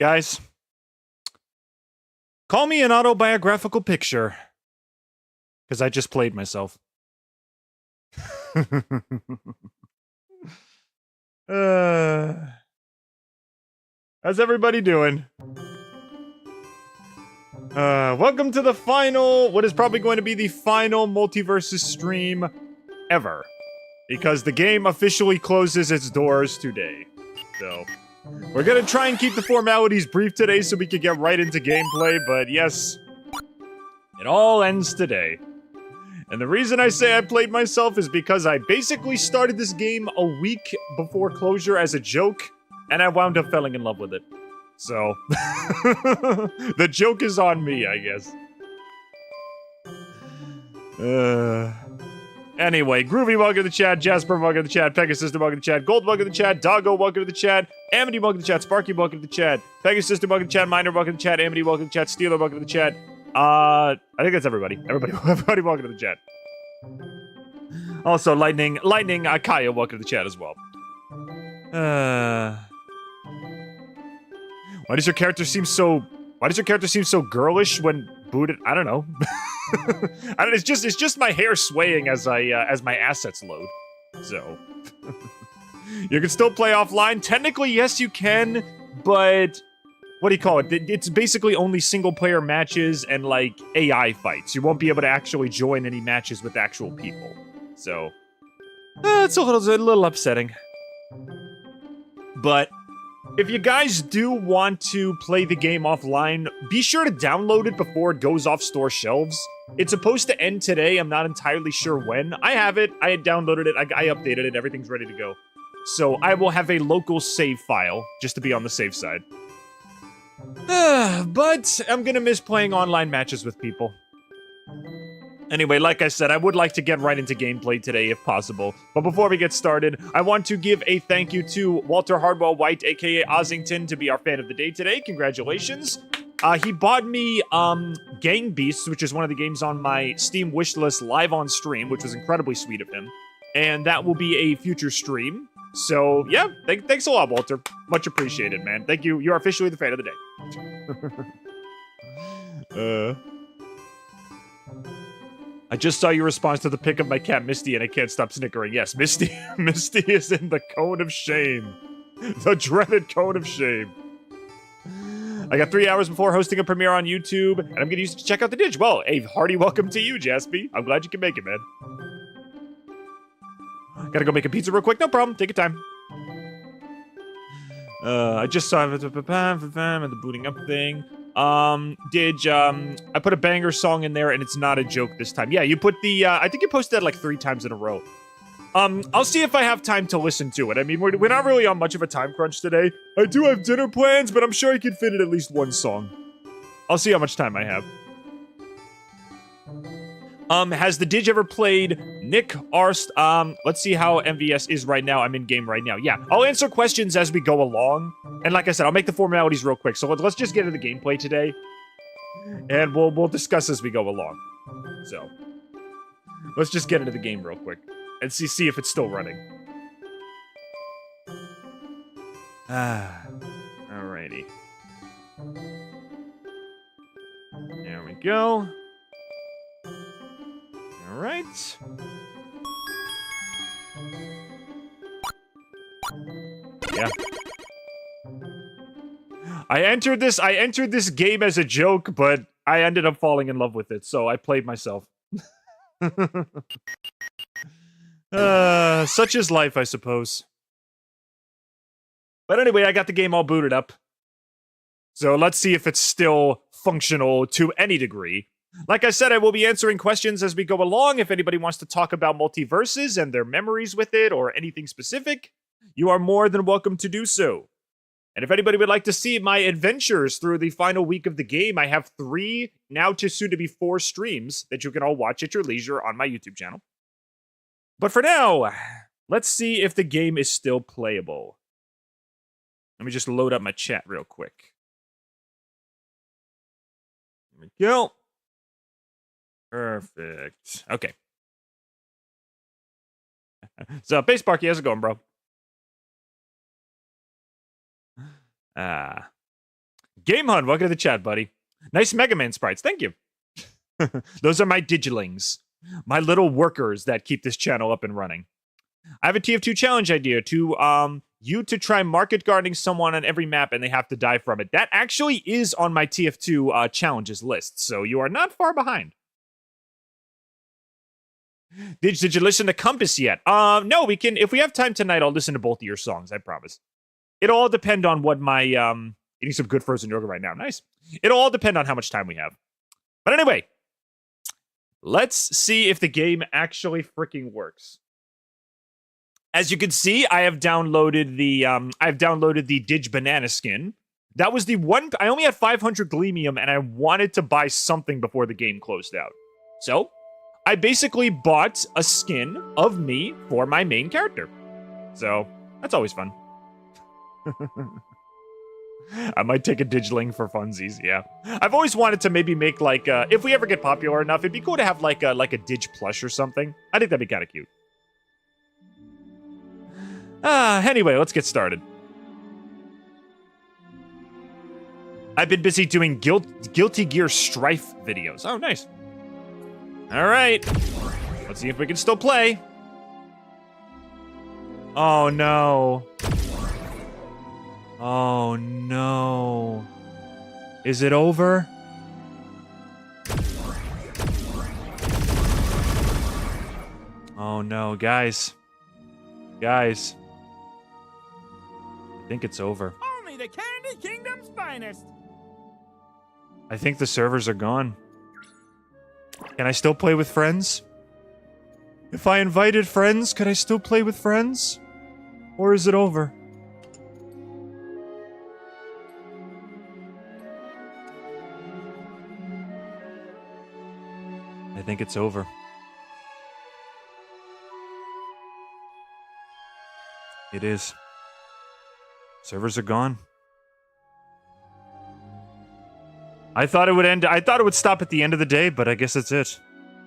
Guys, call me an autobiographical picture. Because I just played myself. How's everybody doing? Welcome to the final, what is probably going to be the final Multiversus stream ever. Because the game officially closes its doors today. So, we're gonna try and keep the formalities brief today so we can get right into gameplay, but yes, it all ends today. And the reason I say I played myself is because I basically started this game a week before closure as a joke, and I wound up falling in love with it. So, the joke is on me, I guess. Anyway, Groovy, welcome to the chat. Jasper, welcome to the chat. Pegasus, welcome to the chat. Gold, welcome to the chat. Doggo, welcome to the chat. Amity, welcome to the chat. Sparky, welcome to the chat. Pegasus, welcome to the chat. Miner, welcome to the chat. Amity, welcome to the chat. Steeler, welcome to the chat. I think that's everybody. Everybody, welcome to the chat. Also, Lightning, Kaya, welcome to the chat as well. Why does your character seem so girlish when booted? I don't know. It's just my hair swaying as my assets load. So you can still play offline. Technically, yes, you can, but what do you call it? It's basically only single-player matches and, like, AI fights. You won't be able to actually join any matches with actual people. So, it's a little upsetting. But if you guys do want to play the game offline, be sure to download it before it goes off store shelves. It's supposed to end today. I'm not entirely sure when. I have it. I had downloaded it. I updated it. Everything's ready to go. So I will have a local save file, just to be on the safe side. But I'm gonna miss playing online matches with people. Anyway, like I said, I would like to get right into gameplay today if possible. But before we get started, I want to give a thank you to Walter Hardwell White, aka Ozzington, to be our fan of the day today. Congratulations. He bought me Gang Beasts, which is one of the games on my Steam wishlist live on stream, which was incredibly sweet of him. And that will be a future stream. So, yeah, thanks a lot, Walter. Much appreciated, man. Thank you. You're officially the fan of the day. I just saw your response to the pic of my cat, Misty, and I can't stop snickering. Yes, Misty is in the cone of shame. The dreaded cone of shame. I got 3 hours before hosting a premiere on YouTube, and I'm gonna use it to check out the Didge. Well, a hearty welcome to you, Jaspy. I'm glad you can make it, man. Gotta go make a pizza real quick. No problem. Take your time. I just saw the booting up thing. Didge, I put a banger song in there, and it's not a joke this time. Yeah, you put the, I think you posted that like 3 times in a row. I'll see if I have time to listen to it. I mean, we're not really on much of a time crunch today. I do have dinner plans, but I'm sure I can fit in at least one song. I'll see how much time I have. Has the Didge ever played Nick Arst? Let's see how MVS is right now. I'm in game right now. Yeah, I'll answer questions as we go along. And like I said, I'll make the formalities real quick. So let's just get into the gameplay today. And we'll discuss as we go along. So, let's just get into the game real quick. And see if it's still running. Alrighty. There we go. Alright. Yeah. I entered this game as a joke, but I ended up falling in love with it, so I played myself. Such is life, I suppose. But anyway, I got the game all booted up. So let's see if it's still functional to any degree. Like I said, I will be answering questions as we go along. If anybody wants to talk about multiverses and their memories with it or anything specific, you are more than welcome to do so. And if anybody would like to see my adventures through the final week of the game, I have 3, now to soon to be 4 streams that you can all watch at your leisure on my YouTube channel. But for now, let's see if the game is still playable. Let me just load up my chat real quick. There we go. Perfect. Okay. So, Base Sparky, how's it going, bro? Game Hunt, welcome to the chat, buddy. Nice Mega Man sprites. Thank you. Those are my digilings. My little workers that keep this channel up and running. I have a TF2 challenge idea to you to try market guarding someone on every map and they have to die from it. That actually is on my TF2 challenges list, so you are not far behind. Did you listen to Compass yet? No, we can. If we have time tonight, I'll listen to both of your songs. I promise. It'll all depend on what my eating some good frozen yogurt right now. Nice. It'll all depend on how much time we have. But anyway, let's see if the game actually freaking works. As you can see, I have downloaded the Digi Banana skin. That was the one. I only had 500 Gleamium, and I wanted to buy something before the game closed out. So I basically bought a skin of me for my main character. So that's always fun. I might take a digiling for funsies, yeah. I've always wanted to maybe make like, if we ever get popular enough, it'd be cool to have like a dig plush or something. I think that'd be kind of cute. Anyway, let's get started. I've been busy doing Guilty Gear Strife videos. Oh, nice. All right. Let's see if we can still play. Oh, no. Oh, no. Is it over? Oh, no, guys. Guys. I think it's over. Only the Candy Kingdom's finest. I think the servers are gone. Can I still play with friends? If I invited friends, could I still play with friends? Or is it over? I think it's over. It is. Servers are gone. I thought it would end. I thought it would stop at the end of the day, but I guess that's it.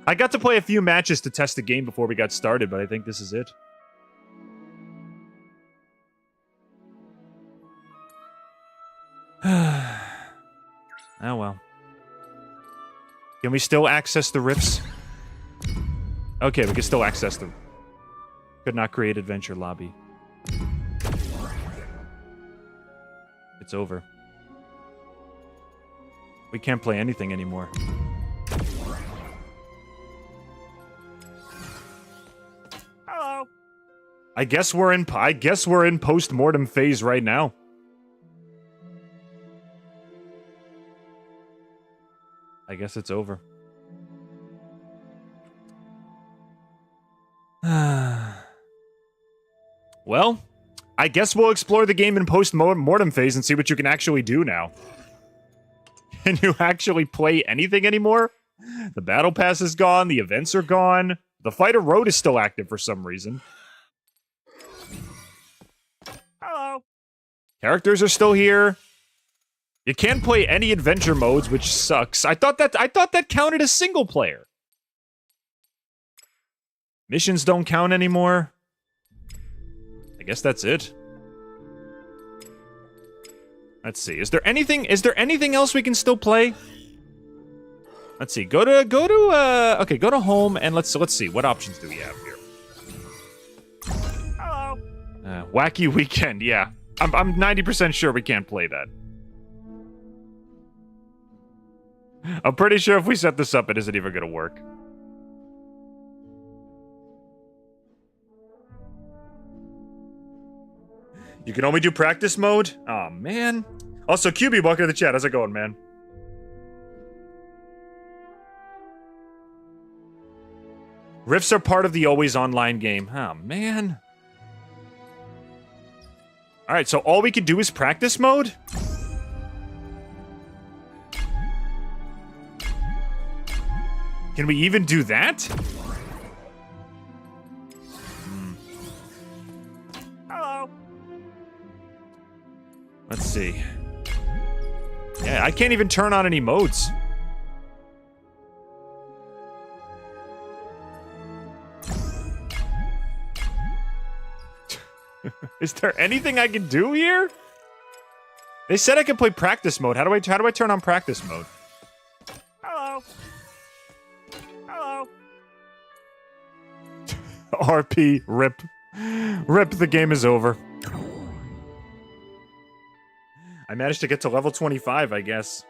I got to play a few matches to test the game before we got started, but I think this is it. Oh well. Can we still access the rifts? Okay, we can still access them. Could not create adventure lobby. It's over. We can't play anything anymore. Hello. I guess we're in post-mortem phase right now. I guess it's over. Well, I guess we'll explore the game in post-mortem phase and see what you can actually do now. Can you actually play anything anymore? The battle pass is gone, the events are gone, the fighter road is still active for some reason. Hello. Characters are still here. You can't play any adventure modes, which sucks. I thought that counted as single player. Missions don't count anymore. I guess that's it. Let's see. Is there anything else we can still play? Let's see. Go to home and let's see. What options do we have here? Hello. Wacky Weekend. Yeah. I'm 90% sure we can't play that. I'm pretty sure if we set this up, it isn't even gonna work. You can only do practice mode? Oh man. Also, QB, welcome to the chat. How's it going, man? Rifts are part of the always online game. Oh man. Alright, so all we can do is practice mode? Can we even do that? Hello. Let's see. Yeah, I can't even turn on any modes. Is there anything I can do here? They said I could play practice mode. How do I turn on practice mode? Hello. Hello. RP, rip. Rip, the game is over. I managed to get to level 25, I guess.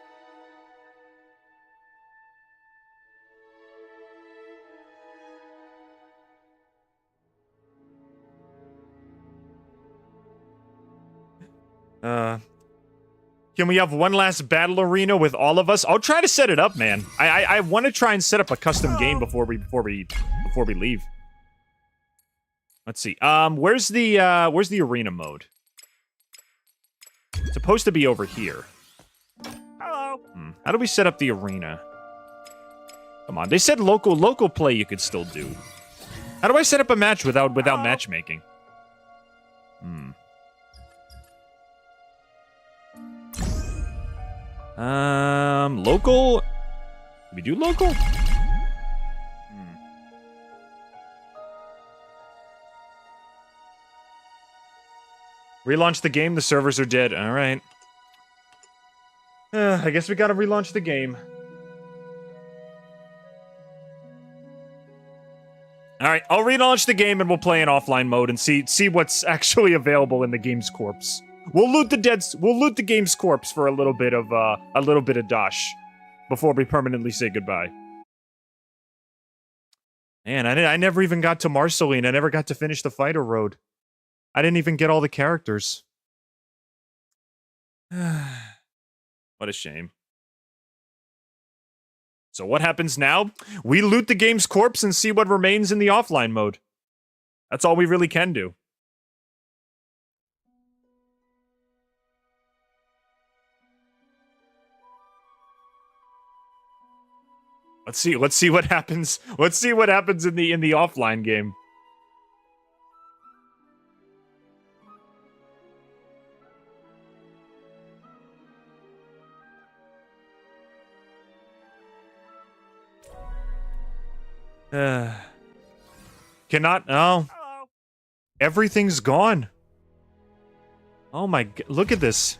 Can we have one last battle arena with all of us? I'll try to set it up, man. I want to try and set up a custom game before we leave. Let's see. Where's the arena mode? It's supposed to be over here. Hello. How do we set up the arena? Come on, they said local play you could still do. How do I set up a match without matchmaking? Local? Can we do local? Relaunch the game, the servers are dead. Alright. I guess we gotta relaunch the game. Alright, I'll relaunch the game and we'll play in offline mode and see what's actually available in the game's corpse. We'll loot the game's corpse for a little bit of dosh before we permanently say goodbye. Man, I never even got to Marceline. I never got to finish the fighter road. I didn't even get all the characters. What a shame. So what happens now? We loot the game's corpse and see what remains in the offline mode. That's all we really can do. Let's see what happens. Let's see what happens in the offline game. Cannot. Oh. Hello. Everything's gone. Oh my god. Look at this.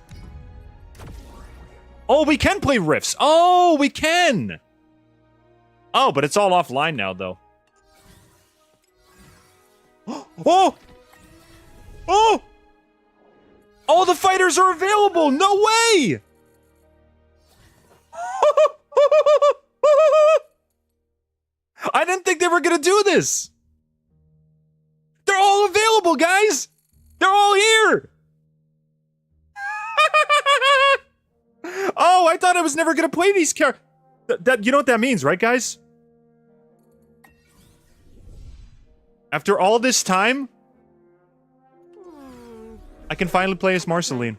Oh, we can play Rifts. Oh, we can. Oh, but it's all offline now, though. Oh! Oh! All the fighters are available! No way! I didn't think they were gonna do this! They're all available, guys! They're all here! Oh, I thought I was never gonna play these characters. You know what that means, right, guys? After all this time, I can finally play as Marceline.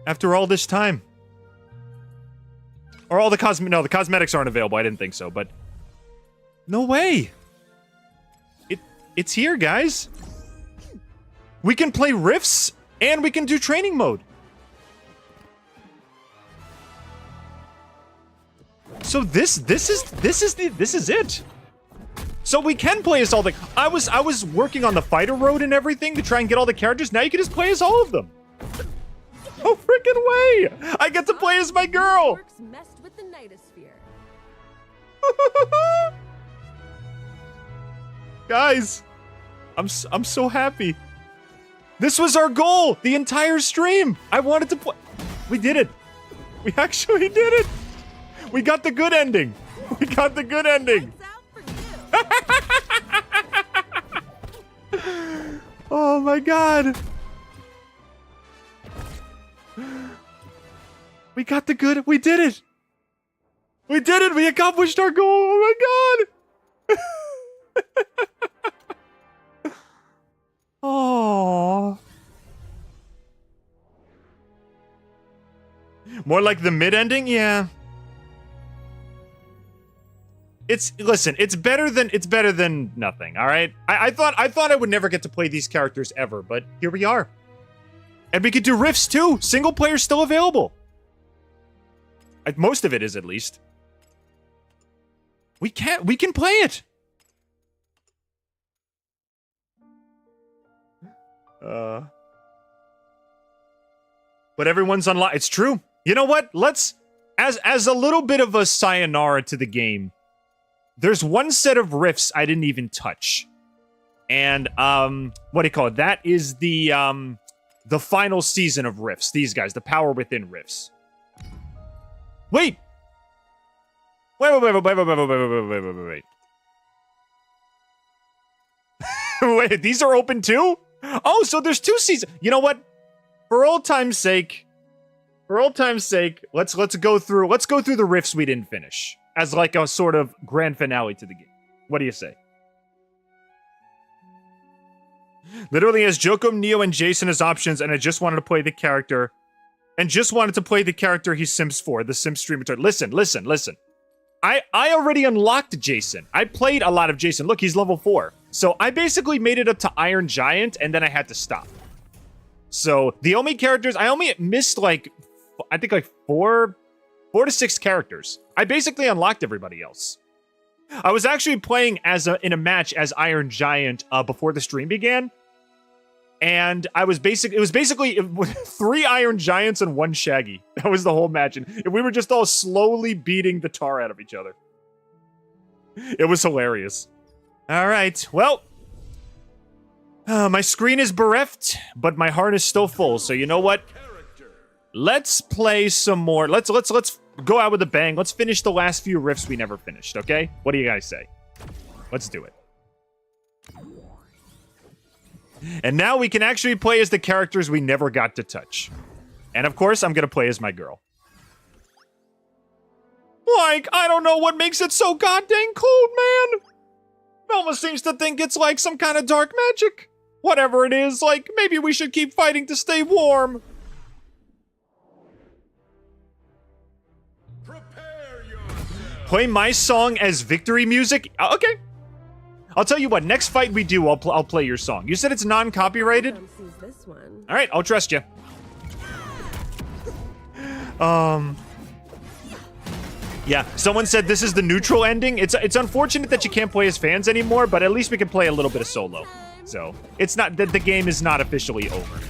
After all this time. Or all the the cosmetics aren't available. I didn't think so, but no way. It's here, guys. We can play Rifts and we can do training mode. So this is it. So we can play as all the. I was working on the fighter road and everything to try and get all the characters. Now you can just play as all of them. No freaking way! I get to play as my girl. Messed with the nightosphere. Guys, I'm so happy. This was our goal the entire stream. I wanted to play. We did it. We actually did it. We got the good ending. We got the good ending. Oh my god. We got the good. We did it. We did it. We accomplished our goal. Oh my god. Oh. More like the mid ending? Yeah. Listen, it's better than nothing, all right? I thought I would never get to play these characters ever, but here we are. And we could do Rifts too. Single player's still available. Most of it is, at least. We can play it. But everyone's unlocked. It's true. You know what? Let's, as a little bit of a sayonara to the game, there's one set of rifts I didn't even touch. And, what do you call it? That is the final season of rifts. These guys, the power within rifts. Wait! Wait. Wait, these are open too? Oh, so there's 2 seasons. You know what? For old time's sake, let's go through the rifts we didn't finish as like a sort of grand finale to the game. What do you say? Literally has Joko, Neo, and Jason as options, and I just wanted to play the character. He Sims for, the Sims streamer. Listen. I already unlocked Jason. I played a lot of Jason. Look, he's level 4. So I basically made it up to Iron Giant, and then I had to stop. So the only characters, I only missed like, I think like 4 to 6 characters. I basically unlocked everybody else. I was actually playing in a match as Iron Giant before the stream began. And it was basically 3 Iron Giants and 1 Shaggy. That was the whole match. And we were just all slowly beating the tar out of each other. It was hilarious. All right, well, my screen is bereft, but my heart is still full. So you know what? Let's play some more. Let's go out with a bang. Let's finish the last few rifts we never finished, okay? What do you guys say? Let's do it. And now we can actually play as the characters we never got to touch. And of course, I'm gonna play as my girl. Like, I don't know what makes it so goddamn cold, man. Velma seems to think it's like some kind of dark magic. Whatever it is, like, maybe we should keep fighting to stay warm. Play my song as victory music? Okay. I'll tell you what, next fight we do, I'll play your song. You said it's non-copyrighted? All right, I'll trust you. Yeah, someone said this is the neutral ending. It's unfortunate that you can't play as fans anymore, but at least we can play a little bit of solo. So, it's not that the game is not officially over.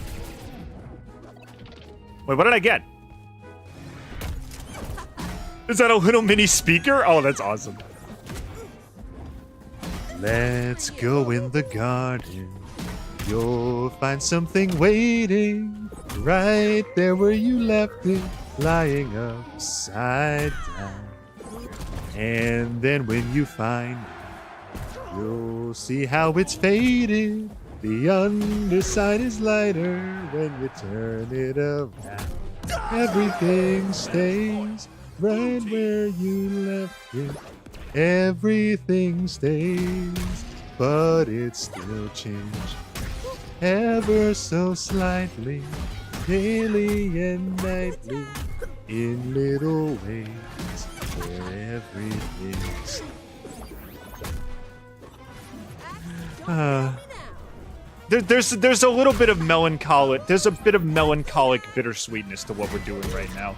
Wait, what did I get? Is that a little mini speaker? Oh, that's awesome. Let's go in the garden. You'll find something waiting right there where you left it, lying upside down. And then when you find it, you'll see how it's faded. The underside is lighter when you turn it around. Everything stays right where you left it. Everything stays, but it still changes ever so slightly, daily and nightly, in little ways where everything stays. There's a little bit of melancholic. There's a bit of melancholic bittersweetness to what we're doing right now.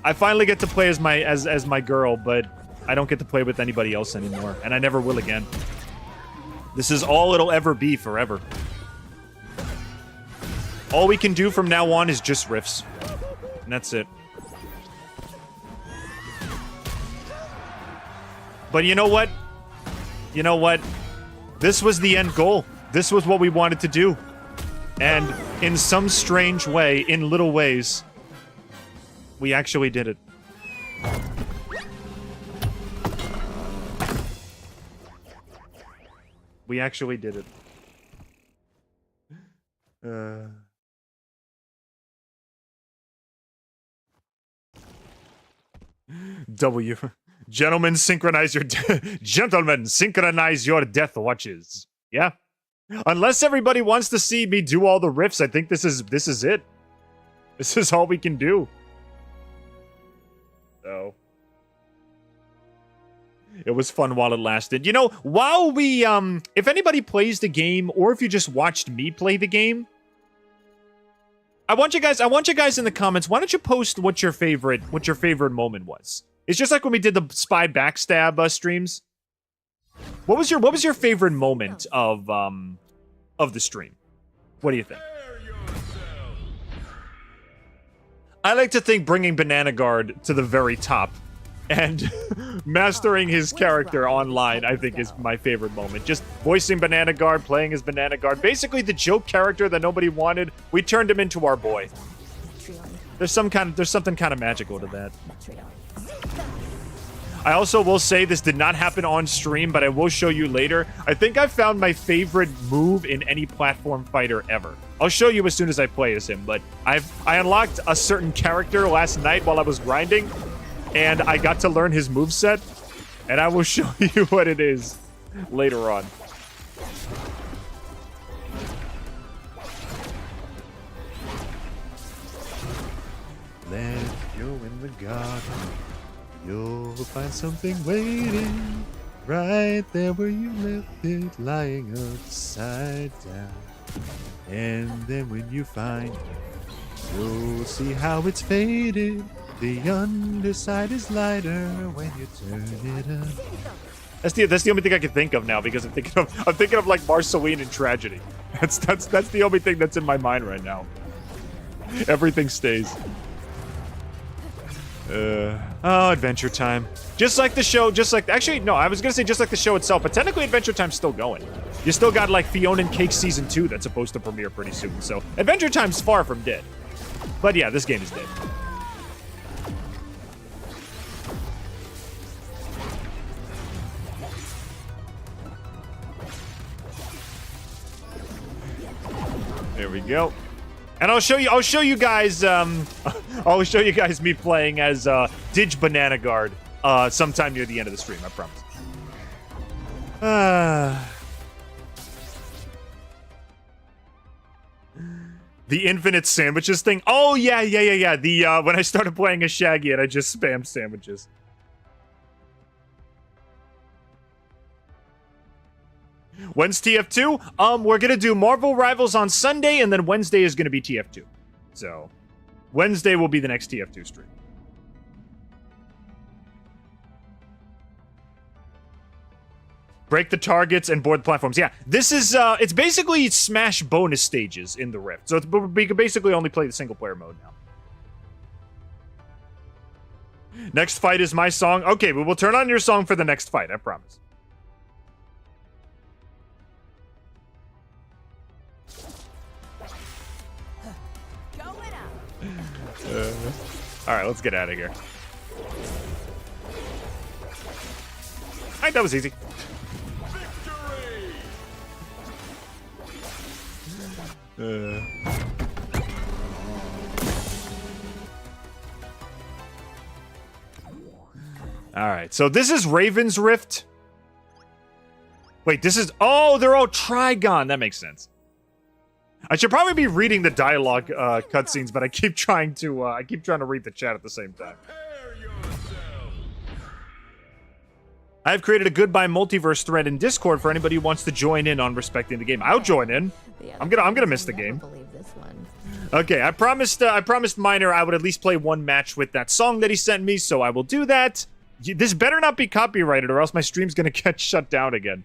I finally get to play as my girl, but I don't get to play with anybody else anymore, and I never will again. This is all it'll ever be forever. All we can do from now on is just riffs, and that's it. But you know what? You know what? This was the end goal. This was what we wanted to do. And in some strange way, in little ways, we actually did it. We actually did it. W. Gentlemen, synchronize your death watches. Yeah. Unless everybody wants to see me do all the riffs, I think this is it. This is all we can do. So it was fun while it lasted. You know, while we if anybody plays the game or if you just watched me play the game, I want you guys in the comments, why don't you post what your favorite moment was? It's just like when we did the spy backstab streams. What was your favorite moment of the stream? What do you think? I like to think bringing Banana Guard to the very top and mastering his character online, I think, is my favorite moment. Just voicing Banana Guard, playing as Banana Guard. Basically, the joke character that nobody wanted, we turned him into our boy. There's something kind of magical to that. I also will say this did not happen on stream, but I will show you later. I think I found my favorite move in any platform fighter ever. I'll show you as soon as I play as him, but I unlocked a certain character last night while I was grinding, and I got to learn his moveset, and I will show you what it is later on. Let's go in the garden. You'll find something waiting right there where you left it, lying upside down. And then when you find it, you'll see how it's faded. The underside is lighter when you turn it up. That's the only thing I can think of now, because I'm thinking of like Marceline in Tragedy. That's the only thing that's in my mind right now. Everything stays. Oh, Adventure Time. Just like the show, actually, no, I was gonna say just like the show itself, but technically Adventure Time's still going. You still got like Fiona and Cake Season 2 that's supposed to premiere pretty soon, so Adventure Time's far from dead. But yeah, this game is dead. There we go. And I'll show you guys me playing as Didge Banana Guard sometime near the end of the stream, I promise. The infinite sandwiches thing. Oh yeah. The when I started playing as Shaggy and I just spammed sandwiches. When's TF2? We're gonna do Marvel Rivals on Sunday, and then Wednesday is gonna be TF2. So, Wednesday will be the next TF2 stream. Break the targets and board the platforms. Yeah, this is, it's basically Smash bonus stages in the Rift. So we can basically only play the single player mode now. Next fight is my song. Okay, we will turn on your song for the next fight, I promise. Alright, let's get out of here. Alright, that was easy. Alright, so this is Raven's Rift. Wait, this is... Oh, they're all Trigon. That makes sense. I should probably be reading the dialogue cutscenes, but I keep trying to read the chat at the same time. I've created a Goodbye Multiverse thread in Discord for anybody who wants to join in on respecting the game. I'll join in. I'm gonna miss the game. Okay, I promised Miner I would at least play one match with that song that he sent me, so I will do that. This better not be copyrighted, or else my stream's gonna get shut down again.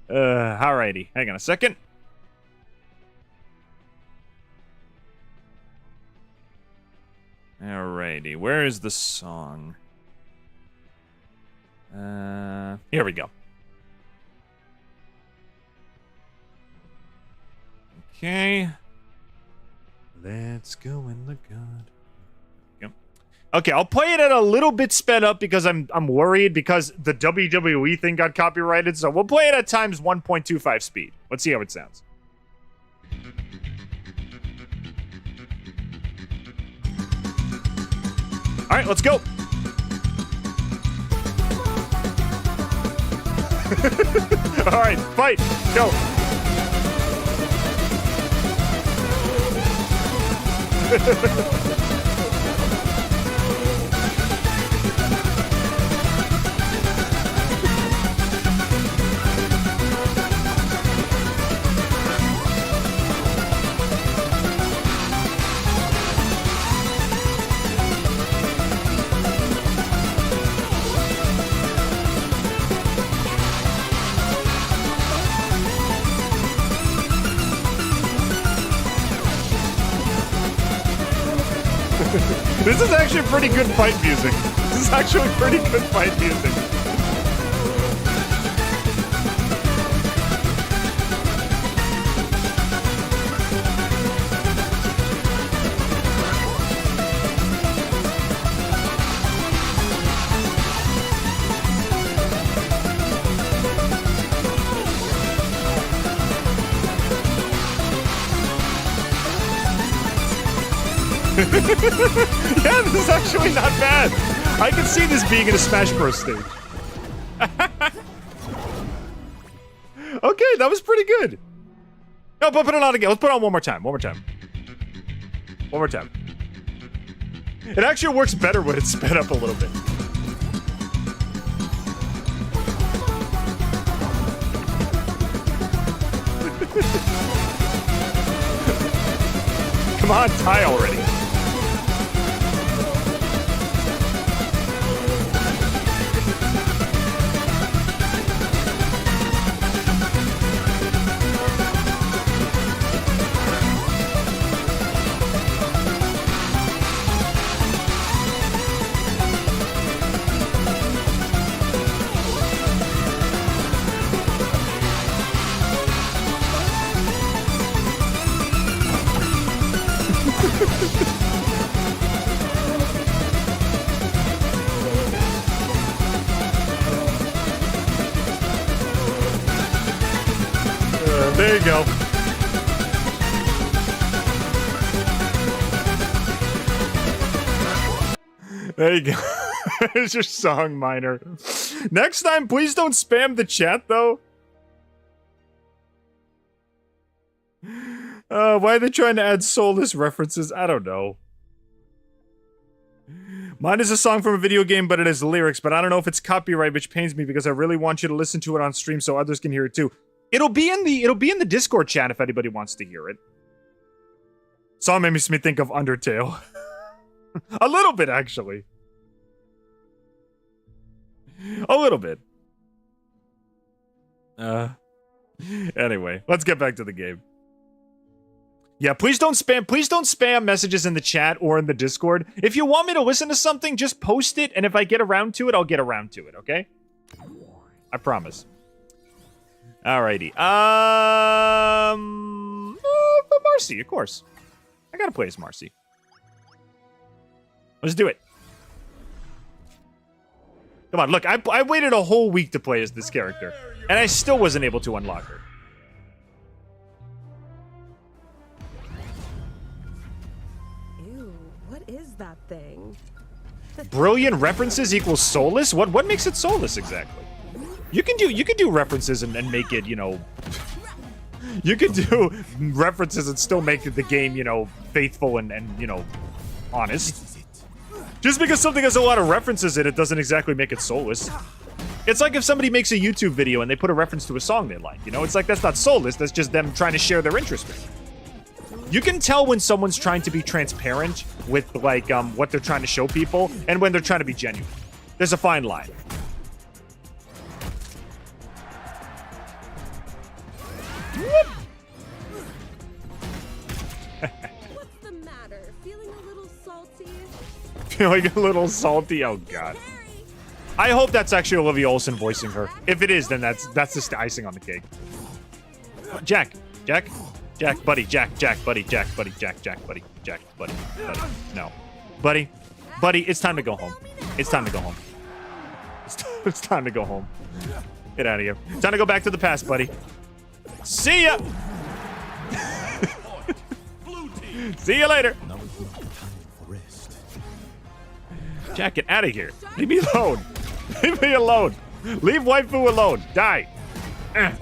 Alrighty, hang on a second. Alrighty, where is the song? Here we go. Okay. Let's go in the god. Yep. Okay, I'll play it at a little bit sped up because I'm worried because the WWE thing got copyrighted, so we'll play it at times 1.25 speed. Let's see how it sounds. All right, let's go. All right, fight, go. This is actually pretty good fight music. This is actually pretty good fight music. Yeah, this is actually not bad. I can see this being in a Smash Bros. Stage. Okay, that was pretty good. No, but put it on again. Let's put it on one more time. One more time. One more time. It actually works better when it's sped up a little bit. Come on, tie already. There you go. There you go. There's your song, Miner. Next time, please don't spam the chat, though. Why are they trying to add soulless references? I don't know. Mine is a song from a video game, but it has lyrics, but I don't know if it's copyright, which pains me because I really want you to listen to it on stream so others can hear it too. It'll be in the Discord chat if anybody wants to hear it. Song made me think of Undertale. A little bit, actually. A little bit. Anyway, let's get back to the game. Yeah, please don't spam messages in the chat or in the Discord. If you want me to listen to something, just post it, and if I get around to it, I'll get around to it, okay? I promise. Alrighty. Marcy, of course. I gotta play as Marcy. Let's do it. Come on, look, I waited a whole week to play as this character, and I still wasn't able to unlock her. Ew, what is that thing? Brilliant references equals soulless? What makes it soulless exactly? You can do references and make it, you know. You can do references and still make the game, you know, faithful and you know, honest. Just because something has a lot of references in it doesn't exactly make it soulless. It's like if somebody makes a YouTube video and they put a reference to a song they like, you know? It's like, that's not soulless, that's just them trying to share their interest with you. You can tell when someone's trying to be transparent with, like, what they're trying to show people, and when they're trying to be genuine. There's a fine line. What's the matter? Feeling a little salty? Feeling a little salty? Oh, God. I hope that's actually Olivia Olson voicing her. If it is, then that's just the icing on the cake. Jack, buddy, no. Buddy, it's time to go home. It's time to go home. It's time to go home. Get out of here. Time to go back to the past, buddy. See ya! See you later. Jack, get out of here. Leave me alone. Leave me alone. Leave waifu alone. Die. Hey!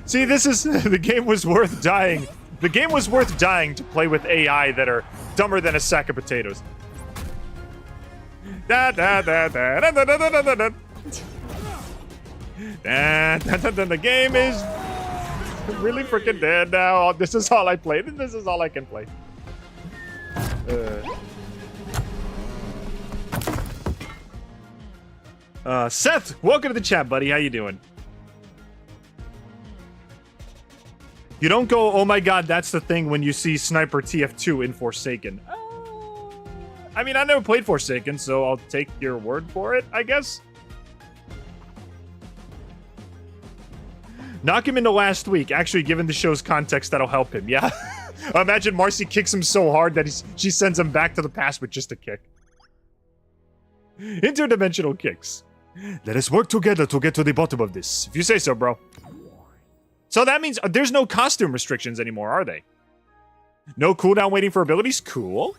See, this is the game was worth dying. The game was worth dying to play with AI that are dumber than a sack of potatoes. The game is I'm really freaking dead now. This is all I played, and this is all I can play. Seth, welcome to the chat, buddy. How you doing? You don't go, oh my god, that's the thing when you see Sniper TF2 in Forsaken. I mean, I never played Forsaken, so I'll take your word for it, I guess. Knock him into last week. Actually, given the show's context, that'll help him, yeah? Imagine Marcy kicks him so hard that she sends him back to the past with just a kick. Interdimensional kicks. Let us work together to get to the bottom of this. If you say so, bro. So that means there's no costume restrictions anymore, are they? No cooldown waiting for abilities? Cool.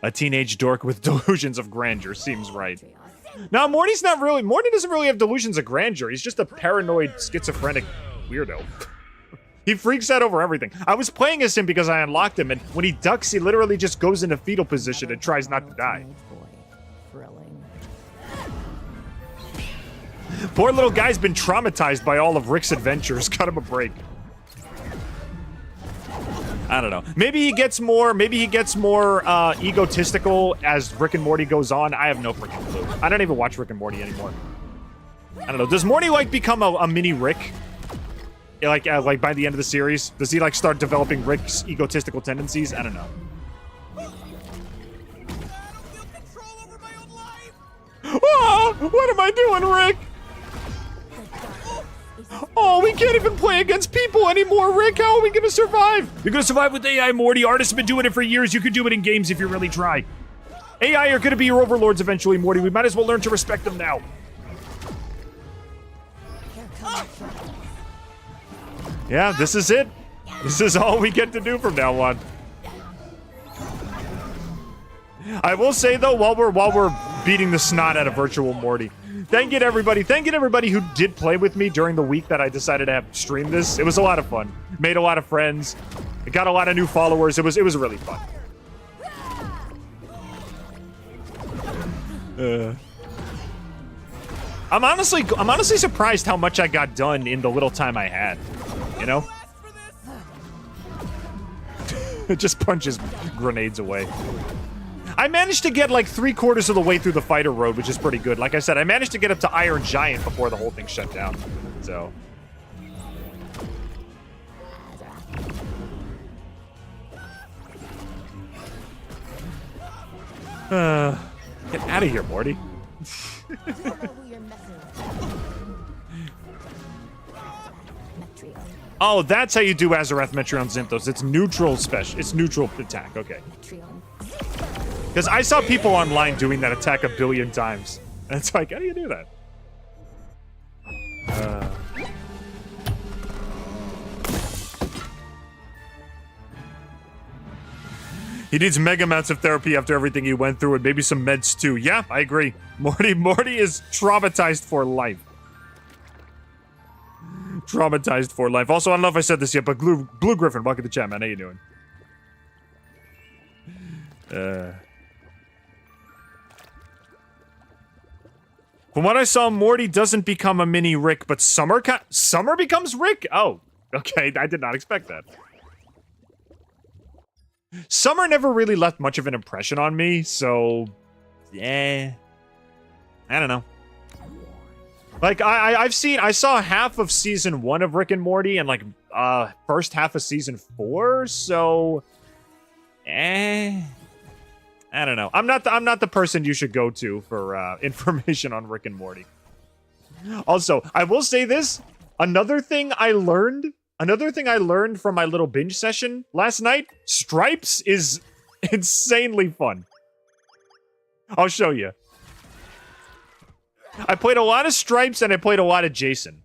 A teenage dork with delusions of grandeur seems right. Now, Morty doesn't really have delusions of grandeur. He's just a paranoid, schizophrenic weirdo. He freaks out over everything. I was playing as him because I unlocked him, and when he ducks, he literally just goes into fetal position and tries not to die. Poor little guy's been traumatized by all of Rick's adventures. Cut him a break. I don't know. Maybe he gets more egotistical as Rick and Morty goes on. I have no freaking clue. I don't even watch Rick and Morty anymore. I don't know. Does Morty like become a mini Rick? Like by the end of the series? Does he like start developing Rick's egotistical tendencies? I don't know. Oh, what am I doing, Rick? Oh, we can't even play against people anymore, Rick. How are we gonna survive? You're gonna survive with AI, Morty. Artists have been doing it for years. You could do it in games if you really try. AI are gonna be your overlords eventually, Morty. We might as well learn to respect them now. Yeah, this is it. This is all we get to do from now on. I will say though, while we're beating the snot out of virtual Morty, thank you to everybody who did play with me during the week that I decided to have stream this. It was a lot of fun. Made a lot of friends. It got a lot of new followers. It was really fun. I'm honestly surprised how much I got done in the little time I had. You know? It just punches grenades away. I managed to get like 3/4 of the way through the fighter road, which is pretty good. Like I said, I managed to get up to Iron Giant before the whole thing shut down. So. Get out of here, Morty. Oh, that's how you do Azarath, Metreon, Zinthos. It's neutral special. It's neutral attack. Okay. Because I saw people online doing that attack a billion times. And it's like, how do you do that? He needs mega amounts of therapy after everything he went through, and maybe some meds too. Yeah, I agree. Morty is traumatized for life. Traumatized for life. Also, I don't know if I said this yet, but Blue Griffin, welcome to the chat, man. How you doing? From what I saw, Morty doesn't become a mini Rick, but Summer becomes Rick? Oh, okay. I did not expect that. Summer never really left much of an impression on me, so yeah. I don't know. Like I saw half of season 1 of Rick and Morty and like first half of season 4, so I don't know. I'm not the person you should go to for information on Rick and Morty. Also, I will say this, another thing I learned from my little binge session last night, Stripes is insanely fun. I'll show you. I played a lot of Stripes and I played a lot of Jason.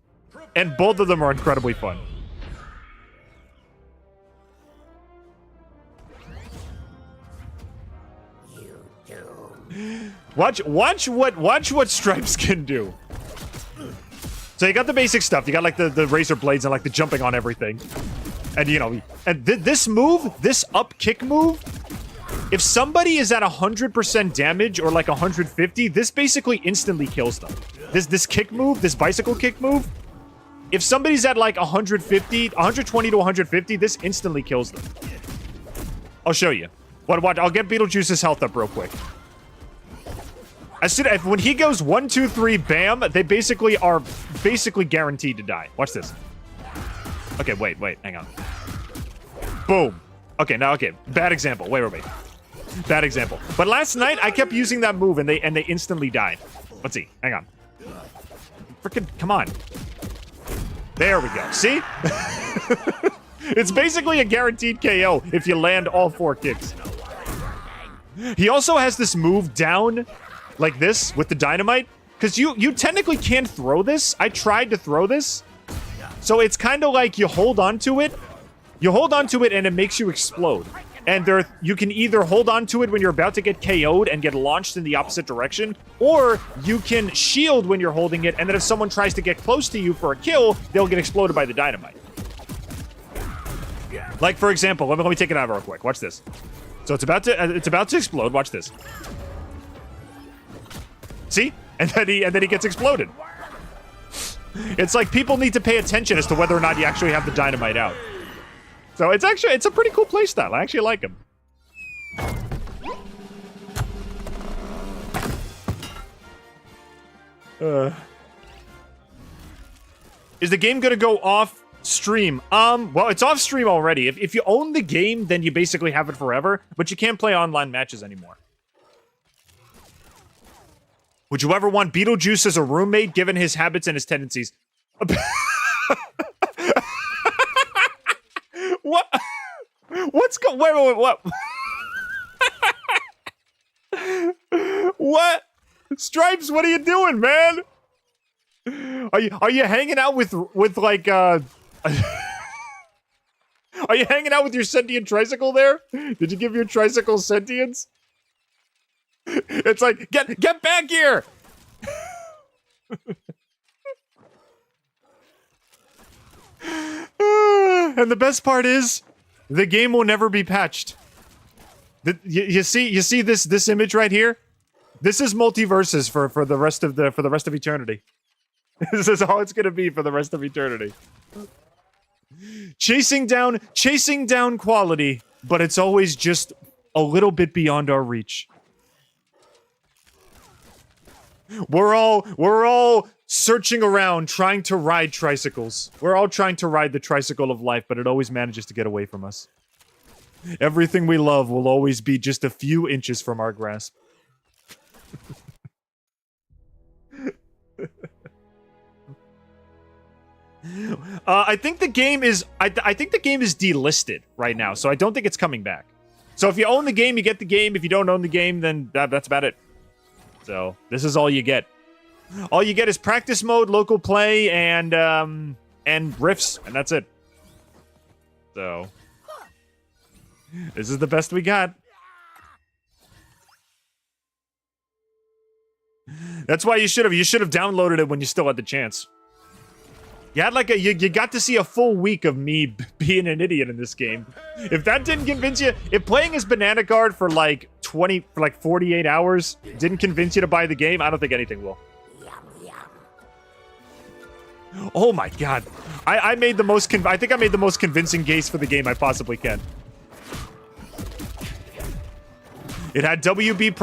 And both of them are incredibly fun. Watch what Stripes can do. So you got the basic stuff. You got like the razor blades and like the jumping on everything. And you know, and this move, this up kick move, if somebody is at 100% damage or like 150, this basically instantly kills them. This kick move, this bicycle kick move, if somebody's at like 120 to 150, this instantly kills them. I'll show you. What? I'll get Beetlejuice's health up real quick. As soon as when he goes 1, 2, 3, bam, they basically are guaranteed to die. Watch this. Okay, wait, hang on. Boom. Okay, now okay. Bad example. Wait. Bad example. But last night I kept using that move and they instantly died. Let's see. Hang on. Freaking come on. There we go. See? It's basically a guaranteed KO if you land all 4 kicks. He also has this move down like this with the dynamite. Because you technically can't throw this. I tried to throw this. So it's kind of like you hold on to it. You hold on to it and it makes you explode. And you can either hold on to it when you're about to get KO'd and get launched in the opposite direction, or you can shield when you're holding it, and then if someone tries to get close to you for a kill, they'll get exploded by the dynamite. Like, for example, let me take it out real quick. Watch this. So it's about to explode. Watch this. See? And then he gets exploded. It's like people need to pay attention as to whether or not you actually have the dynamite out. So it's a pretty cool playstyle. I actually like him. Is the game gonna go off stream? Well, it's off stream already. If you own the game, then you basically have it forever, but you can't play online matches anymore. Would you ever want Beetlejuice as a roommate, given his habits and his tendencies? What? Wait, what? What? Stripes, what are you doing, man? Are you hanging out with like Are you hanging out with your sentient tricycle there? Did you give your tricycle sentience? It's like, get back here! And the best part is, the game will never be patched. You see this image right here? This is Multiversus for the rest of eternity. This is all it's gonna be for the rest of eternity. Chasing down quality, but it's always just a little bit beyond our reach. We're all searching around trying to ride tricycles. We're all trying to ride the tricycle of life, but it always manages to get away from us. Everything we love will always be just a few inches from our grasp. I think the game is delisted right now, so I don't think it's coming back. So if you own the game, you get the game. If you don't own the game, then that's about it. So this is all you get. All you get is practice mode, local play, and riffs, and that's it. So this is the best we got. That's why you should have downloaded it when you still had the chance. You had like you got to see a full week of me being an idiot in this game. If that didn't convince you, if playing as Banana Guard for like 48 hours didn't convince you to buy the game, I don't think anything will. Oh my god. I made the most I think I made the most convincing case for the game I possibly can. It had WB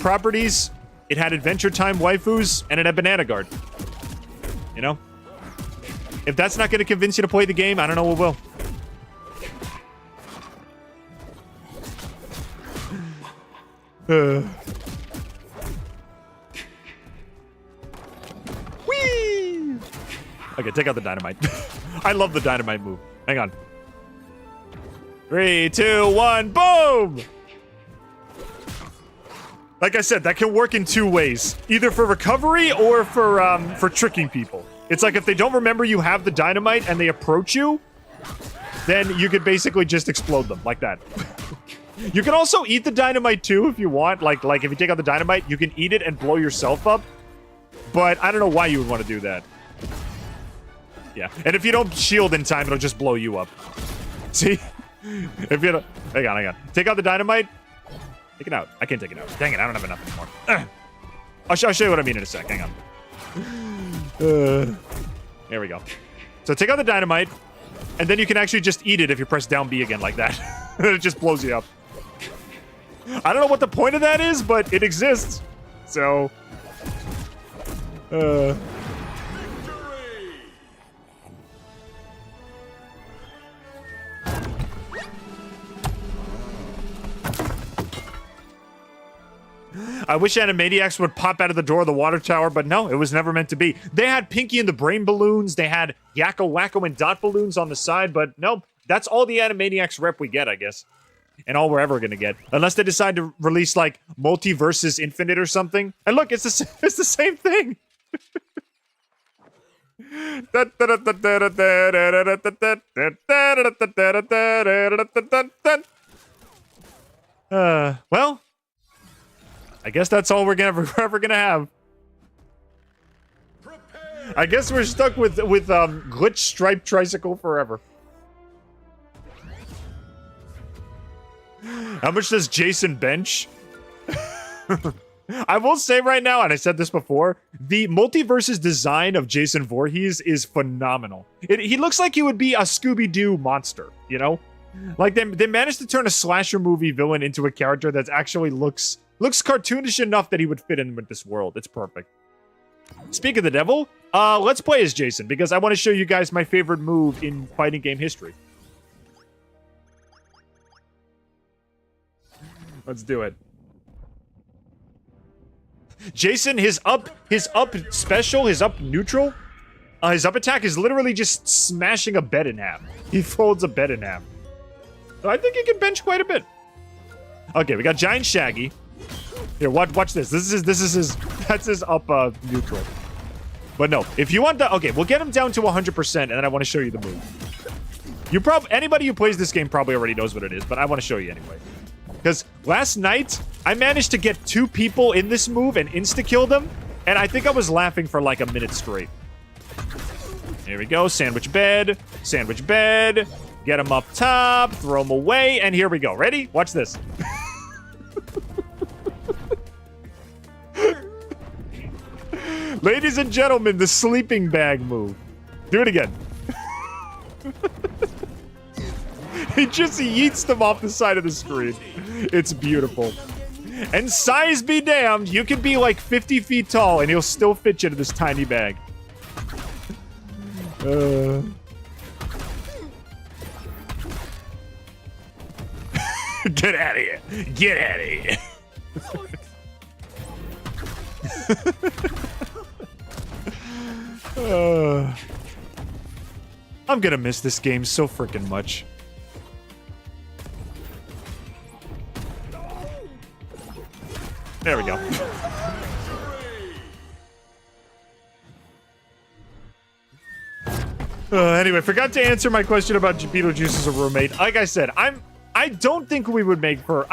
properties, it had Adventure Time waifus, and it had Banana Guard. You know? If that's not going to convince you to play the game, I don't know what will. Whee! Okay, take out the dynamite. I love the dynamite move. Hang on. 3, 2, 1, boom! Like I said, that can work in 2 ways. Either for recovery or for tricking people. It's like if they don't remember you have the dynamite and they approach you, then you could basically just explode them like that. You can also eat the dynamite too if you want. Like if you take out the dynamite, you can eat it and blow yourself up. But I don't know why you would want to do that. Yeah, and if you don't shield in time, it'll just blow you up. See? If you don't... Hang on. Take out the dynamite. Take it out. I can't take it out. Dang it, I don't have enough anymore. I'll show you what I mean in a sec. Hang on. There we go. So take out the dynamite, and then you can actually just eat it if you press down B again like that. It just blows you up. I don't know what the point of that is, but it exists. So... I wish Animaniacs would pop out of the door of the water tower, but no, it was never meant to be. They had Pinky and the Brain balloons, they had Yakko, Wacko, and Dot balloons on the side, but no, that's all the Animaniacs rep we get, I guess. And all we're ever gonna get. Unless they decide to release, like, Multiversus Infinite or something. And look, it's the same thing! Well... I guess that's all we're ever gonna have. I guess we're stuck with glitch striped tricycle forever. How much does Jason bench? I will say right now, and I said this before, the Multiversus design of Jason Voorhees is phenomenal. He looks like he would be a Scooby-Doo monster, you know? Like they managed to turn a slasher movie villain into a character that actually looks cartoonish enough that he would fit in with this world. It's perfect. Speak of the devil, let's play as Jason, because I want to show you guys my favorite move in fighting game history. Let's do it. Jason, his up special, his up neutral, his up attack is literally just smashing a bed in half. He folds a bed in half. So I think he can bench quite a bit. Okay, we got Giant Shaggy. Here, watch this. This is his, that's his up neutral. But no, if you want the, okay, we'll get him down to 100%, and then I want to show you the move. Anybody who plays this game probably already knows what it is, but I want to show you anyway. Because last night, I managed to get 2 people in this move and insta-kill them, and I think I was laughing for like a minute straight. Here we go, sandwich bed, get him up top, throw him away, and here we go. Ready? Watch this. Ladies and gentlemen, the sleeping bag move. Do it again. He yeets them off the side of the screen. It's beautiful. And size be damned, you can be like 50 feet tall and he'll still fit you into this tiny bag. Get out of here. Get out of here. I'm gonna miss this game so freaking much. There we go. Anyway, forgot to answer my question about Beetlejuice as a roommate. Like I said, I don't think we'd make for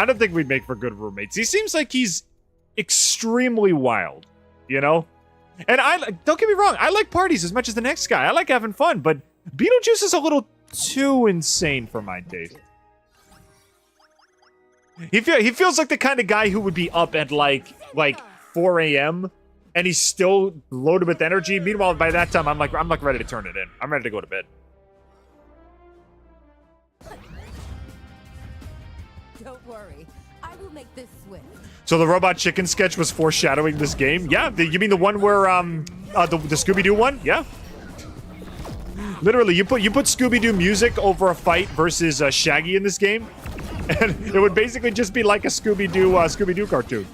good roommates. He seems like he's extremely wild, you know? And don't get me wrong, I like parties as much as the next guy. I like having fun, but Beetlejuice is a little too insane for my taste. He feels like the kind of guy who would be up at like 4 a.m. and he's still loaded with energy. Meanwhile, by that time, I'm like ready to turn it in. I'm ready to go to bed. Don't worry, I will make this swift. So the Robot Chicken sketch was foreshadowing this game? Yeah, you mean the one where the Scooby-Doo one? Yeah. Literally, you put Scooby-Doo music over a fight versus Shaggy in this game, and it would basically just be like a Scooby-Doo cartoon.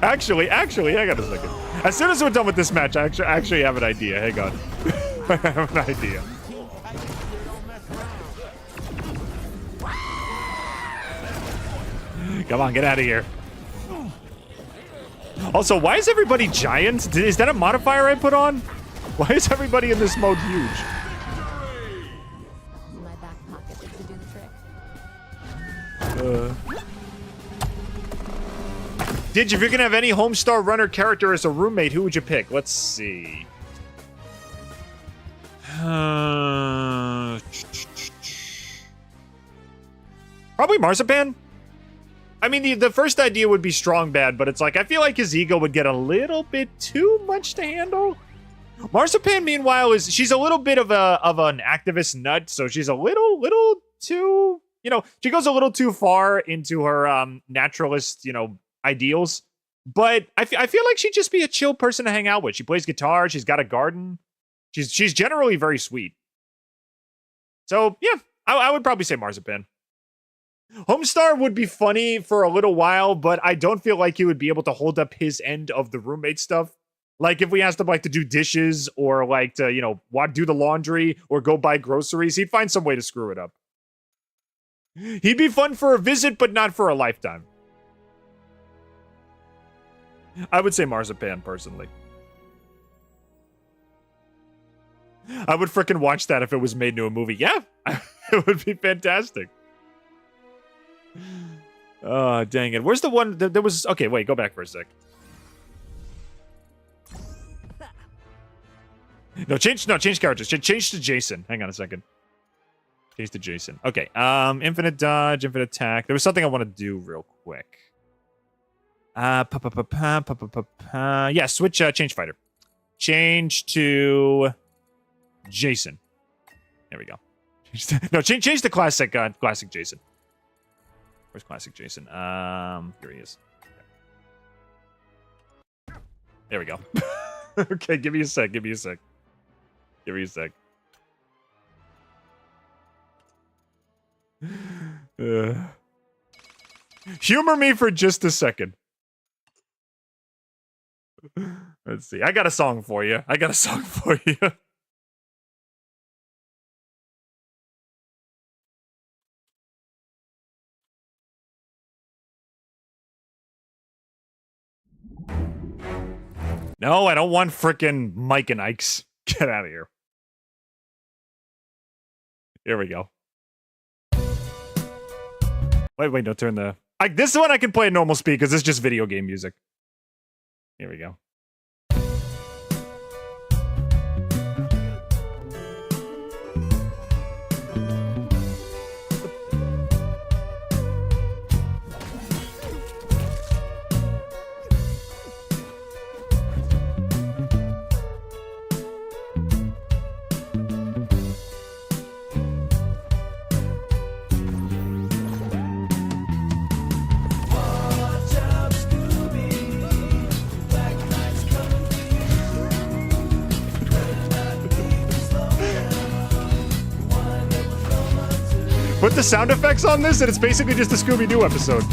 Actually, hang on a second. As soon as we're done with this match, I actually have an idea. Hang on. I have an idea. Come on, get out of here. Also, why is everybody giant? Is that a modifier I put on? Why is everybody in this mode huge? My back pocket to do the trick. Didge, if you're gonna have any Homestar Runner character as a roommate, who would you pick? Let's see. Probably Marzipan. I mean, the first idea would be strong bad, but it's like, I feel like his ego would get a little bit too much to handle. Marzipan, meanwhile, she's a little bit of an activist nut, so she's a little too, she goes a little too far into her naturalist, ideals. But I feel like she'd just be a chill person to hang out with. She plays guitar. She's got a garden. She's generally very sweet. So yeah, I would probably say Marzipan. Homestar would be funny for a little while, but I don't feel like he would be able to hold up his end of the roommate stuff. Like if we asked him like to do dishes or like to, do the laundry or go buy groceries, he'd find some way to screw it up. He'd be fun for a visit, but not for a lifetime. I would say Marzipan, personally. I would frickin' watch that if it was made into a movie. Yeah, it would be fantastic. Oh, dang it. Where's the one that there was... Okay, wait, go back for a sec. No, change characters. Change to Jason. Hang on a second. Change to Jason. Okay, infinite dodge, infinite attack. There was something I want to do real quick. Yeah, switch, change fighter. Change to Jason. There we go. No, change to classic Jason. Where's classic Jason? Here he is. There we go. Okay, give me a sec. Humor me for just a second. Let's see. I got a song for you. No, I don't want frickin' Mike and Ike's. Get out of here. Here we go. Wait, don't turn the... this one I can play at normal speed because it's just video game music. Here we go. Put the sound effects on this, and it's basically just a Scooby-Doo episode.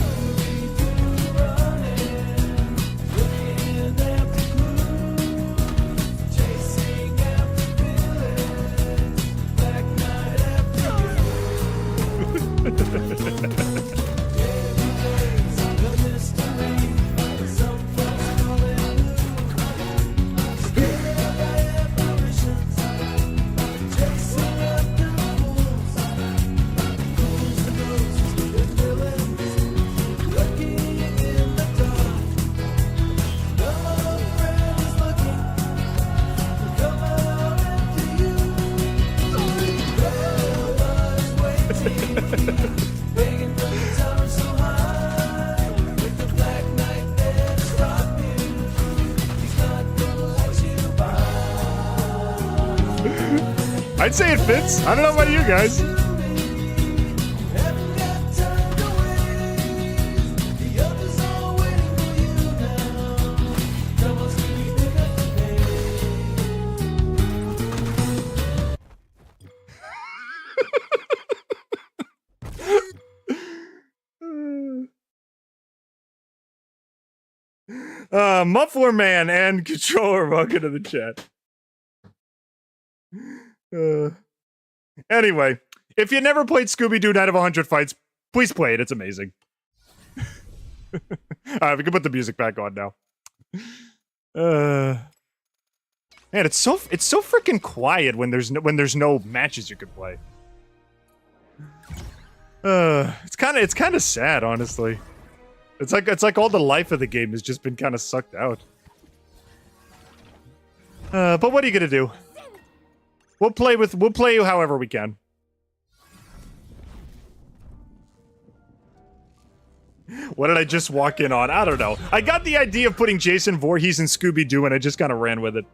I'd say it fits. I don't know about you guys. Muffler Man and Controller, welcome to the chat. Anyway, if you never played Scooby-Doo Night of 100 Fights, please play it. It's amazing. Alright, we can put the music back on now. Man, it's so freaking quiet when there's no matches you could play. It's kind of sad, honestly. It's like all the life of the game has just been kind of sucked out. But what are you gonna do? We'll play you however we can. What did I just walk in on? I don't know. I got the idea of putting Jason Voorhees and Scooby-Doo, and I just kind of ran with it.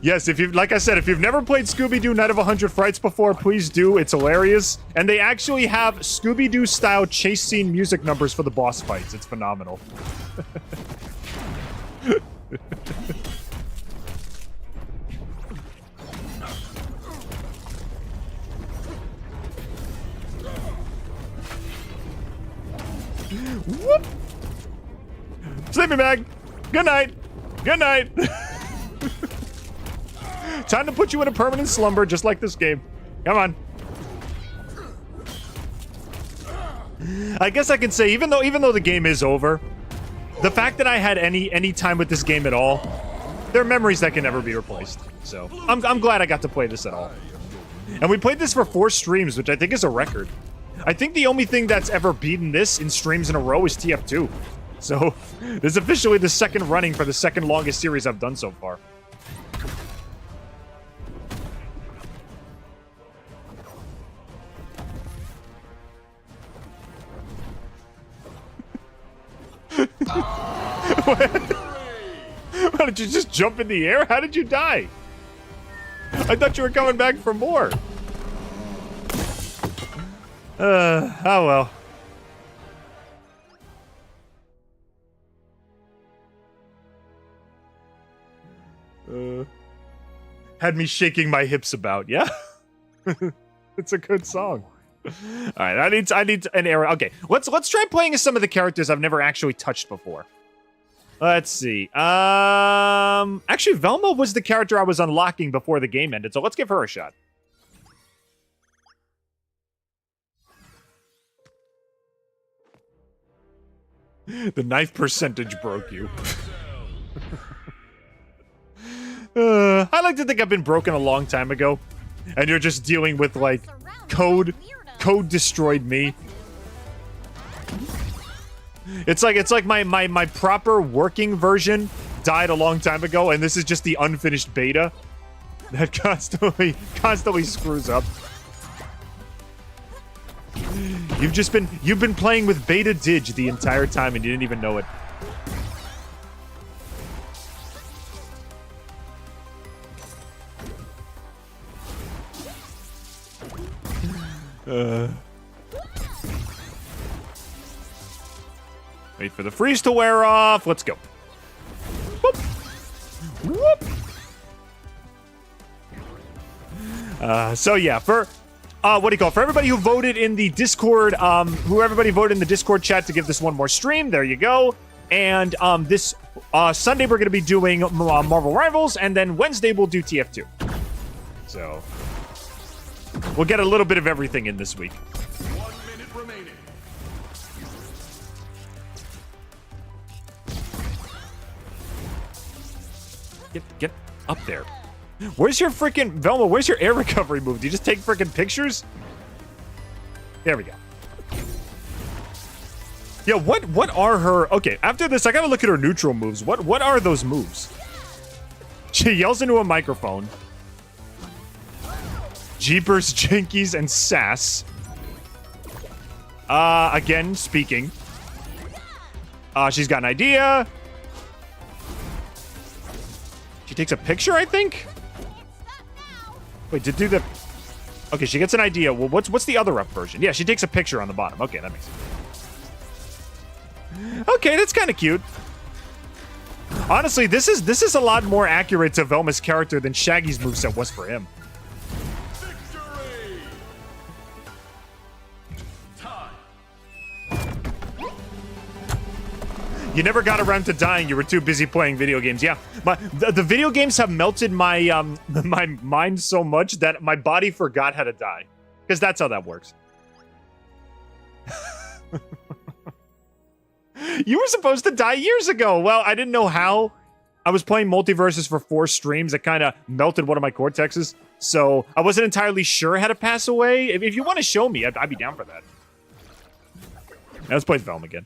Yes, if you've, like I said, if you've never played Scooby-Doo Night of 100 Frights before, please do. It's hilarious. And they actually have Scooby-Doo style chase scene music numbers for the boss fights. It's phenomenal. Whoop! Sleeping bag! Good night! Good night! Time to put you in a permanent slumber, just like this game. Come on. I guess I can say, even though the game is over, the fact that I had any time with this game at all, there are memories that can never be replaced. So I'm glad I got to play this at all. And we played this for 4 streams, which I think is a record. I think the only thing that's ever beaten this in streams in a row is TF2. So this is officially the second running for the second longest series I've done so far. Why did you just jump in the air? How did you die? I thought you were coming back for more. Oh well. Had me shaking my hips about, yeah? It's a good song. All right, I need an area. Okay, let's try playing as some of the characters I've never actually touched before. Let's see. Actually, Velma was the character I was unlocking before the game ended, so let's give her a shot. The knife percentage broke you. I like to think I've been broken a long time ago, and you're just dealing with like code destroyed me. It's like my proper working version died a long time ago, and this is just the unfinished beta that constantly screws up. You've been playing with beta dig the entire time and you didn't even know it. Wait for the freeze to wear off. Let's go. Whoop. Whoop. So yeah, for for everybody who voted in the Discord, everybody voted in the Discord chat to give this one more stream, there you go. And this Sunday we're going to be doing Marvel Rivals, and then Wednesday we'll do TF2. So we'll get a little bit of everything in this week. 1 minute remaining. Get up there. Where's your freaking Velma? Where's your air recovery move? Do you just take freaking pictures? There we go. Yeah, what are her? Okay, after this, I gotta look at her neutral moves. What are those moves? She yells into a microphone. Jeepers, Jinkies, and Sass. Again, speaking. She's got an idea. She takes a picture, I think? Wait, to do the... Okay, she gets an idea. Well, what's the other up version? Yeah, she takes a picture on the bottom. Okay, that makes sense. Okay, that's kind of cute. Honestly, this is a lot more accurate to Velma's character than Shaggy's moveset was for him. Victory! Time. You never got around to dying. You were too busy playing video games. Yeah, the video games have melted my my mind so much that my body forgot how to die. Because that's how that works. You were supposed to die years ago. Well, I didn't know how. I was playing Multiversus for 4 streams. It kind of melted one of my cortexes. So I wasn't entirely sure how to pass away. If you want to show me, I'd be down for that. Now let's play Velma again.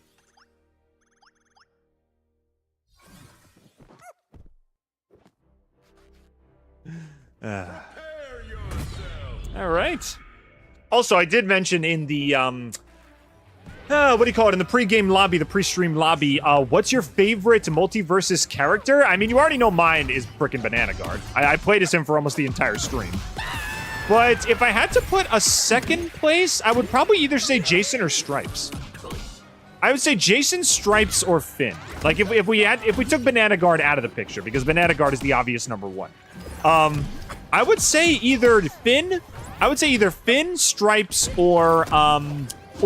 All right. Also, I did mention in the, what do you call it? In the pre-game lobby, the pre-stream lobby, what's your favorite Multiversus character? I mean, you already know mine is frickin' Banana Guard. I played as him for almost the entire stream. But if I had to put a second place, I would probably either say Jason or Stripes. I would say Jason, Stripes, or Finn. Like, if we took Banana Guard out of the picture, because Banana Guard is the obvious number one. I would say either Finn, Stripes, or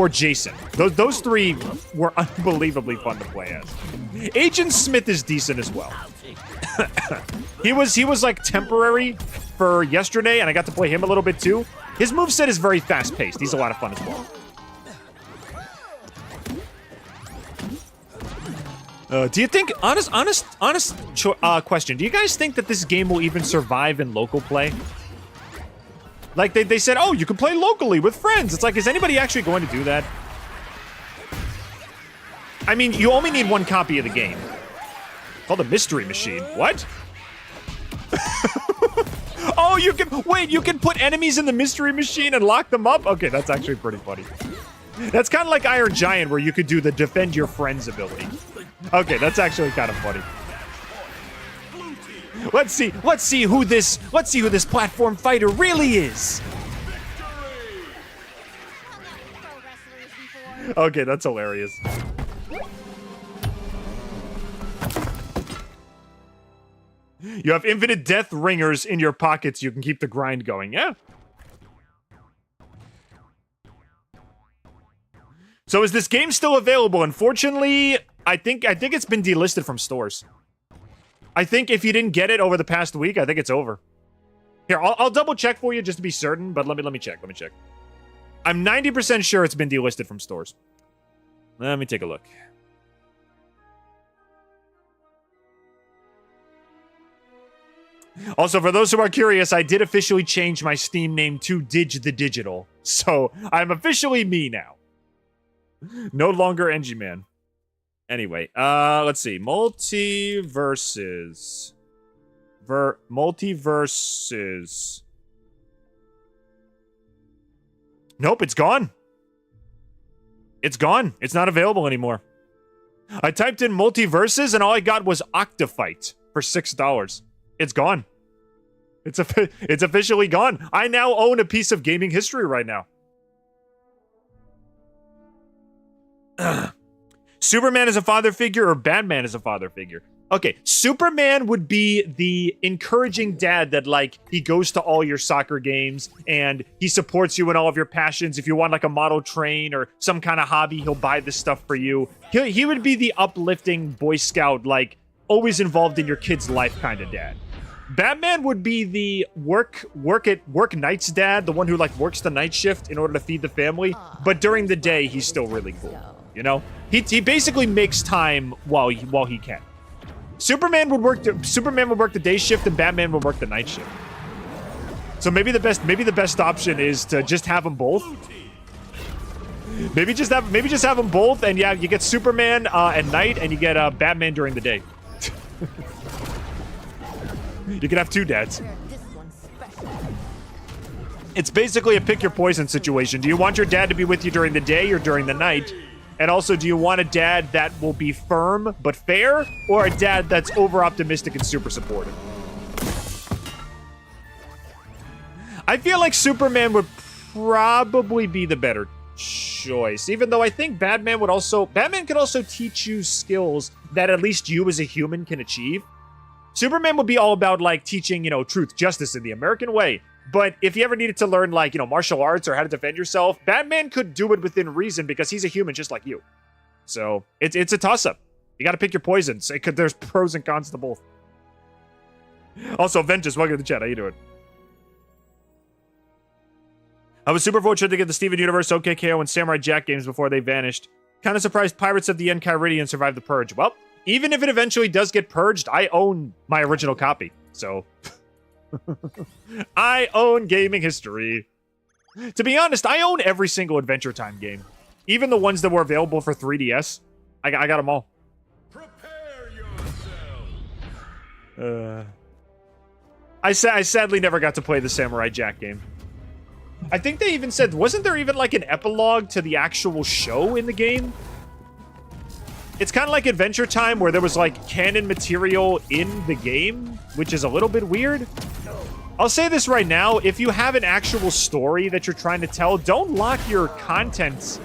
Jason. Those three were unbelievably fun to play as. Agent Smith is decent as well. he was like temporary for yesterday, and I got to play him a little bit too. His moveset is very fast-paced. He's a lot of fun as well. Do you think, honest question, do you guys think that this game will even survive in local play? Like, they said, oh, you can play locally with friends. It's like, is anybody actually going to do that? I mean, you only need one copy of the game. It's called a mystery machine. What? Oh, you can put enemies in the mystery machine and lock them up? Okay, that's actually pretty funny. That's kind of like Iron Giant, where you could do the defend your friends ability. Okay, that's actually kind of funny. Let's see who this platform fighter really is. Okay, that's hilarious. You have infinite death ringers in your pockets. You can keep the grind going. Yeah. So is this game still available? Unfortunately, I think it's been delisted from stores. I think if you didn't get it over the past week, I think it's over. Here, I'll double check for you just to be certain, but let me check. I'm 90% sure it's been delisted from stores. Let me take a look. Also, for those who are curious, I did officially change my Steam name to Dig the Digital. So, I'm officially me now. No longer NG Man. Anyway, let's see. Multiversus. Multiversus. Nope, it's gone. It's gone. It's not available anymore. I typed in Multiversus and all I got was Octofight for $6. It's gone. It's officially gone. I now own a piece of gaming history right now. Superman is a father figure or Batman is a father figure? Okay, Superman would be the encouraging dad that, like, he goes to all your soccer games and he supports you in all of your passions. If you want, like, a model train or some kind of hobby, he'll buy this stuff for you. He would be the uplifting Boy Scout, like, always involved in your kid's life kind of dad. Batman would be the work nights dad, the one who, like, works the night shift in order to feed the family, but during the day, he's still really cool, you know? He basically makes time while he can. Superman would work the day shift and Batman would work the night shift. So maybe the best option is to just have them both. Maybe just have them both, and yeah, you get Superman at night and you get Batman during the day. You can have two dads. It's basically a pick your poison situation. Do you want your dad to be with you during the day or during the night? And also, do you want a dad that will be firm but fair, or a dad that's over-optimistic and super supportive? I feel like Superman would probably be the better choice, even though I think Batman could also teach you skills that at least you as a human can achieve. Superman would be all about, like, teaching, you know, truth, justice in the American way. But if you ever needed to learn, like, you know, martial arts or how to defend yourself, Batman could do it within reason because he's a human just like you. So it's a toss-up. You got to pick your poisons. There's pros and cons to both. Also, Ventus, welcome to the chat. How you doing? I was super fortunate to get the Steven Universe, OKKO, and Samurai Jack games before they vanished. Kind of surprised Pirates of the Enchiridion survived the purge. Well, even if it eventually does get purged, I own my original copy. So... I own gaming history. To be honest, I own every single Adventure Time game. Even the ones that were available for 3DS. I got them all. Prepare yourself. I sadly never got to play the Samurai Jack game. I think they even said, wasn't there even like an epilogue to the actual show in the game? It's kind of like Adventure Time where there was like canon material in the game, which is a little bit weird. I'll say this right now, if you have an actual story that you're trying to tell, don't lock your content.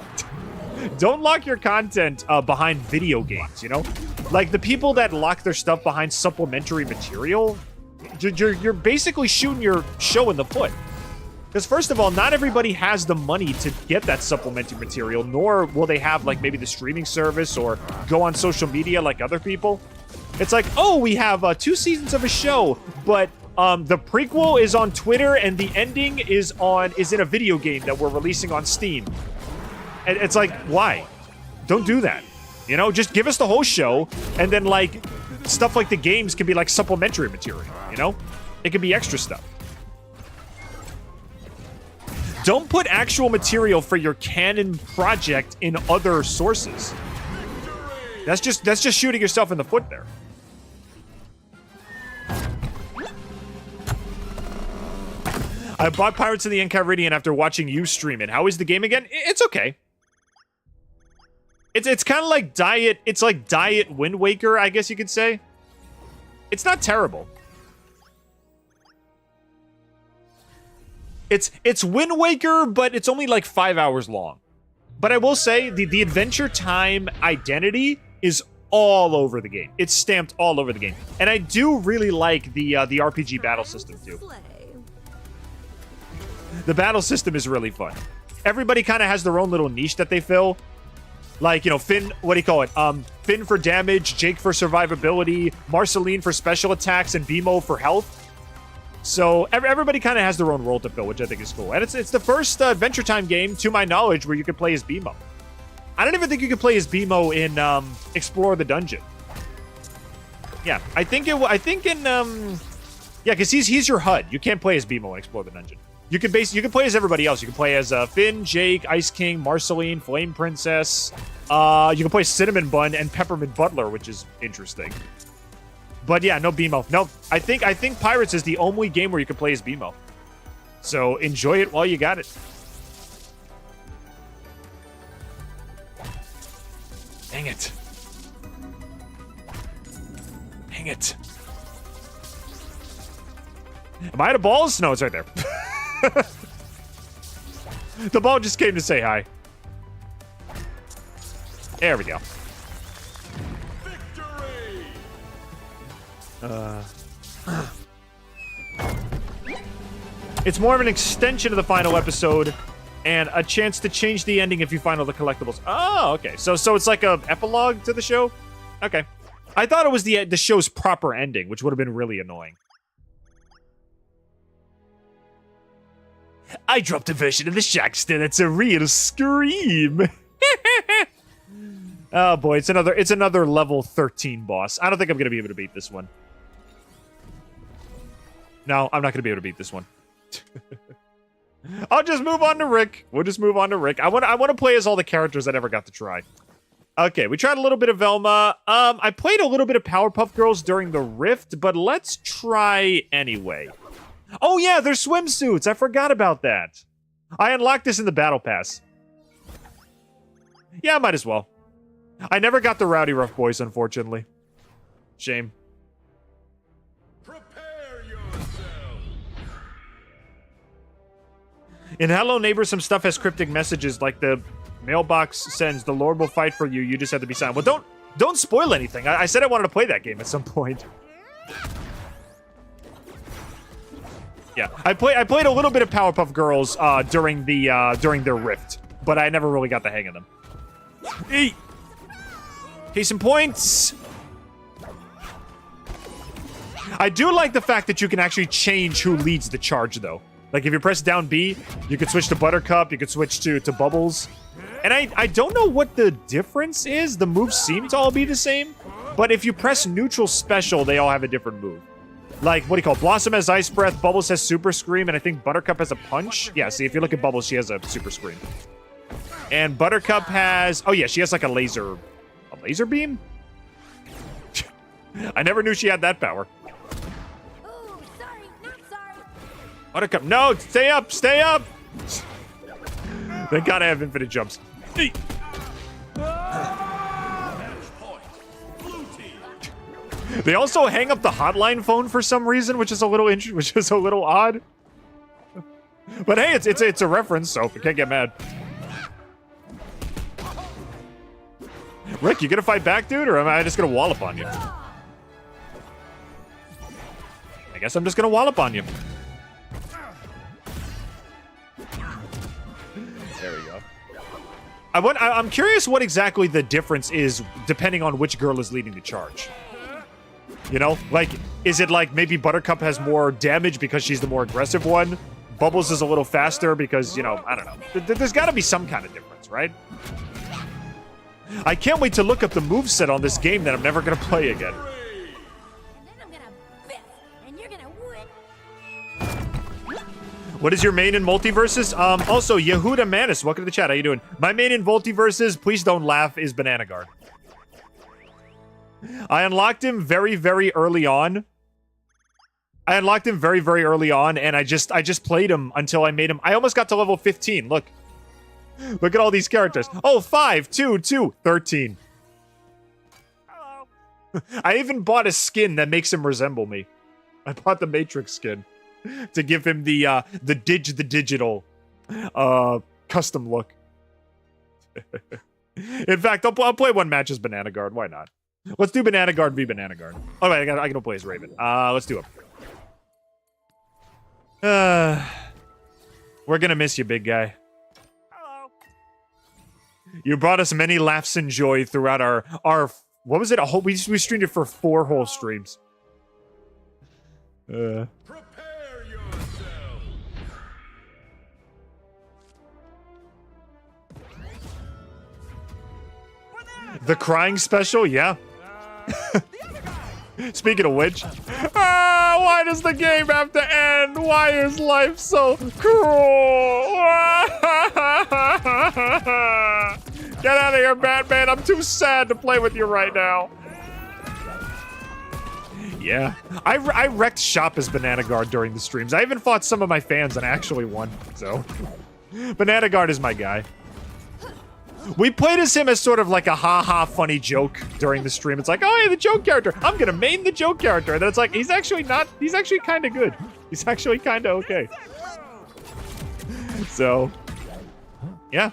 Don't lock your content behind video games, you know? Like the people that lock their stuff behind supplementary material, you're basically shooting your show in the foot. Because first of all, not everybody has the money to get that supplementary material, nor will they have like maybe the streaming service or go on social media like other people. It's like, oh, we have 2 seasons of a show, but the prequel is on Twitter and the ending is in a video game that we're releasing on Steam. And it's like, why? Don't do that. You know, just give us the whole show, and then like stuff like the games can be like supplementary material, you know? It can be extra stuff. Don't put actual material for your canon project in other sources. That's just shooting yourself in the foot there. I bought Pirates of the Enchiridion after watching you stream it. How is the game again? It's okay. It's kind of like Diet. It's like Diet Wind Waker, I guess you could say. It's not terrible. It's Wind Waker, but it's only like 5 hours long. But I will say the Adventure Time identity is all over the game. It's stamped all over the game, and I do really like the RPG battle system too. The battle system is really fun. Everybody kind of has their own little niche that they fill. Like, you know, Finn, what do you call it? Finn for damage, Jake for survivability, Marceline for special attacks, and BMO for health. So everybody kind of has their own role to fill, which I think is cool. And it's the first Adventure Time game, to my knowledge, where you can play as BMO. I don't even think you can play as BMO in Explore the Dungeon. Yeah, I think because he's your HUD. You can't play as BMO in Explore the Dungeon. You can play as everybody else. You can play as Finn, Jake, Ice King, Marceline, Flame Princess. You can play Cinnamon Bun and Peppermint Butler, which is interesting. But yeah, no BMO. No, I think Pirates is the only game where you can play as BMO. So enjoy it while you got it. Dang it. Dang it. Am I out of balls? No, it's right there. The ball just came to say hi. There we go. It's more of an extension of the final episode and a chance to change the ending if you find all the collectibles. Oh, okay. So it's like a epilogue to the show? Okay. I thought it was the show's proper ending, which would have been really annoying. I dropped a version of the Shackster that's a real scream. Oh boy, it's another level 13 boss. I don't think I'm gonna be able to beat this one. No, I'm not gonna be able to beat this one. I'll just move on to Rick. We'll just move on to Rick. I want to play as all the characters I never got to try. Okay, we tried a little bit of Velma. I played a little bit of Powerpuff Girls during the Rift, but let's try anyway. Oh yeah, they're swimsuits. I forgot about that. I unlocked this in the Battle Pass. Yeah, I might as well. I never got the Rowdy Rough Boys, unfortunately. Shame. Prepare yourself. In Hello Neighbor, some stuff has cryptic messages, like the mailbox sends, "The Lord will fight for you. You just have to be silent." Well, don't spoil anything. I said I wanted to play that game at some point. Yeah, I played a little bit of Powerpuff Girls during their Rift, but I never really got the hang of them. Hey, case in points. I do like the fact that you can actually change who leads the charge, though. Like if you press down B, you could switch to Buttercup, you could switch to Bubbles. And I don't know what the difference is. The moves seem to all be the same, but if you press neutral special, they all have a different move. Like, what do you call it? Blossom has Ice Breath, Bubbles has Super Scream, and I think Buttercup has a Punch. Yeah, see, if you look at Bubbles, she has a Super Scream. And Buttercup has... Oh, yeah, she has like a laser... A laser beam? I never knew she had that power. Oh, sorry, not sorry. Buttercup, no! Stay up! Stay up! Thank God I have infinite jumps. Match point. Blue team. They also hang up the hotline phone for some reason, which is a little odd. But hey, it's a reference, so we can't get mad. Rick, you gonna fight back, dude, or am I just gonna wallop on you? I guess I'm just gonna wallop on you. There we go. I'm curious what exactly the difference is depending on which girl is leading the charge. You know, like, is it like maybe Buttercup has more damage because she's the more aggressive one? Bubbles is a little faster because, you know, I don't know. There's got to be some kind of difference, right? I can't wait to look up the moveset on this game that I'm never going to play again. And then I'm gonna biff, and you're gonna win. What is your main in Multiversus? Also, Yehuda Manis, welcome to the chat. How you doing? My main in Multiversus, please don't laugh, is Banana Guard. I unlocked him very, very early on. And I just played him until I made him. I almost got to level 15. Look. Look at all these characters. Oh, 5, 2, 2, 13. Hello. I even bought a skin that makes him resemble me. I bought the Matrix skin to give him the digital custom look. In fact, I'll play one match as Banana Guard. Why not? Let's do Banana Guard v Banana Guard. Oh wait, I gotta play as Raven. Let's do it. We're gonna miss you, big guy. Hello. You brought us many laughs and joy throughout our what was it? We streamed it for 4 whole streams. Prepare yourself. The crying special, yeah. Speaking of which, why does the game have to end? Why is life so cruel? Get out of here, Batman. I'm too sad to play with you right now. Yeah, I wrecked shop as Banana Guard during the streams. I even fought some of my fans and actually won, so. Banana Guard is my guy. We played as him as sort of like a ha-ha funny joke during the stream. It's like, oh, hey, the joke character. I'm gonna main the joke character. And then it's like, he's actually kind of good. He's actually kind of okay. So, yeah.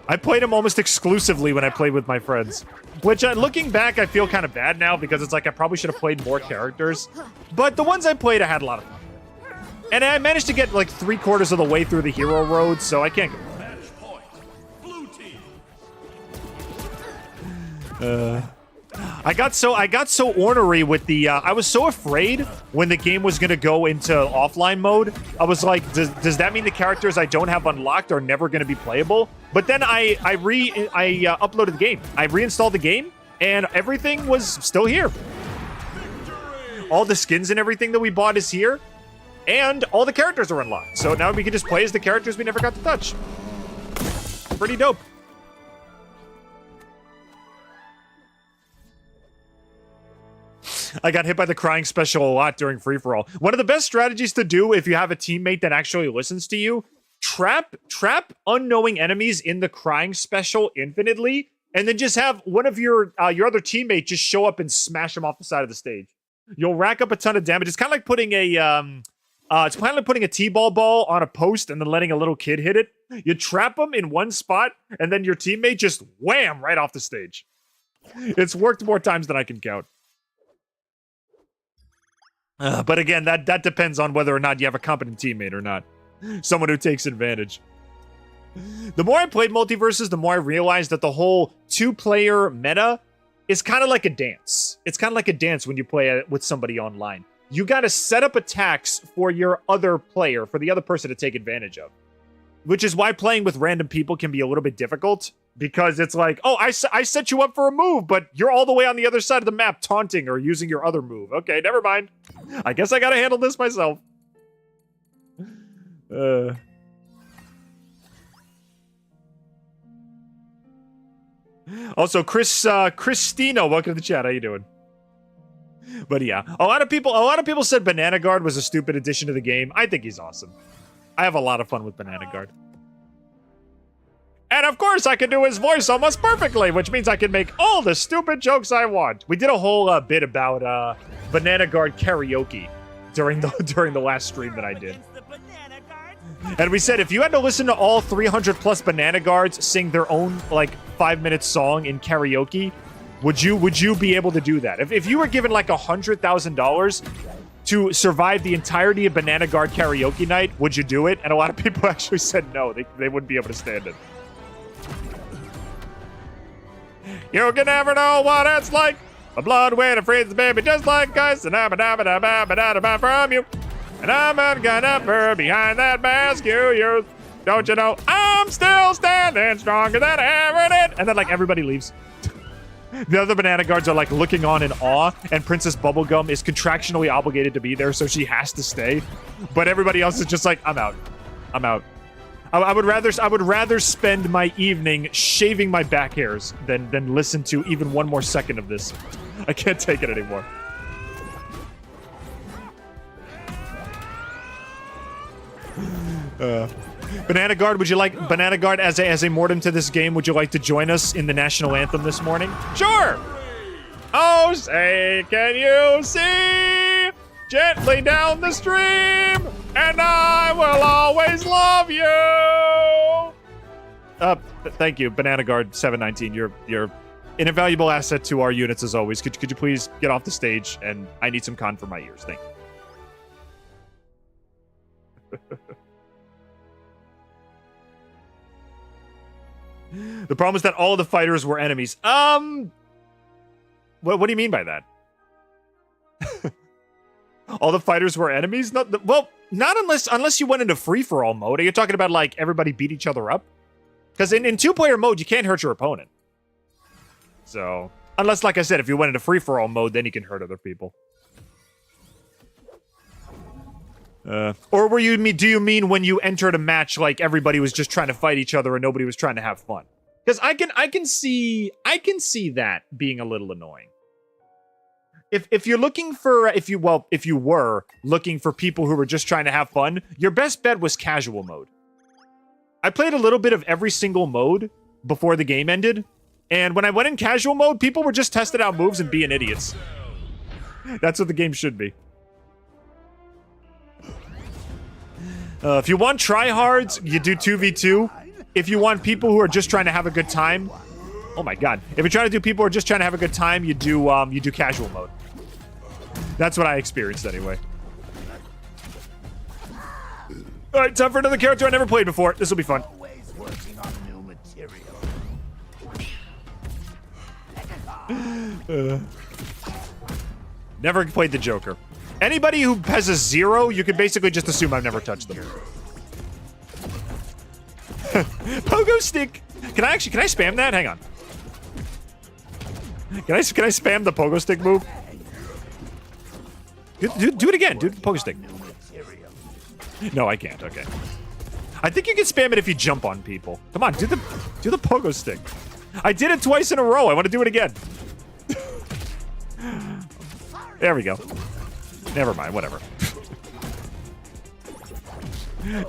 I played him almost exclusively when I played with my friends. Which, looking back, I feel kind of bad now because it's like I probably should have played more characters. But the ones I played, I had a lot of fun with. And I managed to get like 3/4 of the way through the hero road, so I can't go. I got so ornery with the I was so afraid when the game was gonna go into offline mode. I was like, does that mean the characters I don't have unlocked are never gonna be playable? But then I uploaded the game. I reinstalled the game and everything was still here. All the skins and everything that we bought is here, and all the characters are unlocked. So now we can just play as the characters we never got to touch. Pretty dope. I got hit by the crying special a lot during free-for-all. One of the best strategies to do if you have a teammate that actually listens to you, trap unknowing enemies in the crying special infinitely, and then just have one of your other teammate just show up and smash them off the side of the stage. You'll rack up a ton of damage. It's kind of like putting a T-ball ball on a post and then letting a little kid hit it. You trap them in one spot, and then your teammate just wham right off the stage. It's worked more times than I can count. But again, that depends on whether or not you have a competent teammate or not. Someone who takes advantage. The more I played Multiversus, the more I realized that the whole 2-player meta is kind of like a dance. It's kind of like a dance when you play with somebody online. You got to set up attacks for your other player, for the other person to take advantage of. Which is why playing with random people can be a little bit difficult. Because it's like, oh, I set you up for a move, but you're all the way on the other side of the map taunting or using your other move. Okay, never mind. I guess I gotta handle this myself. Also, Christina, welcome to the chat. How you doing? But yeah, a lot of people said Banana Guard was a stupid addition to the game. I think he's awesome. I have a lot of fun with Banana Guard. And of course, I can do his voice almost perfectly, which means I can make all the stupid jokes I want. We did a whole bit about Banana Guard karaoke during the last stream that I did. Against the banana guard. And we said if you had to listen to all 300 plus Banana Guards sing their own like 5-minute song in karaoke, would you be able to do that? If you were given like $100,000 to survive the entirety of Banana Guard karaoke night, would you do it? And a lot of people actually said no, they wouldn't be able to stand it. You can never know what it's like. My blood when it freezes, baby, just like ice. And I'm a from you. And I'm gonna burn behind that mask you use. Don't you know I'm still standing stronger than ever did? And then like everybody leaves. The other Banana Guards are like looking on in awe, and Princess Bubblegum is contractually obligated to be there, so she has to stay. But everybody else is just like, I'm out. I'm out. I would rather spend my evening shaving my back hairs than listen to even one more second of this. I can't take it anymore. Banana Guard, would you like Banana Guard as a mortem to this game? Would you like to join us in the national anthem this morning? Sure. Oh, say, can you see gently down the stream? And I will always love you. Thank you, Banana Guard 719. You're an invaluable asset to our units as always. Could you please get off the stage? And I need some con for my ears. Thank you. The problem is that all of the fighters were enemies. What do you mean by that? All the fighters were enemies? Not unless you went into free-for-all mode. Are you talking about, like, everybody beat each other up? Because in two-player mode, you can't hurt your opponent. So, unless, like I said, if you went into free-for-all mode, then you can hurt other people. Or do you mean when you entered a match, like, everybody was just trying to fight each other and nobody was trying to have fun? Because I can see that being a little annoying. If you're looking for, if you were looking for people who were just trying to have fun, your best bet was casual mode. I played a little bit of every single mode before the game ended, and when I went in casual mode, people were just testing out moves and being idiots. That's what the game should be. If you want tryhards, you do 2v2. If you want people who are just trying to have a good time, oh my god. If you're trying to do people who are just trying to have a good time, you do casual mode. That's what I experienced anyway. Alright, time for another character I never played before. This will be fun. Always working on new material. Never played the Joker. Anybody who has a 0, you can basically just assume I've never touched them. Pogo stick. Can I spam that? Hang on. Can I spam the pogo stick move? Do it again. Do the pogo stick. No, I can't. Okay. I think you can spam it if you jump on people. Come on, do the pogo stick. I did it twice in a row. I want to do it again. There we go. Never mind. Whatever.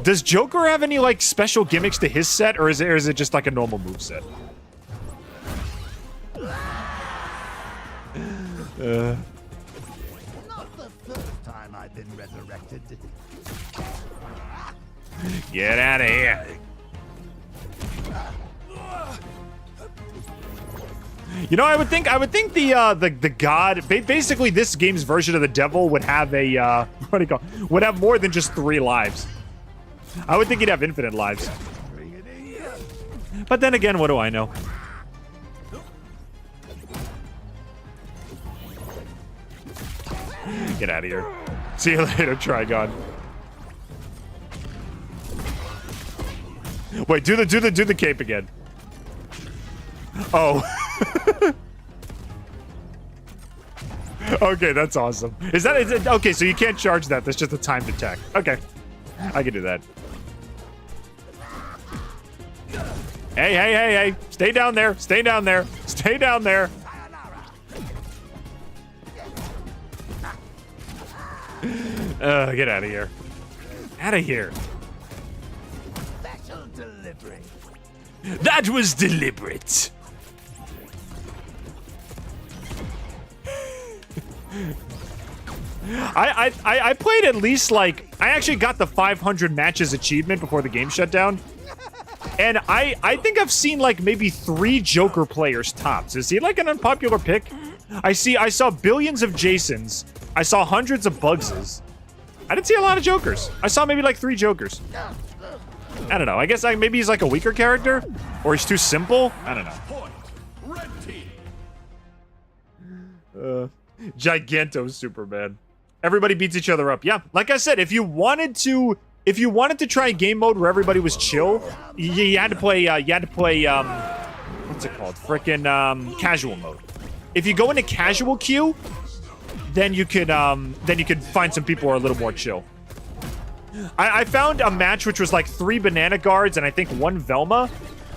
Does Joker have any like special gimmicks to his set, or is it just like a normal move set? Not the first time I've been resurrected. Get out of here. You know, I would think the god, basically this game's version of the devil would have a would have more than just 3 lives. I would think he'd have infinite lives. But then again, what do I know? Get out of here. See you later, Trigon. Wait, do the cape again. Oh. Okay, that's awesome. Is it okay, so you can't charge that. That's just a timed attack. Okay. I can do that. Hey. Stay down there. Stay down there. Stay down there. Get out of here. Out of here. That was deliberate. I played at least like I actually got the 500 matches achievement before the game shut down. And I think I've seen like maybe 3 Joker players tops. Is he like an unpopular pick? I saw billions of Jasons. I saw hundreds of Bugses. I didn't see a lot of Jokers. I saw maybe like 3 Jokers. I don't know. I guess maybe he's like a weaker character, or he's too simple. I don't know. Point. Red team. Giganto Superman. Everybody beats each other up. Yeah, like I said, if you wanted to try game mode where everybody was chill, you had to play. What's it called? Frickin' casual mode. If you go into casual queue, then you could find some people who are a little more chill. I found a match which was like 3 banana guards and I think 1 Velma,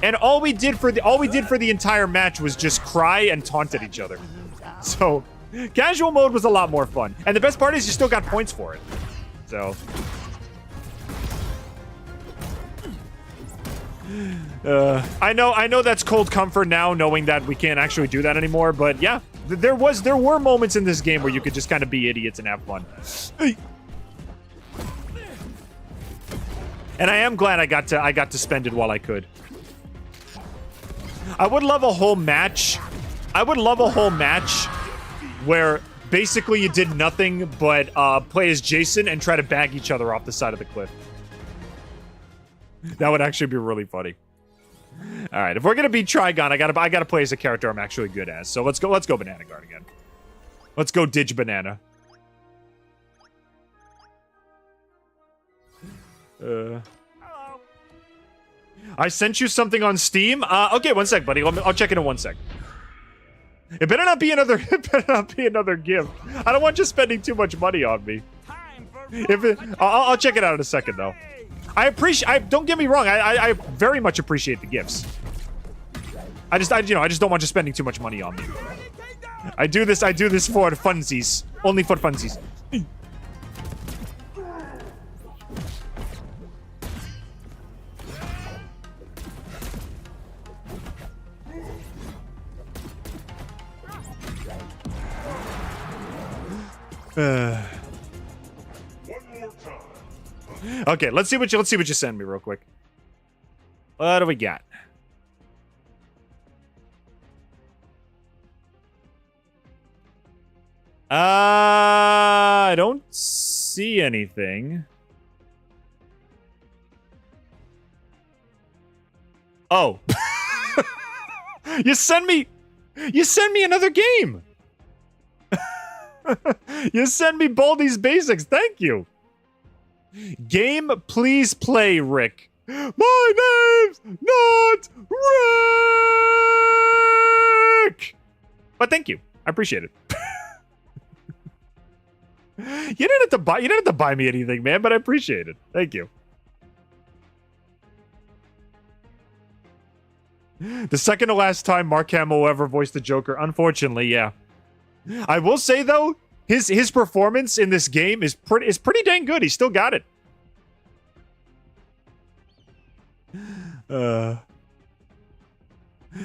and all we did for the entire match was just cry and taunt at each other. So casual mode was a lot more fun, and the best part is you still got points for it. So. I know that's cold comfort now, knowing that we can't actually do that anymore. But yeah, there were moments in this game where you could just kind of be idiots and have fun. And I am glad I got to spend it while I could. I would love a whole match. Where basically you did nothing but play as Jason and try to bag each other off the side of the cliff. That would actually be really funny. All right, if we're gonna be Trigon, I gotta play as a character I'm actually good as. So let's go Banana Guard again. Let's go Digi Banana. I sent you something on Steam. Okay, 1 sec, buddy. I'll check it in 1 sec. It better not be another. It better not be another gift. I don't want you spending too much money on me. I'll check it out in a second, though. Don't get me wrong. I very much appreciate the gifts. I just don't want you spending too much money on me. I do this for funsies. Only for funsies. Okay, let's see what you send me real quick. What do we got? I don't see anything. Oh. You send me another game. You send me Baldi's Basics. Thank you. Game, please play, Rick. My name's not Rick. But thank you. I appreciate it. You didn't have to buy me anything, man, but I appreciate it. Thank you. The second to last time Mark Hamill ever voiced the Joker. Unfortunately, yeah. I will say though, his performance in this game is pretty dang good. He still got it.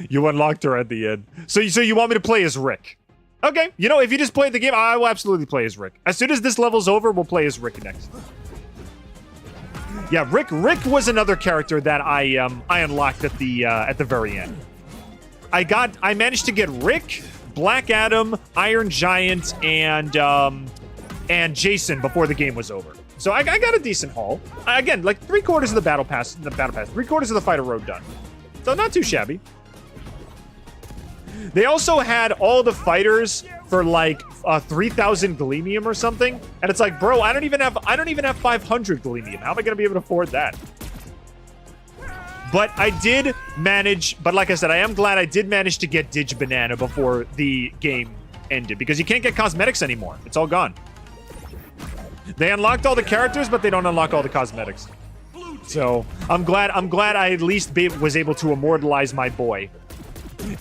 You unlocked her at the end. So you want me to play as Rick? Okay. You know, if you just played the game, I will absolutely play as Rick. As soon as this level's over, we'll play as Rick next. Yeah, Rick was another character that I unlocked at the very end. I managed to get Rick, Black Adam, Iron Giant, and Jason before the game was over. So I got a decent haul. Again, like 3/4 of the battle pass, 3/4 of the fighter road done. So not too shabby. They also had all the fighters for like 3,000 Gleamium or something, and it's like, bro, I don't even have 500 Gleamium. How am I gonna be able to afford that? But I did manage. But like I said, I am glad I did manage to get Digi Banana before the game ended, because you can't get cosmetics anymore. It's all gone. They unlocked all the characters, but they don't unlock all the cosmetics. So I'm glad I at least was able to immortalize my boy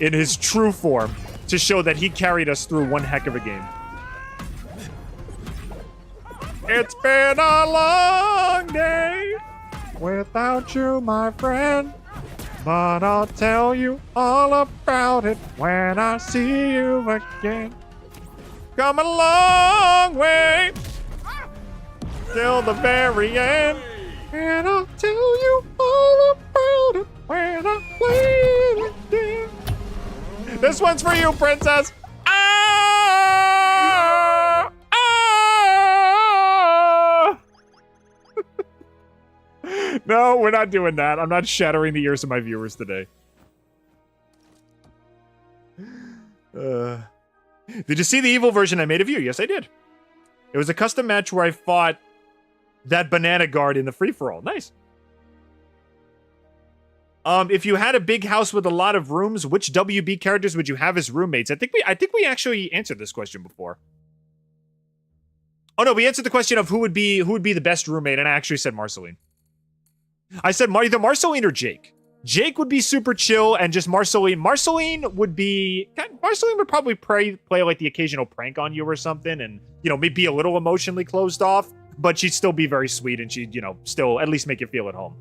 in his true form to show that he carried us through one heck of a game. It's been a long day without you, my friend. But I'll tell you all about it when I see you again. Come a long way till the very end. And I'll tell you all about it when I play it again. This one's for you, princess. Ah! Ah! No, we're not doing that. I'm not shattering the ears of my viewers today. Did you see the evil version I made of you? Yes, I did. It was a custom match where I fought that banana guard in the free-for-all. Nice. If you had a big house with a lot of rooms, which WB characters would you have as roommates? I think we actually answered this question before. Oh no, we answered the question of who would be the best roommate, and I actually said Marceline. I said either Marceline or Jake. Jake would be super chill, and just Marceline. Marceline would probably play like the occasional prank on you or something, and maybe be a little emotionally closed off, but she'd still be very sweet, and she'd still at least make you feel at home.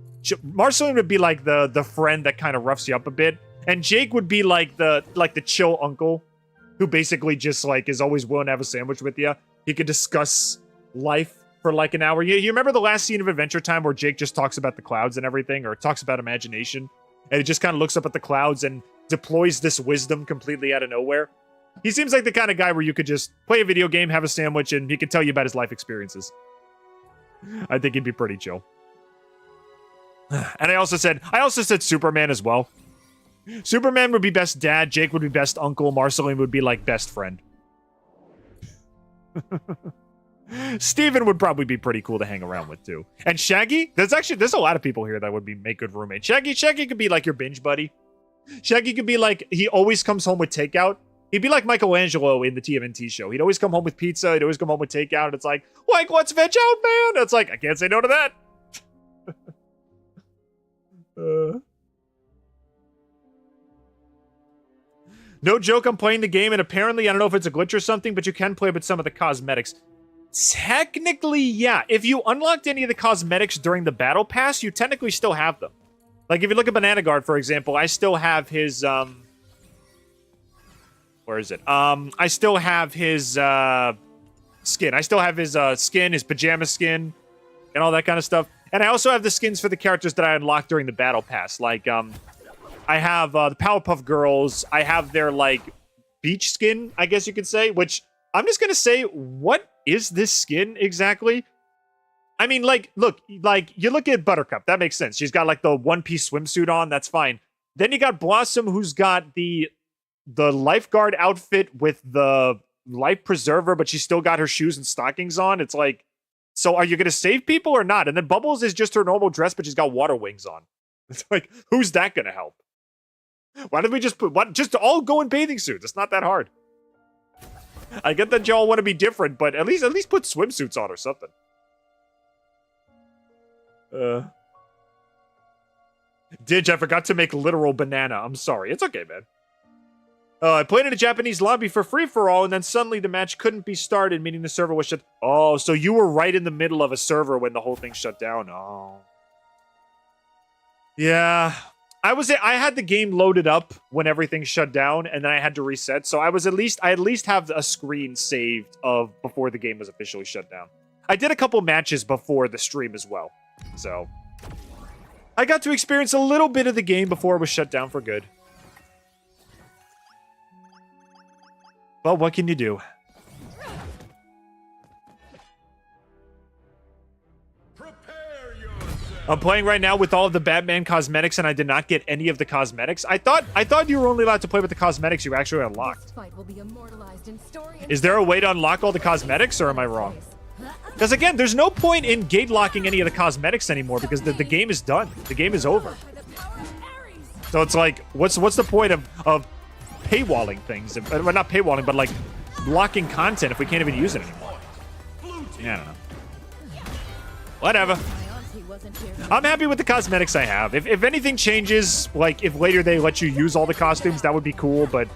Marceline would be like the friend that kind of roughs you up a bit, and Jake would be like the chill uncle who basically just is always willing to have a sandwich with you. He could discuss life for like an hour. You remember the last scene of Adventure Time where Jake just talks about the clouds and everything, or talks about imagination, and he just kind of looks up at the clouds and deploys this wisdom completely out of nowhere? He seems like the kind of guy where you could just play a video game, have a sandwich, and he could tell you about his life experiences. I think he'd be pretty chill. And I also said Superman as well. Superman would be best dad, Jake would be best uncle, Marceline would be like best friend. Steven would probably be pretty cool to hang around with too. And Shaggy, there's a lot of people here that would make good roommates. Shaggy could be like your binge buddy. Shaggy could be like, he always comes home with takeout. He'd be like Michelangelo in the TMNT show. He'd always come home with pizza. He'd always come home with takeout. And it's like, let's veg out, man. It's like, I can't say no to that. No joke, I'm playing the game, and apparently, I don't know if it's a glitch or something, but you can play with some of the cosmetics. Technically, yeah. If you unlocked any of the cosmetics during the battle pass, you technically still have them. Like, if you look at Banana Guard, for example, I still have his, where is it? I still have his, skin. I still have his, skin, his pajama skin, and all that kind of stuff. And I also have the skins for the characters that I unlocked during the battle pass. Like, I have, the Powerpuff Girls. I have their, beach skin, I guess you could say, which I'm just gonna say, what is this skin exactly? I mean, look, you look at Buttercup, that makes sense. She's got, the one-piece swimsuit on, that's fine. Then you got Blossom, who's got the lifeguard outfit with the life preserver, but she's still got her shoes and stockings on. It's like, so are you gonna save people or not? And then Bubbles is just her normal dress, but she's got water wings on. It's like, who's that gonna help? Why don't we just just all go in bathing suits? It's not that hard. I get that y'all want to be different, but at least put swimsuits on or something. Didge, I forgot to make literal banana. I'm sorry. It's okay, man. I played in a Japanese lobby for free-for-all, and then suddenly the match couldn't be started, meaning the server was shut. Oh, so you were right in the middle of a server when the whole thing shut down. Oh. Yeah. I had the game loaded up when everything shut down, and then I had to reset. So I at least have a screen saved of before the game was officially shut down. I did a couple matches before the stream as well. So I got to experience a little bit of the game before it was shut down for good. But what can you do? I'm playing right now with all of the Batman cosmetics, and I did not get any of the cosmetics. I thought you were only allowed to play with the cosmetics you actually unlocked. Is there a way to unlock all the cosmetics, or am I wrong? Because again, there's no point in gate locking any of the cosmetics anymore because the game is done. The game is over. So it's like, what's the point of paywalling things? Well, not paywalling, but blocking content if we can't even use it anymore. Yeah, I don't know. Whatever. I'm happy with the cosmetics I have. If anything changes, if later they let you use all the costumes, that would be cool, but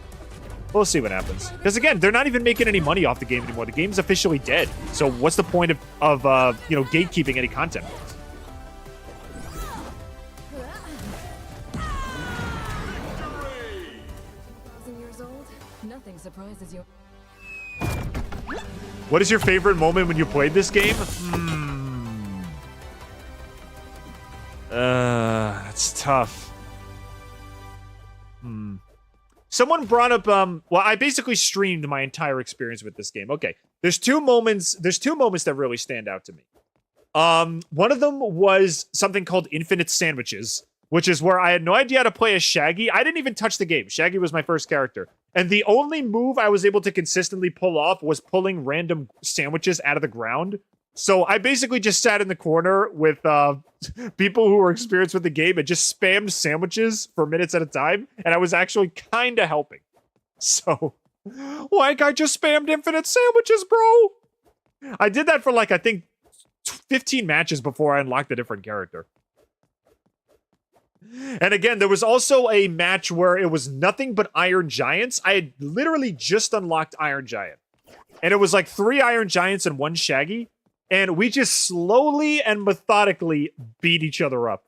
we'll see what happens. Because again, they're not even making any money off the game anymore. The game's officially dead. So what's the point of gatekeeping any content? surprise as you. What is your favorite moment when you played this game? That's tough. Someone brought up, well, I basically streamed my entire experience with this game. Okay, there's two moments that really stand out to me. One of them was something called Infinite Sandwiches, which is where I had no idea how to play as Shaggy. I didn't even touch the game. Shaggy was my first character. And the only move I was able to consistently pull off was pulling random sandwiches out of the ground. So I basically just sat in the corner with people who were experienced with the game and just spammed sandwiches for minutes at a time. And I was actually kind of helping. So, like, I just spammed infinite sandwiches, bro. I did that for, like, I think 15 matches before I unlocked a different character. And again, there was also a match where it was nothing but Iron Giants. I had literally just unlocked Iron Giant. And it was like 3 Iron Giants and 1 Shaggy. And we just slowly and methodically beat each other up.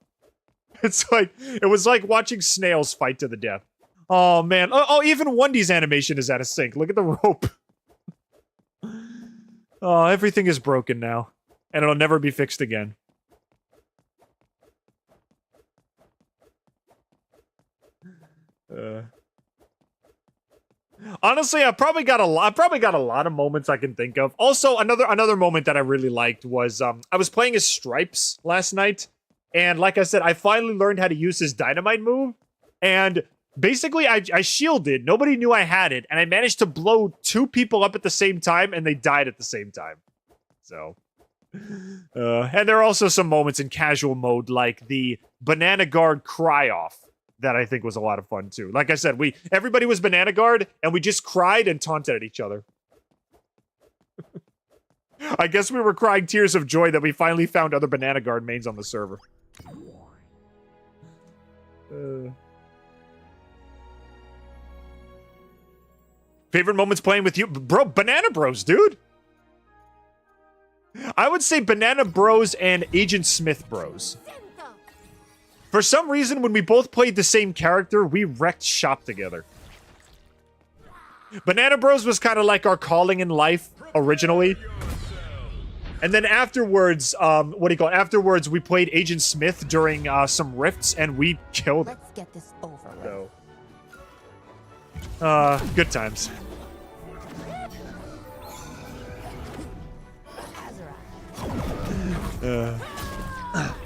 It was like watching snails fight to the death. Oh, man. Oh, even Wendy's animation is out of sync. Look at the rope. Oh, everything is broken now. And it'll never be fixed again. Honestly, I probably got a lot of moments I can think of. Also, another moment that I really liked was I was playing as Stripes last night, and like I said, I finally learned how to use his dynamite move, and basically I shielded. Nobody knew I had it, and I managed to blow 2 people up at the same time, and they died at the same time. So, and there are also some moments in casual mode, like the Banana Guard cry-off, that I think was a lot of fun too. Like I said, everybody was Banana Guard, and we just cried and taunted at each other. I guess we were crying tears of joy that we finally found other Banana Guard mains on the server. Favorite moments playing with you? Bro, Banana Bros, dude! I would say Banana Bros and Agent Smith Bros. For some reason, when we both played the same character, we wrecked shop together. Banana Bros was kind of like our calling in life, originally. And then afterwards, afterwards, we played Agent Smith during some rifts, and we killed him. Let's get this over with. So, good times.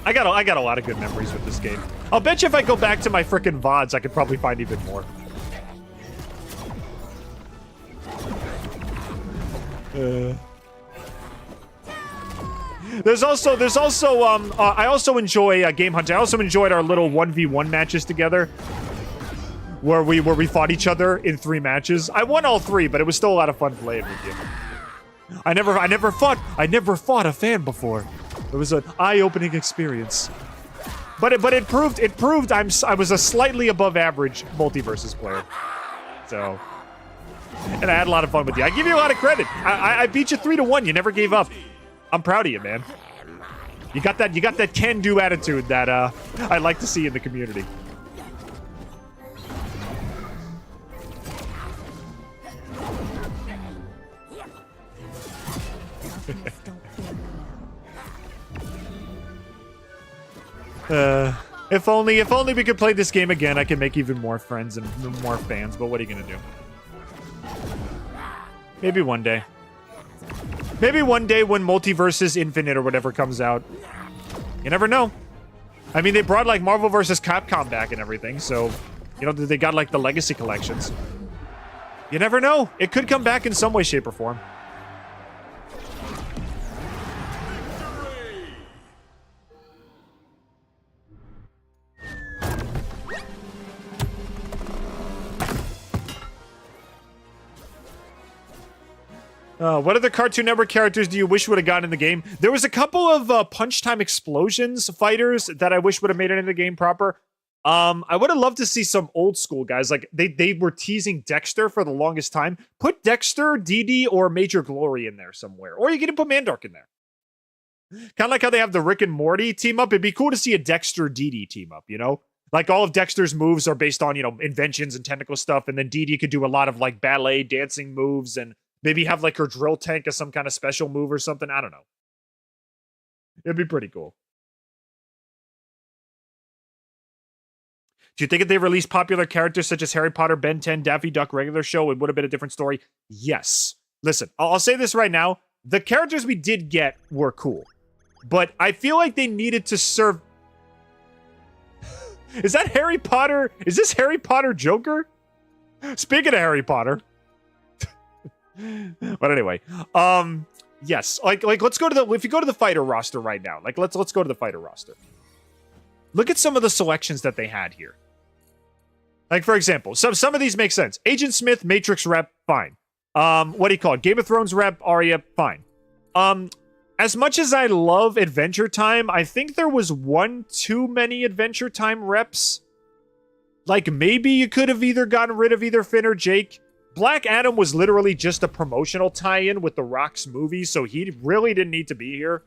I got a lot of good memories with this game. I'll bet you if I go back to my frickin' VODs, I could probably find even more. There's also I also enjoy Game Hunt. I also enjoyed our little 1v1 matches together, where we fought each other in 3 matches. I won all 3, but it was still a lot of fun playing with you. I never fought a fan before. It was an eye-opening experience. But it proved I was a slightly above average Multiversus player. So, and I had a lot of fun with you. I give you a lot of credit. I beat you 3-1. You never gave up. I'm proud of you, man. You got that can-do attitude that I like to see in the community. If only we could play this game again, I could make even more friends and more fans, but what are you gonna do? Maybe one day. Maybe one day when Multiversus Infinite or whatever comes out. You never know. I mean, they brought, like, Marvel vs. Capcom back and everything, so, you know, they got, like, the Legacy collections. You never know. It could come back in some way, shape, or form. What other Cartoon Network characters do you wish would have gotten in the game? There was a couple of Punch Time Explosions fighters that I wish would have made it in the game proper. I would have loved to see some old school guys. Like, they were teasing Dexter for the longest time. Put Dexter, Dee Dee, or Major Glory in there somewhere. Or you can put Mandark in there. Kind of like how they have the Rick and Morty team up. It'd be cool to see a Dexter Dee Dee team up, you know? Like all of Dexter's moves are based on, inventions and technical stuff. And then Dee Dee could do a lot of like ballet dancing moves and maybe have like her drill tank as some kind of special move or something. I don't know. It'd be pretty cool. Do you think if they released popular characters such as Harry Potter, Ben 10, Daffy Duck, regular show, it would have been a different story? Yes. Listen, I'll say this right now. The characters we did get were cool. But I feel like they needed to serve... Is that Harry Potter? Is this Harry Potter Joker? Speaking of Harry Potter. But anyway, yes, like let's go to the, if you go to the fighter roster right now, like let's go to the fighter roster. Look at some of the selections that they had here. Like for example, some of these make sense. Agent Smith, Matrix rep, fine. What do you call it? Game of Thrones rep, Arya, fine. As much as I love Adventure Time, I think there was one too many Adventure Time reps. Like maybe you could have either gotten rid of either Finn or Jake. Black Adam was literally just a promotional tie-in with The Rock's movie, so he really didn't need to be here.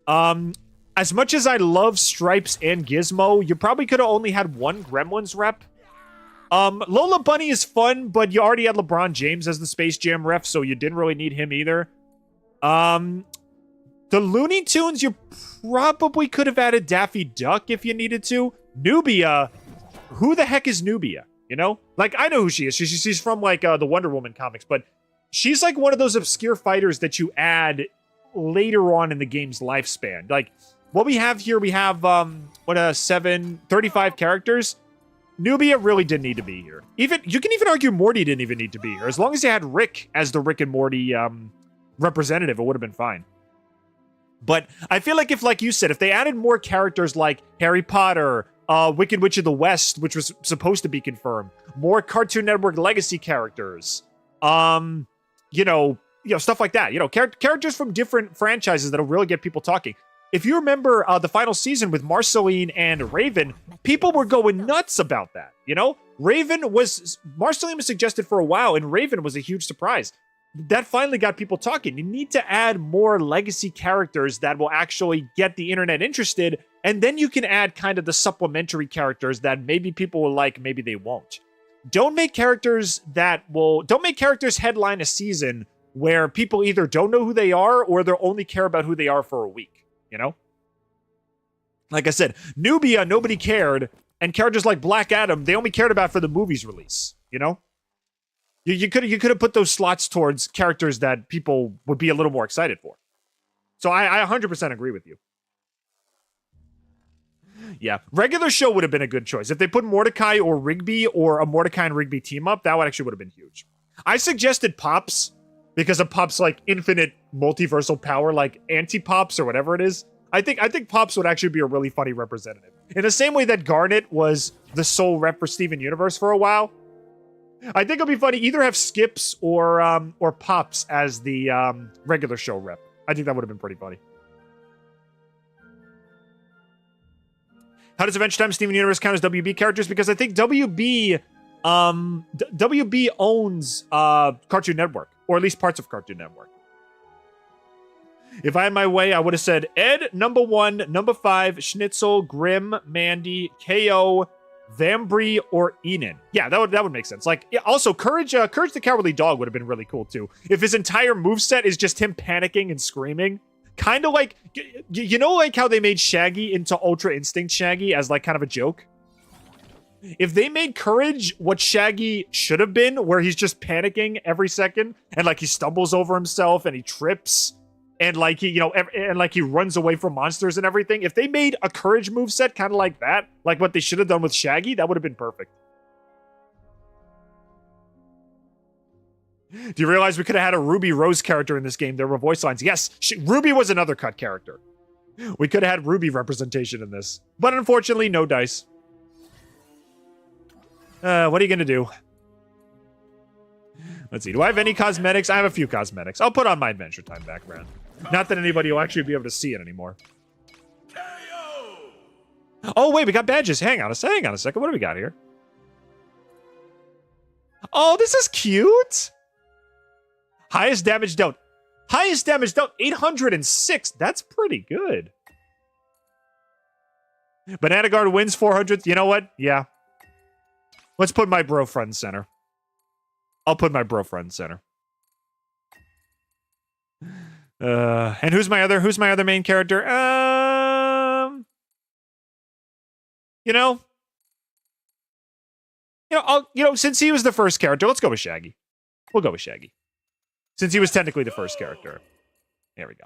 As much as I love Stripes and Gizmo, you probably could have only had one Gremlins rep. Lola Bunny is fun, but you already had LeBron James as the Space Jam ref, so you didn't really need him either. The Looney Tunes, you probably could have added Daffy Duck if you needed to. Nubia, who the heck is Nubia? You know? Like, I know who she is. She's from, like, the Wonder Woman comics, but she's, like, one of those obscure fighters that you add later on in the game's lifespan. Like, what we have here, we have, 35 characters. Nubia really didn't need to be here. You can even argue Morty didn't even need to be here. As long as you had Rick as the Rick and Morty, representative, it would have been fine. But I feel like if, like you said, if they added more characters like Harry Potter, Wicked Witch of the West, which was supposed to be confirmed, more Cartoon Network legacy characters, stuff like that. Characters from different franchises that'll really get people talking. If you remember the final season with Marceline and Raven, people were going nuts about that. Marceline was suggested for a while, and Raven was a huge surprise. That finally got people talking. You need to add more legacy characters that will actually get the internet interested, and then you can add kind of the supplementary characters that maybe people will like, maybe they won't. Don't make characters headline a season where people either don't know who they are or they'll only care about who they are for a week, Like I said, Nubia, nobody cared, and characters like Black Adam, they only cared about for the movie's release, You could have put those slots towards characters that people would be a little more excited for. So I 100% agree with you. Yeah, regular show would have been a good choice. If they put Mordecai or Rigby or a Mordecai and Rigby team up, that would have been huge. I suggested Pops because of Pops' like infinite multiversal power, like Anti-Pops or whatever it is. I think Pops would actually be a really funny representative. In the same way that Garnet was the sole rep for Steven Universe for a while. I think it'll be funny either have Skips or Pops as the regular show rep. I think that would have been pretty funny. How does Adventure Time Steven Universe count as WB characters? Because I think WB owns Cartoon Network, or at least parts of Cartoon Network. If I had my way, I would have said Ed, number 1, number 5, Schnitzel, Grimm, Mandy, KO, Vambry, or Enon. Yeah, that would make sense. Like, yeah, also, Courage the Cowardly Dog would have been really cool, too. If his entire moveset is just him panicking and screaming. Kind of like, like how they made Shaggy into Ultra Instinct Shaggy as, like, kind of a joke? If they made Courage what Shaggy should have been, where he's just panicking every second, and, like, he stumbles over himself, and he trips, and, like, he runs away from monsters and everything. If they made a Courage moveset kind of like that, like what they should have done with Shaggy, that would have been perfect. Do you realize we could have had a Ruby Rose character in this game? There were voice lines. Yes, Ruby was another cut character. We could have had Ruby representation in this. But unfortunately, no dice. What are you going to do? Let's see. Do I have any cosmetics? I have a few cosmetics. I'll put on my Adventure Time background. Not that anybody will actually be able to see it anymore. Oh, wait, we got badges. Hang on a second. What do we got here? Oh, this is cute. Highest damage dealt. 806. That's pretty good. Banana Guard wins 400. You know what? Yeah. Let's put my bro front center. I'll put my bro front center. And who's my other main character? Since he was the first character, let's go with Shaggy. We'll go with Shaggy. Since he was technically the first character. There we go.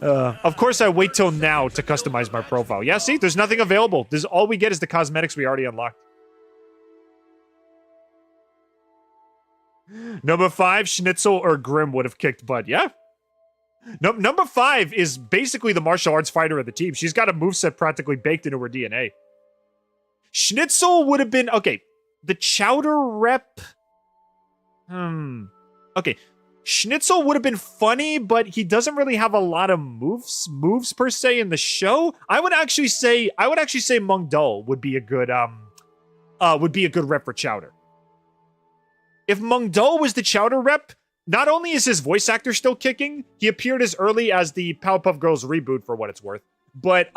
Of course, I wait till now to customize my profile. Yeah, see, there's nothing available. All we get is the cosmetics we already unlocked. Number 5, Schnitzel or Grimm would have kicked butt. Yeah. Number 5 is basically the martial arts fighter of the team. She's got a moveset practically baked into her DNA. Schnitzel would have been... Okay, the Chowder rep... Okay, Schnitzel would have been funny, but he doesn't really have a lot of moves per se in the show. I would actually say Mung Dol would be a good rep for Chowder. If Mung Dol was the Chowder rep, not only is his voice actor still kicking, he appeared as early as the Powerpuff Girls reboot for what it's worth. But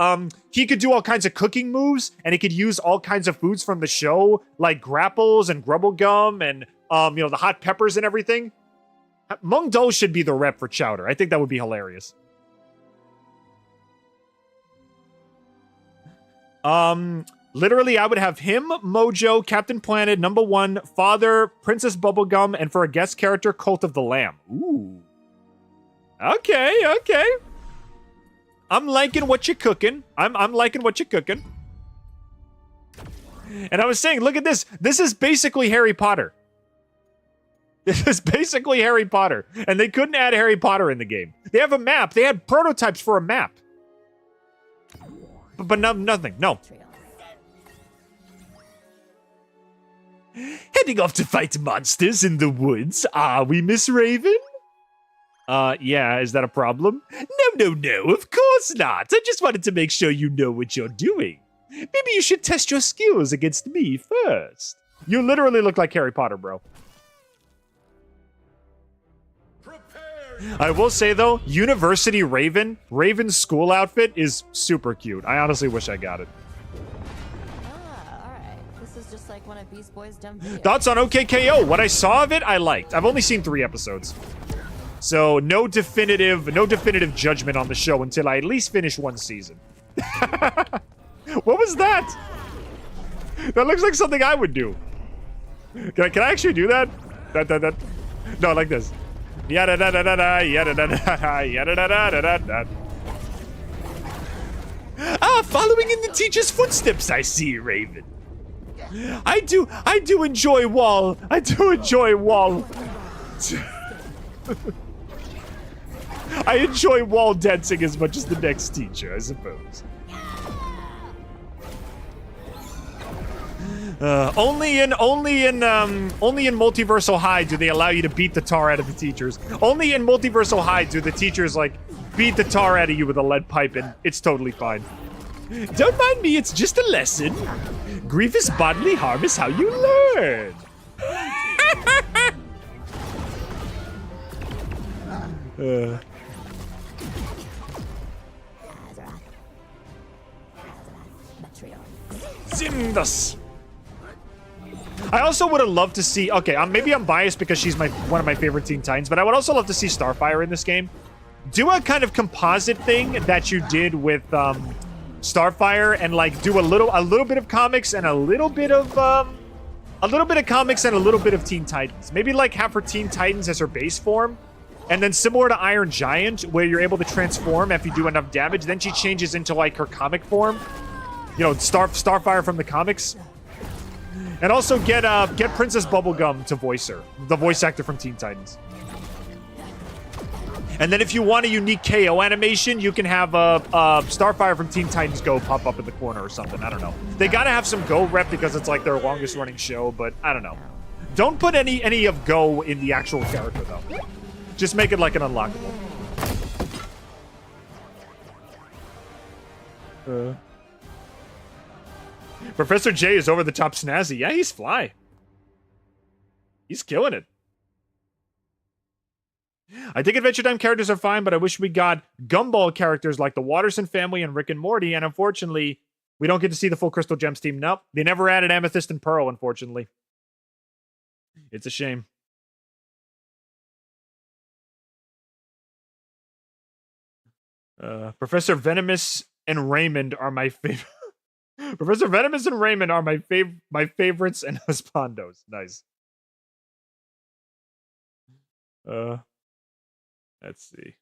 he could do all kinds of cooking moves, and he could use all kinds of foods from the show, like grapples and grubble gum and the hot peppers and everything. Mung Dol should be the rep for Chowder. I think that would be hilarious. Literally, I would have him, Mojo, Captain Planet, Number 1, Father, Princess Bubblegum, and for a guest character, Cult of the Lamb. Ooh. Okay. I'm liking what you're cooking. I'm liking what you're cooking. And I was saying, look at this. This is basically Harry Potter. This is basically Harry Potter. And they couldn't add Harry Potter in the game. They have a map. They had prototypes for a map. But nothing. No. Heading off to fight monsters in the woods, are we, Miss Raven? Yeah, is that a problem? No, of course not. I just wanted to make sure you know what you're doing. Maybe you should test your skills against me first. You literally look like Harry Potter, bro. I will say, though, University Raven's school outfit is super cute. I honestly wish I got it. Like one of Beast Boy's dumb videos. Thoughts on OKKO? What I saw of it, I liked. I've only seen 3 episodes. So no definitive judgment on the show until I at least finish 1 season. What was that? That looks like something I would do. Can I actually do that? That. No, like this. Yada da da da da yada da da yada da da da da. Following in the teacher's footsteps, I see, Raven. I do enjoy wall. I enjoy wall dancing as much as the next teacher, I suppose. Only in Multiversal High do they allow you to beat the tar out of the teachers. Only in Multiversal High do the teachers beat the tar out of you with a lead pipe, and it's totally fine. Don't mind me, it's just a lesson. Grievous bodily harm is how you learn. Zindas. I also would have loved to see... Okay, maybe I'm biased because she's one of my favorite Teen Titans, but I would also love to see Starfire in this game. Do a kind of composite thing that you did with... Starfire and do a little bit of comics and a little bit of comics and a little bit of Teen Titans. Maybe have her Teen Titans as her base form, and then similar to Iron Giant, where you're able to transform if you do enough damage. Then she changes into her comic form. Starfire from the comics. And also get Princess Bubblegum to voice her, the voice actor from Teen Titans. And then if you want a unique KO animation, you can have Starfire from Teen Titans Go pop up in the corner or something. I don't know. They gotta have some Go rep because it's their longest running show, but I don't know. Don't put any of Go in the actual character, though. Just make it an unlockable. Professor J is over the top snazzy. Yeah, he's fly. He's killing it. I think Adventure Time characters are fine, but I wish we got Gumball characters like the Watterson family and Rick and Morty, and unfortunately, we don't get to see the full Crystal Gems team. Nope, they never added Amethyst and Pearl, unfortunately. It's a shame. Professor Venomous and Raymond are my favorite. Professor Venomous and Raymond are my favorites and husbandos. Nice. Let's see.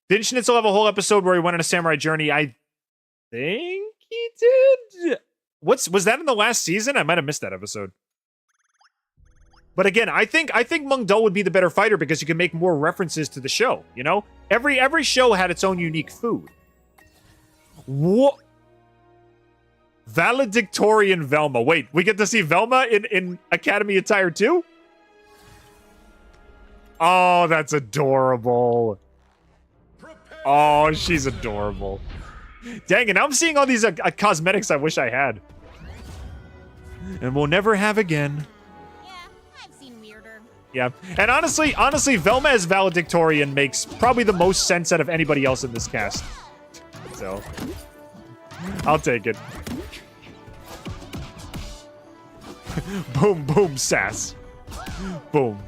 Didn't Schnitzel have a whole episode where he went on a samurai journey? I think he did. Was that in the last season? I might have missed that episode. But again, I think Mung Do would be the better fighter because you can make more references to the show, you know? Every show had its own unique food. What? Valedictorian Velma. Wait, we get to see Velma in Academy attire too? Oh, that's adorable. Oh, she's adorable. Dang it, now I'm seeing all these cosmetics I wish I had. And we'll never have again. Yeah, and honestly, Velma as valedictorian makes probably the most sense out of anybody else in this cast. So, I'll take it. Boom, boom, sass. Boom.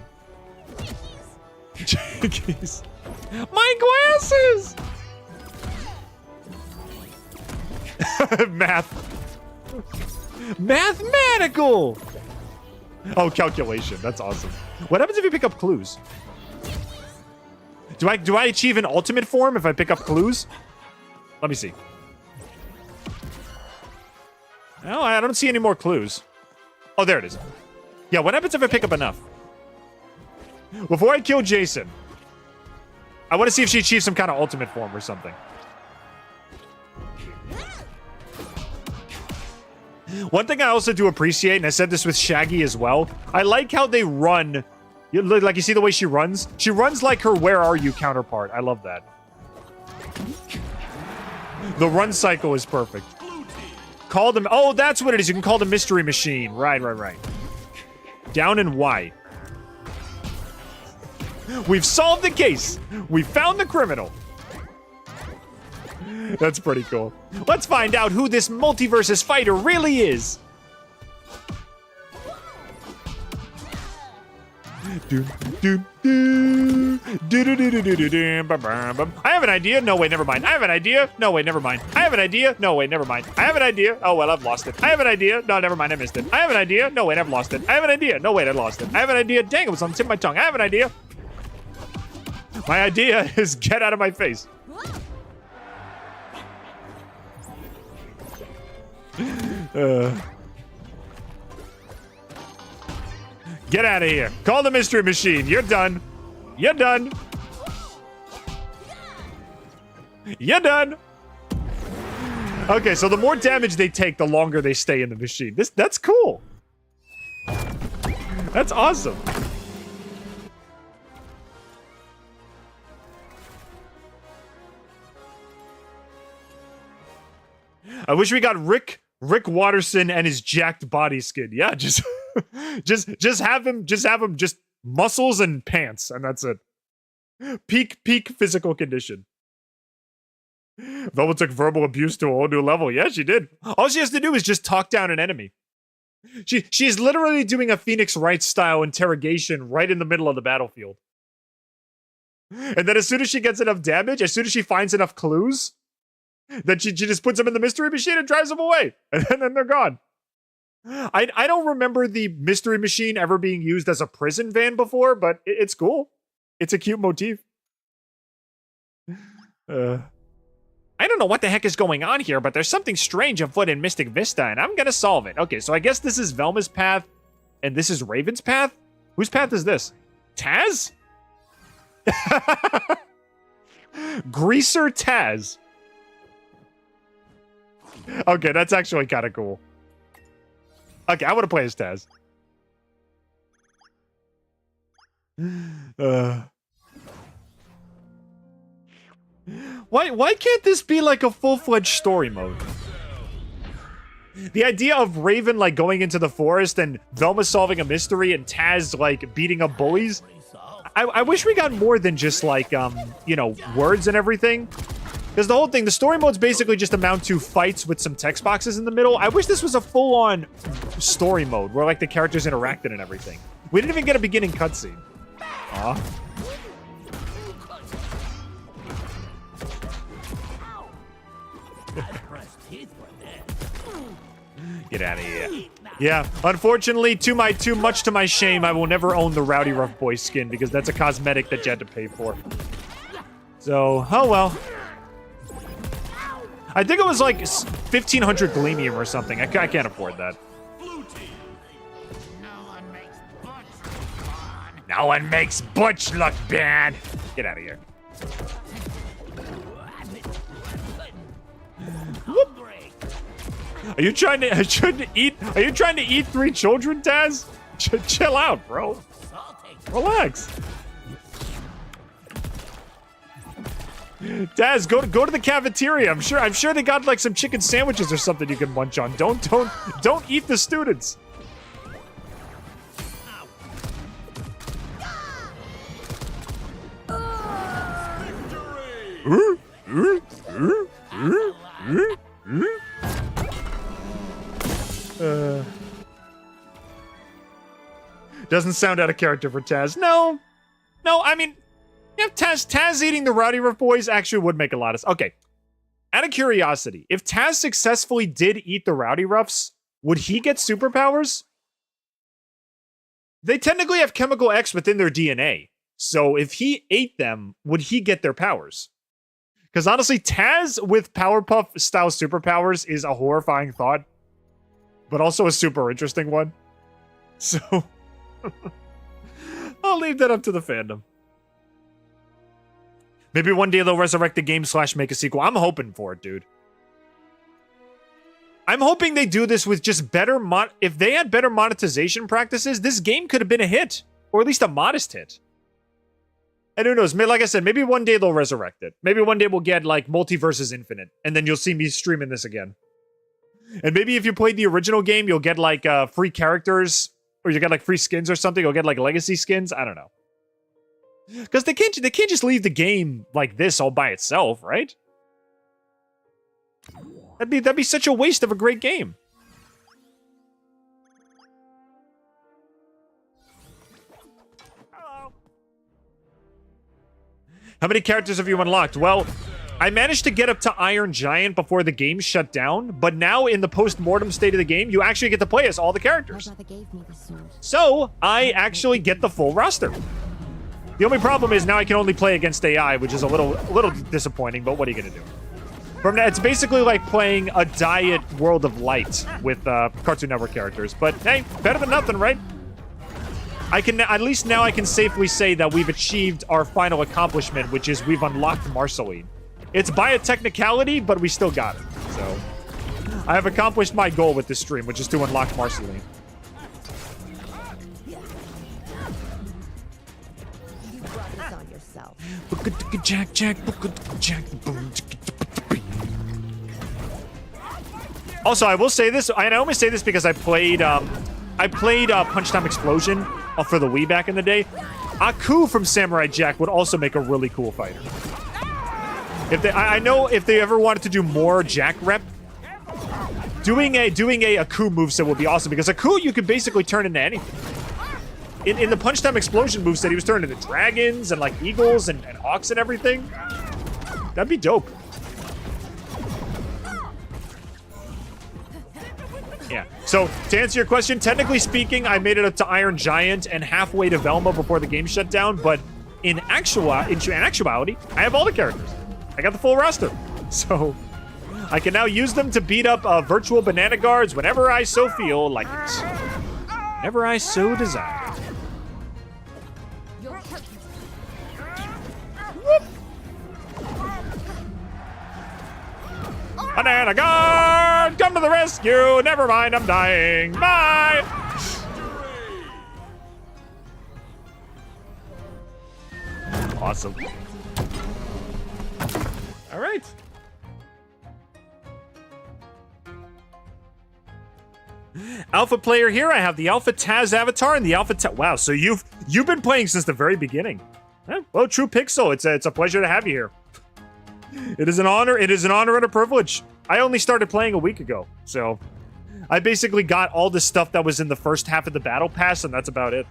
Jeez. My glasses! Math. Mathematical! Oh, calculation. That's awesome. What happens if you pick up clues? Do I achieve an ultimate form if I pick up clues? Let me see. No, I don't see any more clues. Oh, there it is. Yeah, what happens if I pick up enough? Before I kill Jason, I want to see if she achieves some kind of ultimate form or something. One thing I also do appreciate, and I said this with Shaggy as well, I like how they run. Like, you see the way she runs? She runs like her Where Are You counterpart. I love that. The run cycle is perfect. Call them. Oh, that's what it is. You can call the mystery machine. Right. Down and Y. We've solved the case. We found the criminal. That's pretty cool. Let's find out who this Multiversus fighter really is. I have an idea. No, wait, never mind. I have an idea. No, wait, never mind. I have an idea. No, wait, never mind. I have an idea. Oh, well, I've lost it. I have an idea. No, never mind. I missed it. I have an idea. No, wait, I've lost it. I have an idea. No, wait, I lost it. I have an idea. Dang, it was on the tip of my tongue. I have an idea. My idea is get out of my face. Get out of here. Call the mystery machine. You're done. You're done. You're done. Okay, so the more damage they take, the longer they stay in the machine. That's cool. That's awesome. I wish we got Rick Watterson and his jacked body skin. Yeah, just have him just muscles and pants, and that's it. Peak physical condition. Velma took verbal abuse to a whole new level. Yeah, she did. All she has to do is just talk down an enemy. She's literally doing a Phoenix Wright style interrogation right in the middle of the battlefield. And then as soon as she gets enough damage, as soon as she finds enough clues, then she just puts them in the mystery machine and drives them away. And then they're gone. I don't remember the mystery machine ever being used as a prison van before, but it's cool. It's a cute motif. I don't know what the heck is going on here, but there's something strange afoot in Mystic Vista, and I'm gonna solve it. Okay, so I guess this is Velma's path, and this is Raven's path? Whose path is this? Taz? Greaser Taz. Okay, that's actually kind of cool. Okay, I want to play as Taz. Why can't this be like a full-fledged story mode? The idea of Raven like going into the forest and Velma solving a mystery and Taz like beating up bullies. I wish we got more than just like, you know, words and everything. Because the whole thing, the story modes basically just amount to fights with some text boxes in the middle. I wish this was a full-on story mode where like the characters interacted and everything. We didn't even get a beginning cutscene. Aw. Get out of here. Yeah, unfortunately, much to my shame, I will never own the Rowdy Rough Boy skin because that's a cosmetic that you had to pay for. So, oh well. I think it was like 1,500 Gleamium or something. I can't afford that. No one makes Butch look bad. Get out of here. Are you trying to eat? Are you trying to eat 3 children, Taz? Chill out, bro. Relax. Taz, go to the cafeteria. I'm sure they got like some chicken sandwiches or something you can munch on. Don't eat the students. Doesn't sound out of character for Taz. No, I mean, if Taz eating the Rowdy Rough Boys actually would make a lot of sense. Okay, out of curiosity, if Taz successfully did eat the Rowdy Roughs, would he get superpowers? They technically have chemical X within their DNA, so if he ate them, would he get their powers? Because honestly, Taz with Powerpuff style superpowers is a horrifying thought, but also a super interesting one. So I'll leave that up to the fandom. Maybe one day they'll resurrect the game / make a sequel. I'm hoping for it, dude. I'm hoping they do this with just better if they had better monetization practices, this game could have been a hit, or at least a modest hit. And who knows, like I said, maybe one day they'll resurrect it. Maybe one day we'll get like Multiversus Infinite, and then you'll see me streaming this again. And maybe if you played the original game, you'll get like free characters, or you get like free skins or something. You'll get like legacy skins. I don't know. Because they can't just leave the game like this all by itself, right? That'd be such a waste of a great game. Hello. How many characters have you unlocked? Well, I managed to get up to Iron Giant before the game shut down, but now in the post-mortem state of the game, you actually get to play as all the characters. So, I actually get the full roster. The only problem is now I can only play against AI, which is a little disappointing, but what are you going to do? From now, it's basically like playing a diet World of Light with Cartoon Network characters. But hey, better than nothing, right? I can at least now I can safely say that we've achieved our final accomplishment, which is we've unlocked Marceline. It's by a technicality, but we still got it. So I have accomplished my goal with this stream, which is to unlock Marceline. You brought this on yourself. Also, I will say this, and I only say this because I played Punch Time Explosion for the Wii back in the day. Aku from Samurai Jack would also make a really cool fighter. I know if they ever wanted to do more Jack rep, doing a Aku moveset would be awesome, because Aku you could basically turn into anything. In the Punch Time Explosion moveset, he was turned into dragons and like eagles and hawks and everything. That'd be dope. Yeah. So to answer your question, technically speaking, I made it up to Iron Giant and halfway to Velma before the game shut down. But in actuality, I have all the characters. I got the full roster, so I can now use them to beat up virtual banana guards whenever I so feel like it. Whenever I so desire. Banana guard, come to the rescue. Never mind, I'm dying. Bye. Awesome. All right. Alpha player here. I have the Alpha Taz avatar and the Alpha Taz. Wow, so you've You've been playing since the very beginning. Well, True Pixel, it's a pleasure to have you here. It is an honor. It is an honor and a privilege. I only started playing a week ago, so I basically got all the stuff that was in the first half of the battle pass, and that's about it.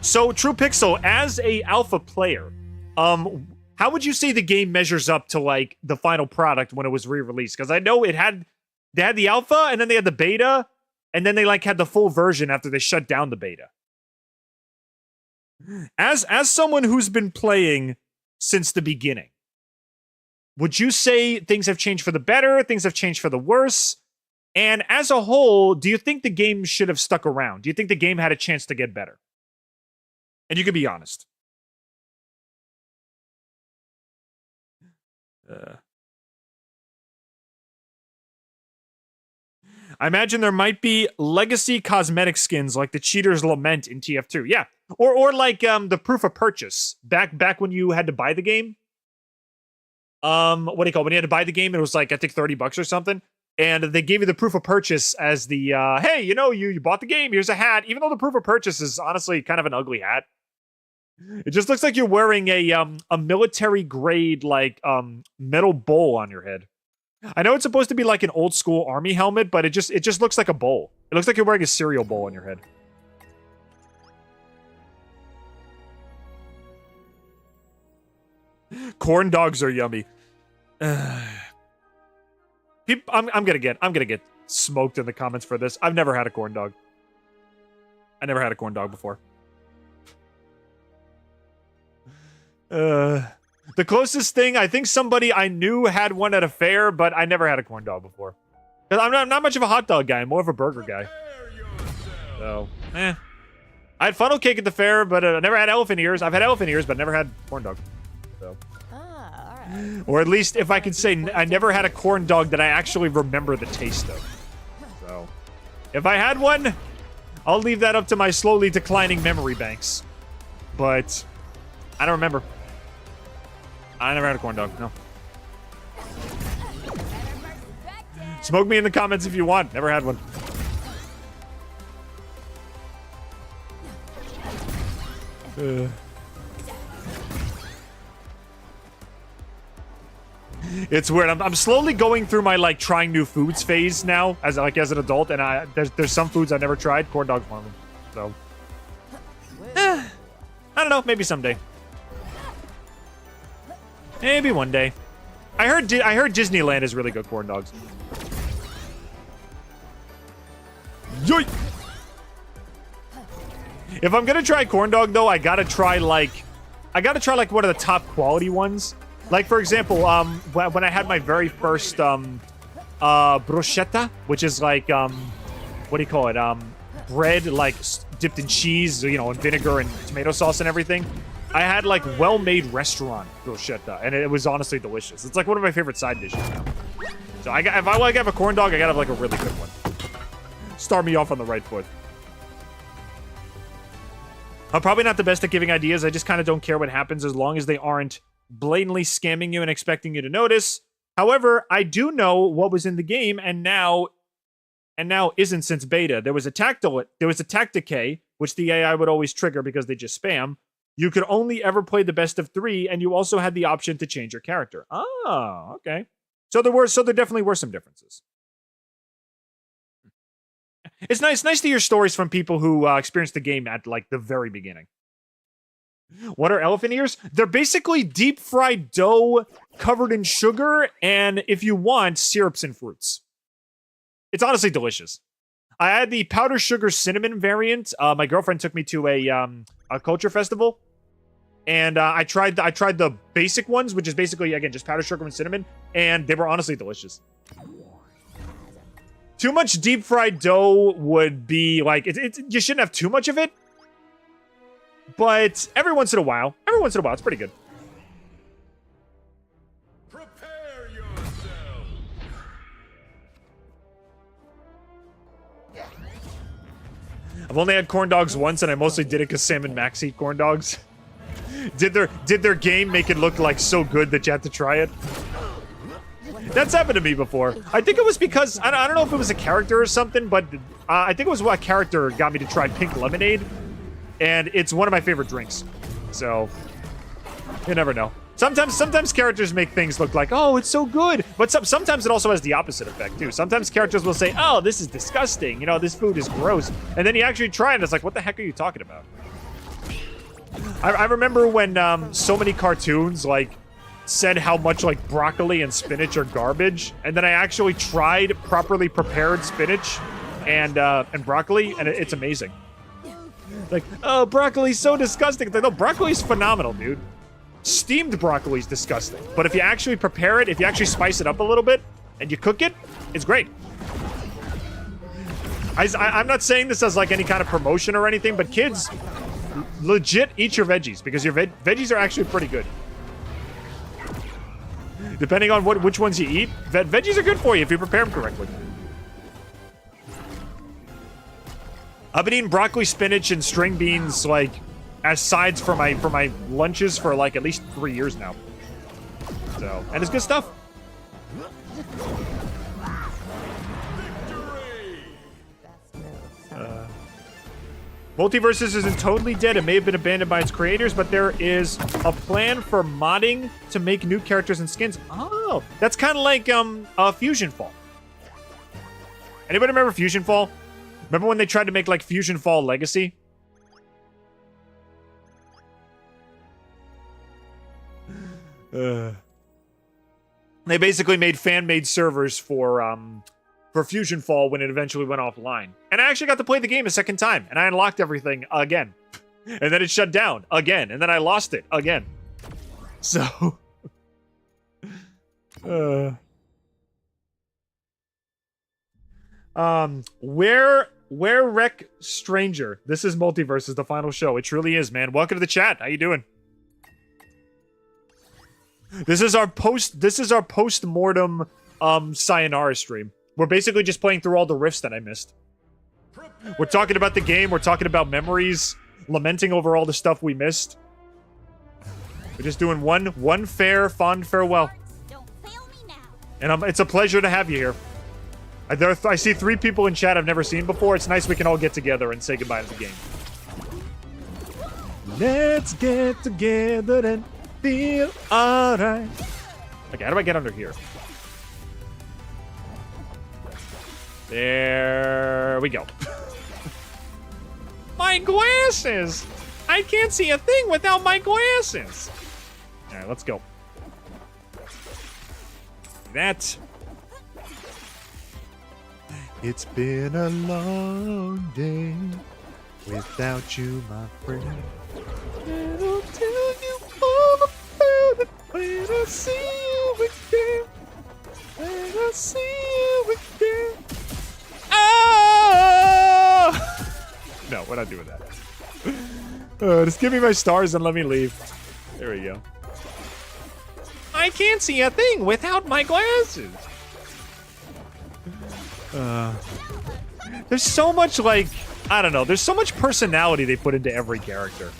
So True Pixel, as a alpha player, how would you say the game measures up to like the final product when it was re-released? Because I know they had the alpha, and then they had the beta, and then they like had the full version after they shut down the beta. As someone who's been playing since the beginning, would you say things have changed for the better, things have changed for the worse? And as a whole, do you think the game should have stuck around? Do you think the game had a chance to get better? And you can be honest. I imagine there might be legacy cosmetic skins like the Cheater's Lament in TF2. Yeah. Or like the proof of purchase. Back when you had to buy the game. What do you call it? When you had to buy the game, it was like, I think $30 or something. And they gave you the proof of purchase as the, hey, you know, you bought the game, here's a hat. Even though the proof of purchase is honestly kind of an ugly hat. It just looks like you're wearing a military grade, like, metal bowl on your head. I know it's supposed to be like an old school army helmet, but it just looks like a bowl. It looks like you're wearing a cereal bowl on your head. Corn dogs are yummy. I'm gonna get smoked in the comments for this. I've never had a corn dog. I never had a corn dog before. The closest thing, I think somebody I knew had one at a fair, but I never had a corn dog before. Because I'm not much of a hot dog guy. I'm more of a burger guy. So, I had funnel cake at the fair, but I never had elephant ears. I've had elephant ears, but never had corn dog. So. Or at least, if I could say, I never had a corn dog that I actually remember the taste of. So, if I had one, I'll leave that up to my slowly declining memory banks. But I don't remember. I never had a corn dog, no. Smoke me in the comments if you want. Never had one. It's weird. I'm slowly going through my like trying new foods phase now as an adult, and there's some foods I've never tried. Corn dog's one of them. So I don't know. Maybe someday. Maybe one day. I heard Disneyland is really good corn dogs. Yoink! If I'm gonna try corn dog though, I gotta try like one of the top quality ones. Like for example, when I had my very first bruschetta, which is like what do you call it? Bread like dipped in cheese, you know, and vinegar and tomato sauce and everything. I had like well-made restaurant bruschetta, and it was honestly delicious. It's like one of my favorite side dishes now. So if I like have a corn dog, I gotta have like a really good one. Start me off on the right foot. I'm probably not the best at giving ideas. I just kind of don't care what happens as long as they aren't blatantly scamming you and expecting you to notice. However, I do know what was in the game, and now isn't since beta. There was attack decay, which the AI would always trigger because they just spam. You could only ever play the best of 3, and you also had the option to change your character. Oh, okay. So there definitely were some differences. It's nice to hear stories from people who experienced the game at like the very beginning. What are elephant ears? They're basically deep fried dough covered in sugar, and if you want, syrups and fruits. It's honestly delicious. I had the powder sugar cinnamon variant. My girlfriend took me to a culture festival, and I tried the basic ones, which is basically again just powder sugar and cinnamon, and they were honestly delicious. Too much deep fried dough would be like you shouldn't have too much of it, but every once in a while, it's pretty good. Prepare yourself. I've only had corn dogs once, and I mostly did it because Sam and Max eat corn dogs. Did their game make it look like so good that you had to try it? That's happened to me before. I think it was because, I don't know if it was a character or something, but I think it was what character got me to try pink lemonade. And it's one of my favorite drinks. So, you never know. Sometimes characters make things look like, oh, it's so good. But sometimes it also has the opposite effect, too. Sometimes characters will say, oh, this is disgusting. You know, this food is gross. And then you actually try it, and it's like, what the heck are you talking about? I remember when so many cartoons, like, said how much, like, broccoli and spinach are garbage. And then I actually tried properly prepared spinach and broccoli, and it's amazing. Like, oh, broccoli's so disgusting. It's like, no, broccoli's phenomenal, dude. Steamed broccoli is disgusting. But if you actually prepare it, if you actually spice it up a little bit, and you cook it, it's great. I'm not saying this as like any kind of promotion or anything, but kids, legit eat your veggies, because your veggies are actually pretty good. Depending on which ones you eat, veggies are good for you if you prepare them correctly. I've been eating broccoli, spinach, and string beans, like, as sides for my lunches for like at least 3 years now. So, and it's good stuff. Multiversus isn't totally dead. It may have been abandoned by its creators, but there is a plan for modding to make new characters and skins. Oh, that's kind of like Fusion Fall. Anybody remember Fusion Fall? Remember when they tried to make like Fusion Fall Legacy? They basically made fan-made servers for Fusion Fall when it eventually went offline. And I actually got to play the game a second time, and I unlocked everything again. And then it shut down again, and then I lost it again. So... Where Wreck Stranger? This is Multiverse, is the final show. It truly is, man. Welcome to the chat. How you doing? This is our post-mortem sayonara stream. We're basically just playing through all the riffs that I missed. We're talking about the game, we're talking about memories, lamenting over all the stuff we missed. We're just doing one fair, fond farewell. Don't fail me now. And it's a pleasure to have you here. I see 3 people in chat I've never seen before. It's nice we can all get together and say goodbye to the game. Let's get together and feel alright. Okay, how do I get under here? There we go. My glasses! I can't see a thing without my glasses! Alright, let's go. That. It's been a long day without you, my friend. And I'll tell you all about it when I see you again. When I see you again. Oh! No, we're not doing that. Just give me my stars and let me leave. There we go. I can't see a thing without my glasses. There's so much, like, I don't know, there's so much personality they put into every character.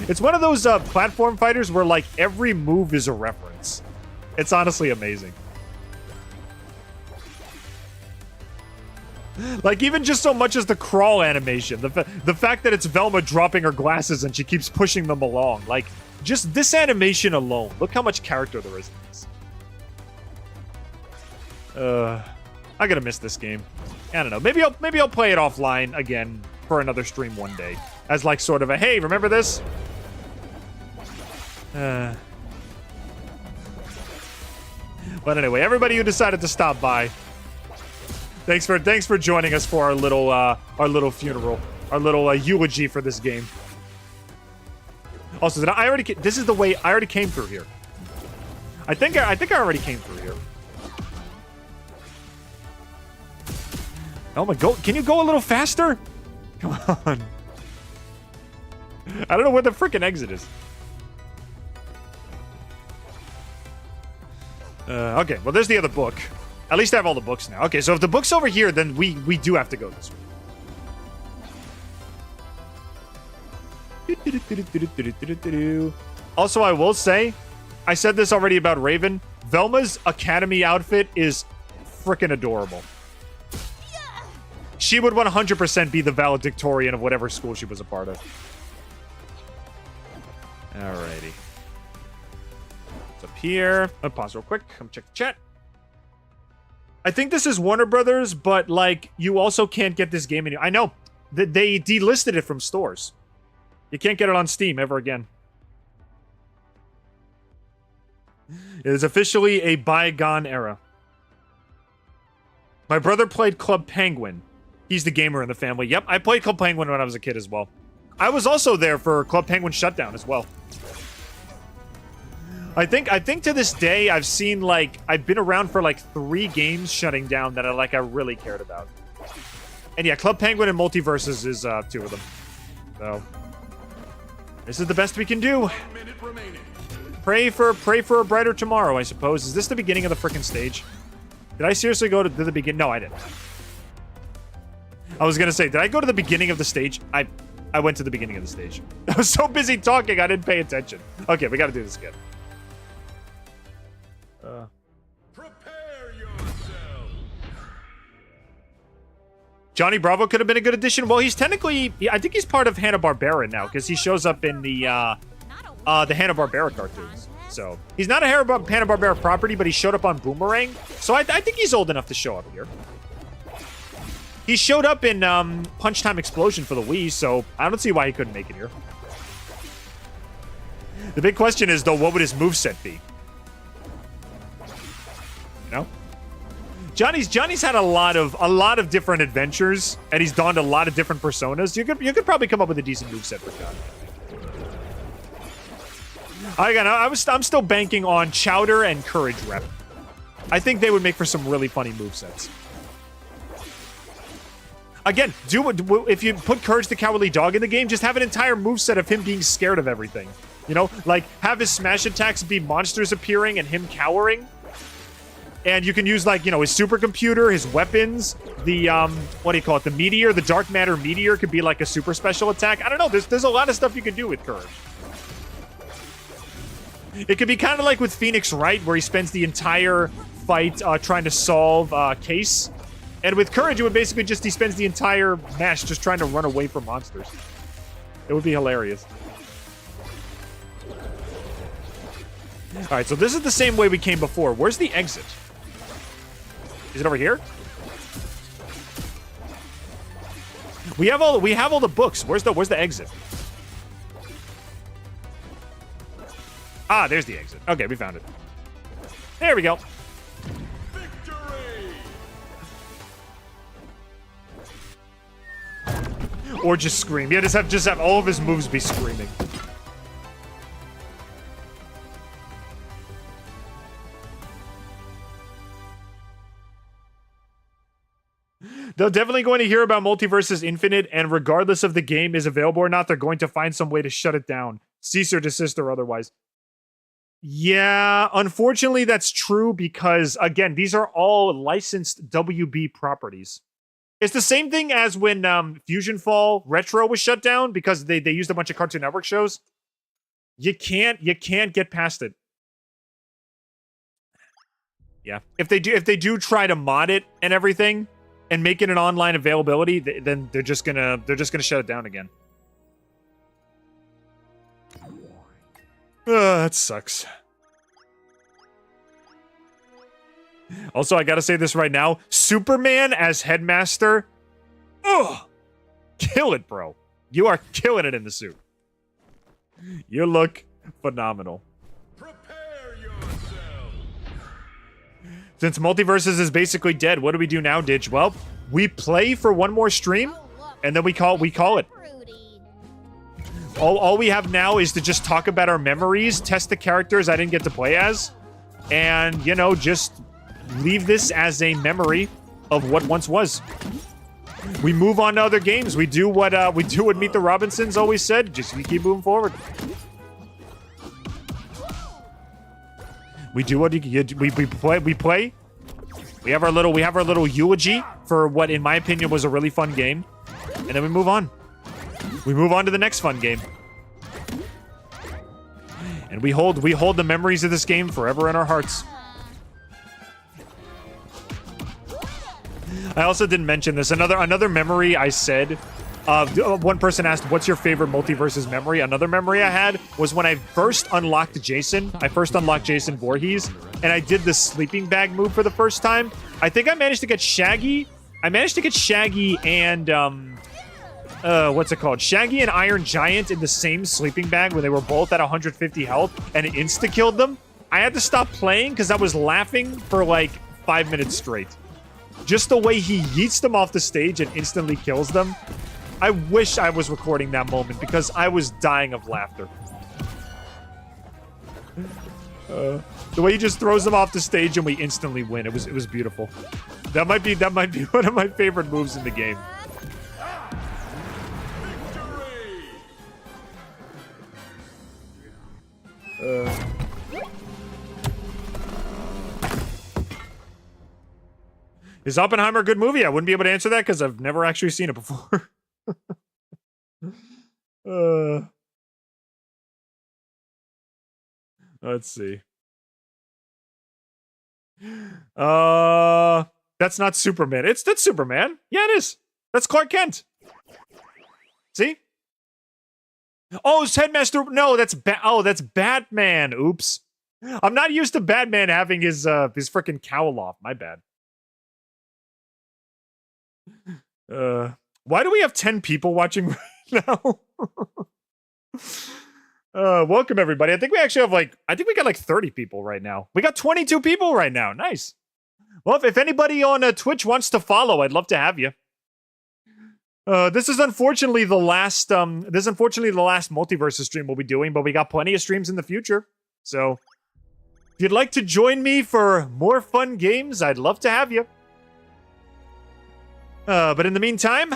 It's one of those platform fighters where, like, every move is a reference. It's honestly amazing. Like, even just so much as the crawl animation, the fact that it's Velma dropping her glasses and she keeps pushing them along. Like, just this animation alone, look how much character there is in this. I'm gonna miss this game. I don't know. Maybe I'll play it offline again for another stream one day, as like sort of a hey, remember this? But anyway, everybody who decided to stop by, thanks for joining us for our little funeral, our little eulogy for this game. Also, this is the way I already came through here. I think I already came through here. Oh my god, can you go a little faster? Come on. I don't know where the frickin' exit is. Okay, well there's the other book. At least I have all the books now. Okay, so if the book's over here, then we do have to go this way. Also, I will say, I said this already about Raven. Velma's academy outfit is freaking adorable. She would 100% be the valedictorian of whatever school she was a part of. Alrighty. It's up here. I'll pause real quick. Come check the chat. I think this is Warner Brothers, but like you also can't get this game I know. They delisted it from stores. You can't get it on Steam ever again. It is officially a bygone era. My brother played Club Penguin. He's the gamer in the family. Yep, I played Club Penguin when I was a kid as well. I was also there for Club Penguin Shutdown as well. I think to this day I've seen like I've been around for like 3 games shutting down that I really cared about. And yeah, Club Penguin and Multiversus is 2 of them. So this is the best we can do. 1 minute remaining. Pray for a brighter tomorrow, I suppose. Is this the beginning of the frickin' stage? Did I seriously go to the beginning? No, I didn't. I was gonna say, did I go to the beginning of the stage? I went to the beginning of the stage. I was so busy talking, I didn't pay attention. Okay, we gotta do this again. Prepare yourself. Johnny Bravo could have been a good addition. Well, he's technically, I think he's part of Hanna-Barbera now, because he shows up in the Hanna-Barbera cartoons. So, he's not a Hanna-Barbera property, but he showed up on Boomerang. So I think he's old enough to show up here. He showed up in Punch Time Explosion for the Wii, so I don't see why he couldn't make it here. The big question is, though, what would his moveset be? You know? Johnny's had a lot of different adventures, and he's donned a lot of different personas. You could probably come up with a decent moveset for Johnny. I'm still banking on Chowder and Courage Rep. I think they would make for some really funny movesets. Again, if you put Courage the Cowardly Dog in the game, just have an entire moveset of him being scared of everything. You know, like have his smash attacks be monsters appearing and him cowering. And you can use like, you know, his supercomputer, his weapons, the what do you call it? The meteor, the dark matter meteor could be like a super special attack. I don't know. There's a lot of stuff you can do with Courage. It could be kind of like with Phoenix Wright, where he spends the entire fight trying to solve case. And with Courage, it would basically just, he spends the entire match just trying to run away from monsters. It would be hilarious. All right, so this is the same way we came before. Where's the exit? Is it over here? We have all the books. Where's the exit? Ah, there's the exit. Okay, we found it. There we go. Or just scream. Yeah, just have all of his moves be screaming. They're definitely going to hear about Multiversus Infinite, and regardless of the game is available or not, they're going to find some way to shut it down. Cease or desist or otherwise. Yeah, unfortunately that's true because, again, these are all licensed WB properties. It's the same thing as when Fusion Fall Retro was shut down because they used a bunch of Cartoon Network shows. You can't get past it. Yeah, if they do try to mod it and everything and make it an online availability, then they're just gonna shut it down again. That sucks. Also, I gotta say this right now. Superman as Headmaster. Ugh! Kill it, bro. You are killing it in the suit. You look phenomenal. Prepare yourself. Since Multiversus is basically dead, what do we do now, Ditch? Well, we play for one more stream, and then we call it. All we have now is to just talk about our memories, test the characters I didn't get to play as, and, you know, just leave this as a memory of what once was. We move on to other games. We do what Meet the Robinsons always said. Just we keep moving forward. We do what we play. We have our little eulogy for what, in my opinion, was a really fun game, and then we move on. We move on to the next fun game. And we hold the memories of this game forever in our hearts. I also didn't mention this. Another memory I said. One person asked, "What's your favorite Multiversus memory?" Another memory I had was when I first unlocked Jason. I first unlocked Jason Voorhees, and I did the sleeping bag move for the first time. I think I managed to get Shaggy. I managed to get Shaggy and what's it called? Shaggy and Iron Giant in the same sleeping bag when they were both at 150 health, and it insta-killed them. I had to stop playing because I was laughing for like 5 minutes straight. Just the way he yeets them off the stage and instantly kills them. I wish I was recording that moment because I was dying of laughter. The way he just throws them off the stage and we instantly win. It was beautiful. That might be one of my favorite moves in the game. Is Oppenheimer a good movie? I wouldn't be able to answer that because I've never actually seen it before. Let's see. That's not Superman. That's Superman. Yeah, it is. That's Clark Kent. See? Oh, it's Headmaster. No, that's that's Batman. Oops. I'm not used to Batman having his freaking cowl off. My bad. Why do we have 10 people watching right now? Welcome everybody. I think we actually have we got like 30 people right now. We got 22 people right now. Nice. Well, if anybody on Twitch wants to follow, I'd love to have you. This is unfortunately the last Multiversus stream we'll be doing, but we got plenty of streams in the future. So if you'd like to join me for more fun games, I'd love to have you. But in the meantime,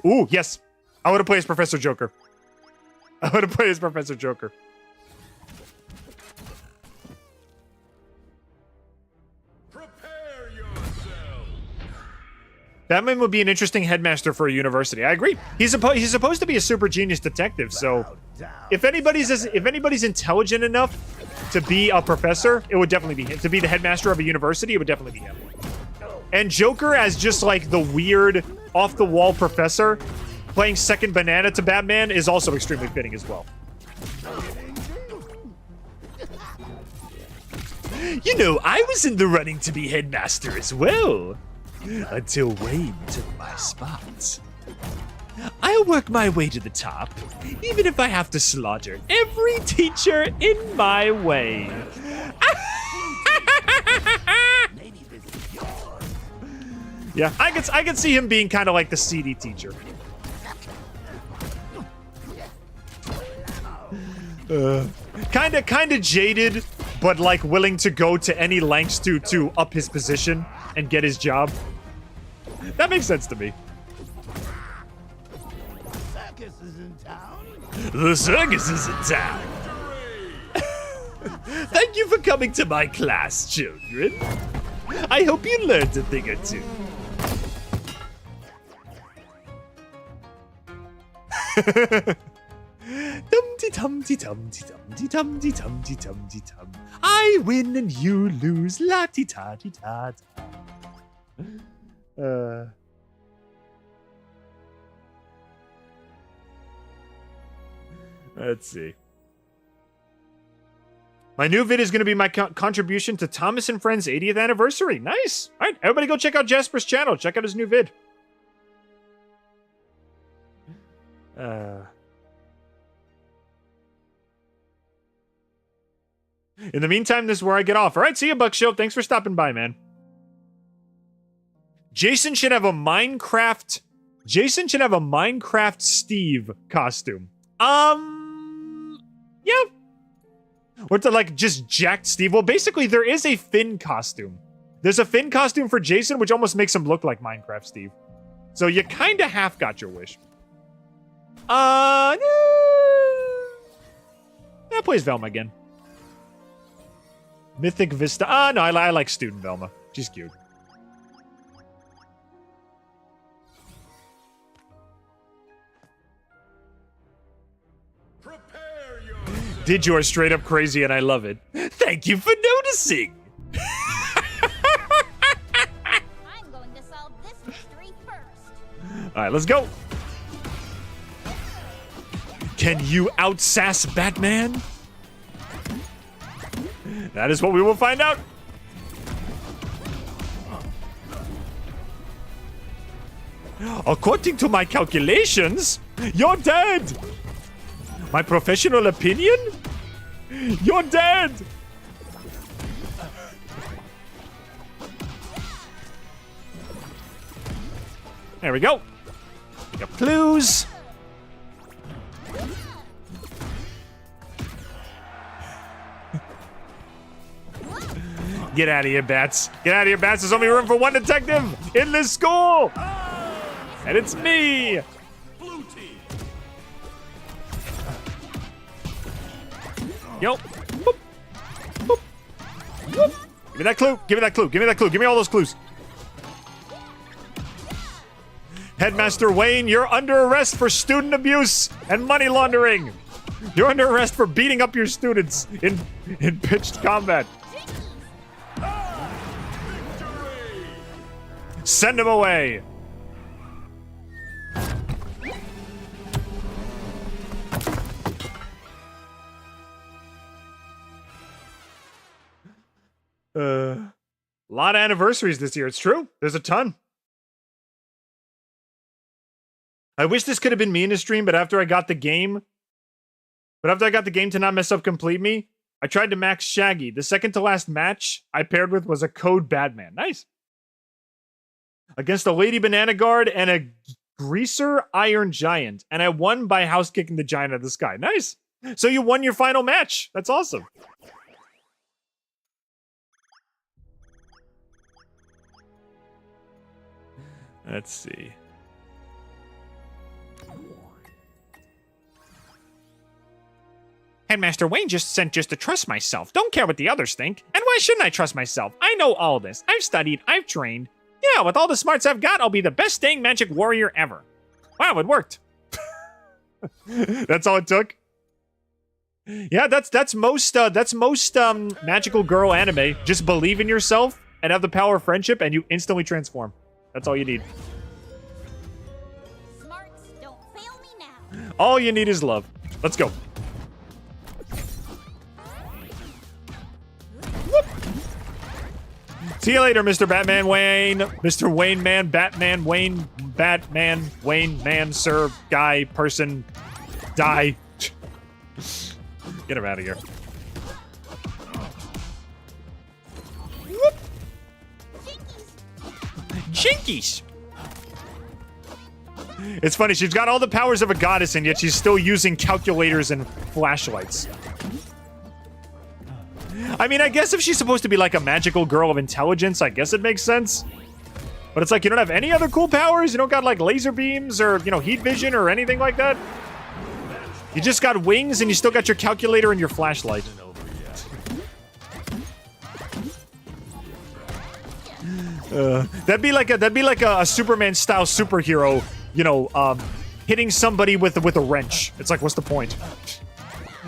ooh, yes, I want to play as Professor Joker. Prepare yourself. Batman would be an interesting headmaster for a university. I agree. He's supposed to be a super genius detective. So if anybody's intelligent enough to be a professor, it would definitely be him. To be the headmaster of a university, it would definitely be him. And Joker as just like the weird, off-the-wall professor playing second banana to Batman is also extremely fitting as well. You know, I was in the running to be headmaster as well. Until Wayne took my spot. I'll work my way to the top, even if I have to slaughter every teacher in my way. Yeah, I could see him being kind of like the seedy teacher. Kind of jaded, but like willing to go to any lengths to up his position and get his job. That makes sense to me. The circus is in town. Thank you for coming to my class, children. I hope you learned a thing or two. Tum-ti-tum-ti-tum-ti-tum-ti-tum-ti-tum-ti-tum. I win and you lose. La-ti-ta-ti-ta-ta. Let's see. My new vid is going to be my contribution to Thomas and Friends 80th anniversary. Nice. All right, everybody go check out Jasper's channel. Check out his new vid. In the meantime, this is where I get off. All right, see you, Buck Show. Thanks for stopping by, man. Jason should have a Minecraft Steve costume. Yeah. Or to like just jacked Steve. Well, basically there is a Finn costume. There's a Finn costume for Jason, which almost makes him look like Minecraft Steve. So you kind of half got your wish. That plays Velma again. Mythic Vista. No, I like Student Velma. She's cute. Did yours straight up crazy and I love it. Thank you for noticing. right, let's go. Can you outsass Batman? That is what we will find out. According to my calculations, you're dead. My professional opinion? You're dead. There we go. Pick up clues. Get out of here, Bats. Get out of here, Bats. There's only room for one detective in this school. And it's me. Blue team. Yo. Boop. Boop. Boop. Give me that clue. Give me that clue. Give me that clue. Give me all those clues. Headmaster Wayne, you're under arrest for student abuse and money laundering. You're under arrest for beating up your students in pitched combat. Send him away. A lot of anniversaries this year. It's true. There's a ton. I wish this could have been me in a stream, but after I got the game to not mess up complete me, I tried to max Shaggy. The second to last match I paired with was a code Batman. Nice. Against a Lady Banana Guard and a Greaser Iron Giant. And I won by house kicking the giant out of the sky. Nice. So you won your final match. That's awesome. Let's see. Headmaster Wayne just sent just to trust myself. Don't care what the others think. And why shouldn't I trust myself? I know all this. I've studied. I've trained. Yeah, with all the smarts I've got, I'll be the best staying magic warrior ever. Wow, it worked. That's all it took. Yeah, that's most magical girl anime. Just believe in yourself and have the power of friendship, and you instantly transform. That's all you need. Smarts don't fail me now. All you need is love. Let's go. Whoop. See you later, Mr. Batman Wayne. Mr. Wayne Man, Batman Wayne, Batman Wayne Man, sir, guy, person, die. Get him out of here. Whoop. Jinkies. It's funny, she's got all the powers of a goddess, and yet she's still using calculators and flashlights. I mean, I guess if she's supposed to be like a magical girl of intelligence, I guess it makes sense. But it's like, you don't have any other cool powers? You don't got like laser beams or, you know, heat vision or anything like that? You just got wings and you still got your calculator and your flashlight. That'd be like a Superman style superhero, you know, hitting somebody with a wrench. It's like, what's the point?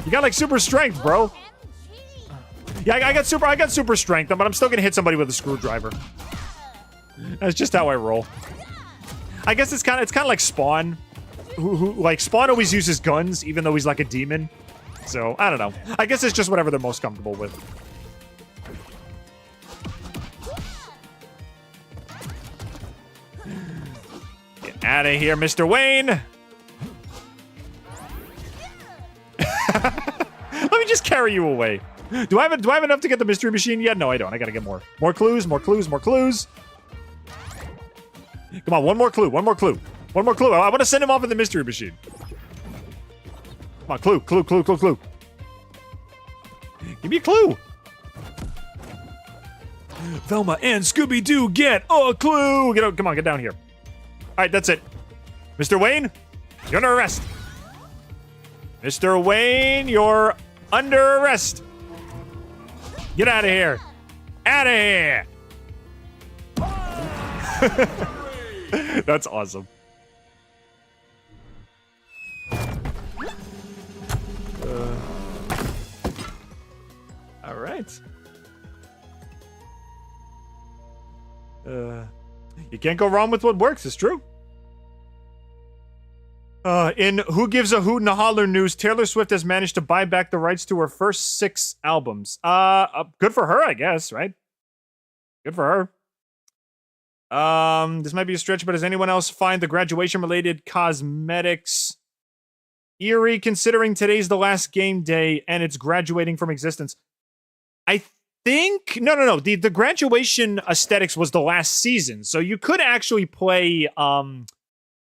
You got like super strength, bro. Yeah, I got super strength, but I'm still gonna hit somebody with a screwdriver. That's just how I roll. I guess it's kind of like Spawn, who like Spawn always uses guns, even though he's like a demon. So I don't know. I guess it's just whatever they're most comfortable with. Get out of here, Mr. Wayne. Let me just carry you away. Do I have enough to get the mystery machine yet? No, I don't. I gotta get more. More clues, more clues, more clues. Come on, one more clue, one more clue. One more clue. I want to send him off in the mystery machine. Come on, clue, clue, clue, clue, clue. Give me a clue. Velma and Scooby-Doo get a clue. Get out, come on, get down here. All right, that's it. Mr. Wayne, you're under arrest. Mr. Wayne, you're under arrest. Get out of here. Out of here. That's awesome. All right. You can't go wrong with what works. It's true. In Who Gives a Hoot and a Holler news, Taylor Swift has managed to buy back the rights to her first 6 albums. Good for her, I guess, right? Good for her. This might be a stretch, but does anyone else find the graduation-related cosmetics eerie, considering today's the last game day and it's graduating from existence? I think no. The graduation aesthetics was the last season, so you could actually play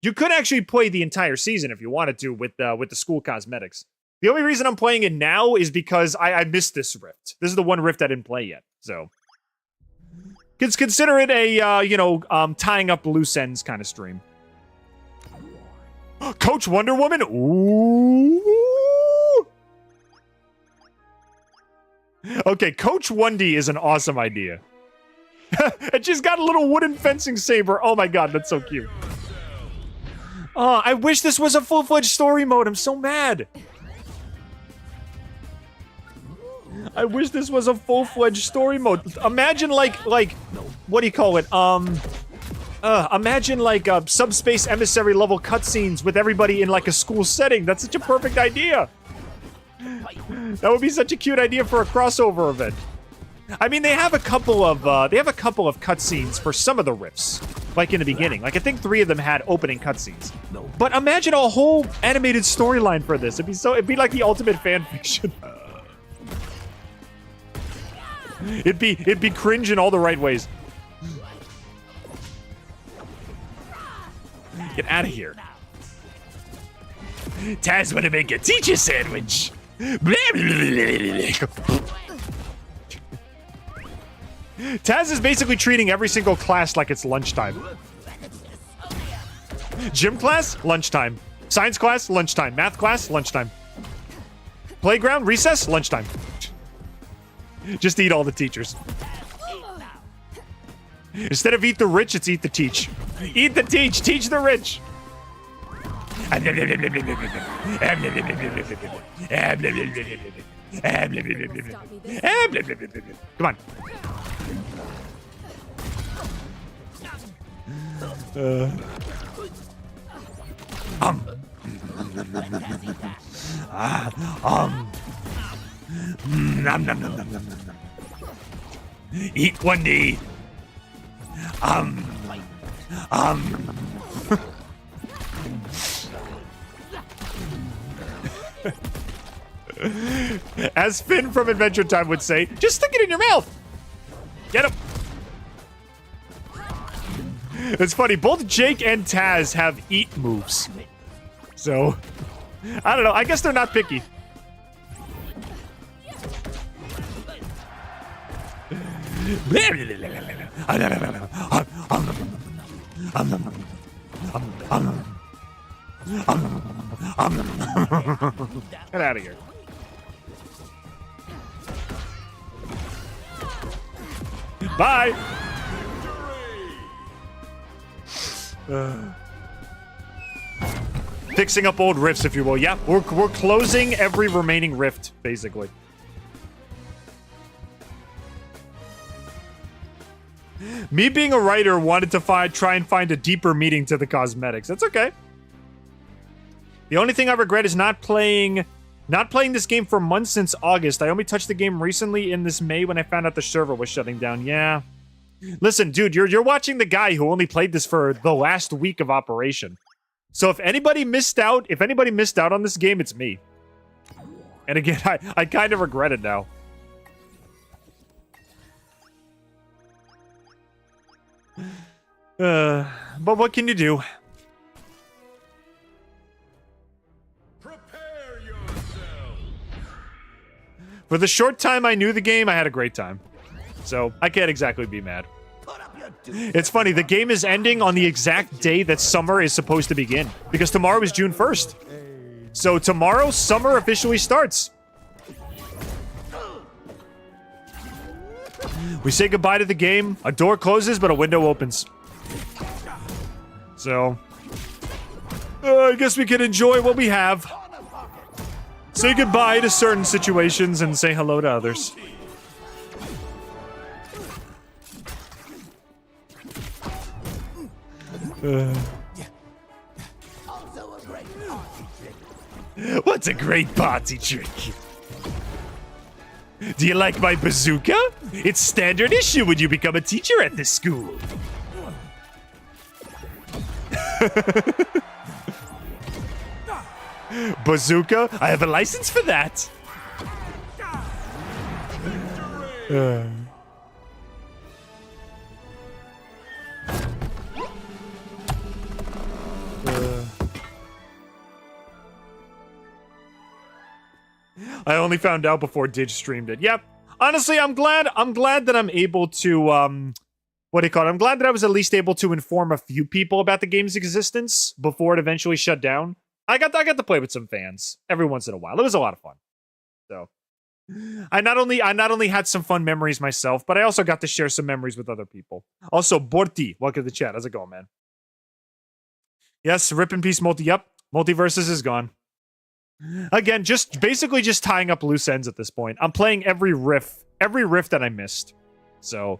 the entire season if you wanted to with the school cosmetics. The only reason I'm playing it now is because I missed this rift. This is the one rift I didn't play yet, so consider it a tying up loose ends kind of stream. Coach Wonder Woman. Ooh. Okay, Coach Wendy is an awesome idea. And she's got a little wooden fencing saber. Oh my god, that's so cute. Oh, I wish this was a full-fledged story mode. I'm so mad. I wish this was a full-fledged story mode. Imagine like what do you call it? Imagine like subspace emissary level cutscenes with everybody in like a school setting. That's such a perfect idea. That would be such a cute idea for a crossover event. I mean, they have a couple of cutscenes for some of the rifts, like in the beginning. Like I think 3 of them had opening cutscenes. But imagine a whole animated storyline for this. It'd be like the ultimate fan fiction. It'd be cringe in all the right ways. Get out of here. Taz wanna make a teacher sandwich. Taz is basically treating every single class like it's lunchtime. Gym class, lunchtime. Science class, lunchtime. Math class, lunchtime. Playground, recess, lunchtime. Just eat all the teachers. Instead of eat the rich, it's eat the teach. Eat the teach, teach the rich. Come on. Eat Wendy. As Finn from Adventure Time would say, just stick it in your mouth. Get him. It's funny, both Jake and Taz have eat moves. So, I don't know, I guess they're not picky. Get out of here. Bye. Fixing up old rifts, if you will. Yeah, we're closing every remaining rift, basically. Me being a writer wanted to try and find a deeper meaning to the cosmetics. That's okay. The only thing I regret is not playing this game for months since August. I only touched the game recently in this May when I found out the server was shutting down. Yeah. Listen, dude, you're watching the guy who only played this for the last week of operation. So if anybody missed out on this game, it's me. And again, I kind of regret it now. But what can you do? Prepare yourself. For the short time I knew the game, I had a great time. So I can't exactly be mad. It's funny, the game is ending on the exact day that summer is supposed to begin. Because tomorrow is June 1st. So tomorrow, summer officially starts. We say goodbye to the game. A door closes, but a window opens. So, I guess we can enjoy what we have. Say goodbye to certain situations and say hello to others. What's a great party trick? Do you like my bazooka? It's standard issue when you become a teacher at this school. Bazooka? I have a license for that. I only found out before Dig streamed it. Yep. Honestly, I'm glad that I'm able to what do you call it? I'm glad that I was at least able to inform a few people about the game's existence before it eventually shut down. I got to play with some fans every once in a while. It was a lot of fun. So I not only had some fun memories myself, but I also got to share some memories with other people. Also, Borti, welcome to the chat. How's it going, man? Yes, rip in peace, Yep, Multiversus is gone. Again, basically just tying up loose ends at this point. I'm playing every riff that I missed. So,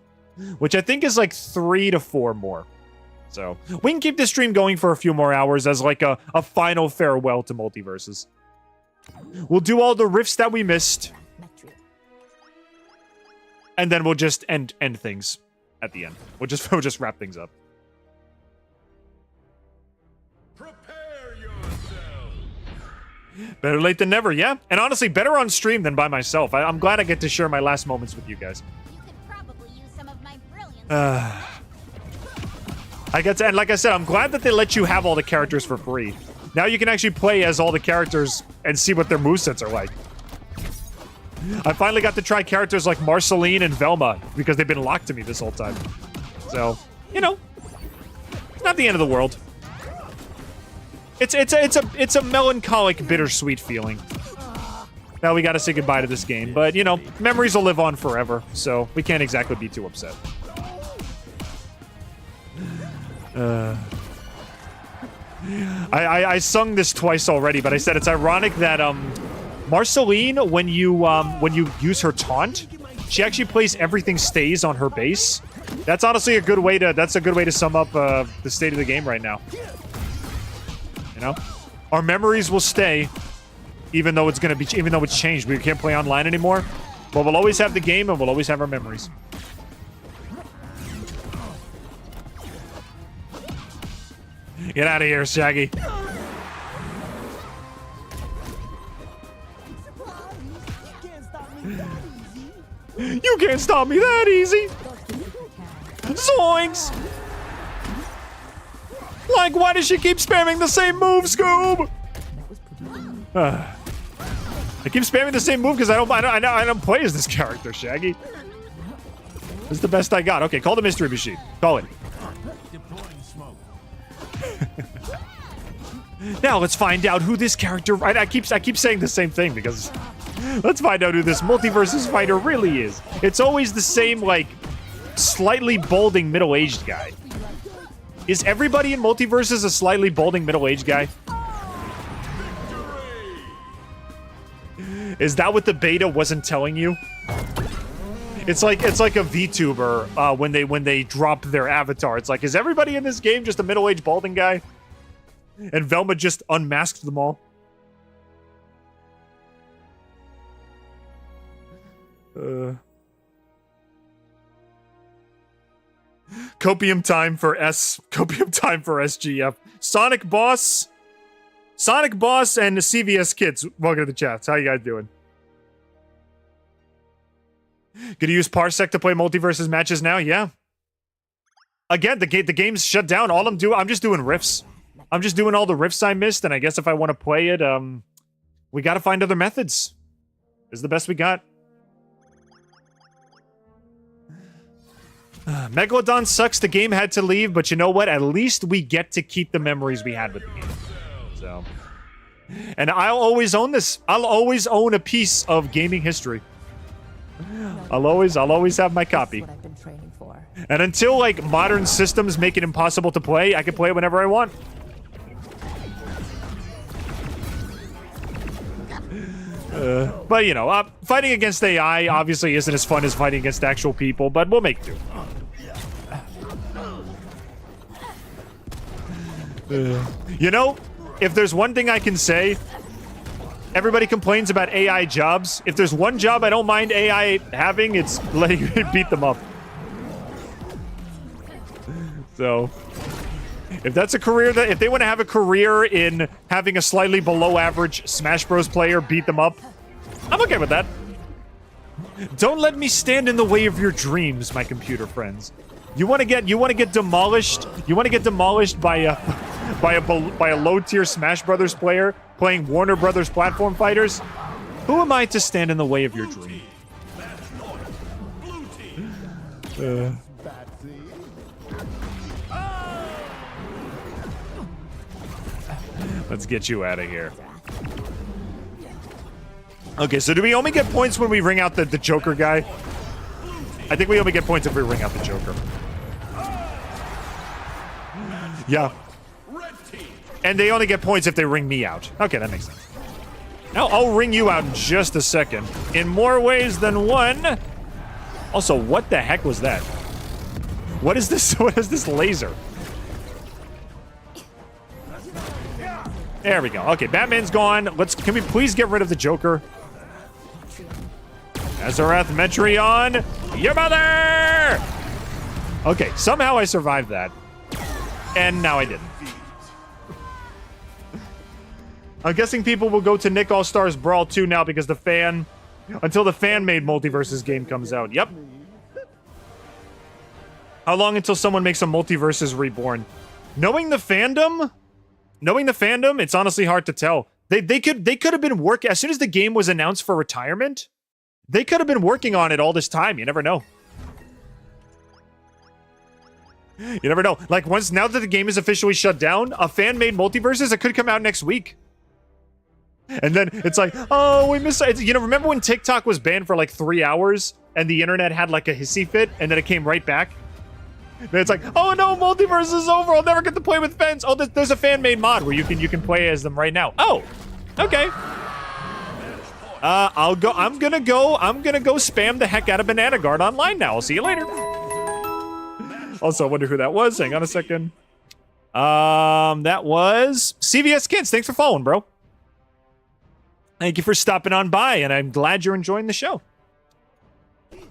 which I think is like 3 to 4 more. So, we can keep this stream going for a few more hours as like a final farewell to Multiverses. We'll do all the riffs that we missed. And then we'll just end things at the end. We'll just wrap things up. Prepare yourself. Better late than never, yeah. And honestly, better on stream than by myself. I'm glad I get to share my last moments with you guys. You could probably use some of my brilliance. I get to, and like I said, I'm glad that they let you have all the characters for free. Now you can actually play as all the characters and see what their movesets are like. I finally got to try characters like Marceline and Velma because they've been locked to me this whole time. So, you know, it's not the end of the world. It's a melancholic, bittersweet feeling. Now we gotta say goodbye to this game, but you know, memories will live on forever, so we can't exactly be too upset. I sung this twice already, but I said it's ironic that Marceline, when you use her taunt, she actually plays everything stays on her base. That's honestly a good way to sum up the state of the game right now. You know, our memories will stay, even though it's changed. We can't play online anymore, but we'll always have the game and we'll always have our memories. Get out of here, Shaggy. You can't stop me that easy. Zoinks! Like, why does she keep spamming the same move, Scoob? I keep spamming the same move because I don't play as this character, Shaggy. This is the best I got. Okay, call the mystery machine. Call it. Now let's find out who this character. I keep saying the same thing because let's find out who this Multiversus fighter really is. It's always the same, like, slightly balding middle-aged guy. Is everybody in Multiversus a slightly balding middle-aged guy? Is that what the beta wasn't telling you? It's like a VTuber when they drop their avatar. It's like, is everybody in this game just a middle-aged balding guy? And Velma just unmasked them all. Copium time for SGF. Sonic Boss and CVS Kids. Welcome to the chats. How you guys doing? Gonna use Parsec to play Multiversus matches now? Yeah. Again, the game's shut down. I'm just doing riffs. I'm just doing all the riffs I missed, and I guess if I want to play it, we gotta find other methods. This is the best we got. Megalodon sucks. The game had to leave, but you know what? At least we get to keep the memories we had with the game. So, and I'll always own this. I'll always own a piece of gaming history. I'll always have my copy. That's what I've been training for. And until like modern systems make it impossible to play, I can play it whenever I want. But you know, fighting against AI obviously isn't as fun as fighting against actual people, but we'll make do. You know, if there's one thing I can say, everybody complains about AI jobs. If there's one job I don't mind AI having, it's letting you beat them up. So, if that's a career that, if they want to have a career in having a slightly below average Smash Bros player beat them up, I'm okay with that. Don't let me stand in the way of your dreams, my computer friends. You want to get demolished. You want to get demolished by a low tier Smash Brothers player playing Warner Brothers platform fighters. Who am I to stand in the way of your dream? Let's get you out of here. Okay, so do we only get points when we ring out the Joker guy? I think we only get points if we ring out the Joker. Yeah. And they only get points if they ring me out. Okay, that makes sense. Now, I'll ring you out in just a second. In more ways than one. Also, what the heck was that? What is this? What is this laser? There we go. Okay, Batman's gone. Can we please get rid of the Joker? Azarath Metreon, your mother! Okay, somehow I survived that. And now I didn't. I'm guessing people will go to Nick All-Stars Brawl 2 now because the fan... Until the fan-made Multiversus game comes out. Yep. How long until someone makes a Multiversus Reborn? Knowing the fandom, it's honestly hard to tell. They could have been working... As soon as the game was announced for retirement, they could have been working on it all this time. You never know. You never know. Like, now that the game is officially shut down, a fan-made Multiversus, it could come out next week. And then it's like, oh, we missed it. You know, remember when TikTok was banned for like 3 hours and the internet had like a hissy fit and then it came right back? Then it's like, oh no, Multiverse is over. I'll never get to play with fans. Oh, there's a fan-made mod where you can play as them right now. Oh, okay. I'm gonna go spam the heck out of Banana Guard online now. I'll see you later. Also, I wonder who that was. Hang on a second. That was CVS Kids. Thanks for following, bro. Thank you for stopping on by, and I'm glad you're enjoying the show.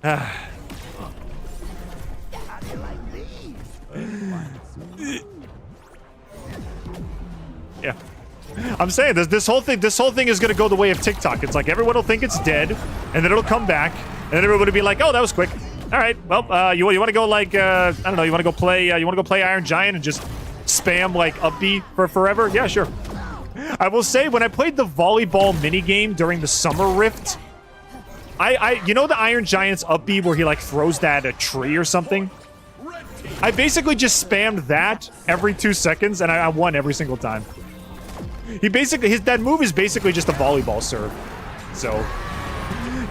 Yeah. I'm saying this whole thing is gonna go the way of TikTok. It's like everyone will think it's dead, and then it'll come back, and then everyone will be like, "Oh, that was quick." All right, well, you want to go like I don't know, you want to go play Iron Giant and just spam like up B for forever? Yeah, sure. I will say when I played the volleyball minigame during the Summer Rift, you know the Iron Giant's up B where he like throws that at a tree or something? I basically just spammed that every 2 seconds, and I won every single time. That move is basically just a volleyball serve. So,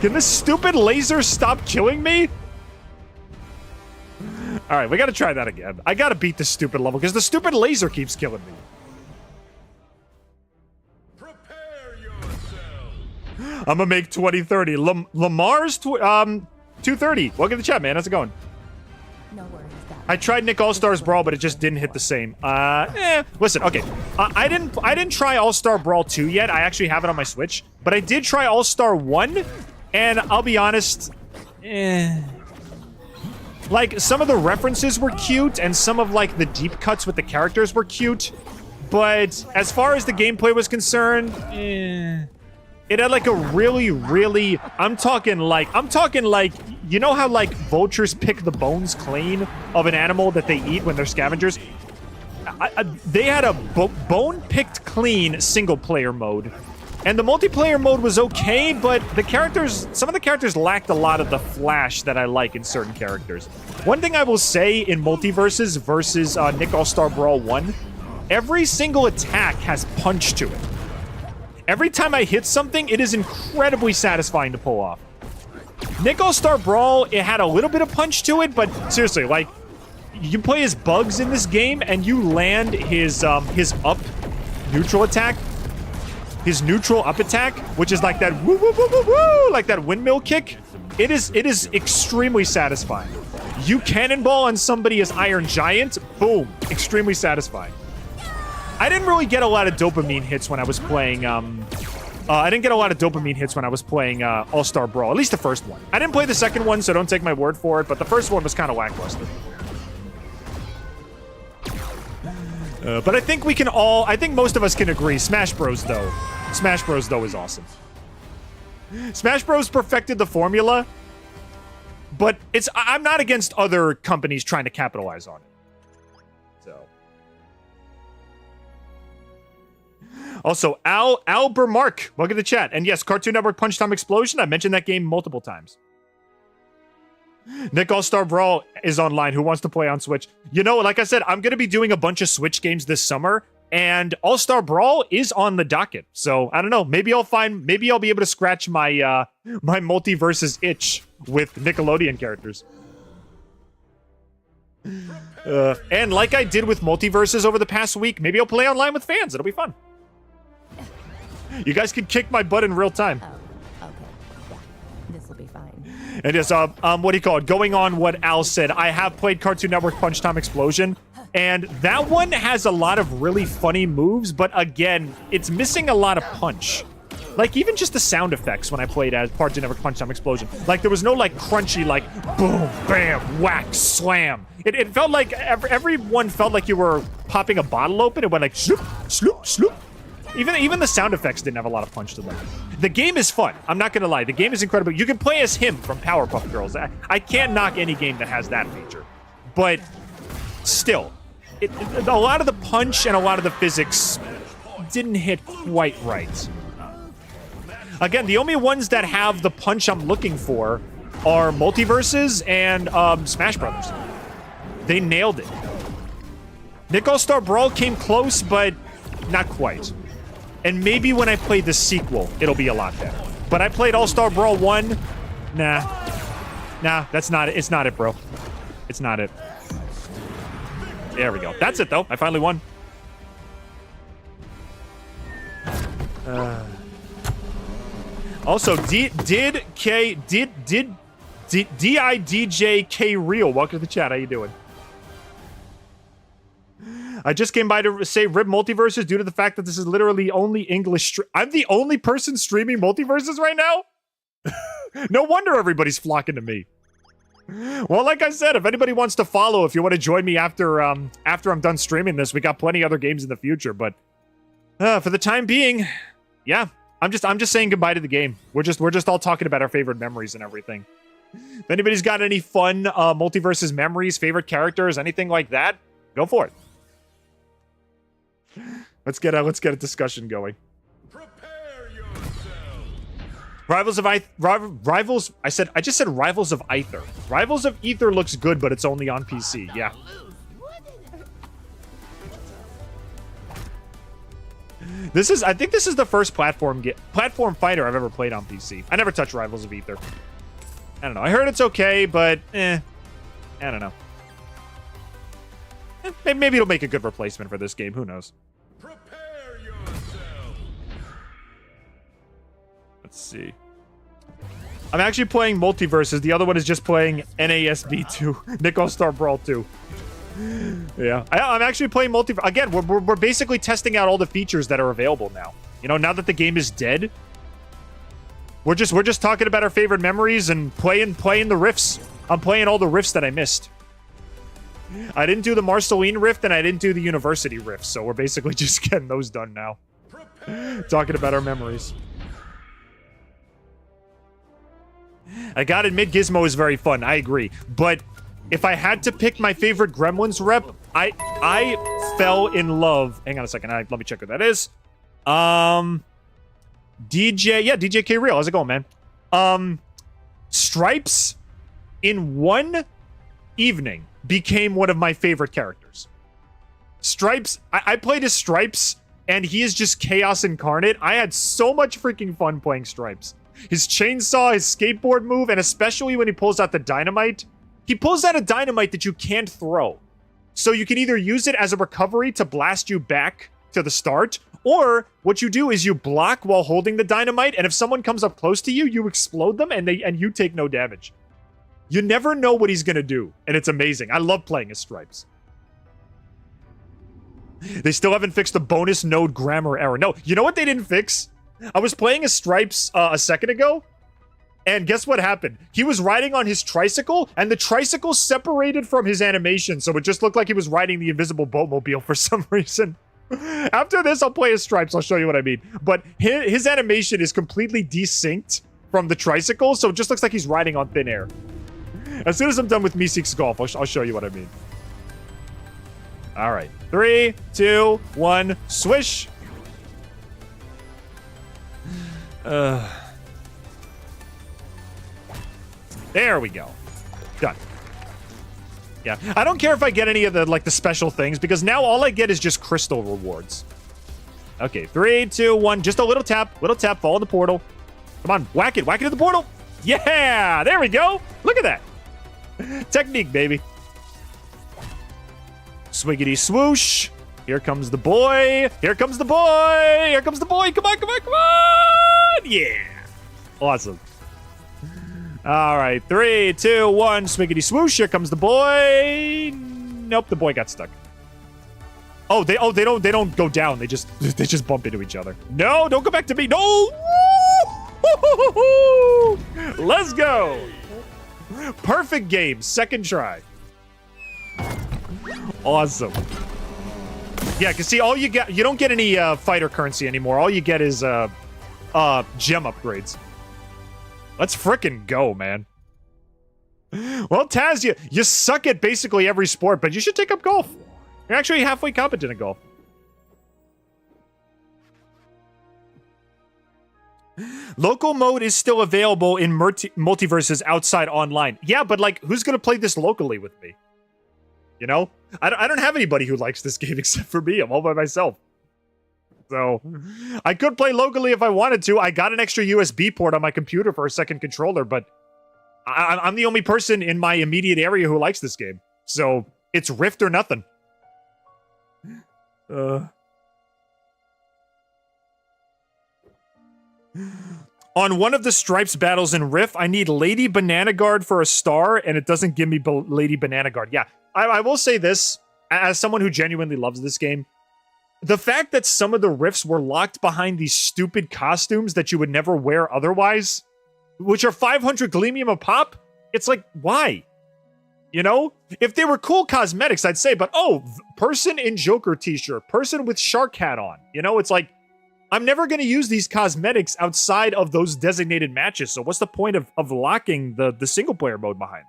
can this stupid laser stop killing me? All right, we got to try that again. I got to beat this stupid level because the stupid laser keeps killing me. Prepare yourself. I'm gonna make 2030. Lamar's 230. Welcome to the chat, man. How's it going? No worries, Dad. I tried Nick All-Stars Brawl, but it just didn't hit the same. Listen, okay. I didn't try All-Star Brawl 2 yet. I actually have it on my Switch. But I did try All-Star 1, and I'll be honest, like, some of the references were cute, and some of, like, the deep cuts with the characters were cute. But as far as the gameplay was concerned, it had, like, a really, I'm talking like, you know how, like, vultures pick the bones clean of an animal that they eat when they're scavengers? They had a bone-picked clean single-player mode. And the multiplayer mode was okay, but some of the characters lacked a lot of the flash that I like in certain characters. One thing I will say in Multiversus versus Nick All-Star Brawl 1, every single attack has punch to it. Every time I hit something, it is incredibly satisfying to pull off. Nick All-Star Brawl, it had a little bit of punch to it, but seriously, like, you play as Bugs in this game, and you land his up neutral attack, his neutral up attack, which is like that woo woo woo woo woo, like that windmill kick. It is extremely satisfying. You cannonball on somebody as Iron Giant, boom, extremely satisfying. I didn't really get a lot of dopamine hits when I was playing, I didn't get a lot of dopamine hits when I was playing All-Star Brawl, at least the first one. I didn't play the second one, so don't take my word for it, but the first one was kind of lackluster. But I think I think most of us can agree, Smash Bros, though. Smash Bros, though, is awesome. Smash Bros perfected the formula, but I'm not against other companies trying to capitalize on it. So. Also, Albermark, welcome to the chat. And yes, Cartoon Network Punch Time Explosion. I mentioned that game multiple times. Nick All-Star Brawl is online. Who wants to play on Switch? You know, like I said, I'm going to be doing a bunch of Switch games this summer, and All-Star Brawl is on the docket. So, I don't know. Maybe I'll be able to scratch my my Multiversus itch with Nickelodeon characters. And like I did with Multiverses over the past week, maybe I'll play online with fans. It'll be fun. You guys can kick my butt in real time. Oh, okay. Yeah, this will be fine. And yes, what do you call it? Going on what Al said, I have played Cartoon Network Punch Time Explosion, and that one has a lot of really funny moves, but again, it's missing a lot of punch. Like, even just the sound effects when I played as Cartoon Network Punch Time Explosion. Like, there was no, like, crunchy, like, boom, bam, whack, slam. It felt like, everyone felt like you were popping a bottle open. It went like, sloop, sloop, sloop. Even the sound effects didn't have a lot of punch to them. The game is fun. I'm not going to lie. The game is incredible. You can play as him from Powerpuff Girls. I can't knock any game that has that feature. But still, a lot of the punch and a lot of the physics didn't hit quite right. Again, the only ones that have the punch I'm looking for are Multiverses and Smash Brothers. They nailed it. Nick All-Star Brawl came close, but not quite. And maybe when I play the sequel, it'll be a lot better. But I played All-Star Brawl 1. Nah, that's not it. It's not it, bro. It's not it. There we go. That's it, though. I finally won. Also, DIDJK Real. Welcome to the chat. How you doing? I just came by to say rip Multiverses due to the fact that this is literally only English. I'm the only person streaming Multiverses right now? No wonder everybody's flocking to me. Well, like I said, if anybody wants to follow, if you want to join me after I'm done streaming this, we got plenty other games in the future. But for the time being, yeah, I'm just saying goodbye to the game. We're just all talking about our favorite memories and everything. If anybody's got any fun Multiverses memories, favorite characters, anything like that, go for it. Let's get a discussion going. Prepare yourself. I just said Rivals of Aether. Rivals of Aether looks good, but it's only on PC. Yeah. I think this is the first platform fighter I've ever played on PC. I never touched Rivals of Aether. I don't know. I heard it's okay, but I don't know. Maybe it'll make a good replacement for this game. Who knows? Prepare yourself. Let's see. I'm actually playing Multiverses. The other one is just playing NASB 2. Nick All-Star Brawl 2. Yeah. I'm actually playing Multiverse. Again, we're basically testing out all the features that are available now. You know, now that the game is dead, we're just talking about our favorite memories and playing the riffs. I'm playing all the riffs that I missed. I didn't do the Marceline rift and I didn't do the University rift, so we're basically just getting those done now. Talking about our memories. I gotta admit, Gizmo is very fun. I agree. But if I had to pick my favorite Gremlins rep, I fell in love. Hang on a second. Let me check what that is. DJ K Real. How's it going, man? Stripes in one evening became one of my favorite characters. Stripes, I played as Stripes, and he is just chaos incarnate. I had so much freaking fun playing Stripes. His chainsaw, his skateboard move, and especially when he pulls out the dynamite. He pulls out a dynamite that you can't throw. So you can either use it as a recovery to blast you back to the start, or what you do is you block while holding the dynamite, and if someone comes up close to you, you explode them, and you take no damage. You never know what he's gonna do, and it's amazing. I love playing as Stripes. They still haven't fixed the bonus node grammar error. No, you know what they didn't fix? I was playing as Stripes a second ago, and guess what happened? He was riding on his tricycle, and the tricycle separated from his animation, so it just looked like he was riding the invisible boatmobile for some reason. After this, I'll play as Stripes. I'll show you what I mean. But his animation is completely desynced from the tricycle, so it just looks like he's riding on thin air. As soon as I'm done with Meeseeks Golf, I'll show you what I mean. All right. 3, 2, 1, swish. There we go. Done. Yeah, I don't care if I get any of the, like, the special things, because now all I get is just crystal rewards. Okay, 3, 2, 1, just a little tap, fall in the portal. Come on, whack it in the portal. Yeah, there we go. Look at that. Technique, baby. Swiggity swoosh. Here comes the boy. Here comes the boy. Here comes the boy. Come on, come on, come on. Yeah. Awesome. All right, 3, 2, 1, swiggity swoosh. Here comes the boy. Nope, the boy got stuck. Oh, they don't go down. They just bump into each other. No, don't go back to me. No. Let's go. Perfect game. Second try. Awesome. Yeah, cause see, all you get, you don't get any fighter currency anymore. All you get is gem upgrades. Let's frickin' go, man. Well, Taz, you suck at basically every sport, but you should take up golf. You're actually halfway competent at golf. Local mode is still available in multiverses outside online. Yeah, but like, who's gonna play this locally with me? You know? I don't have anybody who likes this game except for me. I'm all by myself. So, I could play locally if I wanted to. I got an extra USB port on my computer for a second controller, but I'm the only person in my immediate area who likes this game. So, it's Rift or nothing. On one of the Stripes battles in Rift, I need Lady Banana Guard for a star, and it doesn't give me Lady Banana Guard. Yeah, I will say this, as someone who genuinely loves this game, the fact that some of the rifts were locked behind these stupid costumes that you would never wear otherwise, which are 500 Gleamium a pop, it's like, why? You know? If they were cool cosmetics, I'd say, but oh, person in Joker t-shirt, person with shark hat on. You know, it's like, I'm never going to use these cosmetics outside of those designated matches, so what's the point of locking the single-player mode behind?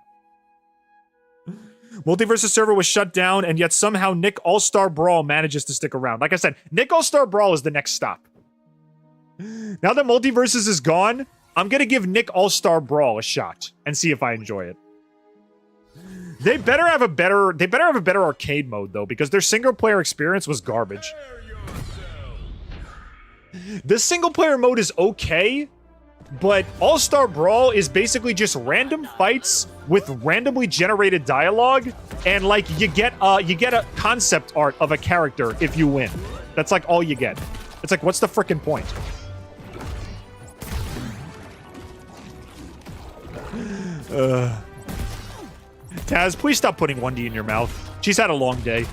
Multiversus server was shut down, and yet somehow Nick All-Star Brawl manages to stick around. Like I said, Nick All-Star Brawl is the next stop. Now that Multiversus is gone, I'm going to give Nick All-Star Brawl a shot and see if I enjoy it. They better have a better arcade mode, though, because their single-player experience was garbage. The single-player mode is okay, but All-Star Brawl is basically just random fights with randomly generated dialogue, and like you get a concept art of a character if you win. That's like all you get. It's like, what's the frickin' point? Taz, please stop putting 1D in your mouth. She's had a long day.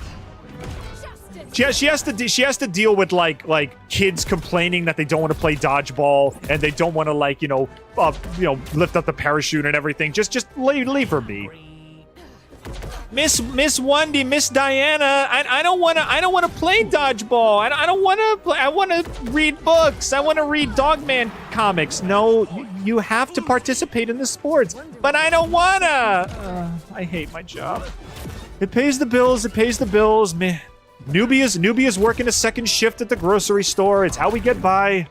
She has to deal with like kids complaining that they don't want to play dodgeball and they don't want to like lift up the parachute and everything. Just leave her be. Miss Wendy, Miss Diana, I don't want to play dodgeball. I don't want to play. I want to read books. I want to read Dogman comics. No, you have to participate in the sports, but I don't wanna. I hate my job. It pays the bills. It pays the bills, man. Newbie is working a second shift at the grocery store. It's how we get by.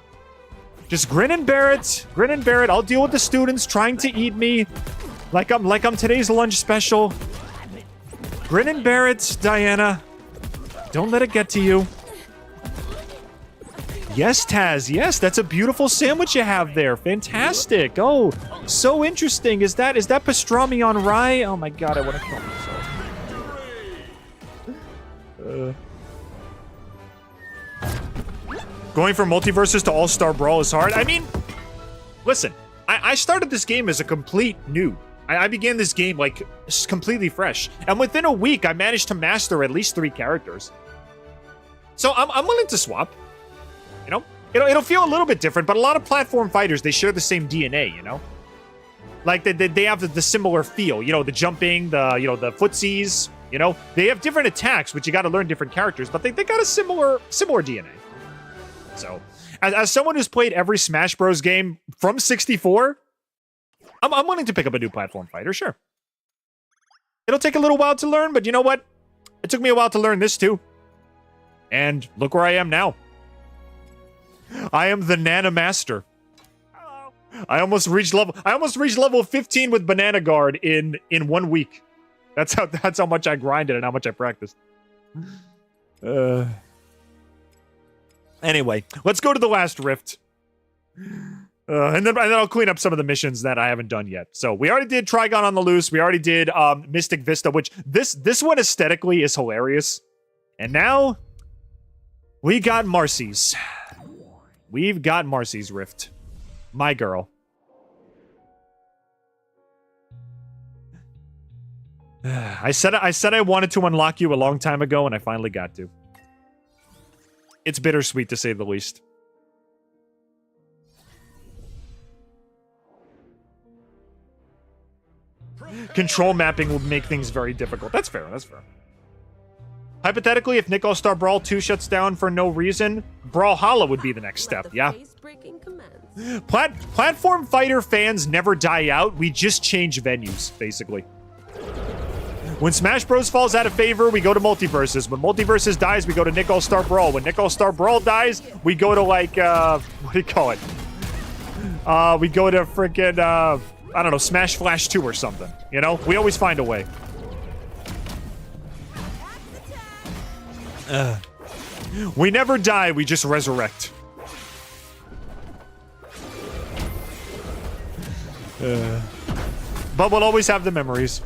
Just grin and bear it. Grin and bear it. I'll deal with the students trying to eat me like I'm today's lunch special. Grin and bear it, Diana. Don't let it get to you. Yes, Taz. Yes, that's a beautiful sandwich you have there. Fantastic. Oh, so interesting. Is that pastrami on rye? Oh my god, I want to kill myself. Going from Multiversus to All-Star Brawl is hard. I mean, listen, I started this game as a complete noob. I began this game like completely fresh, and within a week I managed to master at least 3 characters. So I'm willing to swap. You know, it'll feel a little bit different, but a lot of platform fighters, they share the same DNA, you know? Like, they have the similar feel, you know, the jumping, the footsies, you know? They have different attacks, which you got to learn different characters, but they got a similar DNA. So, as someone who's played every Smash Bros. Game from 64, I'm willing to pick up a new platform fighter, sure. It'll take a little while to learn, but you know what? It took me a while to learn this too. And look where I am now. I am the Nana Master. I almost reached level 15 with Banana Guard in 1 week. That's how much I grinded and how much I practiced. Anyway, let's go to the last rift. And then I'll clean up some of the missions that I haven't done yet. So we already did Trigon on the Loose. We already did Mystic Vista, which this one aesthetically is hilarious. And now we got Marcy's. We've got Marcy's Rift. My girl. I said I wanted to unlock you a long time ago, and I finally got to. It's bittersweet, to say the least. Control mapping will make things very difficult. That's fair, that's fair. Hypothetically, if Nick All-Star Brawl 2 shuts down for no reason, Brawlhalla would be the next step, yeah? Platform fighter fans never die out. We just change venues, basically. When Smash Bros. Falls out of favor, we go to Multiversus. When Multiversus dies, we go to Nick All-Star Brawl. When Nick All-Star Brawl dies, we go to, like, what do you call it? We go to frickin', I don't know, Smash Flash 2 or something. You know? We always find a way. We never die, we just resurrect. But we'll always have the memories.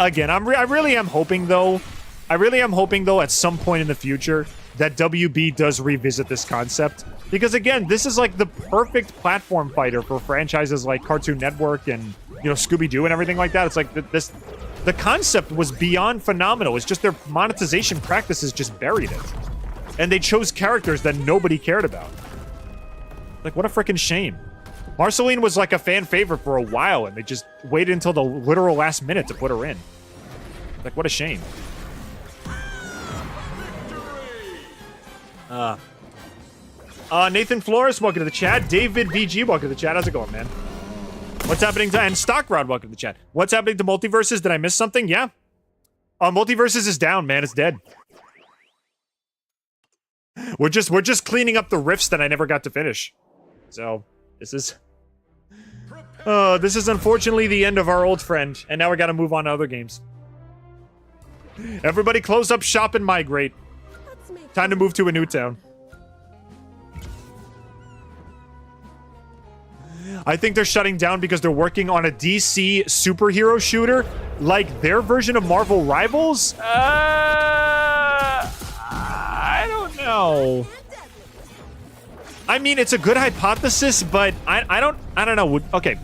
Again, I really am hoping though at some point in the future that WB does revisit this concept. Because again, this is like the perfect platform fighter for franchises like Cartoon Network and, you know, Scooby-Doo and everything like that. It's like the concept was beyond phenomenal. It's just their monetization practices just buried it. And they chose characters that nobody cared about. Like, what a freaking shame. Marceline was like a fan favorite for a while, and they just waited until the literal last minute to put her in. Like, what a shame. Nathan Flores, welcome to the chat. David VG, welcome to the chat. How's it going, man? What's happening to... And Stockrod, welcome to the chat. What's happening to Multiversus? Did I miss something? Yeah. Multiversus is down, man. It's dead. We're just cleaning up the rifts that I never got to finish. So, this is unfortunately the end of our old friend, and now we gotta move on to other games. Everybody close up shop and migrate. Time to move to a new town. I think they're shutting down because they're working on a DC superhero shooter, like their version of Marvel Rivals? I don't know. I mean, it's a good hypothesis, but I don't know. Okay.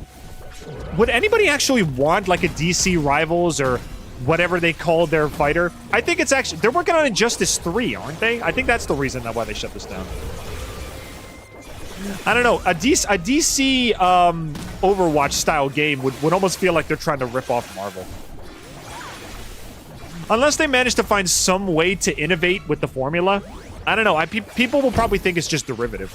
Would anybody actually want like a DC Rivals or whatever they call their fighter? I think it's actually... They're working on Injustice 3, aren't they? I think that's the reason why they shut this down. I don't know. A DC Overwatch style game would almost feel like they're trying to rip off Marvel. Unless they manage to find some way to innovate with the formula. I don't know. People will probably think it's just derivative.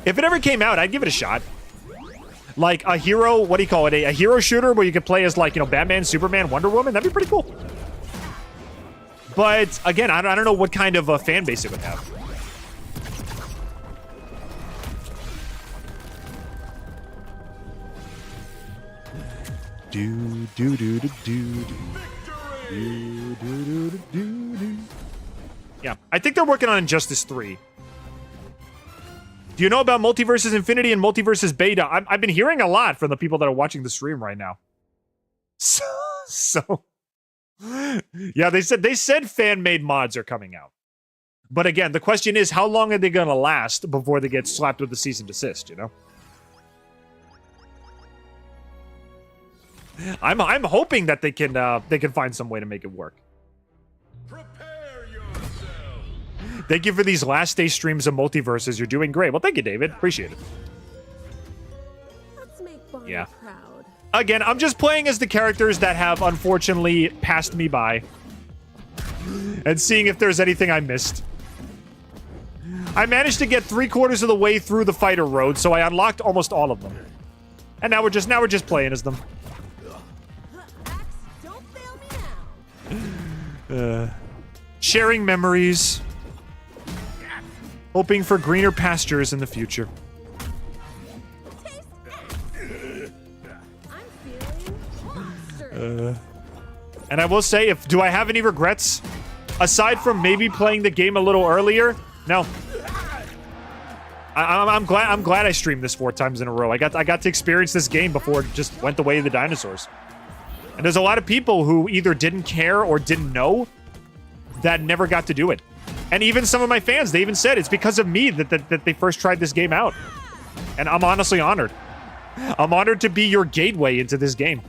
If it ever came out, I'd give it a shot. Like a hero, what do you call it? A hero shooter where you could play as, like, you know, Batman, Superman, Wonder Woman. That'd be pretty cool. But again, I don't know what kind of a fan base it would have. Yeah, I think they're working on Injustice 3. Do you know about Multiversus Infinity and Multiversus Beta? I've been hearing a lot from the people that are watching the stream right now. So yeah, they said fan-made mods are coming out. But again, the question is, how long are they gonna last before they get slapped with the cease and desist, you know? I'm hoping that they can find some way to make it work. Prepare yourself. Thank you for these last day streams of Multiverses. You're doing great. Well, thank you, David. Appreciate it. Let's make Bonnie Yeah. proud. Again, I'm just playing as the characters that have unfortunately passed me by. And seeing if there's anything I missed. I managed to get 3/4 of the way through the fighter road, so I unlocked almost all of them. And now we're just playing as them. Axe, don't fail me now. Sharing memories. Hoping for greener pastures in the future. Taste axe. I'm feeling monster. And I will say, do I have any regrets? Aside from maybe playing the game a little earlier, no. I'm glad I streamed this 4 times in a row. I got to experience this game before it just went the way of the dinosaurs. And there's a lot of people who either didn't care or didn't know that never got to do it. And even some of my fans, they even said it's because of me that they first tried this game out. And I'm honestly honored. I'm honored to be your gateway into this game.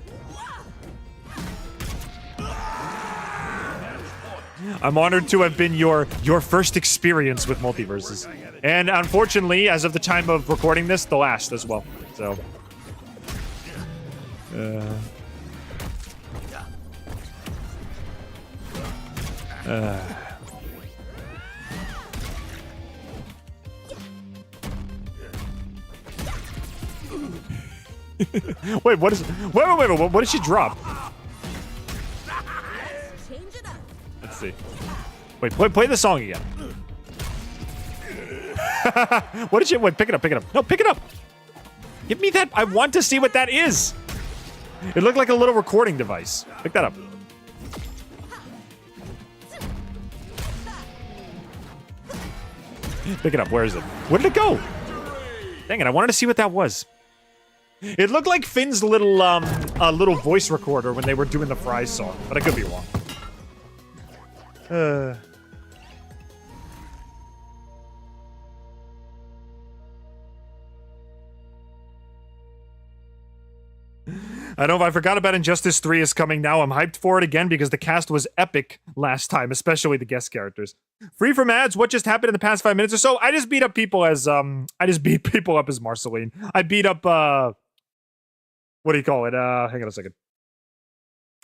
I'm honored to have been your first experience with Multiverses. And unfortunately, as of the time of recording this, the last as well. So. Wait, what is... Wait, what did she drop? Change it up. Let's see. Wait, play the song again. What did you... Wait, pick it up. No, pick it up. Give me that. I want to see what that is. It looked like a little recording device. Pick that up. Pick it up. Where is it? Where did it go? Dang it, I wanted to see what that was. It looked like Finn's little little voice recorder when they were doing the Fries song, but I could be wrong. I know if I forgot about Injustice 3 is coming now. I'm hyped for it again because the cast was epic last time, especially the guest characters. Free from ads, what just happened in the past 5 minutes or so? I just beat up people as Marceline. I beat up what do you call it? Hang on a second.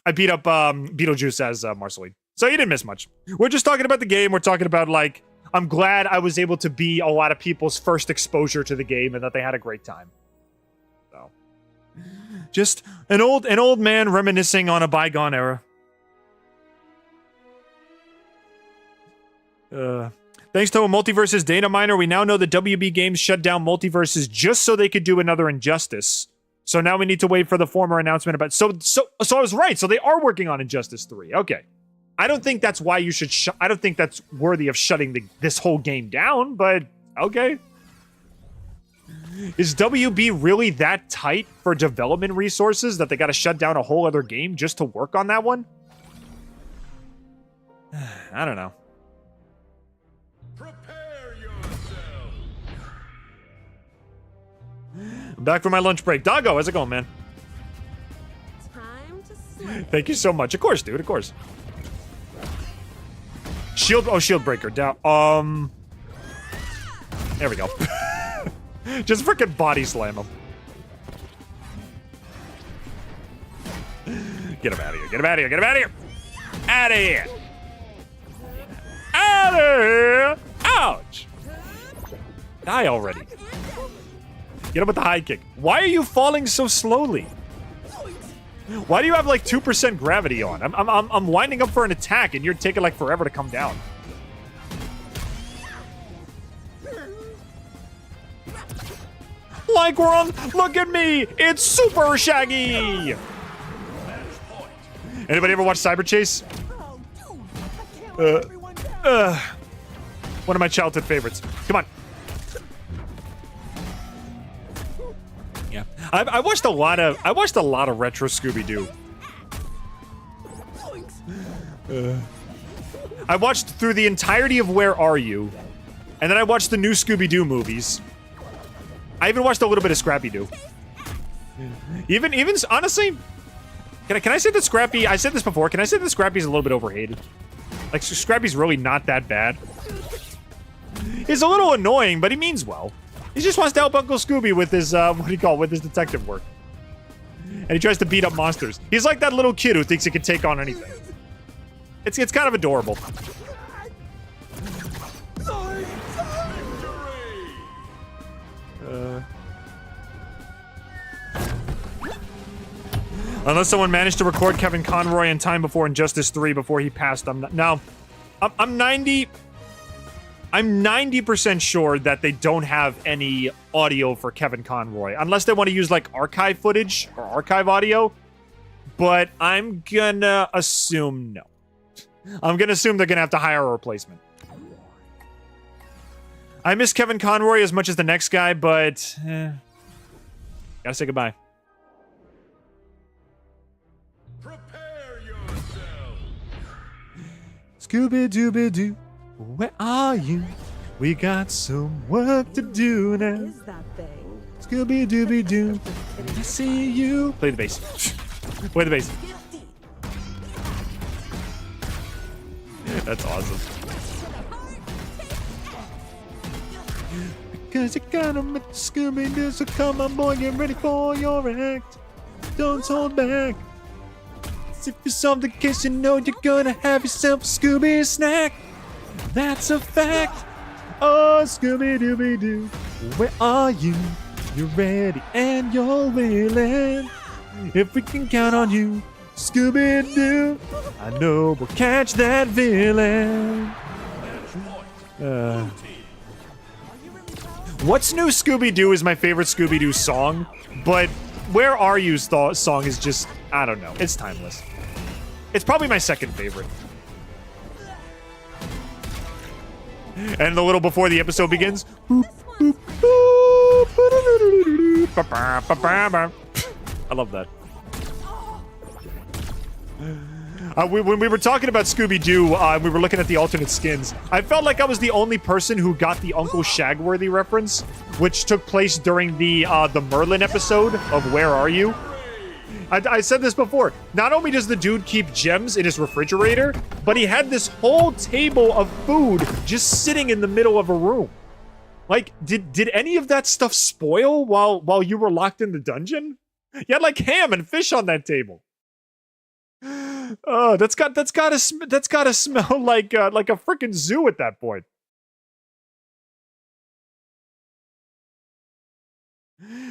I beat up Beetlejuice as Marceline. So you didn't miss much. We're just talking about the game. We're talking about, like, I'm glad I was able to be a lot of people's first exposure to the game and that they had a great time. So just an old man reminiscing on a bygone era. Thanks to a Multiversus data miner, we now know the WB Games shut down Multiversus just so they could do another Injustice. So now we need to wait for the former announcement about... So I was right. So they are working on Injustice 3. Okay. I don't think that's why you should... I don't think that's worthy of shutting this whole game down, but okay. Is WB really that tight for development resources that they got to shut down a whole other game just to work on that one? I don't know. Prepare yourself. I'm back from my lunch break. Doggo, how's it going, man? Time to sleep. Thank you so much. Of course, dude. Of course. Shield breaker down. There we go. Just freaking body slam him. Get him out of here. Get him out of here. Get him out of here. Out of here. Out of here. Ouch. Die already. Get him with the high kick. Why are you falling so slowly? Why do you have like 2% gravity on? I'm winding up for an attack and you're taking like forever to come down. Like we're on... Look at me! It's Super Shaggy! Anybody ever watch Cyber Chase? One of my childhood favorites. Come on. Yeah. I watched a lot of retro Scooby-Doo. I watched through the entirety of Where Are You? And then I watched the new Scooby-Doo movies. I even watched a little bit of Scrappy-Doo. Even honestly, Can I say that Scrappy? I said this before. Can I say that Scrappy's a little bit overhated? Like Scrappy's really not that bad. He's a little annoying, but he means well. He just wants to help Uncle Scooby with his with his detective work. And he tries to beat up monsters. He's like that little kid who thinks he can take on anything. It's kind of adorable. Unless someone managed to record Kevin Conroy in time before Injustice 3 before he passed, I'm 90% sure that they don't have any audio for Kevin Conroy, unless they want to use like archive footage or archive audio. But I'm gonna assume no. I'm gonna assume they're gonna have to hire a replacement. I miss Kevin Conroy as much as the next guy, but gotta say goodbye. Prepare yourself. Scooby-Dooby-Doo, where are you? We got some work to do now. Is that thing? Scooby-Dooby-Doo, I see you. Play the bass. Play the bass. That's awesome. Because you gotta make the Scooby-Doo, so come on boy, get ready for your act. Don't hold back. If you solve the case, you know you're gonna have yourself a Scooby snack. That's a fact. Oh, Scooby-Dooby-Doo, where are you? You're ready and you're willing. If we can count on you, Scooby-Doo, I know we'll catch that villain. What's New Scooby-Doo is my favorite Scooby-Doo song, but Where Are You song is just, I don't know, it's timeless. It's probably my second favorite. And a little before the episode begins. I love that. When we were talking about Scooby-Doo, we were looking at the alternate skins. I felt like I was the only person who got the Uncle Shagworthy reference, which took place during the Merlin episode of Where Are You? I said this before. Not only does the dude keep gems in his refrigerator, but he had this whole table of food just sitting in the middle of a room. Like, did any of that stuff spoil while you were locked in the dungeon? You had like ham and fish on that table. Oh, that's gotta smell like a freaking zoo at that point.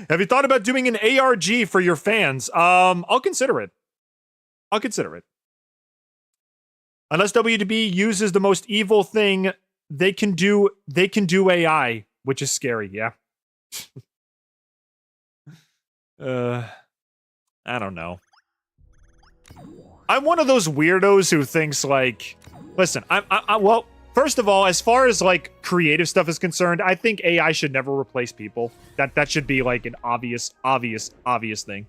Have you thought about doing an ARG for your fans? I'll consider it. I'll consider it. Unless WDB uses the most evil thing they can do AI, which is scary, yeah. I don't know. I'm one of those weirdos who thinks like, listen, well, first of all, as far as like creative stuff is concerned, I think AI should never replace people. That should be like an obvious thing.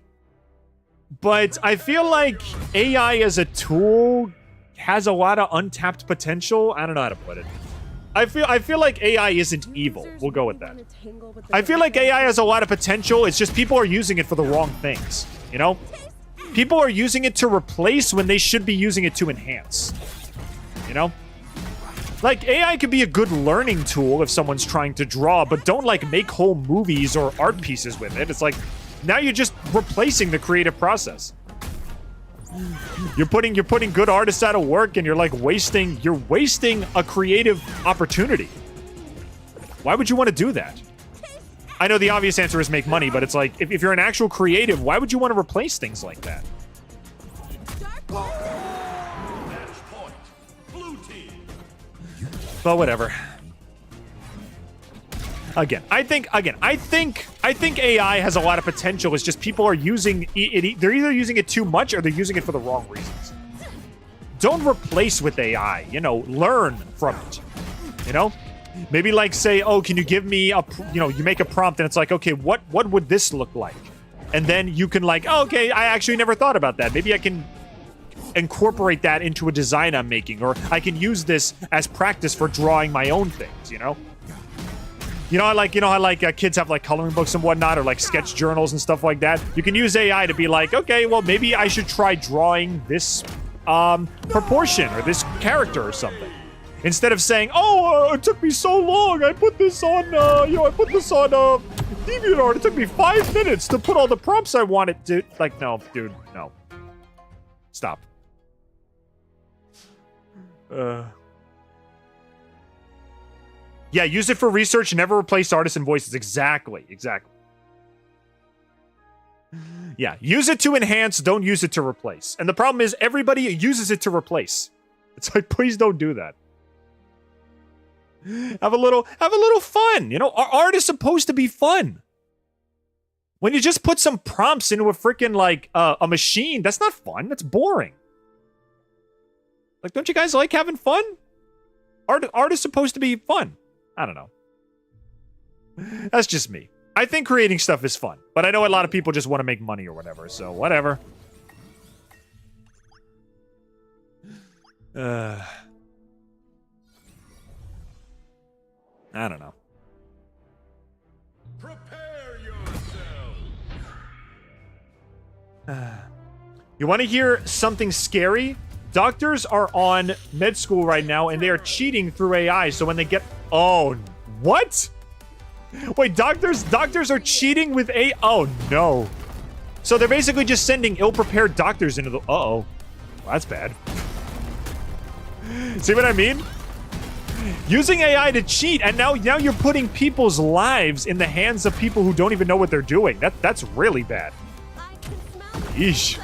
But I feel like AI as a tool has a lot of untapped potential. I don't know how to put it. I feel like AI isn't evil. We'll go with that. I feel like AI has a lot of potential. It's just people are using it for the wrong things, you know? People are using it to replace when they should be using it to enhance. You know? Like, AI could be a good learning tool if someone's trying to draw, but don't, like, make whole movies or art pieces with it. It's like, now you're just replacing the creative process. You're putting good artists out of work, and you're, like, wasting a creative opportunity. Why would you want to do that? I know the obvious answer is make money, but it's like, if you're an actual creative, why would you want to replace things like that? Match point. Blue team. But whatever. Again, I think AI has a lot of potential. It's just people are using it. They're either using it too much or they're using it for the wrong reasons. Don't replace with AI. You know, learn from it. You know? Maybe like say, oh, can you give me a, you know, you make a prompt and it's like, okay, what would this look like? And then you can like, oh, okay, I actually never thought about that. Maybe I can incorporate that into a design I'm making, or I can use this as practice for drawing my own things, you know? You know how kids have like coloring books and whatnot, or like sketch journals and stuff like that. You can use AI to be like, okay, well maybe I should try drawing this proportion or this character or something, instead of saying, oh, it took me so long. I put this on, DeviantArt. It took me 5 minutes to put all the prompts I wanted to. Like, no, dude, no. Stop. Yeah, use it for research. Never replace artists and voices. Exactly. Yeah, use it to enhance. Don't use it to replace. And the problem is everybody uses it to replace. It's like, please don't do that. Have a little fun. You know, art is supposed to be fun. When you just put some prompts into a freaking like a machine, that's not fun. That's boring. Like, don't you guys like having fun? Art is supposed to be fun. I don't know. That's just me. I think creating stuff is fun, but I know a lot of people just want to make money or whatever, so whatever. I don't know. Prepare yourself. You want to hear something scary? Doctors are on med school right now, and they are cheating through AI, so when they get... Oh, what? Wait, doctors are cheating with AI? Oh, no. So they're basically just sending ill-prepared doctors into the... Uh-oh. Well, that's bad. See what I mean? Using AI to cheat, and now you're putting people's lives in the hands of people who don't even know what they're doing. That's really bad. I can smell it. Yeesh.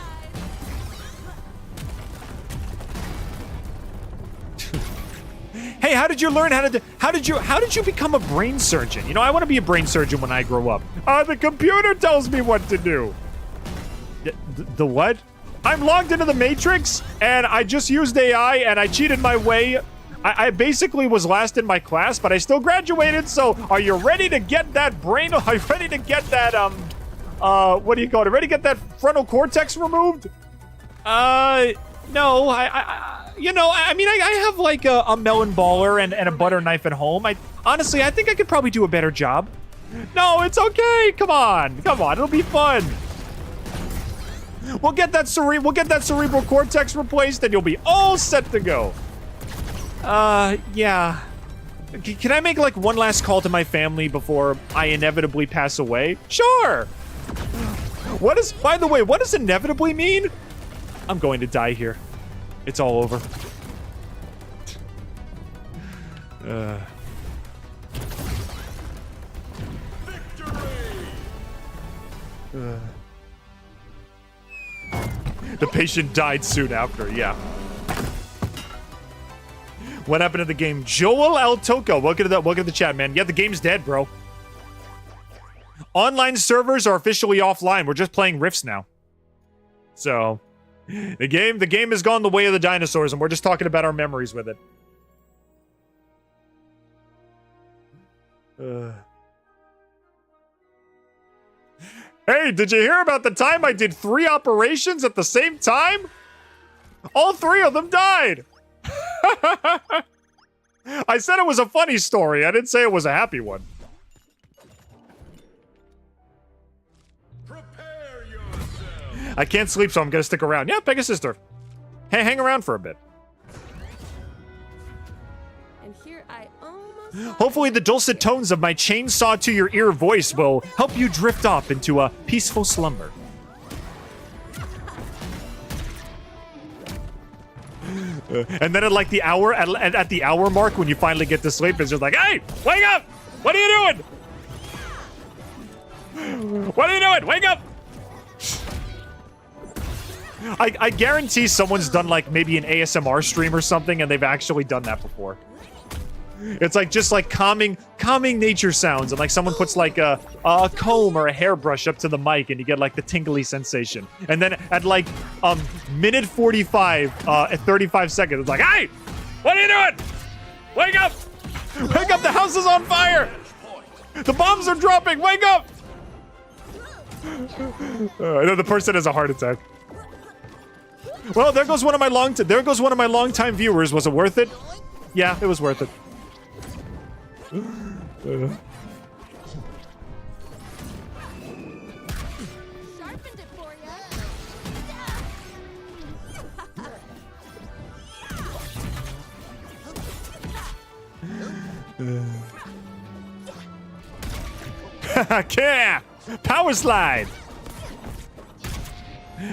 Hey, how did you learn how did you become a brain surgeon? You know, I want to be a brain surgeon when I grow up. The computer tells me what to do. The what? I'm logged into the Matrix, and I just used AI, and I cheated my way. I basically was last in my class, but I still graduated, so are you ready to get that brain? Are you ready to get that, what do you call it? Ready to get that frontal cortex removed? No, I have like a melon baller and a butter knife at home. Honestly, I think I could probably do a better job. No, it's okay. Come on, it'll be fun. We'll get that cerebral cortex replaced, and you'll be all set to go. Yeah. Can I make like one last call to my family before I inevitably pass away? Sure. By the way, what does inevitably mean? I'm going to die here. It's all over. The patient died soon after, yeah. What happened to the game? Joel El Toco, welcome to the chat, man. Yeah, the game's dead, bro. Online servers are officially offline. We're just playing Rifts now. So, the game has gone the way of the dinosaurs, and we're just talking about our memories with it. Hey, did you hear about the time I did 3 operations at the same time? All 3 of them died. I said it was a funny story. I didn't say it was a happy one. Prepare yourself. I can't sleep, so I'm gonna stick around. Yeah, Peg a sister. Hey, hang around for a bit. And here I almost Hopefully the dulcet tones of my chainsaw to your ear voice will help you drift off into a peaceful slumber. And then at like the hour, at the hour mark when you finally get to sleep, it's just like, hey, wake up! What are you doing? What are you doing? Wake up! I guarantee someone's done like maybe an ASMR stream or something, and they've actually done that before. It's like just like calming nature sounds, and like someone puts like a comb or a hairbrush up to the mic, and you get like the tingly sensation. And then at like minute 45, at 35 seconds, it's like, hey, what are you doing? Wake up! Wake up! The house is on fire! The bombs are dropping! Wake up! I know the person has a heart attack. Well, there goes one of my longtime viewers. Was it worth it? Yeah, it was worth it. Yeah! Power slide!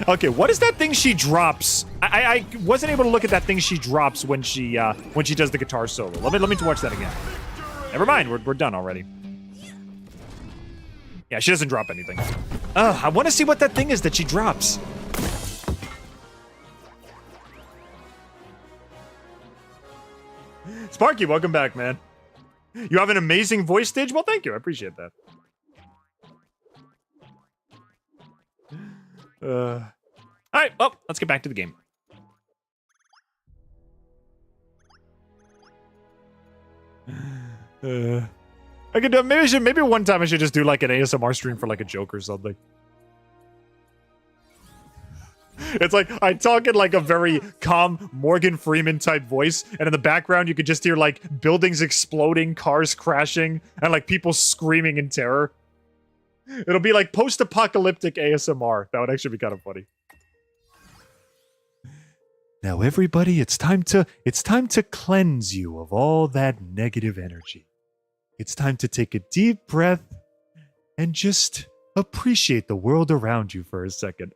Okay, what is that thing she drops? I wasn't able to look at that thing she drops when she does the guitar solo. Let me watch that again. Never mind, we're done already. Yeah, she doesn't drop anything. I want to see what that thing is that she drops. Sparky, welcome back, man. You have an amazing voice, Stage. Well, thank you. I appreciate that. All right, well, let's get back to the game. I could do, maybe one time I should just do like an ASMR stream for like a joke or something. It's like I talk in like a very calm Morgan Freeman type voice, and in the background you could just hear like buildings exploding, cars crashing, and like people screaming in terror. It'll be like post-apocalyptic ASMR. That would actually be kind of funny. Now everybody, it's time to cleanse you of all that negative energy. It's time to take a deep breath and just appreciate the world around you for a second.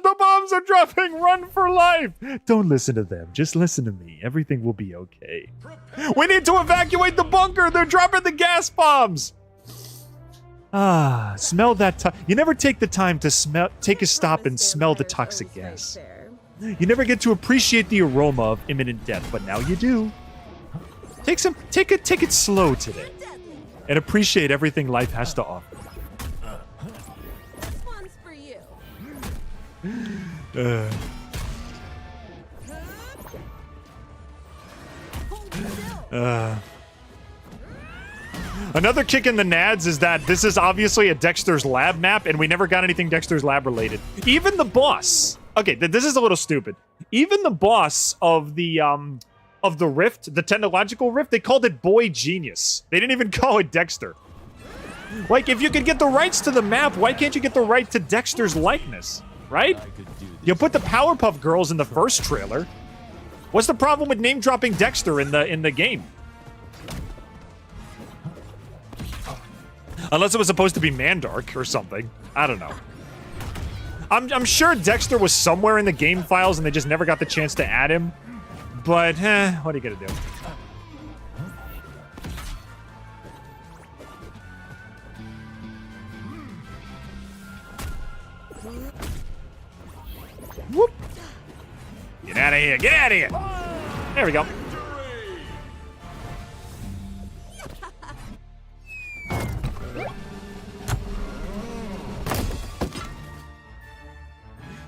The bombs are dropping! Run for life! Don't listen to them. Just listen to me. Everything will be okay. We need to evacuate the bunker! They're dropping the gas bombs! Smell that. You never take the time to take a stop and smell the toxic gas. You never get to appreciate the aroma of imminent death, but now you do. Take it slow today, and appreciate everything life has to offer. This one's for you. Another kick in the nads is that this is obviously a Dexter's Lab map, and we never got anything Dexter's Lab related. Even the boss. Okay, this is a little stupid. Even the boss of the rift, the technological rift, they called it Boy Genius. They didn't even call it Dexter. Like, if you could get the rights to the map, why can't you get the right to Dexter's likeness? Right? You put the Powerpuff Girls in the first trailer. What's the problem with name-dropping Dexter in the game? Unless it was supposed to be Mandark or something. I don't know. I'm sure Dexter was somewhere in the game files and they just never got the chance to add him. But, what are you gonna do? Whoop! Get out of here! Get out of here! There we go.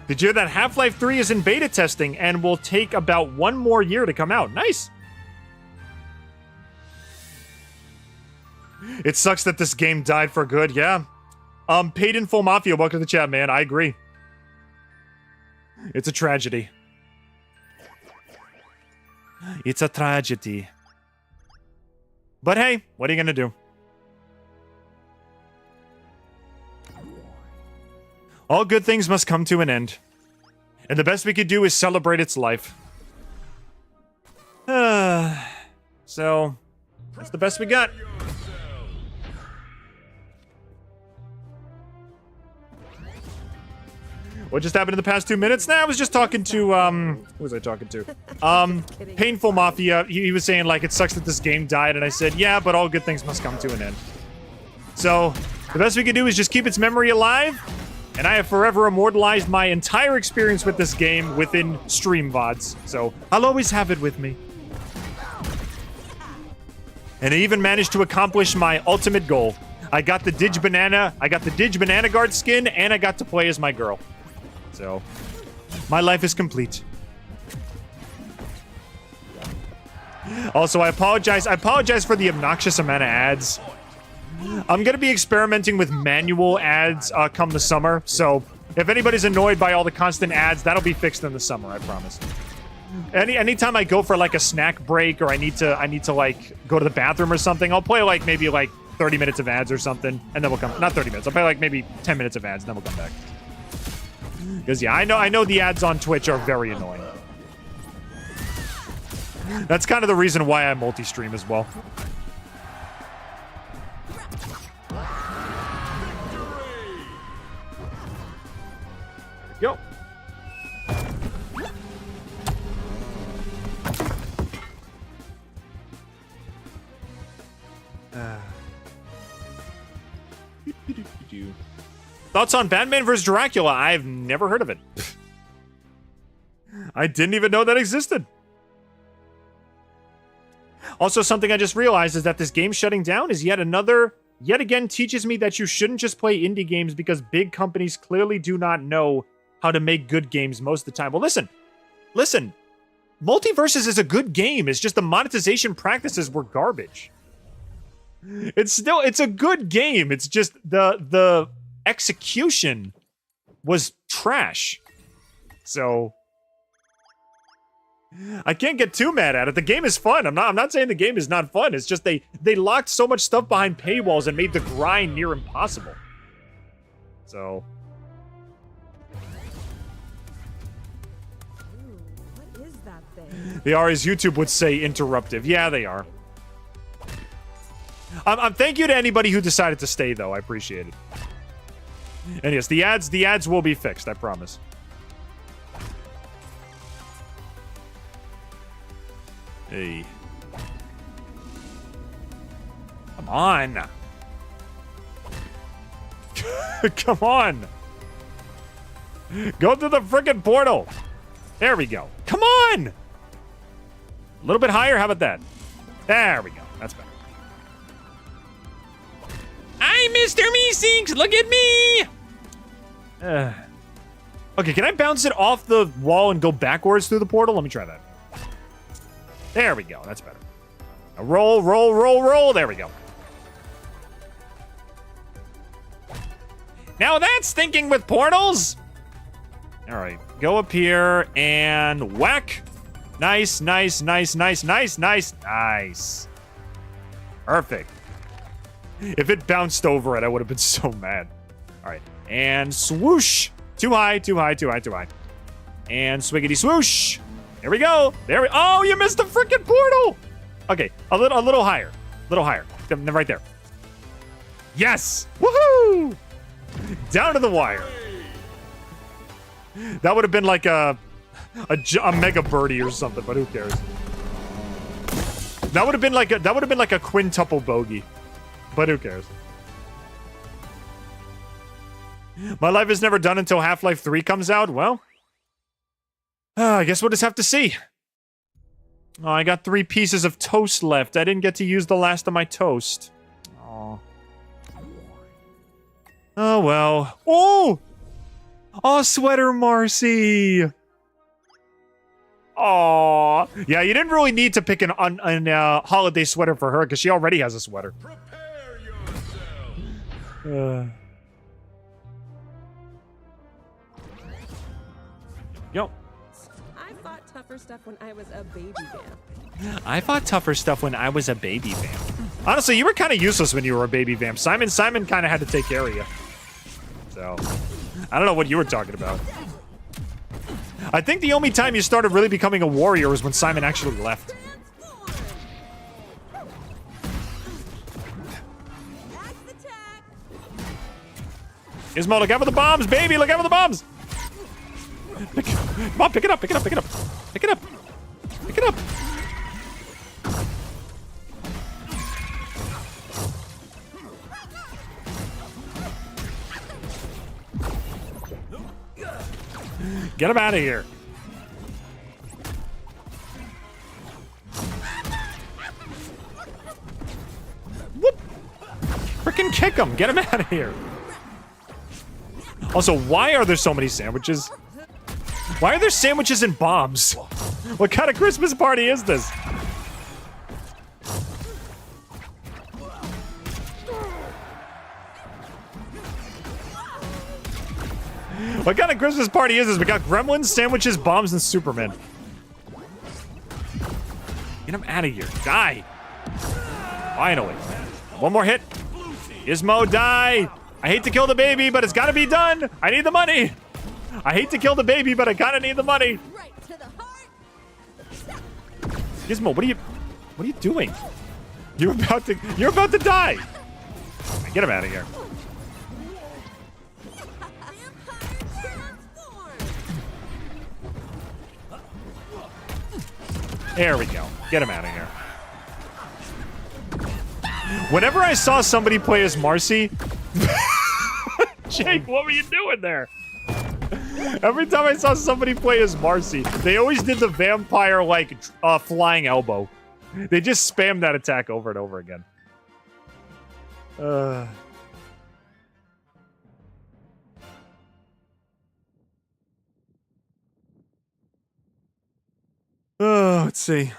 Did you hear that Half-Life 3 is in beta testing and will take about 1 more year to come out? Nice! It sucks that this game died for good, yeah. Paid in Full Mafia, welcome to the chat, man. I agree. It's a tragedy. It's a tragedy. But hey, what are you gonna do? All good things must come to an end. And the best we could do is celebrate its life. So, that's the best we got. What just happened in the past 2 minutes? Nah, I was just talking to, who was I talking to? Painful Mafia. He was saying, like, it sucks that this game died, and I said, yeah, but all good things must come to an end. So, the best we can do is just keep its memory alive, and I have forever immortalized my entire experience with this game within stream VODs. So, I'll always have it with me. And I even managed to accomplish my ultimate goal. I got the Didge Banana Guard skin, and I got to play as my girl. So, my life is complete. Also, I apologize for the obnoxious amount of ads. I'm going to be experimenting with manual ads come the summer, so if anybody's annoyed by all the constant ads, that'll be fixed in the summer, I promise. Anytime I go for like a snack break or I need to like go to the bathroom or something, I'll play like maybe like 30 minutes of ads or something, and then we'll come. Not 30 minutes. I'll play like maybe 10 minutes of ads, and then we'll come back. Because yeah, I know the ads on Twitch are very annoying. That's kind of the reason why I multi-stream as well. Yo. Thoughts on Batman vs. Dracula? I've never heard of it. I didn't even know that existed. Also, something I just realized is that this game shutting down is yet again teaches me that you shouldn't just play indie games because big companies clearly do not know how to make good games most of the time. Well, listen. Multiversus is a good game. It's just the monetization practices were garbage. It's a good game. It's just the execution was trash. So I can't get too mad at it. The game is fun. I'm not saying the game is not fun. It's just they locked so much stuff behind paywalls and made the grind near impossible. So What is that thing? they are, as YouTube would say, interruptive. Yeah, they are. Thank you to anybody who decided to stay, though. I appreciate it. And yes, the ads will be fixed, I promise. Hey. Come on. Come on. Go through the frickin' portal. There we go. Come on. A little bit higher. How about that? There we go. That's better. I'm Mr. Meeseeks. Look at me. Okay, can I bounce it off the wall and go backwards through the portal? Let me try that. There we go. That's better. Now roll, roll, roll, roll. There we go. Now that's thinking with portals. All right. Go up here and whack. Nice, nice, nice, nice, nice, nice, nice. Perfect. If it bounced over it, I would have been so mad. All right. And swoosh. Too high, too high, too high, too high. And swiggity swoosh. There we go. There we. Oh, you missed the freaking portal. Okay, a little higher. A little higher. Right there. Yes. Woohoo! Down to the wire. That would have been like a mega birdie or something, but who cares? That would have been like a quintuple bogey, but who cares? My life is never done until Half-Life 3 comes out. Well, I guess we'll just have to see. Oh, I got 3 pieces of toast left. I didn't get to use the last of my toast. Oh. Oh, well. Oh! Oh, Sweater Marcy! Oh, yeah, you didn't really need to pick an holiday sweater for her, because she already has a sweater. Prepare yourself. Yo. I fought tougher stuff when I was a baby vamp. I fought tougher stuff when I was a baby vamp. Honestly, you were kind of useless when you were a baby vamp. Simon kind of had to take care of you. So, I don't know what you were talking about. I think the only time you started really becoming a warrior was when Simon actually left. Ismo, look out for the bombs, baby! Look out for the bombs! Come on, pick it up, pick it up, pick it up. Pick it up. Pick it up. Get him out of here. Whoop. Frickin' kick him. Get him out of here. Also, why are there so many sandwiches? Why are there sandwiches and bombs? What kind of Christmas party is this? What kind of Christmas party is this? We got gremlins, sandwiches, bombs, and Superman. Get him out of here. Die. Finally. One more hit. Gizmo, die. I hate to kill the baby, but it's gotta be done. I need the money. I hate to kill the baby, but I kinda need the money. Right to the heart. Gizmo, what are you doing? You're about to die. Get him out of here. There we go. Get him out of here. Whenever I saw somebody play as Marcy, Jake, what were you doing there? Every time I saw somebody play as Marcy, they always did the vampire like flying elbow. They just spammed that attack over and over again. Let's see.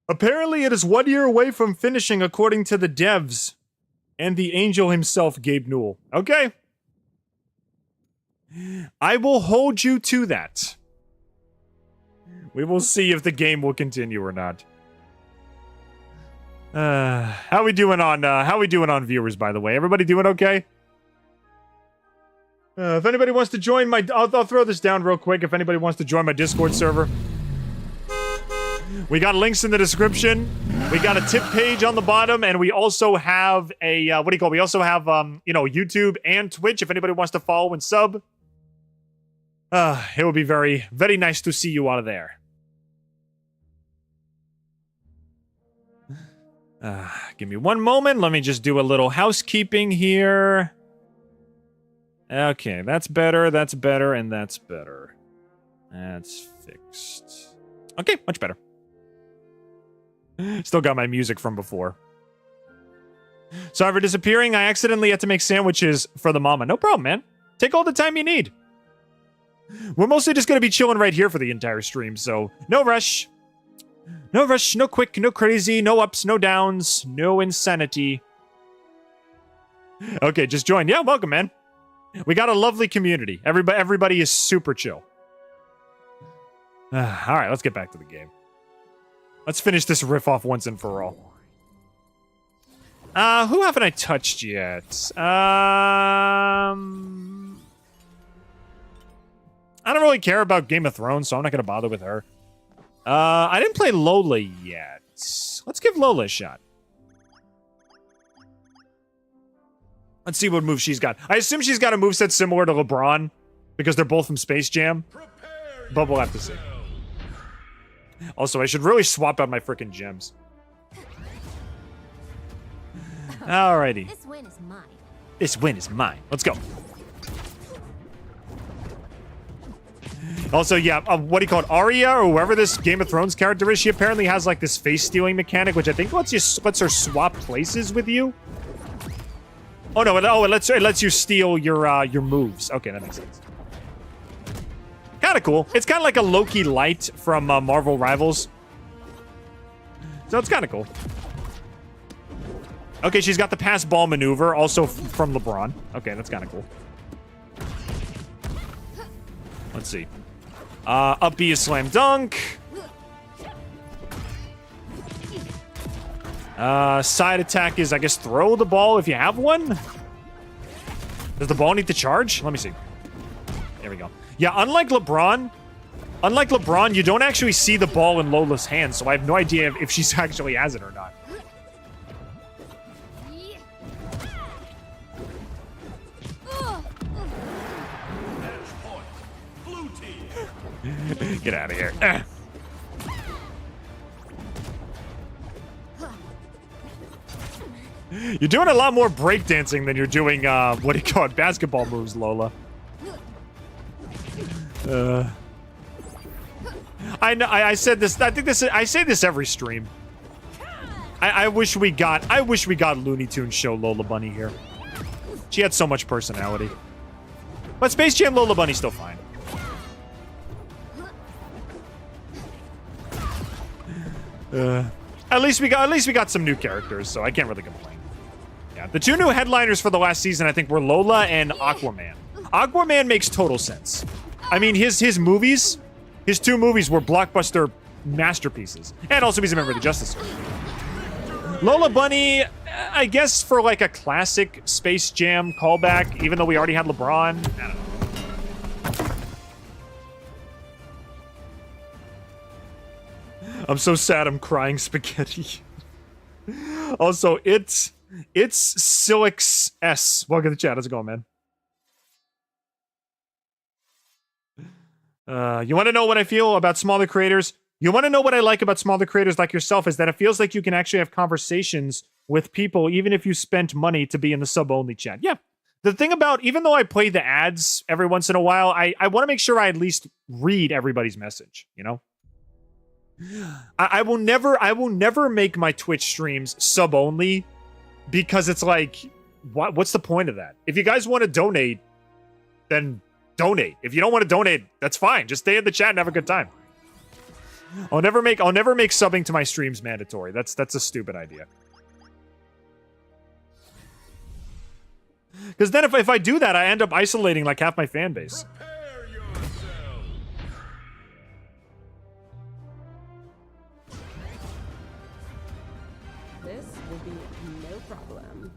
Apparently, it is 1 year away from finishing, according to the devs and the angel himself, Gabe Newell. Okay. I will hold you to that. We will see if the game will continue or not. How we doing on viewers, by the way? Everybody doing okay? If anybody wants to join my... I'll throw this down real quick. If anybody wants to join my Discord server. We got links in the description. We got a tip page on the bottom. And we also have a... what do you call it? We also have, YouTube and Twitch. If anybody wants to follow and sub. It would be very, very nice to see you out of there. Give me one moment. Let me just do a little housekeeping here. Okay, that's better, and that's better. That's fixed. Okay, much better. Still got my music from before. Sorry for disappearing. I accidentally had to make sandwiches for the mama. No problem, man. Take all the time you need. We're mostly just going to be chilling right here for the entire stream, so no rush. No rush, no quick, no crazy, no ups, no downs, no insanity. Okay, just join. Yeah, welcome, man. We got a lovely community. Everybody is super chill. All right, let's get back to the game. Let's finish this riff off once and for all. Who haven't I touched yet? I don't really care about Game of Thrones, so I'm not going to bother with her. I didn't play Lola yet. Let's give Lola a shot. Let's see what move she's got. I assume she's got a moveset similar to LeBron, because they're both from Space Jam. But we'll have to see. Also, I should really swap out my frickin' gems. Alrighty. This win is mine. This win is mine. Let's go. Also, yeah, what do you call it? Arya, or whoever this Game of Thrones character is, she apparently has like this face-stealing mechanic, which I think lets her swap places with you. Oh no! It lets you steal your moves. Okay, that makes sense. Kind of cool. It's kind of like a Loki Light from Marvel Rivals. So it's kind of cool. Okay, she's got the pass ball maneuver, also from LeBron. Okay, that's kind of cool. Let's see. Up B is slam dunk. Side attack is, I guess, throw the ball if you have one. Does the ball need to charge? Let me see. There we go. Yeah, unlike LeBron, you don't actually see the ball in Lola's hands, so I have no idea if she actually has it or not. Get out of here. You're doing a lot more breakdancing than you're doing, what do you call it, basketball moves, Lola. I know, I said this, I say this every stream. I wish we got Looney Tunes show Lola Bunny here. She had so much personality. But Space Jam Lola Bunny's still fine. At least we got some new characters, so I can't really complain. Yeah, the two new headliners for the last season, I think, were Lola and Aquaman. Aquaman makes total sense. I mean, his two movies were blockbuster masterpieces, and also he's a member of the Justice League. Lola Bunny, I guess, for like a classic Space Jam callback, even though we already had LeBron. I don't know. I'm so sad I'm crying spaghetti. Also, it's Silix S. Welcome to the chat. How's it going, man? You want to know what I feel about smaller creators? You want to know what I like about smaller creators like yourself is that it feels like you can actually have conversations with people even if you spent money to be in the sub-only chat. Yeah. The thing about, even though I play the ads every once in a while, I want to make sure I at least read everybody's message, you know? I will never make my Twitch streams sub-only because it's like, what's the point of that? If you guys want to donate, then donate. If you don't want to donate, that's fine. Just stay in the chat and have a good time. I'll never make subbing to my streams mandatory. That's a stupid idea. Because then if I do that, I end up isolating like half my fan base. Prepare yourself. This will be no problem.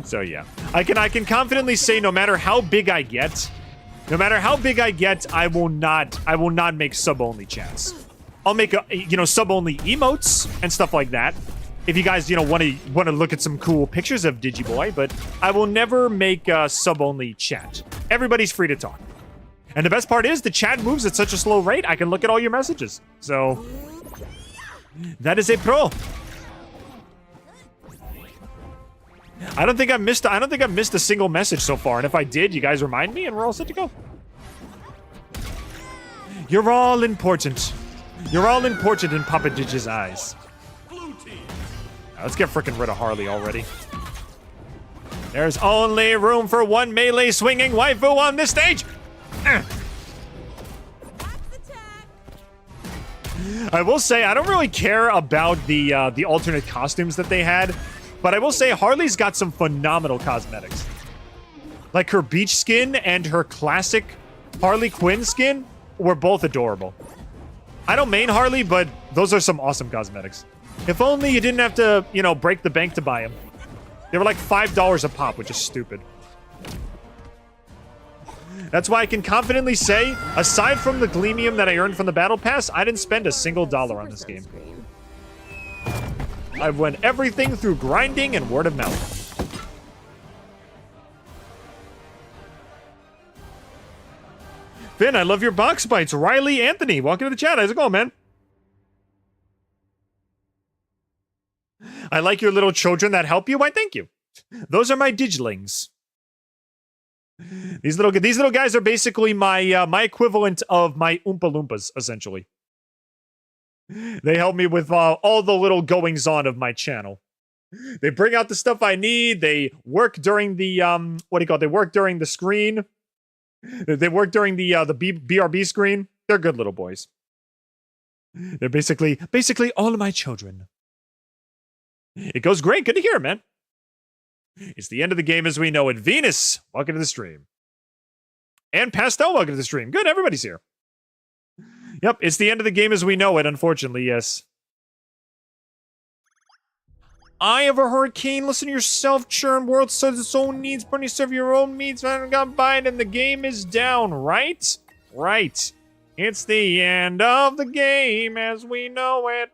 So yeah, I can confidently say no matter how big I get, I will not make sub-only chats. I'll make sub-only emotes and stuff like that. If you guys want to look at some cool pictures of Digiboy, but I will never make a sub-only chat. Everybody's free to talk. And the best part is the chat moves at such a slow rate, I can look at all your messages. So that is a pro. I don't think I've missed a single message so far, and if I did, you guys remind me and we're all set to go. You're all important. You're all important in Papa Digi's eyes. Let's get freaking rid of Harley already. There's only room for one melee swinging waifu on this stage. I will say I don't really care about the alternate costumes that they had, but I will say Harley's got some phenomenal cosmetics. Like her beach skin and her classic Harley Quinn skin were both adorable. I don't main Harley, but those are some awesome cosmetics. If only you didn't have to, break the bank to buy them. They were like $5 a pop, which is stupid. That's why I can confidently say, aside from the Gleamium that I earned from the Battle Pass, I didn't spend a single dollar on this game. I've won everything through grinding and word of mouth. Finn, I love your box bites. Riley Anthony, welcome to the chat. How's it going, man? I like your little children that help you. Why, thank you. Those are my diglings. These little guys are basically my my equivalent of my Oompa Loompas, essentially. They help me with all the little goings on of my channel. They bring out the stuff I need. They work during the They work during the screen. They work during the BRB screen. They're good little boys. They're basically all of my children. It goes great. Good to hear, man. It's the end of the game as we know it. Venus, welcome to the stream. And Pastel, welcome to the stream. Good, everybody's here. Yep, it's the end of the game as we know it, unfortunately, yes. Eye of a Hurricane, listen to yourself, churn. World serves its own needs, plenty serve your own needs. I got bind and the game is down, right? Right. It's the end of the game as we know it.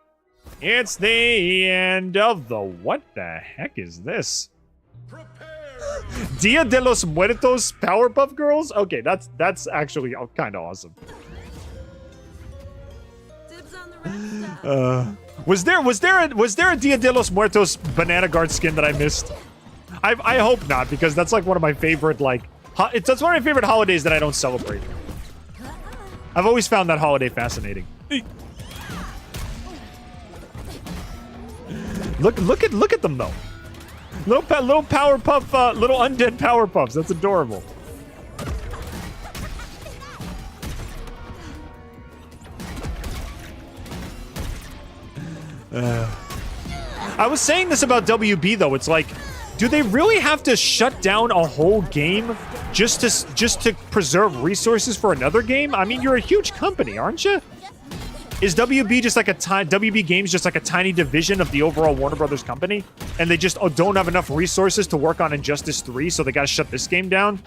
It's the end of the... What the heck is this? Dia de los Muertos Powerpuff Girls? Okay, that's actually kind of awesome. Dibs on the red stuff. Was there a Dia de los Muertos Banana Guard skin that I missed? I hope not, because that's like one of my favorite that's one of my favorite holidays that I don't celebrate. I've always found that holiday fascinating. Look at them though. Little Powerpuff, little undead Powerpuffs. That's adorable. I was saying this about WB though. It's like, do they really have to shut down a whole game just to preserve resources for another game? I mean, you're a huge company, aren't you? Is WB just like WB Games just like a tiny division of the overall Warner Brothers company, and they just don't have enough resources to work on Injustice 3, so they gotta shut this game down?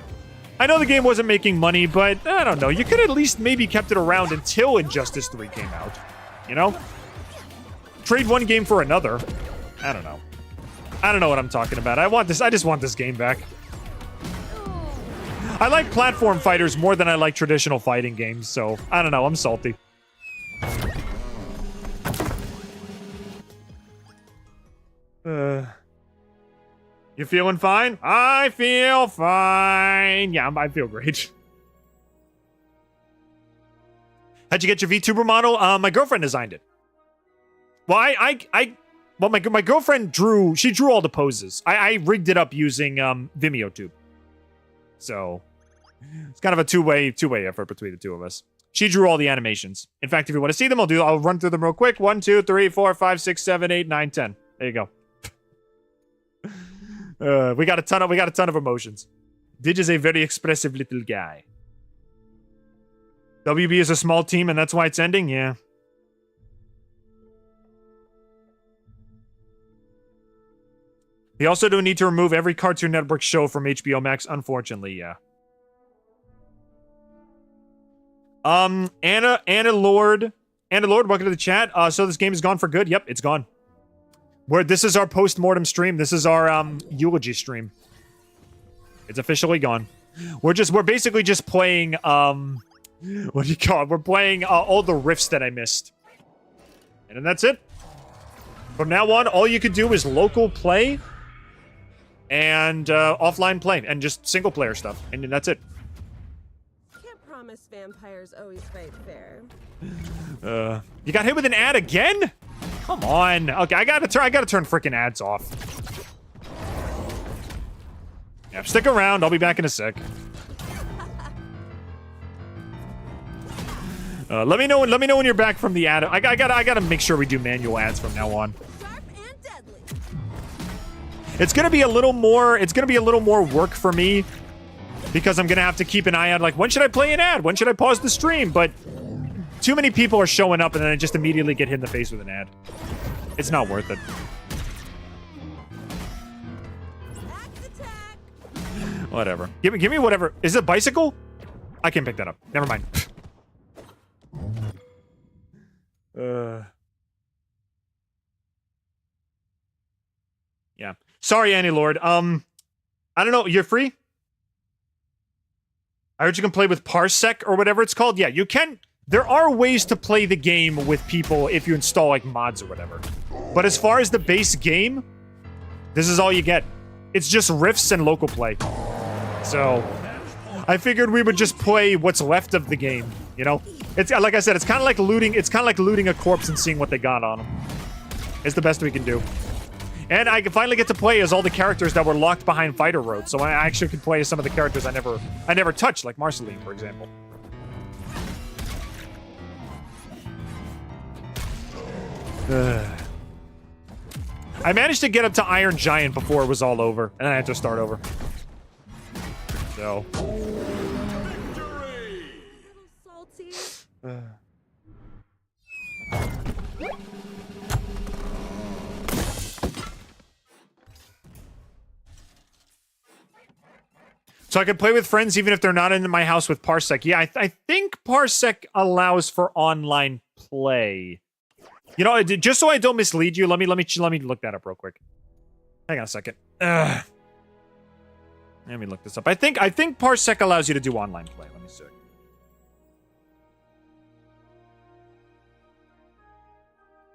I know the game wasn't making money, but I don't know. You could at least maybe kept it around until Injustice 3 came out. You know? Trade one game for another. I don't know. I don't know what I'm talking about. I just want this game back. I like platform fighters more than I like traditional fighting games, so I don't know. I'm salty. You feeling fine? I feel fine. Yeah, I feel great. How'd you get your VTuber model? My girlfriend designed it. Well, well, my girlfriend drew all the poses. I rigged it up using VimeoTube. So it's kind of a two-way effort between the two of us. She drew all the animations. In fact, if you want to see them, I'll run through them real quick. 1, 2, 3, 4, 5, 6, 7, 8, 9, 10. There you go. We got a ton of emotions. Didge is a very expressive little guy. WB is a small team, and that's why it's ending? Yeah. They also do need to remove every Cartoon Network show from HBO Max, unfortunately, yeah. Anna Lord, welcome to the chat. So this game is gone for good. Yep, it's gone. This is our post-mortem stream. This is our eulogy stream. It's officially gone. We're basically just playing what do you call it? We're playing all the riffs that I missed. And then that's it. From now on, all you could do is local play and offline play and just single player stuff. And that's it. Can't promise vampires always fight fair. You got hit with an ad again? Come on. Okay, I gotta turn freaking ads off. Yeah, stick around. I'll be back in a sec. Let me know when you're back from the ad. I gotta make sure we do manual ads from now on. Sharp and deadly. It's gonna be a little more work for me because I'm gonna have to keep an eye out. Like, when should I play an ad? When should I pause the stream? But too many people are showing up, and then I just immediately get hit in the face with an ad. It's not worth it. Axe attack. Whatever. Give me whatever. Is it a bicycle? I can't pick that up. Never mind. Yeah. Sorry, Annie Lord. I don't know. You're free? I heard you can play with Parsec or whatever it's called. Yeah, you can. There are ways to play the game with people if you install, like, mods or whatever. But as far as the base game, this is all you get. It's just riffs and local play. So, I figured we would just play what's left of the game, you know? It's like I said, it's kind of like looting a corpse and seeing what they got on them. It's the best we can do. And I can finally get to play as all the characters that were locked behind Fighter Road, so I actually can play as some of the characters I never touched, like Marceline, for example. I managed to get up to Iron Giant before it was all over, and then I had to start over. So. Salty. So I can play with friends even if they're not in my house with Parsec. Yeah, I think Parsec allows for online play. You know, just so I don't mislead you, let me look that up real quick. Hang on a second. Let me look this up. I think Parsec allows you to do online play. Let me see.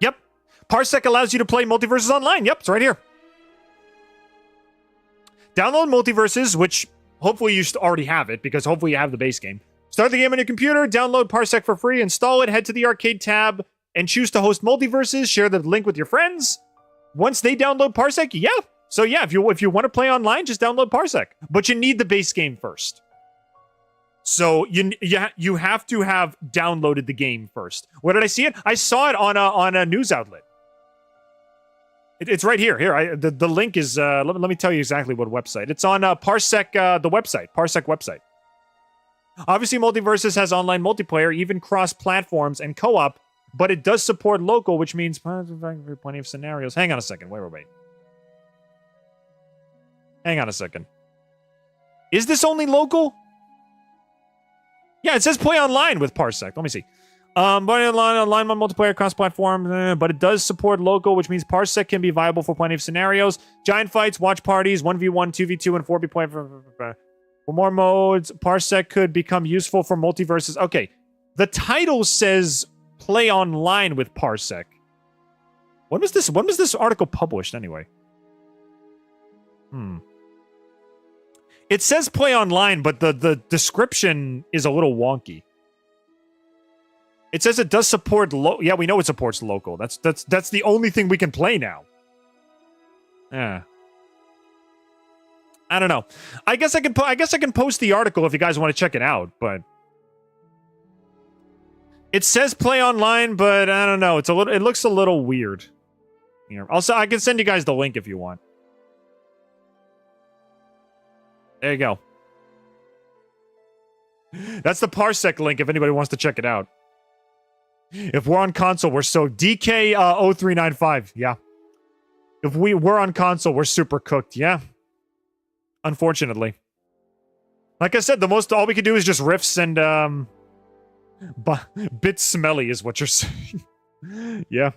Yep. Parsec allows you to play Multiversus online. Yep, it's right here. Download Multiversus, which hopefully you already have it, because hopefully you have the base game. Start the game on your computer, download Parsec for free, install it, head to the arcade tab, and choose to host Multiversus. Share the link with your friends. Once they download Parsec, yeah. So yeah, if you want to play online, just download Parsec. But you need the base game first. So you have to have downloaded the game first. Where did I see it? I saw it on a news outlet. It's right here. Here, the link is. Let me tell you exactly what website. It's on Parsec, the website, Parsec website. Obviously, Multiversus has online multiplayer, even cross platforms and co-op, but it does support local, which means plenty of scenarios. Hang on a second. Wait. Hang on a second. Is this only local? Yeah, it says play online with Parsec. Let me see. Play online multiplayer cross-platform, but it does support local, which means Parsec can be viable for plenty of scenarios. Giant fights, watch parties, 1v1, 2v2, and 4v play. For more modes, Parsec could become useful for multiverses. Okay, the title says play online with Parsec. When was this article published anyway? It says play online, but the description is a little wonky. It says it does support yeah, we know it supports local. That's the only thing we can play now. Yeah. I don't know. I guess I can post the article if you guys want to check it out, but it says play online, but I don't know. It looks a little weird. Here. Also, I can send you guys the link if you want. There you go. That's the Parsec link if anybody wants to check it out. If we're on console, we're so DK0395. Yeah. If we're on console, we're super cooked. Yeah. Unfortunately. Like I said, all we can do is just riffs and bit smelly is what you're saying. Yeah.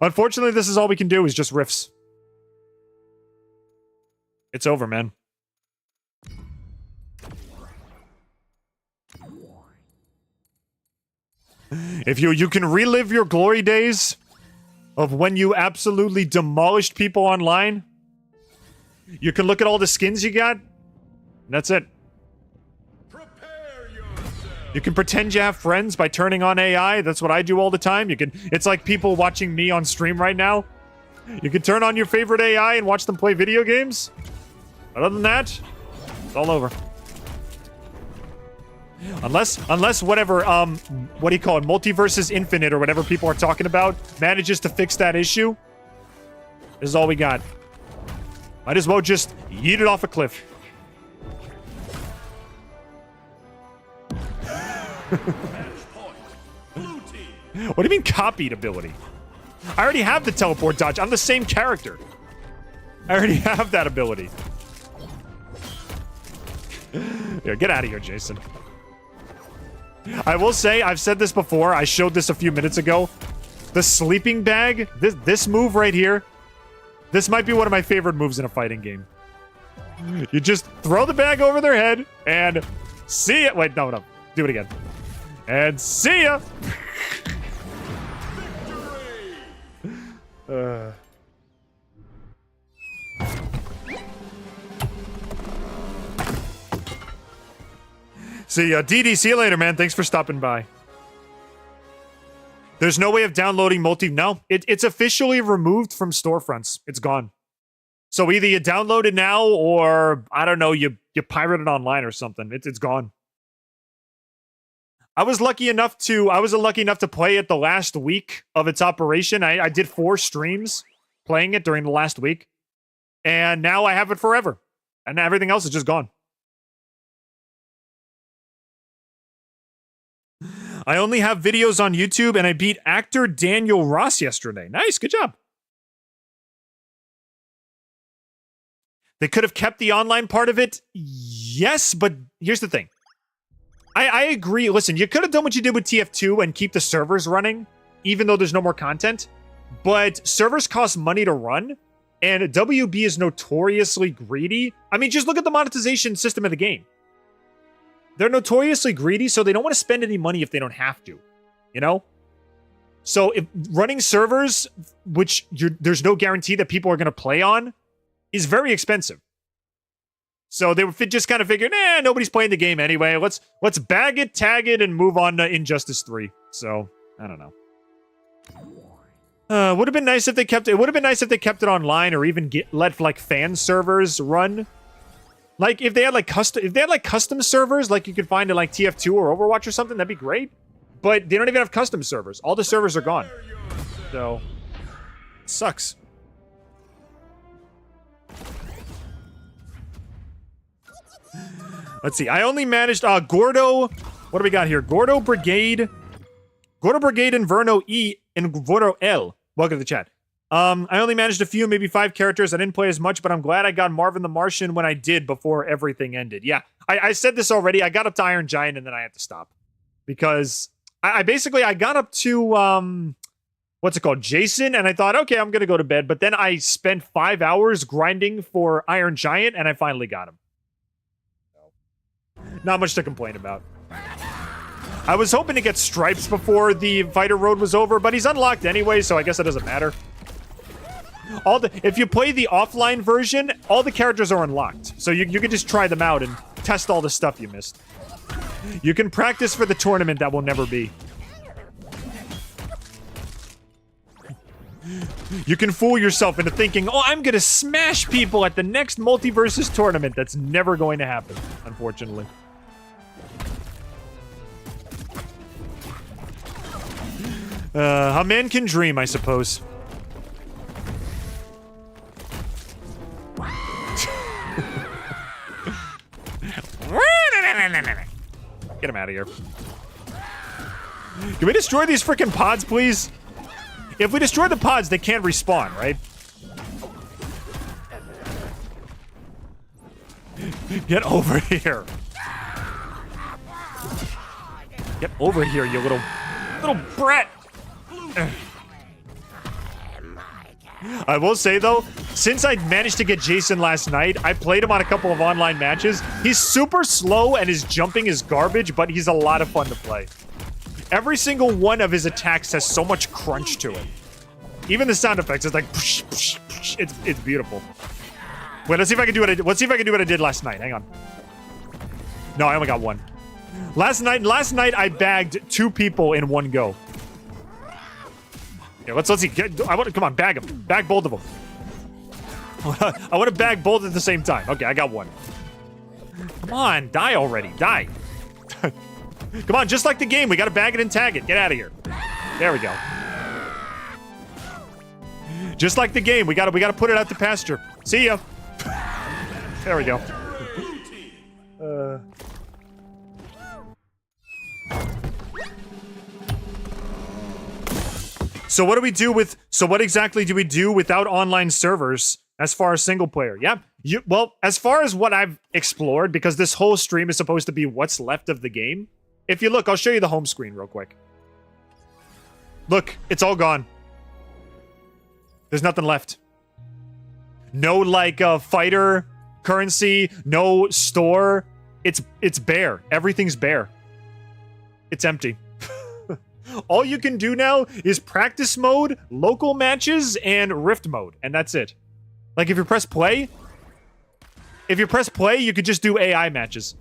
Unfortunately, this is all we can do is just riffs. It's over, man. If you can relive your glory days of when you absolutely demolished people online, you can look at all the skins you got, and that's it. Prepare yourself. You can pretend you have friends by turning on AI. That's what I do all the time. It's like people watching me on stream right now. You can turn on your favorite AI and watch them play video games. Other than that, it's all over. Unless whatever, what do you call it, Multiversus Infinite or whatever people are talking about manages to fix that issue. This is all we got. Might as well just yeet it off a cliff. What do you mean copied ability? I already have the teleport dodge. I'm the same character. I already have that ability. Yeah, get out of here, Jason. I will say, I've said this before. I showed this a few minutes ago. The sleeping bag, this move right here, this might be one of my favorite moves in a fighting game. You just throw the bag over their head and see it. Wait, no. Do it again. And see ya. See ya, DD. See you later, man. Thanks for stopping by. There's no way of downloading No, it's officially removed from storefronts. It's gone. So either you download it now, or I don't know, you pirate it online or something. It's gone. I was lucky enough to play it the last week of its operation. I did 4 streams playing it during the last week, and now I have it forever, and everything else is just gone. I only have videos on YouTube, and I beat actor Daniel Ross yesterday. Nice, good job. They could have kept the online part of it. Yes, but here's the thing. I agree. Listen, you could have done what you did with TF2 and keep the servers running, even though there's no more content. But servers cost money to run, and WB is notoriously greedy. I mean, just look at the monetization system of the game. They're notoriously greedy, so they don't want to spend any money if they don't have to, you know? So if running servers, which there's no guarantee that people are going to play on, is very expensive. So they just kind of figured, nobody's playing the game anyway. Let's bag it, tag it, and move on to Injustice 3. So, I don't know. Would have been nice if they kept it. It would have been nice if they kept it online, or even let like fan servers run. Like if they had like custom servers, like you could find in like TF2 or Overwatch or something, that'd be great. But they don't even have custom servers. All the servers are gone. So it sucks. Let's see. I only managed Gordo. What do we got here? Gordo Brigade, Inverno E, and Inverno L. Welcome to the chat. I only managed a few, maybe 5 characters. I didn't play as much, but I'm glad I got Marvin the Martian when I did before everything ended. Yeah, I said this already. I got up to Iron Giant and then I had to stop. because I basically got up to what's it called, Jason, and I thought, okay, I'm gonna go to bed. But then I spent 5 hours grinding for Iron Giant, and I finally got him. Not much to complain about. I was hoping to get stripes before the fighter road was over, but he's unlocked anyway, so I guess it doesn't matter. If you play the offline version, all the characters are unlocked, so you can just try them out and test all the stuff you missed. You can practice for the tournament that will never be. You can fool yourself into thinking, oh, I'm gonna smash people at the next Multiversus tournament. That's never going to happen, unfortunately. A man can dream, I suppose. Get him out of here. Can we destroy these freaking pods, please? If we destroy the pods, they can't respawn, right? Get over here. Get over here, you little brat. I will say, though, since I managed to get Jason last night, I played him on a couple of online matches. He's super slow and his jumping is garbage, but he's a lot of fun to play. Every single one of his attacks has so much crunch to it. Even the sound effects, it's like, psh, psh, psh. It's beautiful. Wait, let's see if I can do what I did last night. Hang on. No, I only got one. Last night I bagged 2 people in one go. Yeah, let's see. Come on, bag them. Bag both of them. I want to bag both at the same time. Okay, I got one. Come on, die already. Die. Come on, just like the game, we gotta bag it and tag it. Get out of here. There we go. Just like the game, we gotta put it out to pasture. See ya. There we go. So what exactly do we do without online servers as far as single player? Yeah. Well, as far as what I've explored, because this whole stream is supposed to be what's left of the game. If you look, I'll show you the home screen real quick. Look, it's all gone. There's nothing left. No, like, fighter currency, no store. It's bare. Everything's bare. It's empty. All you can do now is practice mode, local matches, and rift mode, and that's it. Like, if you press play, you could just do AI matches.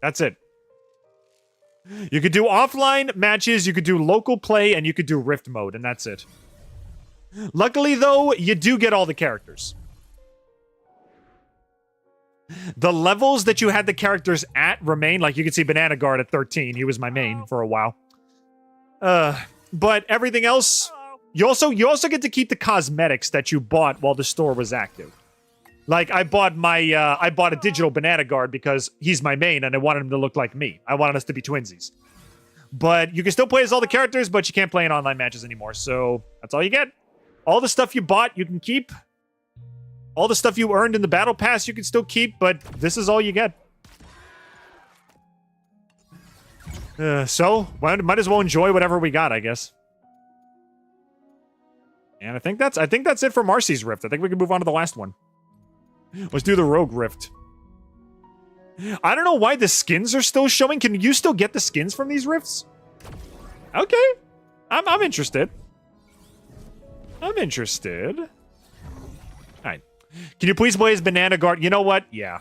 That's it. You could do offline matches, you could do local play, and you could do rift mode, and that's it. Luckily, though, you do get all the characters. The levels that you had the characters at remain. Like, you can see Banana Guard at 13. He was my main for a while. But everything else, you also get to keep the cosmetics that you bought while the store was active. Like, I bought a digital Banana Guard because he's my main and I wanted him to look like me. I wanted us to be twinsies. But you can still play as all the characters, but you can't play in online matches anymore. So that's all you get. All the stuff you bought, you can keep. All the stuff you earned in the battle pass, you can still keep, but this is all you get. So, might as well enjoy whatever we got, I guess. And I think that's it for Marcy's Rift. I think we can move on to the last one. Let's do the Rogue Rift. I don't know why the skins are still showing. Can you still get the skins from these rifts? Okay. I'm interested. I'm interested. All right. Can you please play as Banana Guard? You know what? Yeah.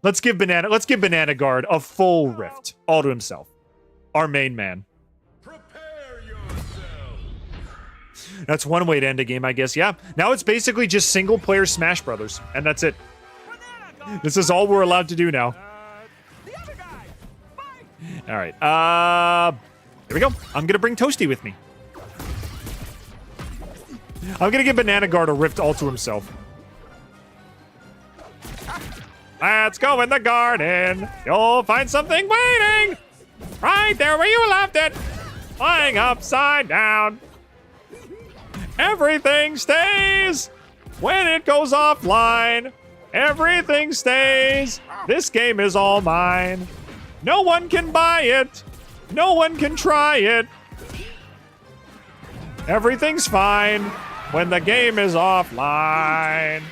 Let's give Banana Guard a full rift, all to himself. Our main man. Prepare yourself. That's one way to end a game, I guess. Yeah. Now it's basically just single player Smash Brothers, and that's it. This is all we're allowed to do now. All right. Here we go. I'm gonna bring Toasty with me. I'm gonna give Banana Guard a rift all to himself. Let's go in the garden. You'll find something waiting. Right there where you left it. Flying upside down. Everything stays when it goes offline. Everything stays. This game is all mine. No one can buy it. No one can try it. Everything's fine when the game is offline.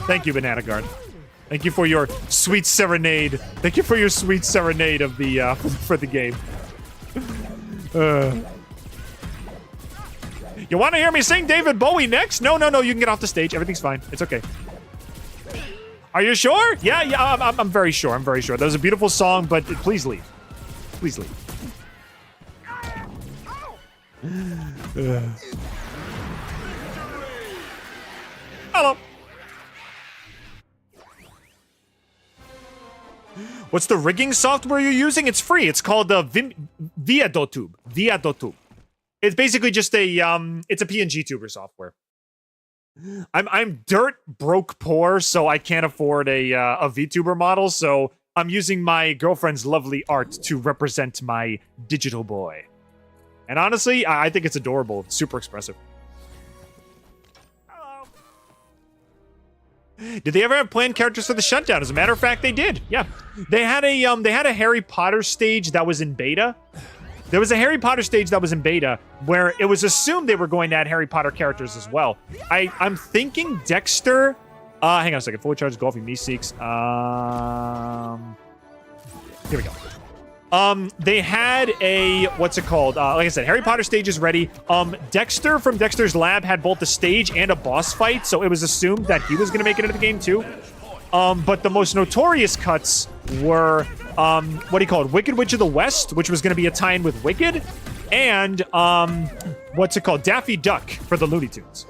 Thank you, Banana Guard. Thank you for your sweet serenade. Thank you for your sweet serenade of the for the game. You want to hear me sing David Bowie next? No. You can get off the stage. Everything's fine. It's okay. Are you sure? Yeah. I'm very sure. I'm very sure. That was a beautiful song, but please leave. Please leave. Hello. What's the rigging software you're using? It's free. It's called vtuber. Vtuber. It's basically just a it's a pngtuber software. I'm dirt broke poor, so I can't afford a VTuber model. So I'm using my girlfriend's lovely art to represent my digital boy. And honestly, I think it's adorable. It's super expressive. Hello. Did they ever have planned characters for the shutdown? As a matter of fact, they did. Yeah, they had a Harry Potter stage that was in beta. There was a Harry Potter stage that was in beta where it was assumed they were going to add Harry Potter characters as well. I'm thinking Dexter. Hang on a second. Fully charged golfing Meeseeks. Here we go. They had a, what's it called? Like I said, Harry Potter stage is ready. Dexter from Dexter's Lab had both the stage and a boss fight, so it was assumed that he was going to make it into the game too. But the most notorious cuts were, what do you call it? Wicked Witch of the West, which was going to be a tie-in with Wicked, and, what's it called? Daffy Duck for the Looney Tunes.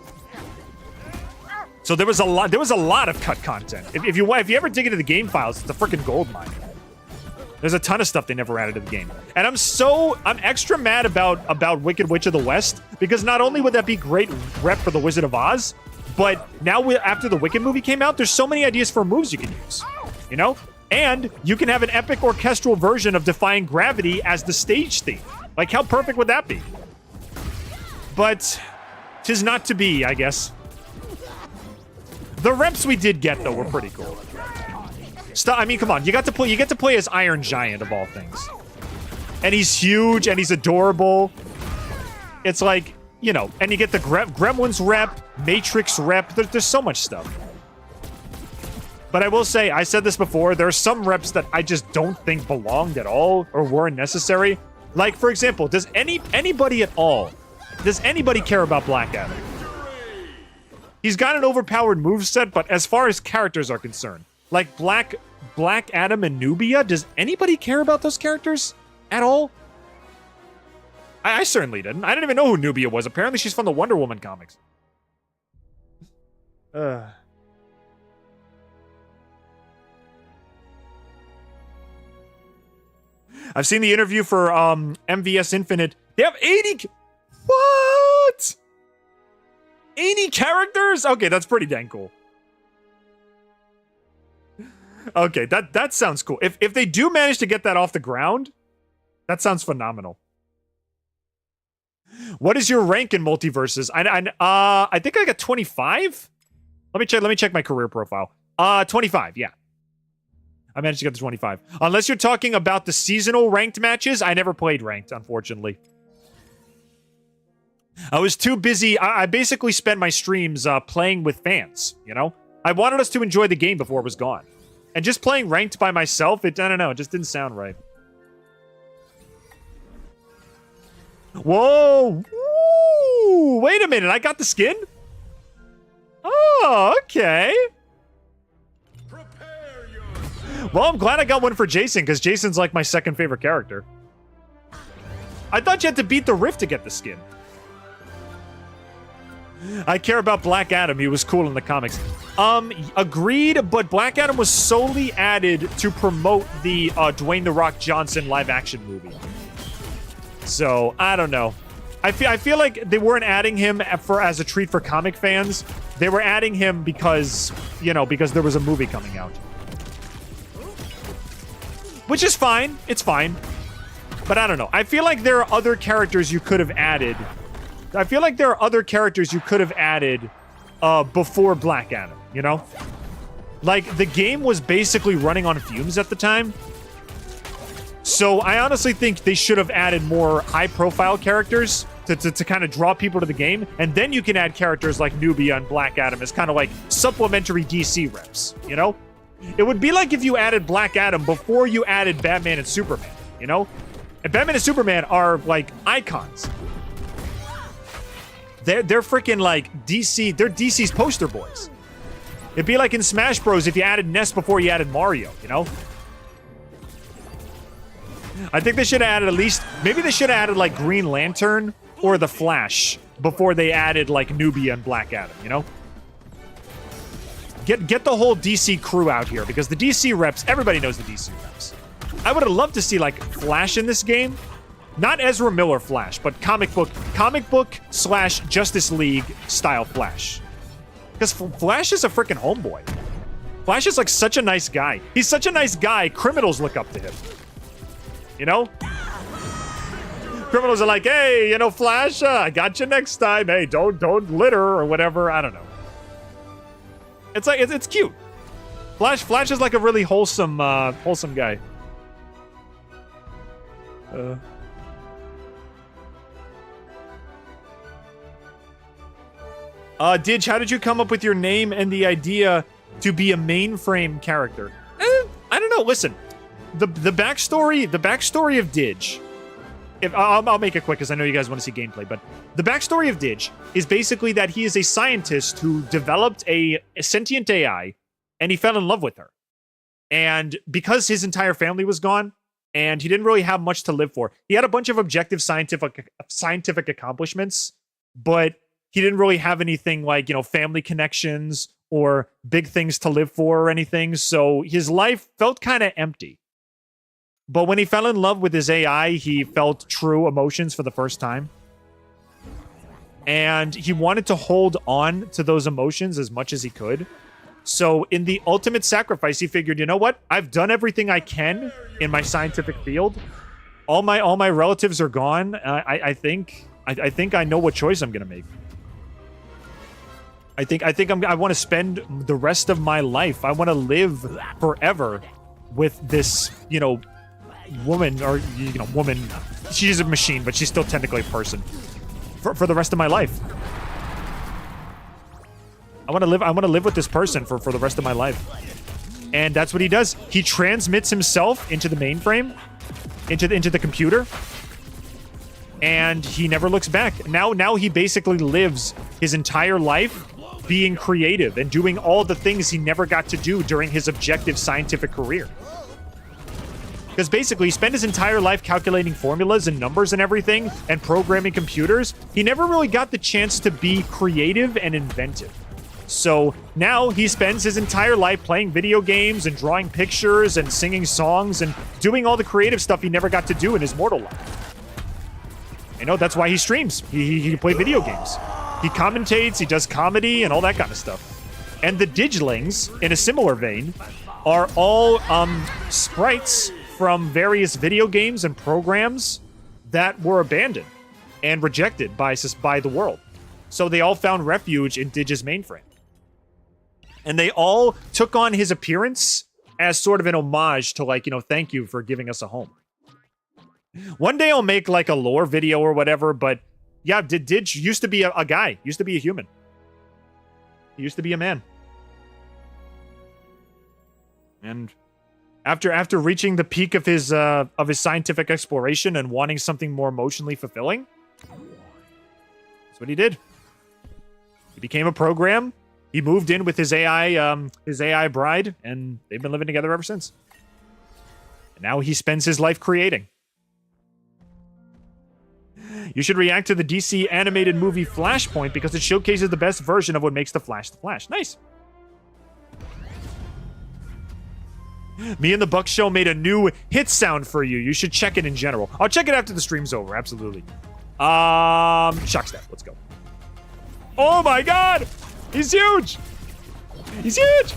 So there was a lot of cut content. If you ever dig into the game files, it's a freaking gold mine. There's a ton of stuff they never added to the game. And I'm extra mad about Wicked Witch of the West, because not only would that be great rep for the Wizard of Oz, but now after the Wicked movie came out, there's so many ideas for moves you can use, you know? And you can have an epic orchestral version of Defying Gravity as the stage theme. Like, how perfect would that be? But 'tis not to be, I guess. The reps we did get, though, were pretty cool. I mean, come on, you get to play as Iron Giant of all things. And he's huge and he's adorable. It's like, you know, and you get the Gremlins rep, Matrix rep. There's so much stuff. But I will say, I said this before, there are some reps that I just don't think belonged at all or weren't necessary. Like, for example, does anybody at all, does anybody care about Black Adam? He's got an overpowered moveset, but as far as characters are concerned, like Black Adam and Nubia, does anybody care about those characters at all? I certainly didn't. I didn't even know who Nubia was. Apparently she's from the Wonder Woman comics. I've seen the interview for MVS Infinite. They have 80... What? 80 characters? Okay, that's pretty dang cool. Okay, that sounds cool. If they do manage to get that off the ground, that sounds phenomenal. What is your rank in Multiversus? I think I got 25. Let me check my career profile. 25, yeah. I managed to get to 25. Unless you're talking about the seasonal ranked matches, I never played ranked, unfortunately. I was too busy. I basically spent my streams playing with fans, you know? I wanted us to enjoy the game before it was gone. And just playing ranked by myself, I don't know, it just didn't sound right. Whoa! Ooh, wait a minute, I got the skin? Oh, okay. Well, I'm glad I got one for Jason, because Jason's like my second favorite character. I thought you had to beat the Rift to get the skin. I care about Black Adam. He was cool in the comics. Agreed, but Black Adam was solely added to promote the Dwayne "The Rock" Johnson live-action movie. So, I don't know. I feel like they weren't adding him as a treat for comic fans. They were adding him because, you know, because there was a movie coming out. Which is fine. It's fine. But I don't know. I feel like there are other characters you could have added. I feel like there are other characters you could have added before Black Adam, you know? Like, the game was basically running on fumes at the time. So I honestly think they should have added more high-profile characters to kind of draw people to the game, and then you can add characters like Nubia and Black Adam as kind of like supplementary DC reps, you know? It would be like if you added Black Adam before you added Batman and Superman, you know? And Batman and Superman are like icons. They're freaking like DC, they're DC's poster boys. It'd be like in Smash Bros. If you added Ness before you added Mario, you know? I think they should have added at least, maybe they should have added like Green Lantern or the Flash before they added like Nubia and Black Adam, you know? Get the whole DC crew out here, because the DC reps, everybody knows the DC reps. I would have loved to see like Flash in this game. Not Ezra Miller Flash, but comic book / Justice League style Flash. Because Flash is a freaking homeboy. Flash is like such a nice guy. He's such a nice guy, criminals look up to him. You know? Criminals are like, hey, you know, Flash, I got you next time. Hey, don't litter or whatever. I don't know. It's like, it's cute. Flash is like a really wholesome guy. Didge, how did you come up with your name and the idea to be a mainframe character? I don't know. Listen, the backstory of Didge. If I'll make it quick because I know you guys want to see gameplay, but the backstory of Didge is basically that he is a scientist who developed a sentient AI, and he fell in love with her. And because his entire family was gone, and he didn't really have much to live for, he had a bunch of objective scientific accomplishments, but he didn't really have anything like, you know, family connections or big things to live for or anything. So his life felt kind of empty. But when he fell in love with his AI, he felt true emotions for the first time. And he wanted to hold on to those emotions as much as he could. So in the ultimate sacrifice, he figured, you know what? I've done everything I can in my scientific field. All my relatives are gone. I think I know what choice I'm gonna make. I want to spend the rest of my life. I want to live forever with this, you know, woman, or, you know, woman. She's a machine, but she's still technically a person for the rest of my life. I want to live with this person for the rest of my life. And that's what he does. He transmits himself into the mainframe, into the computer, and he never looks back. Now he basically lives his entire life being creative and doing all the things he never got to do during his objective scientific career. Because basically, he spent his entire life calculating formulas and numbers and everything and programming computers. He never really got the chance to be creative and inventive. So now he spends his entire life playing video games and drawing pictures and singing songs and doing all the creative stuff he never got to do in his mortal life. You know, that's why he streams. He can play video games. He commentates, he does comedy, and all that kind of stuff. And the Digelings, in a similar vein, are all sprites from various video games and programs that were abandoned and rejected by the world. So they all found refuge in Didge's mainframe. And they all took on his appearance as sort of an homage to, like, you know, thank you for giving us a home. One day I'll make like a lore video or whatever, but yeah, Didge used to be a guy, used to be a human. He used to be a man. And after reaching the peak of his scientific exploration and wanting something more emotionally fulfilling, that's what he did. He became a program. He moved in with his AI bride, and they've been living together ever since. And now he spends his life creating. You should react to the DC animated movie Flashpoint because it showcases the best version of what makes the Flash the Flash. Nice. Me and the Buck Show made a new hit sound for you. You should check it in general. I'll check it after the stream's over. Absolutely. Shock Step. Let's go. Oh my God! He's huge! He's huge!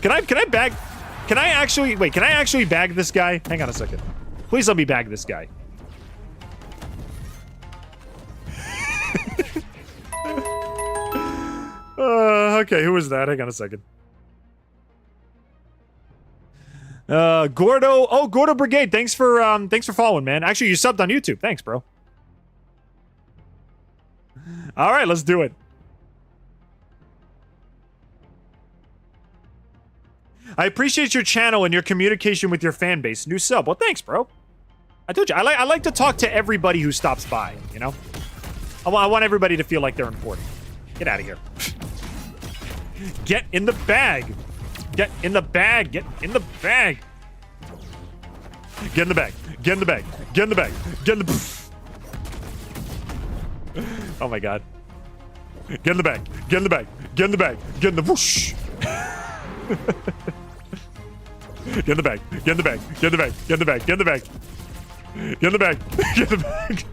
Can I actually bag this guy? Hang on a second. Please let me bag this guy. Okay, who was that? Hang on a second. Gordo. Oh, Gordo Brigade. Thanks for following, man. Actually, you subbed on YouTube. Thanks, bro. All right, let's do it. I appreciate your channel and your communication with your fan base. New sub. Well, thanks, bro. I told you, I like to talk to everybody who stops by, you know? I want everybody to feel like they're important. Get out of here. Get in the bag. Get in the bag. Get in the bag. Get in the bag. Get in the bag. Get in the bag. Get in the... Oh my god. Get in the bag. Get in the bag. Get in the bag. Get in the whoosh. Get in the bag. Get in the bag. Get in the bag. Get in the bag. Get in the bag. Get in the bag. Get in the bag.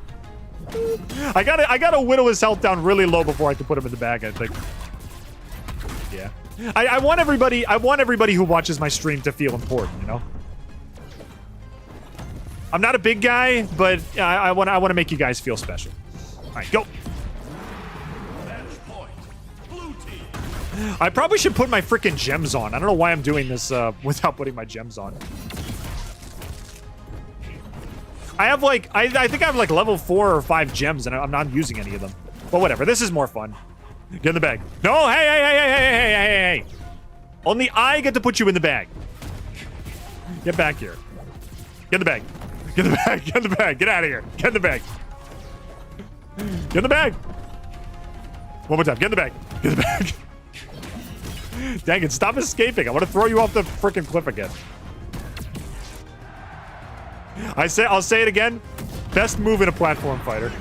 I gotta whittle his health down really low before I can put him in the bag, I think. Yeah. I want everybody who watches my stream to feel important, you know? I'm not a big guy, but I want to make you guys feel special. All right, go. I probably should put my freaking gems on. I don't know why I'm doing this without putting my gems on. I have like, I think I have like level 4 or 5 gems and I'm not using any of them. But whatever, this is more fun. Get in the bag. No, hey. Only I get to put you in the bag. Get back here. Get in the bag. Get in the bag. Get in the bag. Get out of here. Get in the bag. Get in the bag. One more time. Get in the bag. Get in the bag. Dang it, stop escaping. I want to throw you off the freaking cliff again. I'll say it again. Best move in a platform fighter.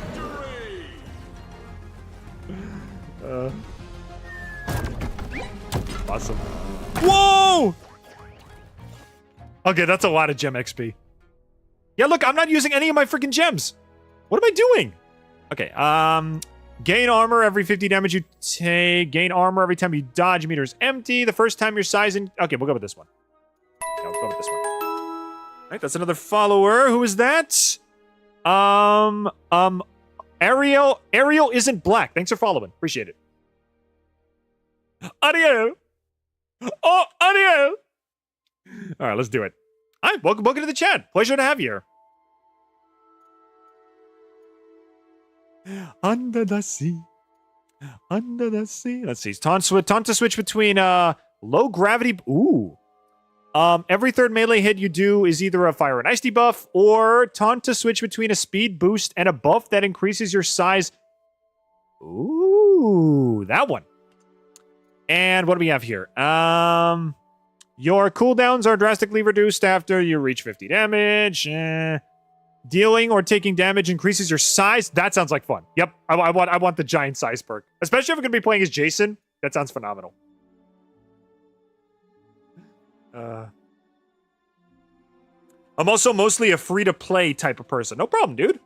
Awesome. Whoa! Okay, that's a lot of gem XP. Yeah, look, I'm not using any of my freaking gems. What am I doing? Okay, gain armor every 50 damage you take. Gain armor every time you dodge. Meter is empty. The first time you're sizing. Okay, we'll go with this one. Yeah, we'll go with this one. All right, that's another follower. Who is that? Ariel. Ariel isn't black. Thanks for following. Appreciate it. Ariel. Oh, Ariel. All right, let's do it. All right, welcome to the chat. Pleasure to have you here. Under the sea. Under the sea. Let's see. Taunt to switch between low gravity. Ooh. Every third melee hit you do is either a fire and ice debuff, or taunt to switch between a speed boost and a buff that increases your size. Ooh, that one. And what do we have here? Your cooldowns are drastically reduced after you reach 50 damage. Dealing or taking damage increases your size. That sounds like fun. Yep, I want the giant size perk. Especially if I'm going to be playing as Jason. That sounds phenomenal. I'm also mostly a free-to-play type of person. No problem, dude.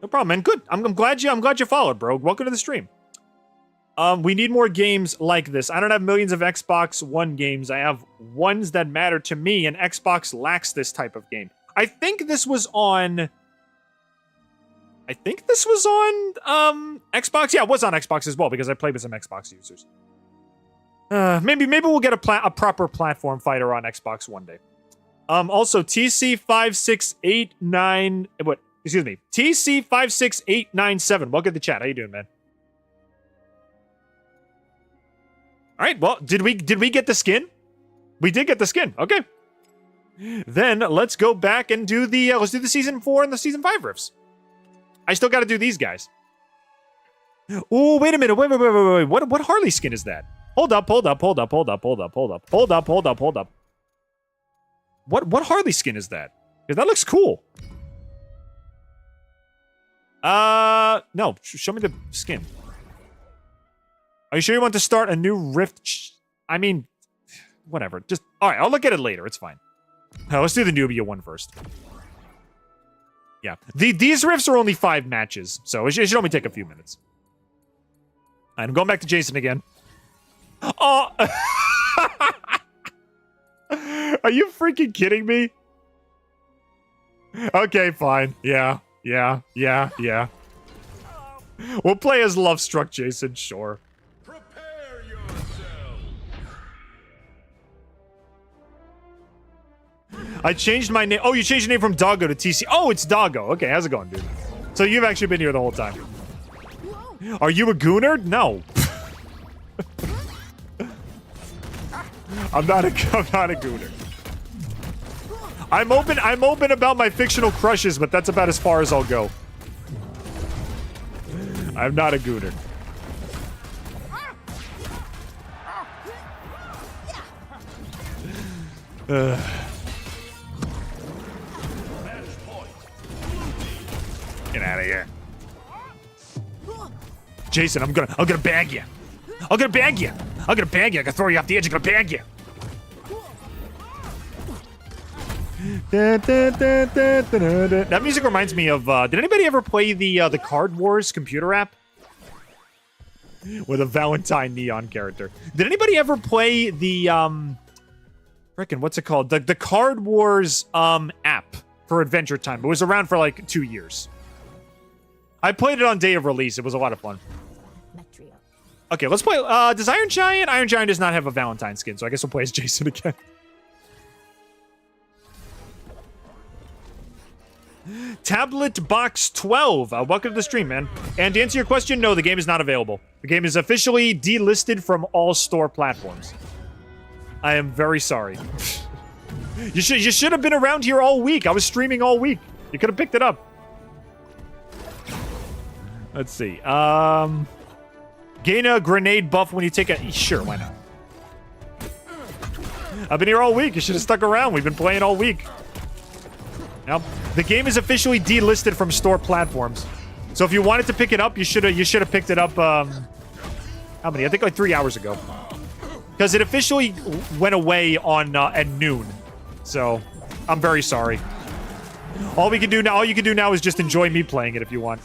No problem, man. Good. I'm glad you followed, bro. Welcome to the stream. We need more games like this. I don't have millions of Xbox One games. I have ones that matter to me, and Xbox lacks this type of game. I think this was on Xbox. Yeah, it was on Xbox as well, because I played with some Xbox users. Maybe we'll get a proper platform fighter on Xbox one day. Also, TC56897. TC56897. Welcome to the chat. How you doing, man? All right. Well, did we get the skin? We did get the skin. Okay. Then let's go back and do the season 4 and the season 5 riffs. I still got to do these guys. Oh, wait a minute. Wait. What Harley skin is that? Hold up. What Harley skin is that? Because that looks cool. No. Show me the skin. Are you sure you want to start a new rift? I mean, whatever. Just, all right, I'll look at it later. It's fine. Let's do the Nubia one first. Yeah. These rifts are only 5 matches, so it should only take a few minutes. All right, I'm going back to Jason again. Oh! Are you freaking kidding me? Okay, fine. Yeah. We'll play as Love-Struck Jason, sure. Prepare yourself. I changed my name. Oh, you changed your name from Doggo to TC. Oh, it's Doggo. Okay, how's it going, dude? So you've actually been here the whole time. Are you a gooner? No. I'm not a gooner. I'm open about my fictional crushes, but that's about as far as I'll go. I'm not a gooner. Get out of here. Jason, I'm gonna bag you. I'm gonna bag you. I'm gonna bag you. I can throw you off the edge. I'm gonna bag you. That music reminds me of, did anybody ever play the Card Wars computer app? With a Valentine neon character. Did anybody ever play the, frickin', what's it called? The Card Wars, app for Adventure Time. It was around for like 2 years. I played it on day of release. It was a lot of fun. Metrio. Okay, let's play, does Iron Giant? Iron Giant does not have a Valentine skin, so I guess we'll play as Jason again. Tablet Box 12. Welcome to the stream, man. And to answer your question, no, the game is not available. The game is officially delisted from all store platforms. I am very sorry. You should have been around here all week. I was streaming all week. You could have picked it up. Let's see. Gain a grenade buff when you take a... Sure, why not? I've been here all week. You should have stuck around. We've been playing all week. Now, the game is officially delisted from store platforms. So if you wanted to pick it up, you should have picked it up, how many? I think like 3 hours ago. Because it officially went away on at noon. So, I'm very sorry. All you can do now is just enjoy me playing it if you want.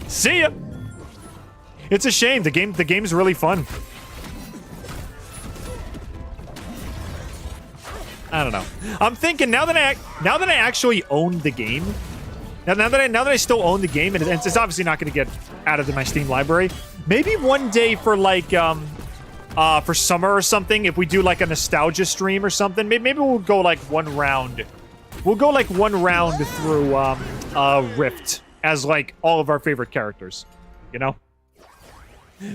See ya! It's a shame. The game's really fun. I don't know. I'm thinking now that I actually own the game, now that I still own the game, and it's obviously not going to get added to my Steam library. Maybe one day for like for summer or something, if we do like a nostalgia stream or something, maybe we'll go like one round. We'll go like one round through Rift as like all of our favorite characters. You know?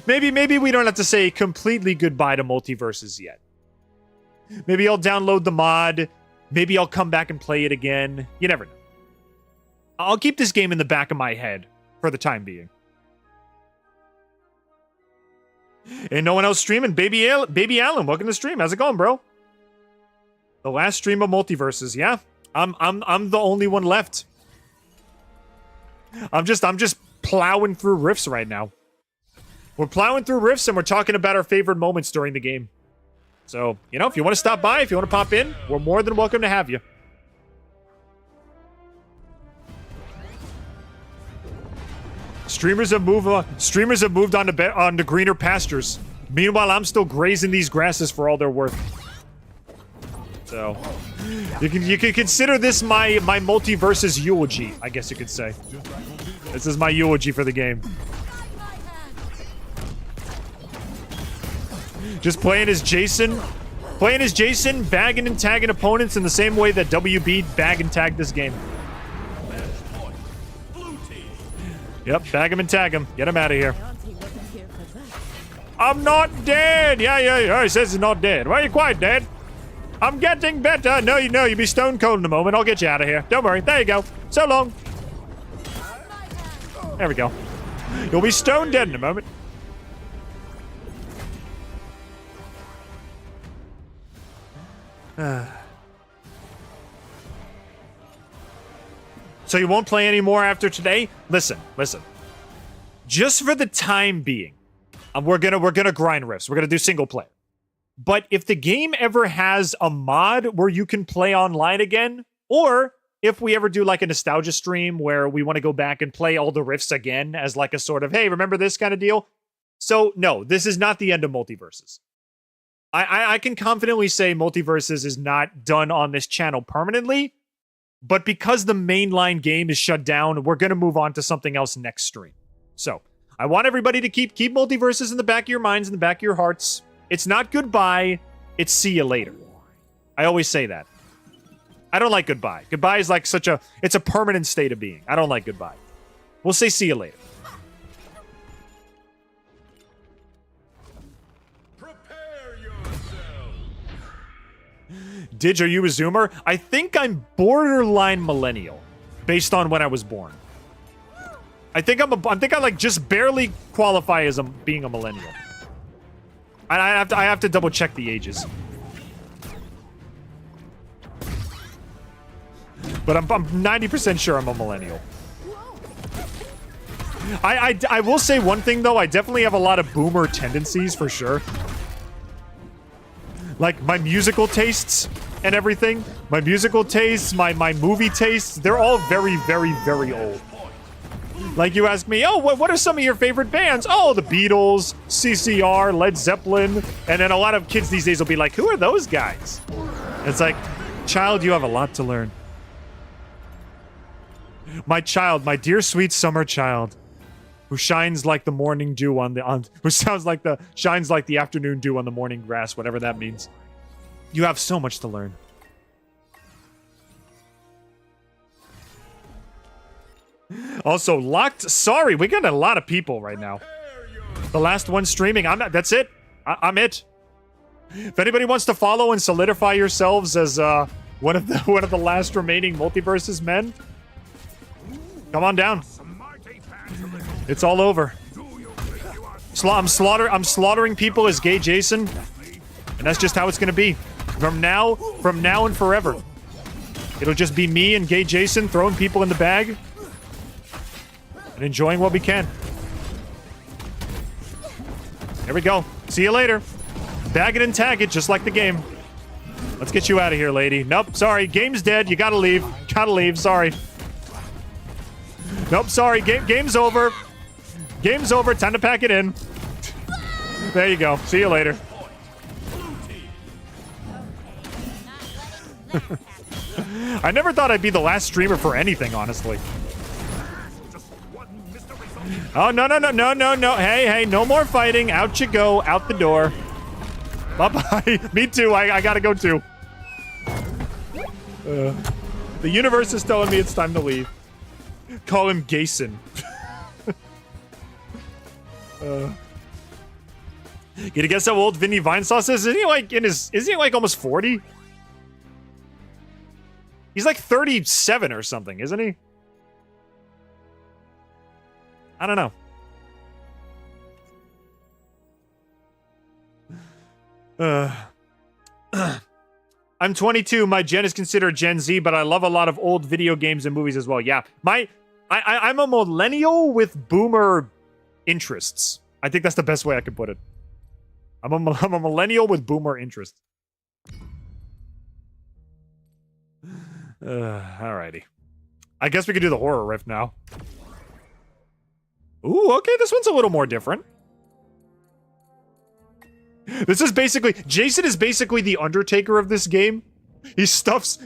Maybe we don't have to say completely goodbye to Multiversus yet. Maybe I'll download the mod. Maybe I'll come back and play it again. You never know. I'll keep this game in the back of my head for the time being. And no one else streaming. Baby Alan, welcome to the stream. How's it going, bro? The last stream of Multiversus. Yeah, I'm the only one left. I'm just plowing through Rifts right now. We're plowing through Rifts and we're talking about our favorite moments during the game. So, you know, if you want to stop by, if you want to pop in, we're more than welcome to have you. Streamers have moved on to greener pastures. Meanwhile, I'm still grazing these grasses for all they're worth. So, you can consider this my Multiversus eulogy, I guess you could say. This is my eulogy for the game. Just playing as Jason, bagging and tagging opponents in the same way that WB bag and tagged this game. Yep, bag him and tag him. Get him out of here. I'm not dead! Yeah, he says he's not dead. Why are you quiet, Dad? I'm getting better. No, you'll be stone cold in a moment. I'll get you out of here. Don't worry. There you go. So long. There we go. You'll be stone dead in a moment. So you won't play anymore after today? Listen. Just for the time being, we're gonna grind Rifts. We're gonna do single player. But if the game ever has a mod where you can play online again, or if we ever do like a nostalgia stream where we want to go back and play all the Rifts again as like a sort of, hey, remember this kind of deal? So no, this is not the end of Multiversus. I can confidently say Multiversus is not done on this channel permanently, but because the mainline game is shut down, we're going to move on to something else next stream. So, I want everybody to keep multiverses in the back of your minds, in the back of your hearts. It's not goodbye, it's see you later. I always say that. I don't like goodbye. Goodbye is like it's a permanent state of being. I don't like goodbye. We'll say see you later. Prepare yourself. Didge, are you a Zoomer? I think I'm borderline millennial, based on when I was born. I think I like just barely qualify as being a millennial. I have to double check the ages. But I'm 90% sure I'm a millennial. I will say one thing though, I definitely have a lot of boomer tendencies for sure. Like my musical tastes and everything. My musical tastes, my movie tastes, they're all very, very, very old. Like you ask me, oh, what are some of your favorite bands? Oh, the Beatles, CCR, Led Zeppelin. And then a lot of kids these days will be like, who are those guys? It's like, child, you have a lot to learn. My child, my dear sweet summer child, who shines like the morning dew who shines like the afternoon dew on the morning grass, whatever that means. You have so much to learn. Also, locked. Sorry, we got a lot of people right now. The last one streaming. That's it. I'm it. If anybody wants to follow and solidify yourselves as one of the last remaining multiverses men, come on down. It's all over. I'm slaughtering people as gay Jason, and that's just how it's gonna be from now and forever. It'll just be me and gay Jason throwing people in the bag and enjoying what we can. There we go. See you later. Bag it and tag it, just like the game. Let's get you out of here, lady. Nope, sorry. Game's dead. You gotta leave. Gotta leave. Sorry. Nope, sorry. Game's over. Game's over. Time to pack it in. There you go. See you later. I never thought I'd be the last streamer for anything, honestly. Oh, no. Hey, no more fighting. Out you go. Out the door. Bye-bye. Me too. I gotta go too. The universe is telling me it's time to leave. Call him Gayson. Can you guess how old Vinny Vinesauce is? Isn't he like almost 40? He's like 37 or something, isn't he? I don't know. I'm 22. My gen is considered Gen Z, but I love a lot of old video games and movies as well. Yeah, I'm a millennial with boomer interests. I think that's the best way I could put it. I'm a millennial with boomer interests. Alrighty. I guess we could do the horror riff now. Ooh, okay, this one's a little more different. This is basically... Jason is basically the Undertaker of this game. He stuffs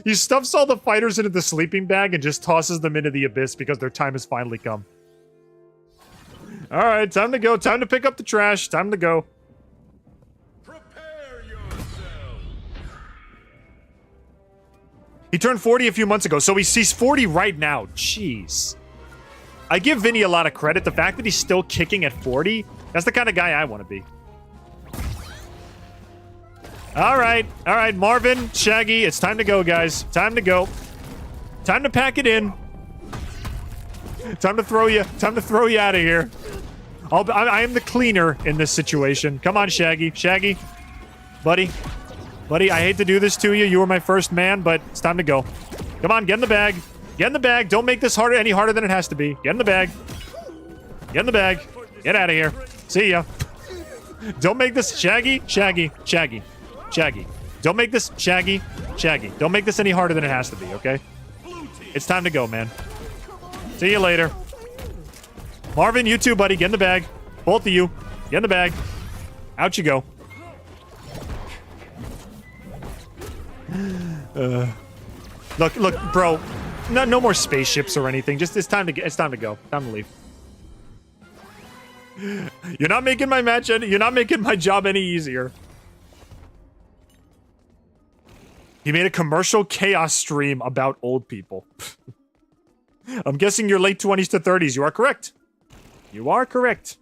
all the fighters into the sleeping bag and just tosses them into the abyss because their time has finally come. Alright, time to go. Time to pick up the trash. Time to go. Prepare yourself. He turned 40 a few months ago, so he's 40 right now. Jeez. I give Vinny a lot of credit. The fact that he's still kicking at 40, that's the kind of guy I want to be. All right, Marvin, Shaggy, it's time to go, guys. Time to go. Time to pack it in. Time to throw you out of here. I am the cleaner in this situation. Come on, Shaggy. Shaggy, buddy, I hate to do this to you. You were my first man, but it's time to go. Come on, get in the bag. Get in the bag. Don't make this any harder than it has to be. Get in the bag. Get in the bag. Get out of here. See ya. Don't make this Shaggy. Don't make this Shaggy. Don't make this any harder than it has to be, okay? It's time to go, man. See you later. Marvin, you too, buddy. Get in the bag. Both of you. Get in the bag. Out you go. Look, bro. No more spaceships or anything. Just it's time to go. Time to leave. You're not making my match any, you're not making my job any easier. He made a commercial chaos stream about old people. I'm guessing you're late 20s to 30s. You are correct. You are correct.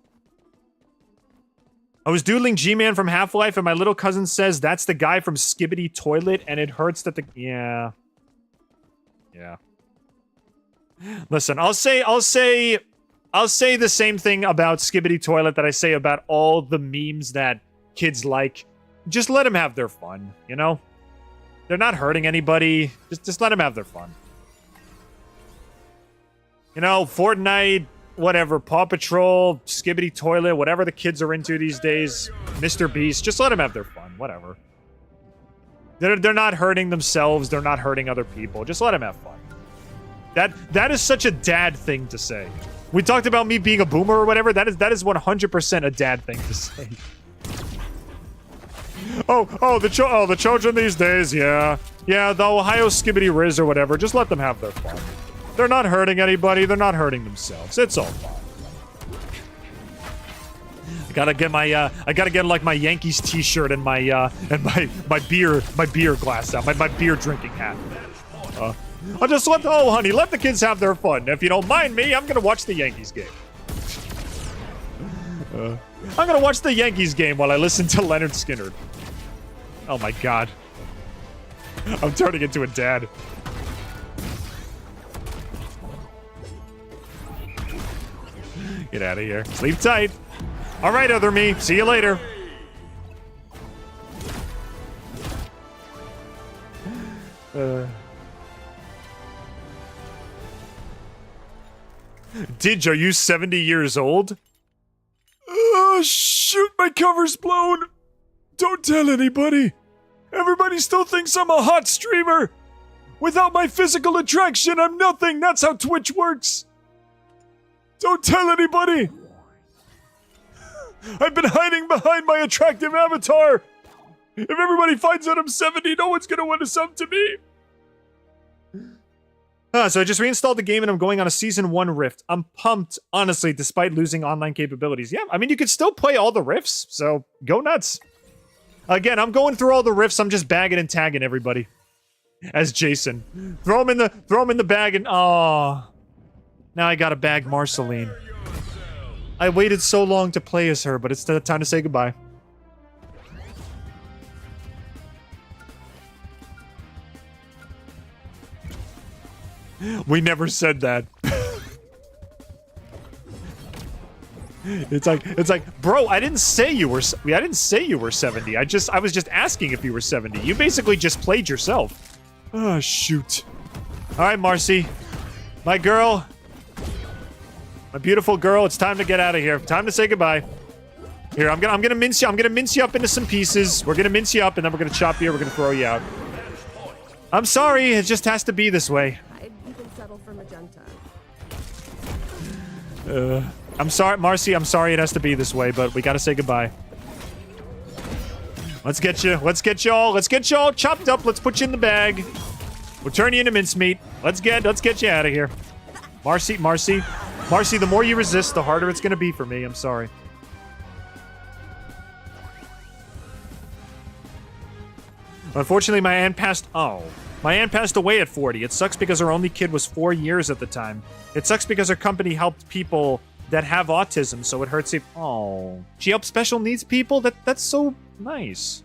I was doodling G-Man from Half-Life and my little cousin says that's the guy from Skibbity Toilet and it hurts that the... Yeah. Yeah. Listen, I'll say the same thing about Skibbity Toilet that I say about all the memes that kids like. Just let them have their fun, you know? They're not hurting anybody. Just let them have their fun. You know, Fortnite, whatever, Paw Patrol, Skibbity Toilet, whatever the kids are into these days, Mr. Beast, just let them have their fun, whatever. They're not hurting themselves, they're not hurting other people. Just let them have fun. That is such a dad thing to say. We talked about me being a boomer or whatever. That is 100% a dad thing to say. The children these days, yeah. Yeah, the Ohio Skibbity Riz or whatever. Just let them have their fun. They're not hurting anybody. They're not hurting themselves. It's all fine. I gotta get like my Yankees t-shirt and my beer glass out. My beer drinking hat. I'll just honey, let the kids have their fun. If you don't mind me, I'm gonna watch the Yankees game. I'm gonna watch the Yankees game while I listen to Leonard Skinner. Oh my god. I'm turning into a dad. Get out of here. Sleep tight. All right, other me. See you later. Didge, are you 70 years old? Shoot, my cover's blown. Don't tell anybody. Everybody still thinks I'm a hot streamer. Without my physical attraction, I'm nothing. That's how Twitch works. Don't tell anybody. I've been hiding behind my attractive avatar. If everybody finds out I'm 70, no one's gonna want to sub to me. So I just reinstalled the game and I'm going on a Season 1 rift. I'm pumped, honestly, despite losing online capabilities. Yeah, I mean, you could still play all the rifts, so go nuts. Again, I'm going through all the rifts. I'm just bagging and tagging everybody. As Jason. Throw him in the bag and... Aww. Now I gotta bag Marceline. I waited so long to play as her, but it's time to say goodbye. We never said that. It's like, bro, I didn't say you were 70. I was just asking if you were 70. You basically just played yourself. Oh, shoot. All right, Marcy. My girl. My beautiful girl, it's time to get out of here. Time to say goodbye. Here, I'm gonna mince you. I'm gonna mince you up into some pieces. We're gonna mince you up, and then we're gonna chop you. We're gonna throw you out. I'm sorry. It just has to be this way. You can settle for magenta. I'm sorry, Marcy. I'm sorry it has to be this way, but we gotta say goodbye. Let's get you all chopped up. Let's put you in the bag. We'll turn you into mincemeat. Let's get you out of here. Marcy, the more you resist, the harder it's gonna be for me. I'm sorry. Unfortunately, my aunt passed away at 40. It sucks because her only kid was 4 years at the time. It sucks because her company helped people that have autism, so it hurts if... Oh. She helps special needs people? That's so nice.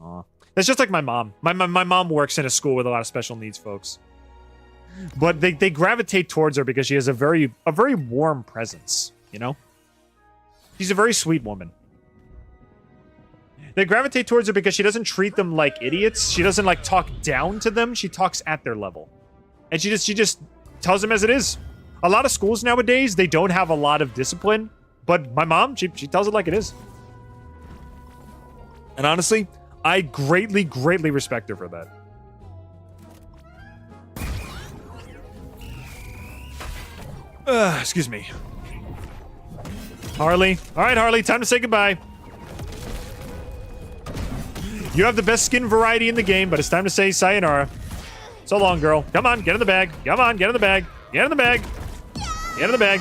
Aw. That's just like my mom. My mom works in a school with a lot of special needs folks. But they gravitate towards her because she has a very warm presence, you know? She's a very sweet woman. They gravitate towards her because she doesn't treat them like idiots. She doesn't, like, talk down to them. She talks at their level. And she just tells them as it is. A lot of schools nowadays, they don't have a lot of discipline. But my mom, she tells it like it is. And honestly, I greatly respect her for that. Excuse me. Harley. All right, Harley, time to say goodbye. You have the best skin variety in the game, but it's time to say sayonara. So long, girl. Come on, get in the bag. Come on, get in the bag. Get in the bag. Get in the bag.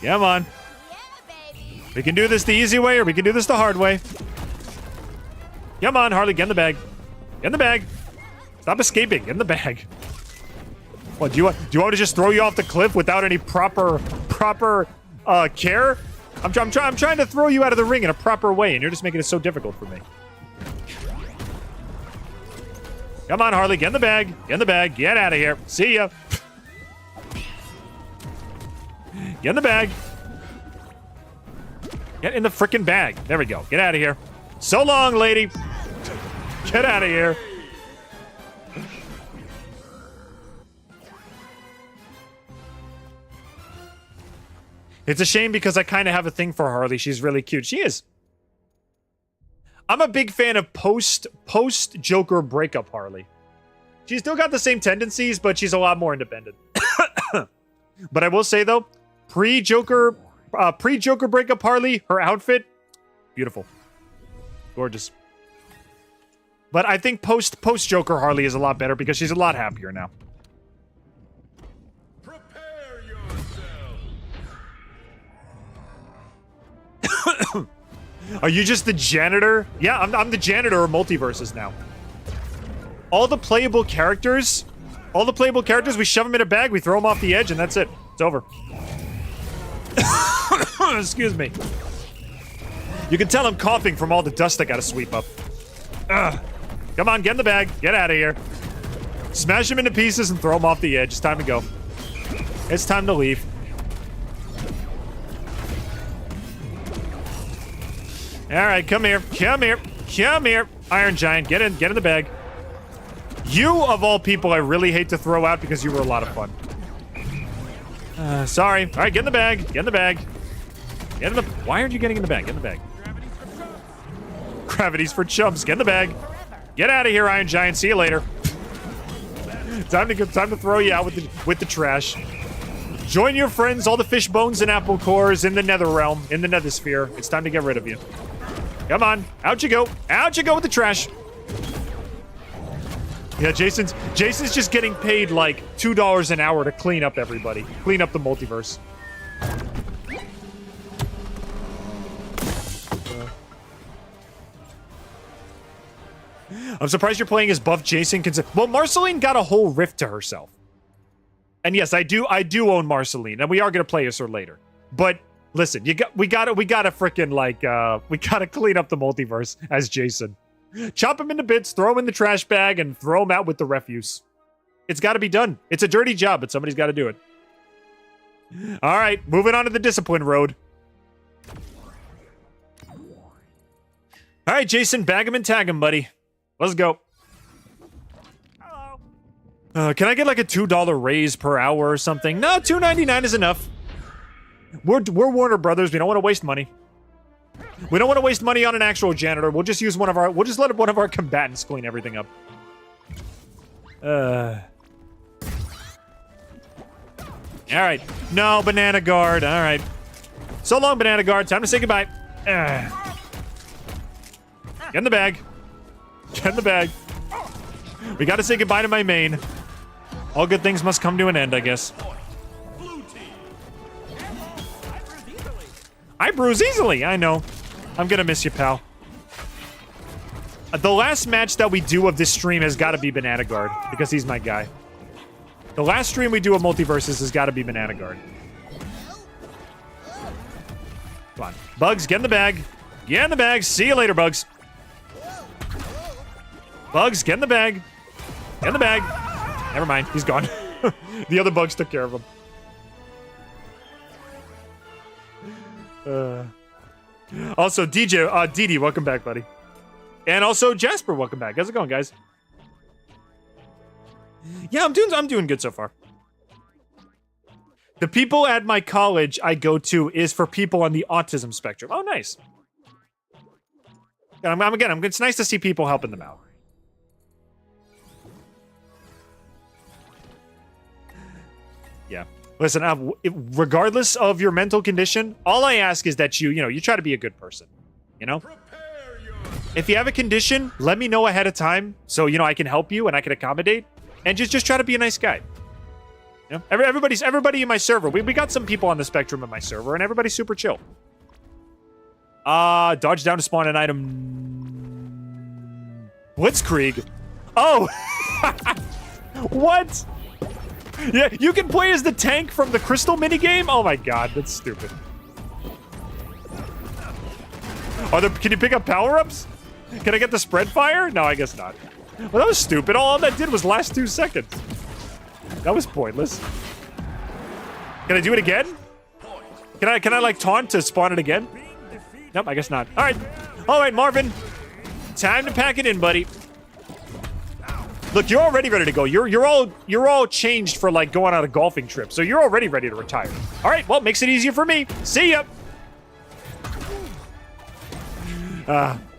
Come on. Yeah, baby. We can do this the easy way or we can do this the hard way. Come on, Harley, get in the bag. Get in the bag. Stop escaping. Get in the bag. What, do you want me to just throw you off the cliff without any proper care? I'm trying to throw you out of the ring in a proper way, and you're just making it so difficult for me. Come on, Harley, get in the bag. Get in the bag. Get out of here. See ya. Get in the bag. Get in the frickin' bag. There we go. Get out of here. So long, lady. Get out of here. It's a shame because I kind of have a thing for Harley. She's really cute. She is. I'm a big fan of post-Joker breakup Harley. She's still got the same tendencies, but she's a lot more independent. But I will say, though, pre-Joker breakup Harley, her outfit, beautiful. Gorgeous. But I think post-Joker Harley is a lot better because she's a lot happier now. Prepare yourself. Are you just the janitor? Yeah, I'm the janitor of Multiversus now. All the playable characters, we shove them in a bag, we throw them off the edge, and that's it. It's over. Excuse me. You can tell I'm coughing from all the dust I gotta sweep up. Ugh. Come on, get in the bag. Get out of here. Smash them into pieces and throw them off the edge. It's time to go. It's time to leave. All right, come here. Come here. Come here. Iron Giant, get in the bag. You, of all people, I really hate to throw out because you were a lot of fun. Sorry. All right, get in the bag. Get in the bag. Get in the... Why aren't you getting in the bag? Get in the bag. Gravity's for chumps. Get in the bag. Get out of here, Iron Giant. See you later. Time to throw you out with the trash. Join your friends, all the fish bones and apple cores in the nether realm, in the nether sphere. It's time to get rid of you. Come on. Out you go. Out you go with the trash. Yeah, Jason's just getting paid like $2 an hour to clean up everybody. Clean up the multiverse. I'm surprised you're playing as buff Jason. Well, Marceline got a whole rift to herself. And yes, I do own Marceline, and we are gonna play as her later. But listen, we gotta freaking we gotta clean up the multiverse as Jason. Chop him into bits, throw him in the trash bag, and throw him out with the refuse. It's gotta be done. It's a dirty job, but somebody's gotta do it. All right, moving on to the discipline road. All right, Jason, bag him and tag him, buddy. Let's go. Can I get like a $2 raise per hour or something? No, $2.99 is enough. We're Warner Brothers. We don't want to waste money. We don't want to waste money on an actual janitor. We'll just use we'll just let one of our combatants clean everything up. All right. No, Banana Guard. All right. So long, Banana Guard. Time to say goodbye. Get in the bag. Get in the bag. We got to say goodbye to my main. All good things must come to an end, I guess. I bruise easily. I know. I'm gonna miss you, pal. The last match that we do of this stream has got to be Banana Guard, because he's my guy. The last stream we do of Multiversus has got to be Banana Guard. Come on. Bugs, get in the bag. Get in the bag. See you later, Bugs. Bugs, get in the bag. Get in the bag. Never mind. He's gone. The other Bugs took care of him. Also, DJ, Didi, welcome back, buddy. And also, Jasper, welcome back. How's it going, guys? Yeah, I'm doing good so far. The people at my college I go to is for people on the autism spectrum. Oh, nice. And it's nice to see people helping them out. Yeah. Listen, regardless of your mental condition, all I ask is that you try to be a good person. You know? If you have a condition, let me know ahead of time so, I can help you and I can accommodate. And just try to be a nice guy. You know, everybody in my server. We got some people on the spectrum in my server, and everybody's super chill. Dodge down to spawn an item. Blitzkrieg. Oh, what? Yeah, you can play as the tank from the Crystal minigame? Oh my god, that's stupid. Can you pick up power-ups? Can I get the spread fire? No, I guess not. Well, that was stupid. All that did was last 2 seconds. That was pointless. Can I do it again? Can I like taunt to spawn it again? Nope, I guess not. All right, Marvin. Time to pack it in, buddy. Look, you're already ready to go. You're all changed for like going on a golfing trip, so you're already ready to retire. All right, well, makes it easier for me. See ya.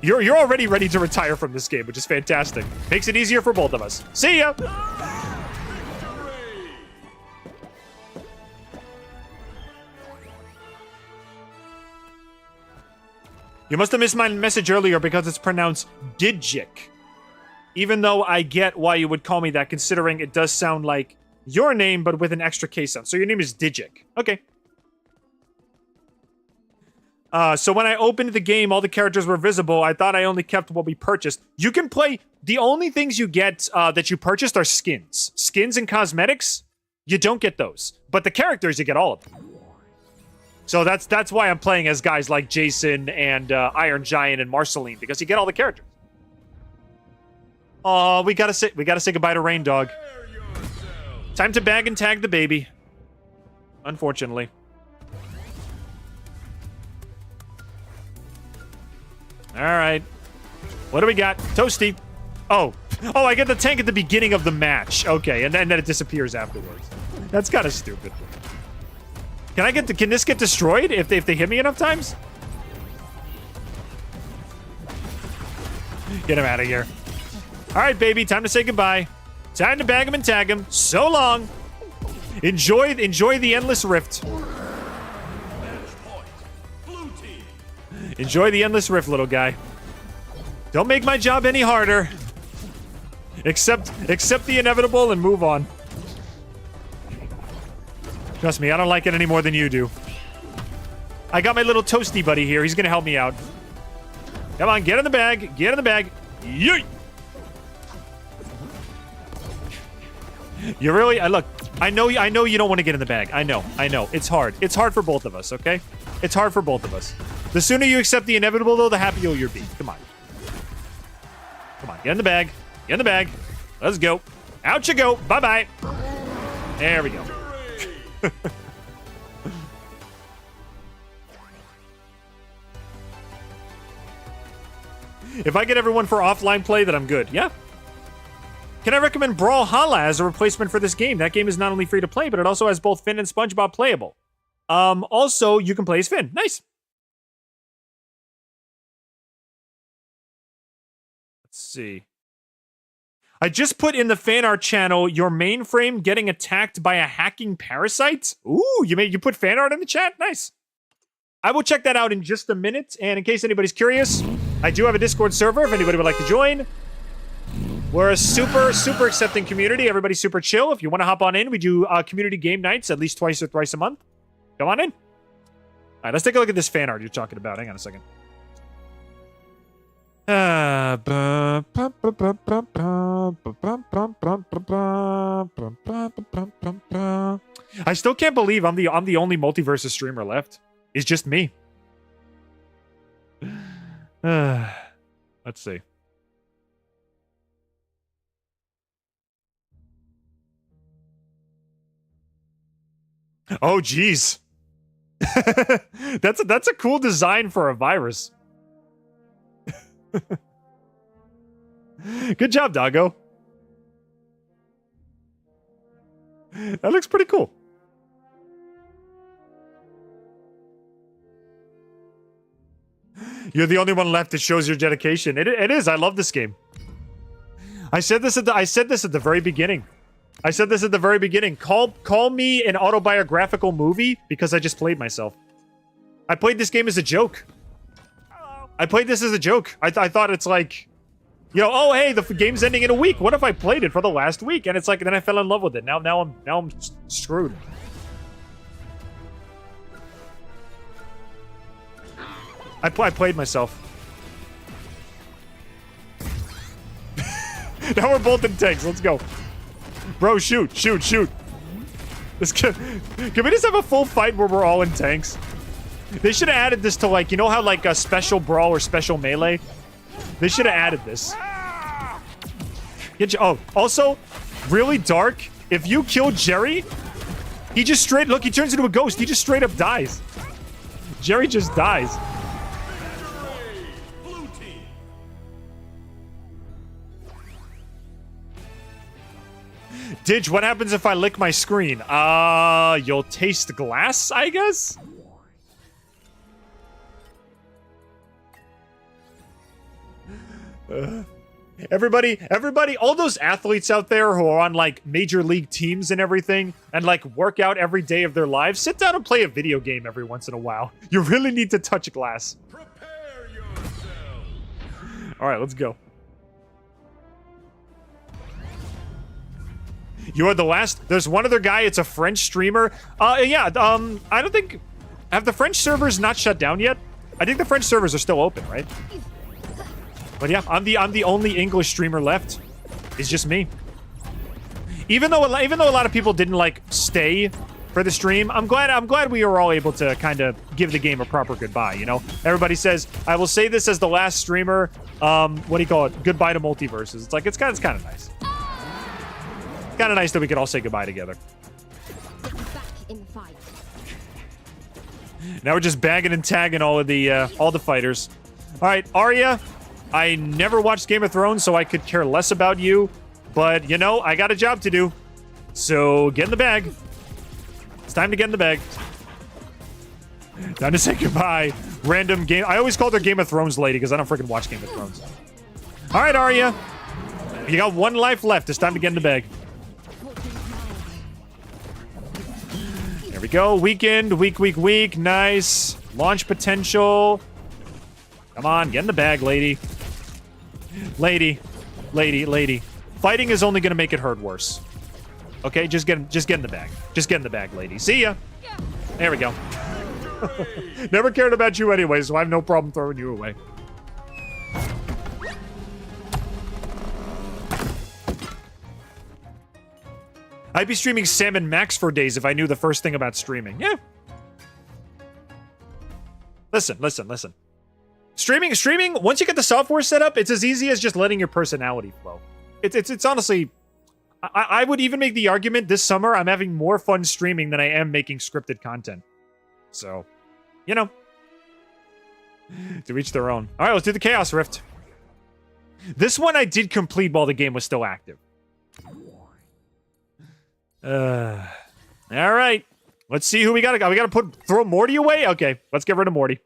You're already ready to retire from this game, which is fantastic. Makes it easier for both of us. See ya. You must have missed my message earlier because it's pronounced Digic. Even though I get why you would call me that, considering it does sound like your name, but with an extra K sound. So your name is Digic. Okay. So when I opened the game, all the characters were visible. I thought I only kept what we purchased. You can play... The only things you get that you purchased are skins. Skins and cosmetics, you don't get those. But the characters, you get all of them. So that's why I'm playing as guys like Jason and Iron Giant and Marceline, because you get all the characters. Oh, we gotta say goodbye to Rain Dog. Time to bag and tag the baby. Unfortunately. All right. What do we got? Toasty. Oh, I get the tank at the beginning of the match. Okay, and then it disappears afterwards. That's kind of stupid. Can this get destroyed if they hit me enough times? Get him out of here. All right, baby, time to say goodbye. Time to bag him and tag him. So long. Enjoy the endless rift. Enjoy the endless rift, little guy. Don't make my job any harder. Accept the inevitable and move on. Trust me, I don't like it any more than you do. I got my little toasty buddy here. He's gonna help me out. Come on, get in the bag. Get in the bag. Yeet! You really... look, I know you don't want to get in the bag. I know. It's hard. It's hard for both of us, okay? It's hard for both of us. The sooner you accept the inevitable, though, the happier you'll be. Come on. Come on, get in the bag. Get in the bag. Let's go. Out you go. Bye-bye. There we go. If I get everyone for offline play, then I'm good. Yeah. Can I recommend Brawlhalla as a replacement for this game? That game is not only free to play, but it also has both Finn and SpongeBob playable. Also, you can play as Finn. Nice. Let's see. I just put in the fan art channel your mainframe getting attacked by a hacking parasite. Ooh, you put fan art in the chat? Nice. I will check that out in just a minute. And in case anybody's curious, I do have a Discord server if anybody would like to join. We're a super accepting community. Everybody's super chill. If you want to hop on in, we do community game nights at least twice or thrice a month. Come on in. All right, let's take a look at this fan art you're talking about. Hang on a second. I still can't believe I'm the only Multiversus streamer left. It's just me. Let's see. Oh, geez. That's a cool design for a virus. Good job, doggo. That looks pretty cool. You're the only one left. It shows your dedication. It is. I love this game. I said this at the very beginning. Call me an autobiographical movie because I just played myself. I played this game as a joke. I played this as a joke. I thought it's like... oh hey, the game's ending in a week. What if I played it for the last week? And it's like, then I fell in love with it. Now I'm screwed. I played myself. Now we're both in tanks. Let's go. Bro, shoot. This can we just have a full fight where we're all in tanks? They should have added this to, like, you know how, like, a special brawl or special melee? They should have added this. Oh, also, really dark. If you kill Jerry, he just look, he turns into a ghost. He just straight up dies. Jerry just dies. Blue team. Didge, what happens if I lick my screen? You'll taste glass, I guess? Everybody, all those athletes out there who are on, like, major league teams and everything, and, like, work out every day of their lives, sit down and play a video game every once in a while. You really need to touch glass. Prepare yourself. All right, let's go. You are the last. There's one other guy. It's a French streamer. Yeah. I don't think. Have the French servers not shut down yet? I think the French servers are still open, right? But yeah, I'm the only English streamer left. It's just me. Even though a lot of people didn't, like, stay for the stream, I'm glad we were all able to kind of give the game a proper goodbye. You know, everybody says I will say this as the last streamer. What do you call it? Goodbye to Multiversus. It's like it's kind of nice. Kind of nice that we could all say goodbye together. Back in the fight. Now we're just bagging and tagging all the fighters. All right, Arya. I never watched Game of Thrones, so I could care less about you. But, you know, I got a job to do. So, get in the bag. It's time to get in the bag. Time to say goodbye. Random game. I always called her Game of Thrones lady because I don't freaking watch Game of Thrones. All right, Arya. You got one life left. It's time to get in the bag. There we go. Weekend. Week. Nice. Launch potential. Come on. Get in the bag, lady. Lady. Fighting is only going to make it hurt worse. Okay, just get in the bag. Just get in the bag, lady. See ya. There we go. Never cared about you anyway, so I have no problem throwing you away. I'd be streaming Salmon Max for days if I knew the first thing about streaming. Yeah. Listen. Streaming, once you get the software set up, it's as easy as just letting your personality flow. It's honestly, I would even make the argument this summer I'm having more fun streaming than I am making scripted content. So, you know, to each their own. All right, let's do the Chaos Rift. This one I did complete while the game was still active. All right, let's see who we got. We got to throw Morty away. Okay, let's get rid of Morty.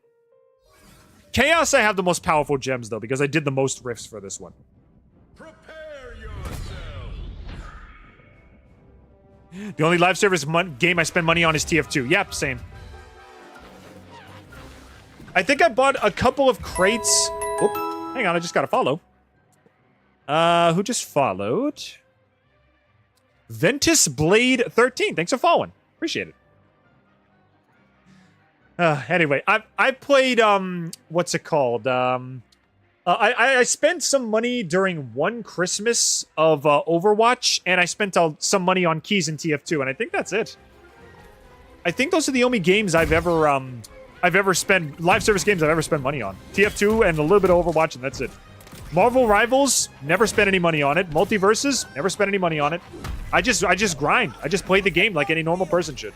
Chaos, I have the most powerful gems, though, because I did the most rifts for this one. Prepare yourself. The only live service game I spend money on is TF2. Yep, same. I think I bought a couple of crates. Oop, hang on, I just got to follow. Who just followed? Ventus Blade 13. Thanks for following. Appreciate it. Anyway, I played, what's it called? I spent some money during one Christmas of Overwatch, and I spent some money on keys in TF2, and I think that's it. I think those are the only games I've ever spent, live service games I've ever spent money on. TF2 and a little bit of Overwatch, and that's it. Marvel Rivals, never spent any money on it. Multiversus, never spent any money on it. I just grind. I just play the game like any normal person should.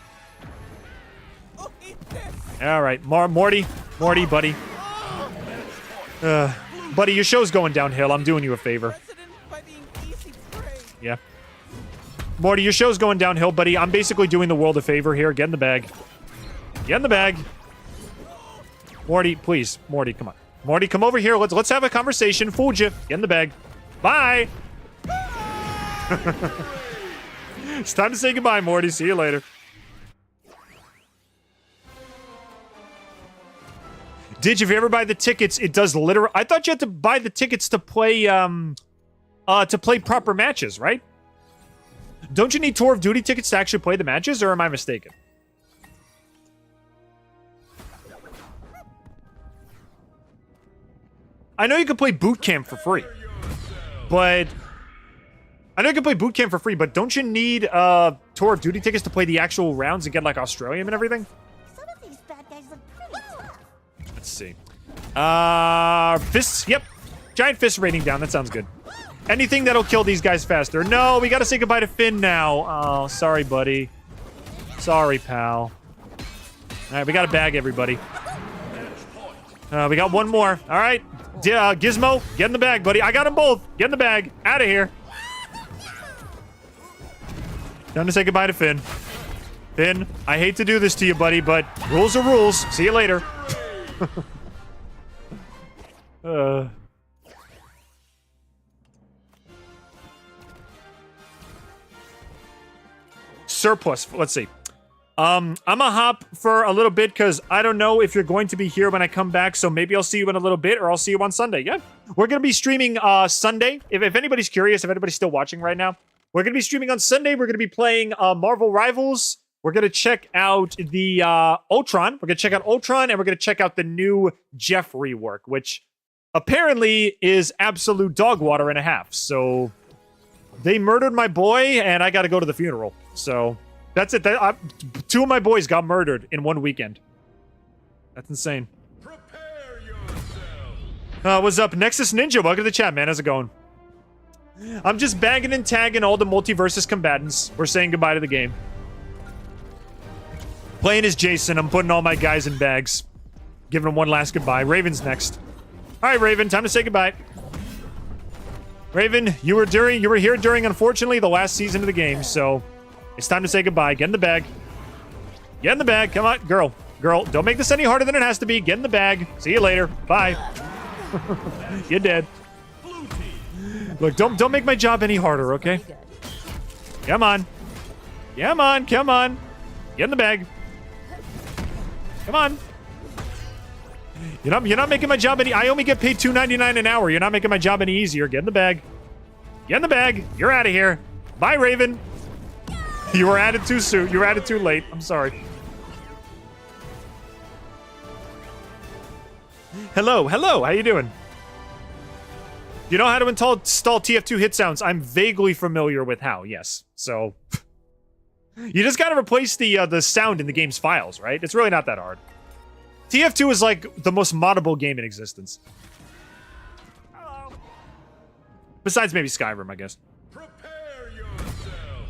All right, Morty, buddy. Buddy, your show's going downhill. I'm doing you a favor. Yeah. Morty, your show's going downhill, buddy. I'm basically doing the world a favor here. Get in the bag. Get in the bag. Morty, please. Morty, come on. Morty, come over here. Let's have a conversation. Fooled you. Get in the bag. Bye. It's time to say goodbye, Morty. See you later. Did you, if you ever buy the tickets, it does literally... I thought you had to buy the tickets to play proper matches, right? Don't you need Tour of Duty tickets to actually play the matches, or am I mistaken? I know you can play boot camp for free, but... I know you can play boot camp for free, but don't you need Tour of Duty tickets to play the actual rounds and get, like, Australian and everything? Some of these bad guys look pretty tough. Let's see. Fists. Yep. Giant fist rating down. That sounds good. Anything that'll kill these guys faster. No, we gotta say goodbye to Finn now. Oh, sorry, buddy. Sorry, pal. All right, we gotta bag everybody. We got one more. All right. Gizmo, get in the bag, buddy. I got them both. Get in the bag. Out of here. Time to say goodbye to Finn. Finn, I hate to do this to you, buddy, but rules are rules. See you later. Surplus. Let's see. I'm gonna hop for a little bit because I don't know if you're going to be here when I come back, so maybe I'll see you in a little bit or I'll see you on Sunday. Yeah, we're gonna be streaming Sunday. If anybody's curious, if anybody's still watching right now, we're gonna be streaming on Sunday. We're gonna be playing Marvel Rivals. We're gonna check out the Ultron. We're gonna check out Ultron, and we're gonna check out the new Jeff rework, which apparently is absolute dog water and a half. So they murdered my boy, and I got to go to the funeral. So that's it. Two of my boys got murdered in one weekend. That's insane. Prepare yourself. What's up, Nexus Ninja? Welcome to the chat, man. How's it going? I'm just bagging and tagging all the Multiversus combatants. We're saying goodbye to the game. Playing as Jason. I'm putting all my guys in bags. Giving them one last goodbye. Raven's next. All right, Raven. Time to say goodbye. Raven, you were here during, unfortunately, the last season of the game, so it's time to say goodbye. Get in the bag. Get in the bag. Come on, girl. Girl, don't make this any harder than it has to be. Get in the bag. See you later. Bye. You're dead. Look, don't make my job any harder, okay? Come on. Come on. Come on. Get in the bag. Come on. You're not making my job any... I only get paid $2.99 an hour. You're not making my job any easier. Get in the bag. Get in the bag. You're out of here. Bye, Raven. You were added too soon. You were added too late. I'm sorry. Hello. Hello. How you doing? You know how to install TF2 hit sounds? I'm vaguely familiar with how, yes. So... you just gotta replace the sound in the game's files, right? It's really not that hard. TF2 is like the most moddable game in existence. Hello. Besides maybe Skyrim, I guess. Prepare yourself.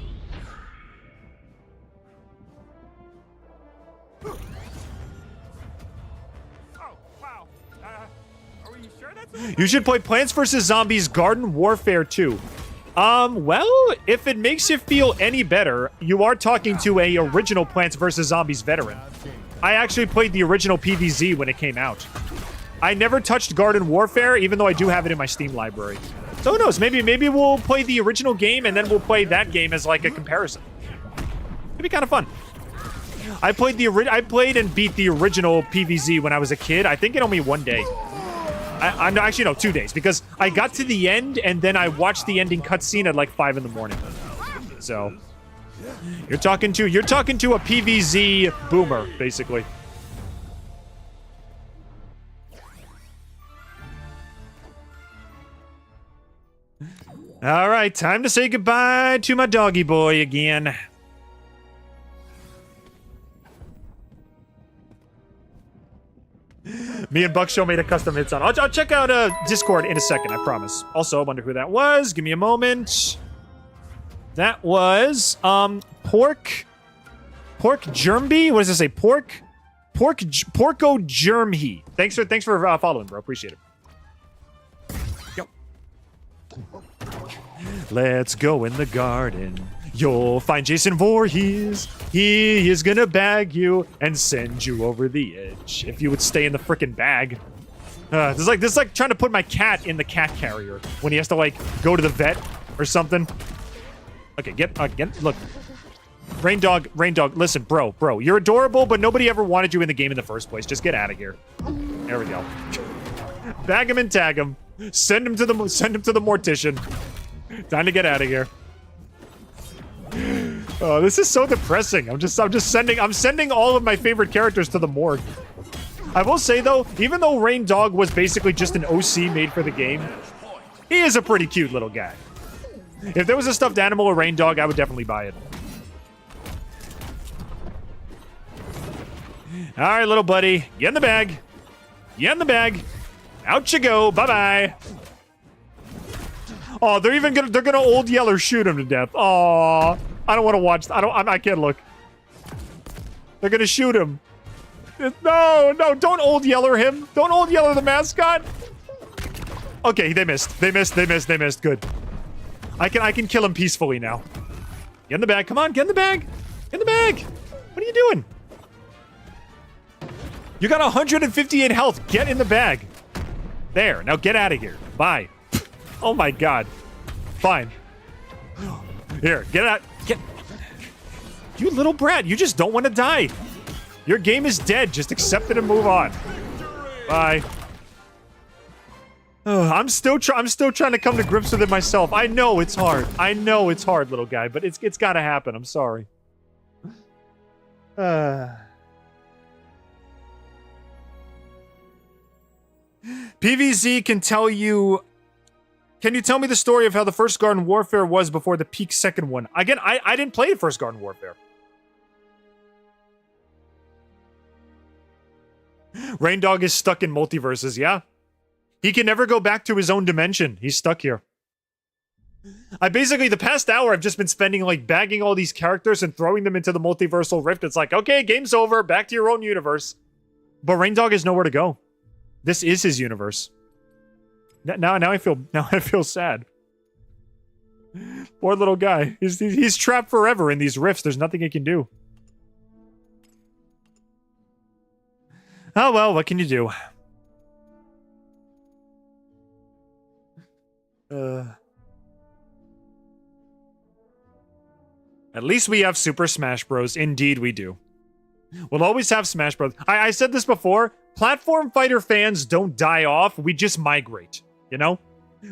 Oh, wow. Are we sure that's You should play Plants vs. Zombies Garden Warfare 2. Well, if it makes you feel any better, you are talking to a original Plants vs. Zombies veteran. I actually played the original PvZ when it came out. I never touched Garden Warfare, even though I do have it in my Steam library. So who knows? Maybe we'll play the original game and then we'll play that game as like a comparison. It'd be kind of fun. I played and beat the original PvZ when I was a kid. I think in only one day. Actually, no, 2 days, because I got to the end and then I watched the ending cutscene at like 5 in the morning. So you're talking to a PvZ boomer, basically. All right, time to say goodbye to my doggy boy again. Me and Buckshow made a custom hit sound. I'll check out Discord in a second, I promise. Also, I wonder who that was. Give me a moment. That was Pork Germby. What does it say? Porco Germhy. Thanks for following, bro. Appreciate it. Yo. Let's go in the garden. You'll find Jason Voorhees. He is gonna bag you and send you over the edge. If you would stay in the frickin' bag. This is like trying to put my cat in the cat carrier when he has to like go to the vet or something. Okay, get look. Rain dog, listen, bro, you're adorable, but nobody ever wanted you in the game in the first place. Just get out of here. There we go. Bag him and tag him. Send him to the mortician. Time to get out of here. Oh, this is so depressing. I'm sending all of my favorite characters to the morgue. I will say though, even though Rain Dog was basically just an OC made for the game, he is a pretty cute little guy. If there was a stuffed animal or Rain Dog, I would definitely buy it. All right, little buddy, get in the bag. Get in the bag. Out you go. Bye-bye. Oh, they're gonna Old Yeller shoot him to death. Oh, I don't want to watch. I can't look. They're gonna shoot him. No, don't Old Yeller him. Don't Old Yeller the mascot. Okay, they missed. Good. I can kill him peacefully now. Get in the bag. Come on, get in the bag. Get in the bag. What are you doing? You got 158 health. Get in the bag. There. Now get out of here. Bye. Oh my god. Fine. Here, get out. Get. You little brat. You just don't want to die. Your game is dead. Just accept it and move on. Bye. I'm still trying to come to grips with it myself. I know it's hard. I know it's hard, little guy, but it's got to happen. I'm sorry. PVZ can tell you... Can you tell me the story of how the first Garden Warfare was before the peak second one? Again, I didn't play the first Garden Warfare. Rain Dog is stuck in multiverses, yeah? He can never go back to his own dimension. He's stuck here. The past hour, I've just been spending, like, bagging all these characters and throwing them into the multiversal rift. It's like, okay, game's over. Back to your own universe. But Rain Dog has nowhere to go. This is his universe. Now I feel sad. Poor little guy. He's trapped forever in these rifts. There's nothing he can do. Oh well, what can you do? At least we have Super Smash Bros. Indeed we do. We'll always have Smash Bros. I said this before. Platform fighter fans don't die off. We just migrate. You know?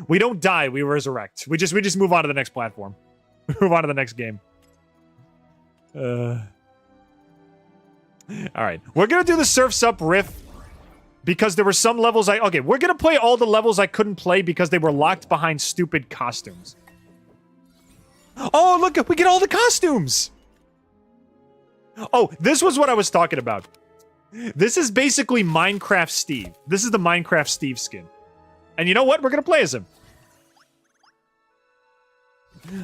We don't die. We resurrect. We just move on to the next platform. Move on to the next game. All right. We're going to do the Surf's Up riff because there were some levels okay, we're going to play all the levels I couldn't play because they were locked behind stupid costumes. Oh, look, we get all the costumes. Oh, this was what I was talking about. This is basically Minecraft Steve. This is the Minecraft Steve skin. And you know what? We're going to play as him.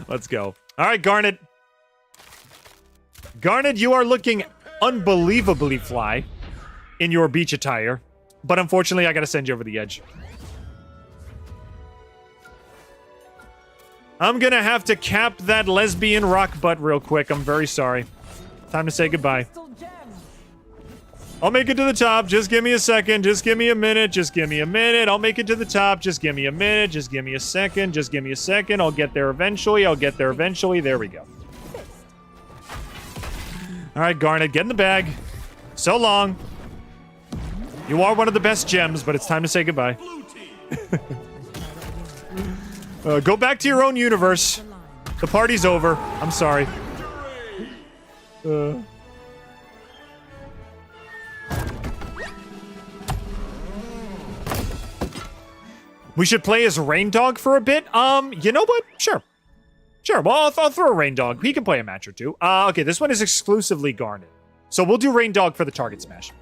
Let's go. All right, Garnet. Garnet, you are looking unbelievably fly in your beach attire. But unfortunately, I got to send you over the edge. I'm going to have to cap that lesbian rock butt real quick. I'm very sorry. Time to say goodbye. I'll make it to the top. Just give me a second. Just give me a minute. Just give me a minute. I'll make it to the top. Just give me a minute. Just give me a second. Just give me a second. I'll get there eventually. I'll get there eventually. There we go. All right, Garnet, get in the bag. So long. You are one of the best gems, but it's time to say goodbye. Go back to your own universe. The party's over. I'm sorry. We should play as Rain Dog for a bit. You know what? Sure. Sure, well, I'll throw a Rain Dog. He can play a match or two. Okay, this one is exclusively Garnet. So we'll do Rain Dog for the target smash.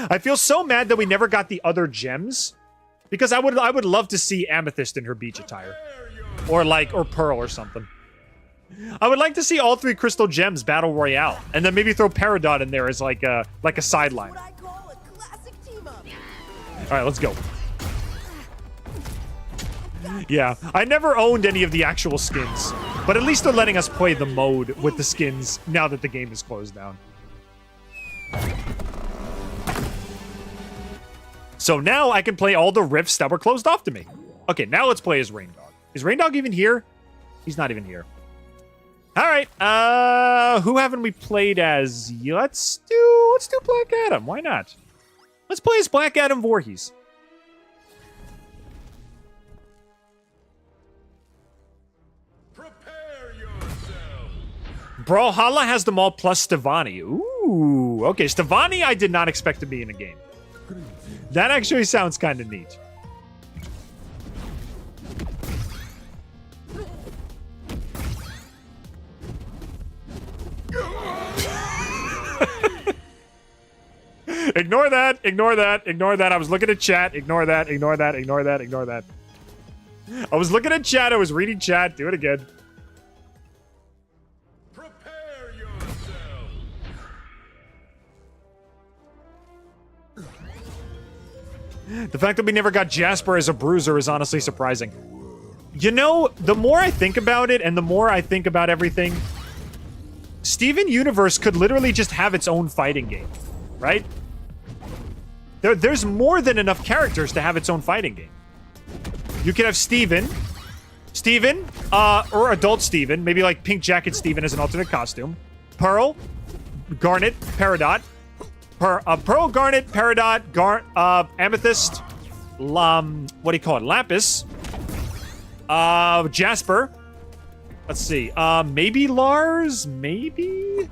I feel so mad that we never got the other gems. Because I would love to see Amethyst in her beach attire. Or Pearl or something. I would like to see all three Crystal Gems Battle Royale. And then maybe throw Peridot in there as like a sideline. Alright, let's go. Yeah, I never owned any of the actual skins. But at least they're letting us play the mode with the skins now that the game is closed down. So now I can play all the rifts that were closed off to me. Okay, now let's play as Rain Dog. Is Rain Dog even here? He's not even here. All right, who haven't we played as? Let's do let's do Black Adam. Why not? Let's play as Black Adam Voorhees. Prepare yourself. Brawlhalla has them all plus Stevani. Ooh, okay. Stevani I did not expect to be in a game. That actually sounds kind of neat. Ignore that, ignore that, ignore that. I was looking at chat. Ignore that, ignore that, ignore that, ignore that. I was looking at chat. I was reading chat. Do it again. Prepare yourself. The fact that we never got Jasper as a bruiser is honestly surprising. You know, the more I think about it and the more I think about everything, Steven Universe could literally just have its own fighting game, right? There's more than enough characters to have its own fighting game. You could have Steven, or adult Steven, maybe like Pink Jacket Steven as an alternate costume. Pearl, Garnet, Peridot. Pearl, Garnet, Peridot, Amethyst, what do you call it? Lapis. Jasper. Let's see. Maybe Lars? Maybe?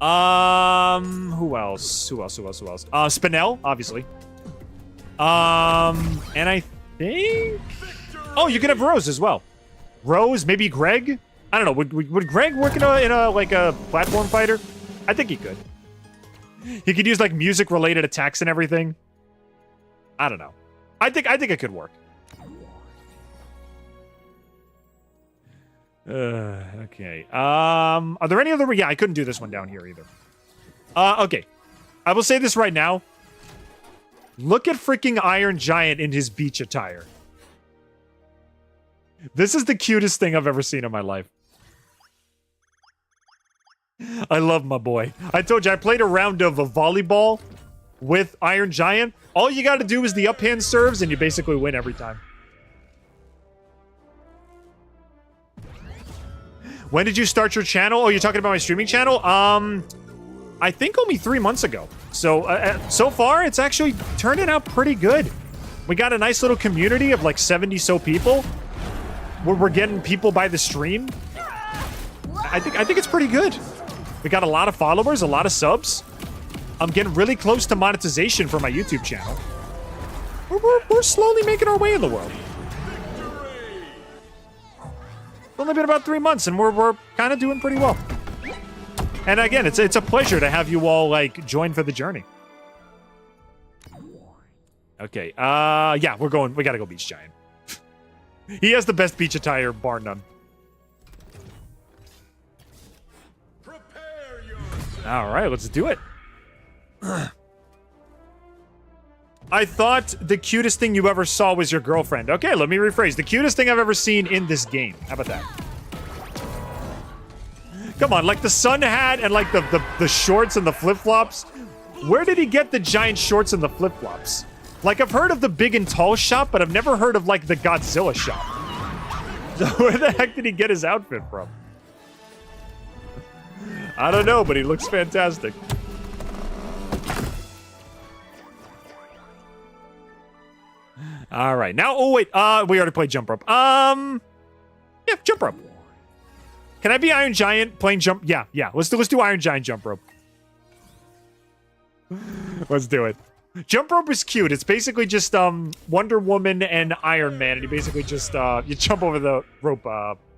Who else? Who else? Spinel, obviously. And I think... Oh, you could have Rose as well. Rose, maybe Greg? I don't know. Would Greg work in a like a platform fighter? I think he could. He could use like music related attacks and everything. I don't know. I think it could work. Okay. Are there any other? Yeah, I couldn't do this one down here either. Okay. I will say this right now. Look at freaking Iron Giant in his beach attire. This is the cutest thing I've ever seen in my life. I love my boy. I told you, I played a round of a volleyball with Iron Giant. All you gotta do is the uphand serves and you basically win every time. When did you start your channel? Oh, you're talking about my streaming channel? I think only 3 months ago. So, so far, it's actually turning out pretty good. We got a nice little community of like 70 so people. We're getting people by the stream. I think it's pretty good. We got a lot of followers, a lot of subs. I'm getting really close to monetization for my YouTube channel. We're slowly making our way in the world. It's only been about 3 months, and we're kind of doing pretty well. And again, it's a pleasure to have you all like join for the journey. Okay, yeah, we gotta go Beach Giant. He has the best beach attire, bar none. All right, let's do it. I thought the cutest thing you ever saw was your girlfriend. Okay, let me rephrase. The cutest thing I've ever seen in this game. How about that? Come on, like the sun hat and like the shorts and the flip-flops. Where did he get the giant shorts and the flip-flops? Like, I've heard of the big and tall shop, but I've never heard of, like, the Godzilla shop. So where the heck did he get his outfit from? I don't know, but he looks fantastic. All right, now, oh, wait, we already played jump rope. Yeah, jump rope. Can I be Iron Giant playing jump? Yeah, let's do Iron Giant jump rope. Let's do it. Jump rope is cute. It's basically just Wonder Woman and Iron Man, and you basically just you jump over the rope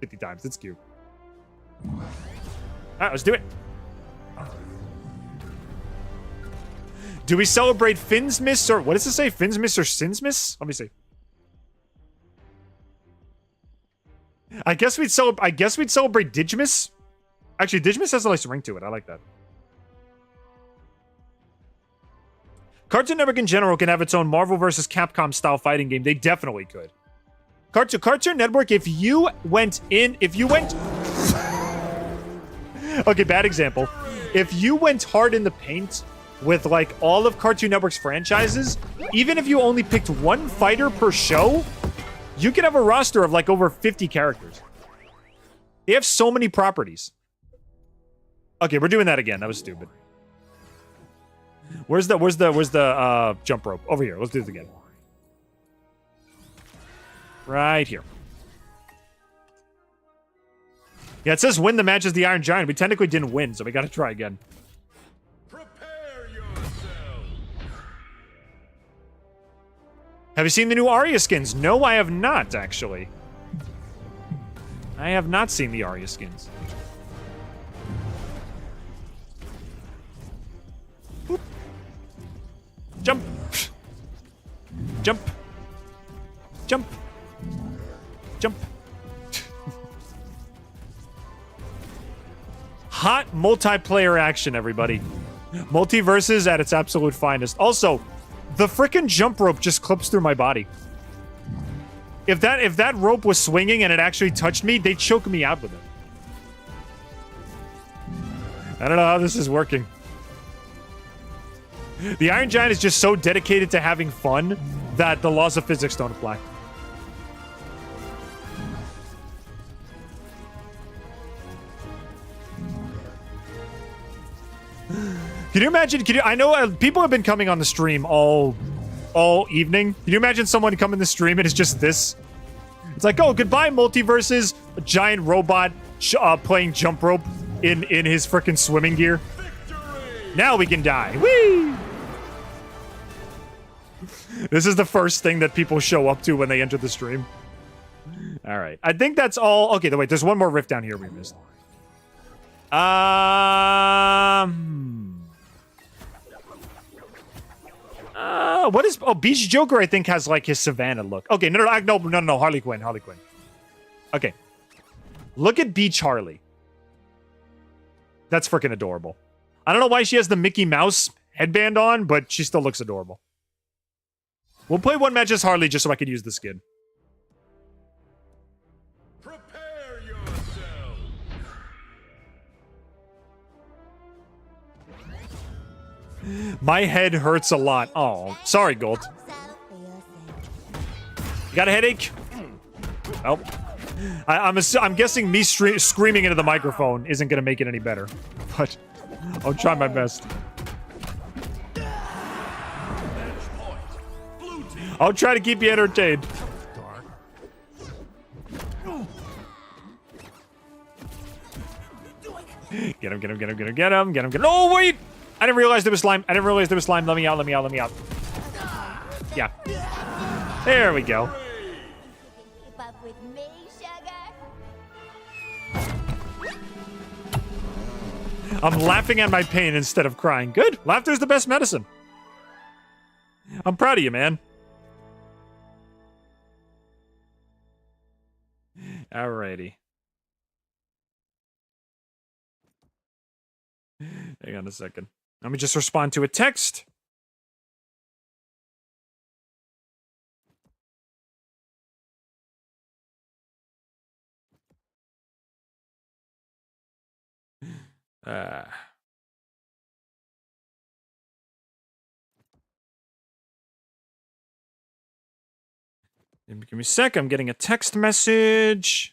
50 times. It's cute. All right, let's do it. Do we celebrate Finsmas or what does it say? Finsmas or Sinsmas? Let me see. I guess we'd celebrate Digimus. Actually, Digimus has a nice ring to it. I like that. Cartoon Network in general can have its own Marvel vs. Capcom style fighting game. They definitely could. Cartoon Network, if you went... Okay, bad example. If you went hard in the paint with, like, all of Cartoon Network's franchises, even if you only picked one fighter per show, you could have a roster of, like, over 50 characters. They have so many properties. Okay, we're doing that again. That was stupid. Where's the jump rope? Over here. Let's do this again. Right here. Yeah, it says win the match as the Iron Giant. We technically didn't win, so we gotta try again. Prepare yourself. Have you seen the new Arya skins? No, I have not, actually. I have not seen the Arya skins. Boop. Jump. Jump. Jump. Jump. Hot multiplayer action, everybody. Multiversus at its absolute finest. Also, the frickin' jump rope just clips through my body. If that rope was swinging and it actually touched me, they'd choke me out with it. I don't know how this is working. The Iron Giant is just so dedicated to having fun that the laws of physics don't apply. Can you imagine? I know people have been coming on the stream all evening. Can you imagine someone coming to stream and it's just this? It's like, oh, goodbye, Multiversus. A giant robot playing jump rope in his frickin' swimming gear. Victory! Now we can die. Whee! This is the first thing that people show up to when they enter the stream. All right. I think that's all. Okay, wait. There's one more rift down here we missed. What is... Oh, Beach Joker, I think, has, like, his Savannah look. Okay, no, Harley Quinn. Okay. Look at Beach Harley. That's freaking adorable. I don't know why she has the Mickey Mouse headband on, but she still looks adorable. We'll play one match as Harley just so I can use the skin. Prepare yourself. My head hurts a lot. Oh, sorry, Gold. You got a headache? Oh. I'm guessing me screaming into the microphone isn't going to make it any better. But I'll try my best. I'll try to keep you entertained. Get him. Oh, wait! I didn't realize there was slime. Let me out. Yeah. There we go. Keep up with me, sugar. I'm laughing at my pain instead of crying. Good. Laughter's the best medicine. I'm proud of you, man. Alrighty. Hang on a second. Let me just respond to a text. Give me a sec. I'm getting a text message.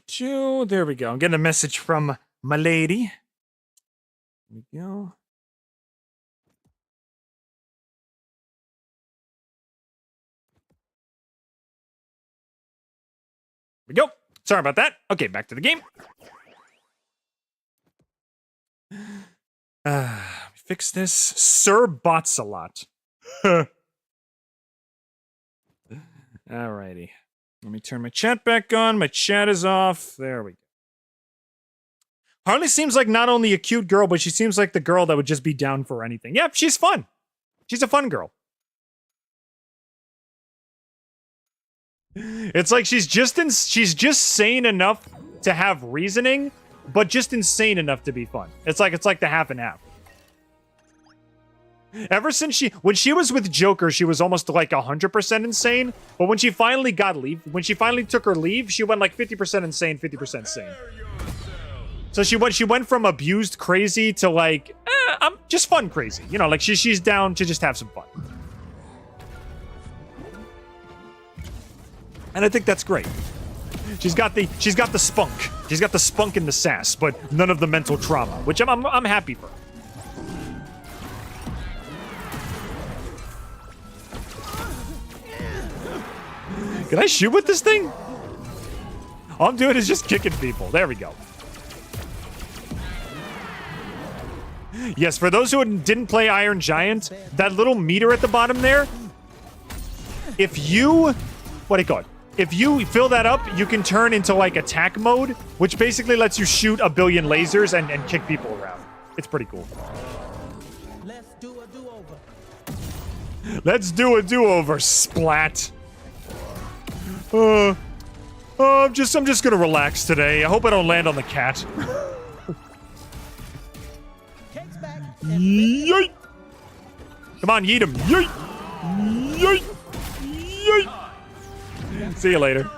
There we go. I'm getting a message from my lady. There we go. There we go. Sorry about that. Okay, back to the game. Fix this. Sir bots a lot. Alrighty. Let me turn my chat back on. My chat is off. There we go. Harley seems like not only a cute girl, but she seems like the girl that would just be down for anything. Yep, she's fun. She's a fun girl. It's like she's just sane enough to have reasoning, but just insane enough to be fun. It's like the half and half. Ever since when she was with Joker, she was almost like 100% insane. But when she finally took her leave, she went like 50% insane, 50% sane. So she went from abused crazy to like, I'm just fun crazy. You know, like she's down to just have some fun. And I think that's great. She's got the spunk. She's got the spunk and the sass, but none of the mental trauma, which I'm happy for. Can I shoot with this thing? All I'm doing is just kicking people. There we go. Yes, for those who didn't play Iron Giant, that little meter at the bottom there, if you... What do you call it? If you fill that up, you can turn into, like, attack mode, which basically lets you shoot a billion lasers and kick people around. It's pretty cool. Let's do a do-over. Let's do a do-over, splat. I'm just gonna relax today. I hope I don't land on the cat. Cake's back. Yeet! Come on, yeet him. Yeet! Yeet! Yeet! See you later.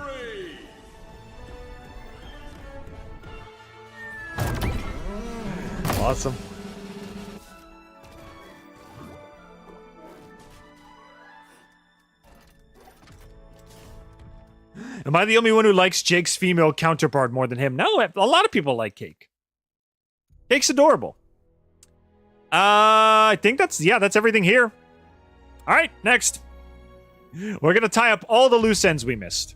Awesome. Am I the only one who likes Jake's female counterpart more than him? No, a lot of people like Cake. Cake's adorable. I think that's everything here. All right, next. We're going to tie up all the loose ends we missed.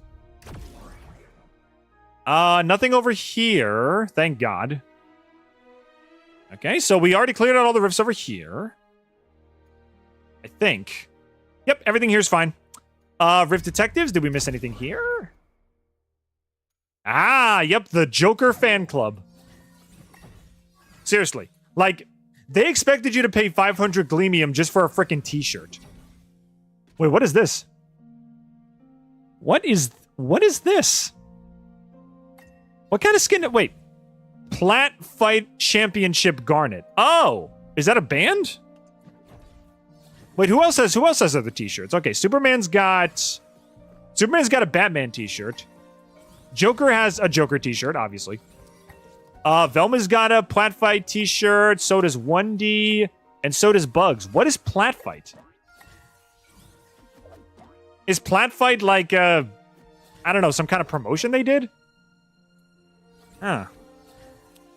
Nothing over here. Thank God. Okay, so we already cleared out all the rifts over here. I think. Yep, everything here's fine. Rift Detectives, did we miss anything here? Ah, yep, the Joker fan club. Seriously, like, they expected you to pay 500 Gleamium just for a freaking t-shirt. Wait, what is this? What is this? What kind of skin? Wait. Plat Fight Championship Garnet. Oh, is that a band? Wait, who else has other t-shirts? Okay, Superman's got a Batman t-shirt. Joker has a Joker t-shirt, obviously. Velma's got a Plat Fight t-shirt, so does 1D, and so does Bugs. What is Plat Fight? Is Plat Fight like I don't know, some kind of promotion they did? Huh.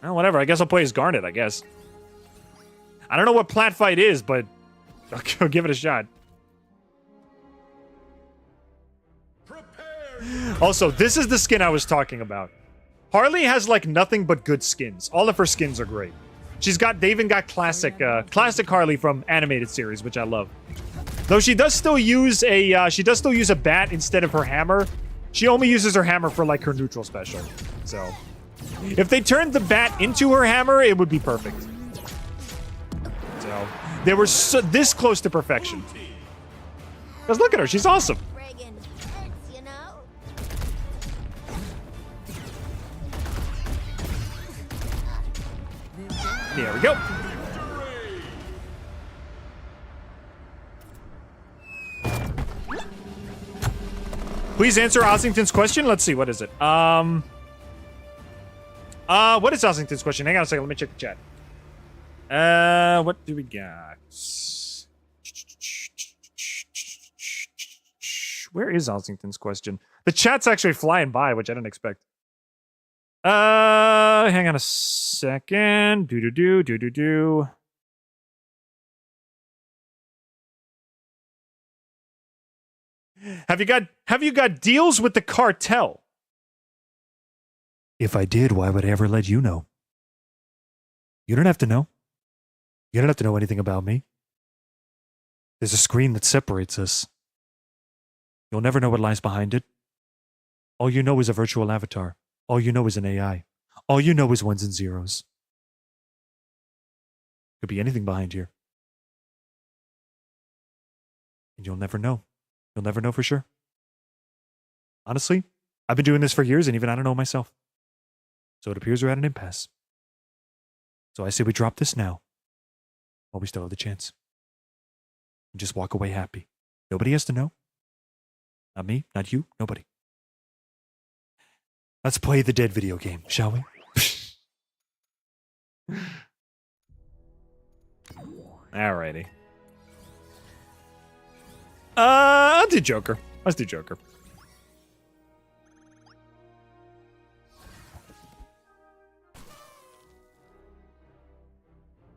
Well, whatever. I guess I'll play as Garnet, I guess. I don't know what Plat Fight is, but I'll give it a shot. Also, this is the skin I was talking about. Harley has like nothing but good skins. All of her skins are great. They even got classic Harley from animated series, which I love. Though she does still use a bat instead of her hammer. She only uses her hammer for like her neutral special. So, if they turned the bat into her hammer, it would be perfect. So, they were this close to perfection. Because look at her, she's awesome. Friggin' hurts, you know? There we go. Please answer Ossington's question. Let's see, what is it? What is Ossington's question? Hang on a second, let me check the chat. What do we got? Where is Ossington's question? The chat's actually flying by, which I didn't expect. Hang on a second. Do. Have you got deals with the cartel? If I did, why would I ever let you know? You don't have to know. You don't have to know anything about me. There's a screen that separates us. You'll never know what lies behind it. All you know is a virtual avatar. All you know is an AI. All you know is ones and zeros. Could be anything behind here. And you'll never know. You'll never know for sure. Honestly, I've been doing this for years and even I don't know myself. So it appears we're at an impasse. So I say we drop this now, while we still have the chance. And just walk away happy. Nobody has to know. Not me, not you, nobody. Let's play the dead video game, shall we? Alrighty. I'll do Joker. Let's do Joker.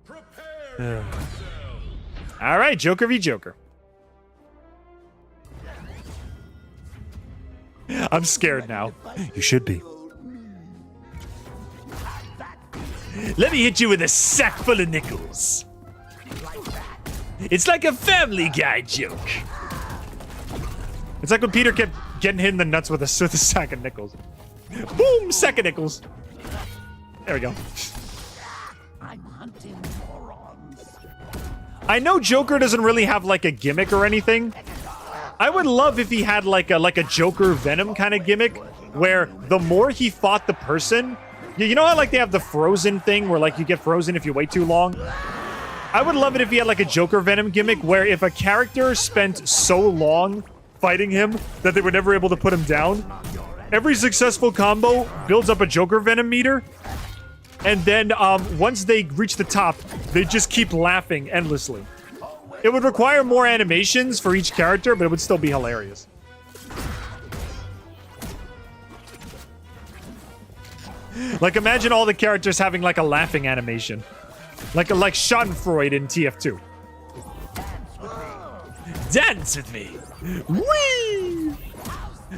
Prepare yourselves. All right, Joker v. Joker. I'm scared now. You should be. Let me hit you with a sack full of nickels. It's like a Family Guy joke. It's like when Peter kept getting hit in the nuts with a sack of nickels. Boom, sack of nickels. There we go. I'm hunting morons. I know Joker doesn't really have like a gimmick or anything. I would love if he had like a Joker Venom kind of gimmick where the more he fought the person, you know how like they have the frozen thing where like you get frozen if you wait too long? I would love it if he had like a Joker Venom gimmick where if a character spent so long fighting him that they were never able to put him down, every successful combo builds up a Joker Venom meter, and then once they reach the top, they just keep laughing endlessly. It would require more animations for each character, but it would still be hilarious. Like imagine all the characters having like a laughing animation. Like Schadenfreude in TF2. Dance with me. Whee!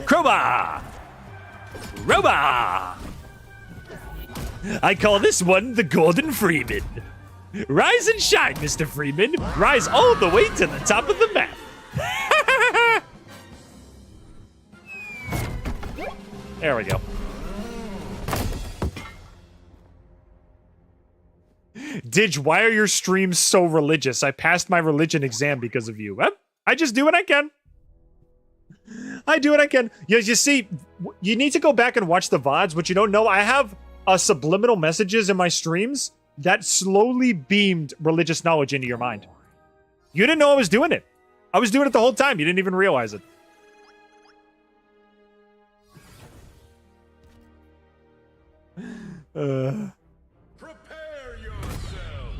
Crowbar! Crowbar! I call this one the Golden Freeman. Rise and shine, Mr. Freeman. Rise all the way to the top of the map. There we go. Didge, why are your streams so religious? I passed my religion exam because of you. Well, I just do what I can. I do what I can. Yes, you see, you need to go back and watch the VODs. What you don't know, I have subliminal messages in my streams that slowly beamed religious knowledge into your mind. You didn't know I was doing it. I was doing it the whole time. You didn't even realize it. Prepare yourselves.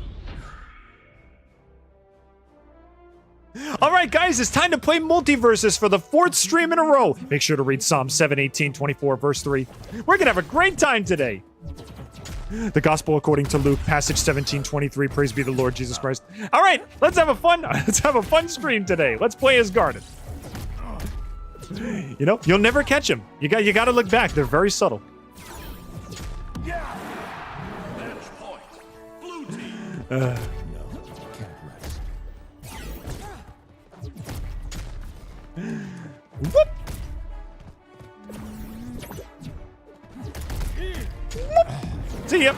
All right, guys, it's time to play Multiversus for the 4th stream in a row. Make sure to read Psalm 7:18-24, verse 3. We're gonna have a great time today. The Gospel according to Luke, passage 17:23. Praise be the Lord Jesus Christ. All right, let's have a fun stream today. Let's play as Garnet. You know, you'll never catch him. You got to look back. They're very subtle. Match point. Blue team. Whoop. Whoop. See ya.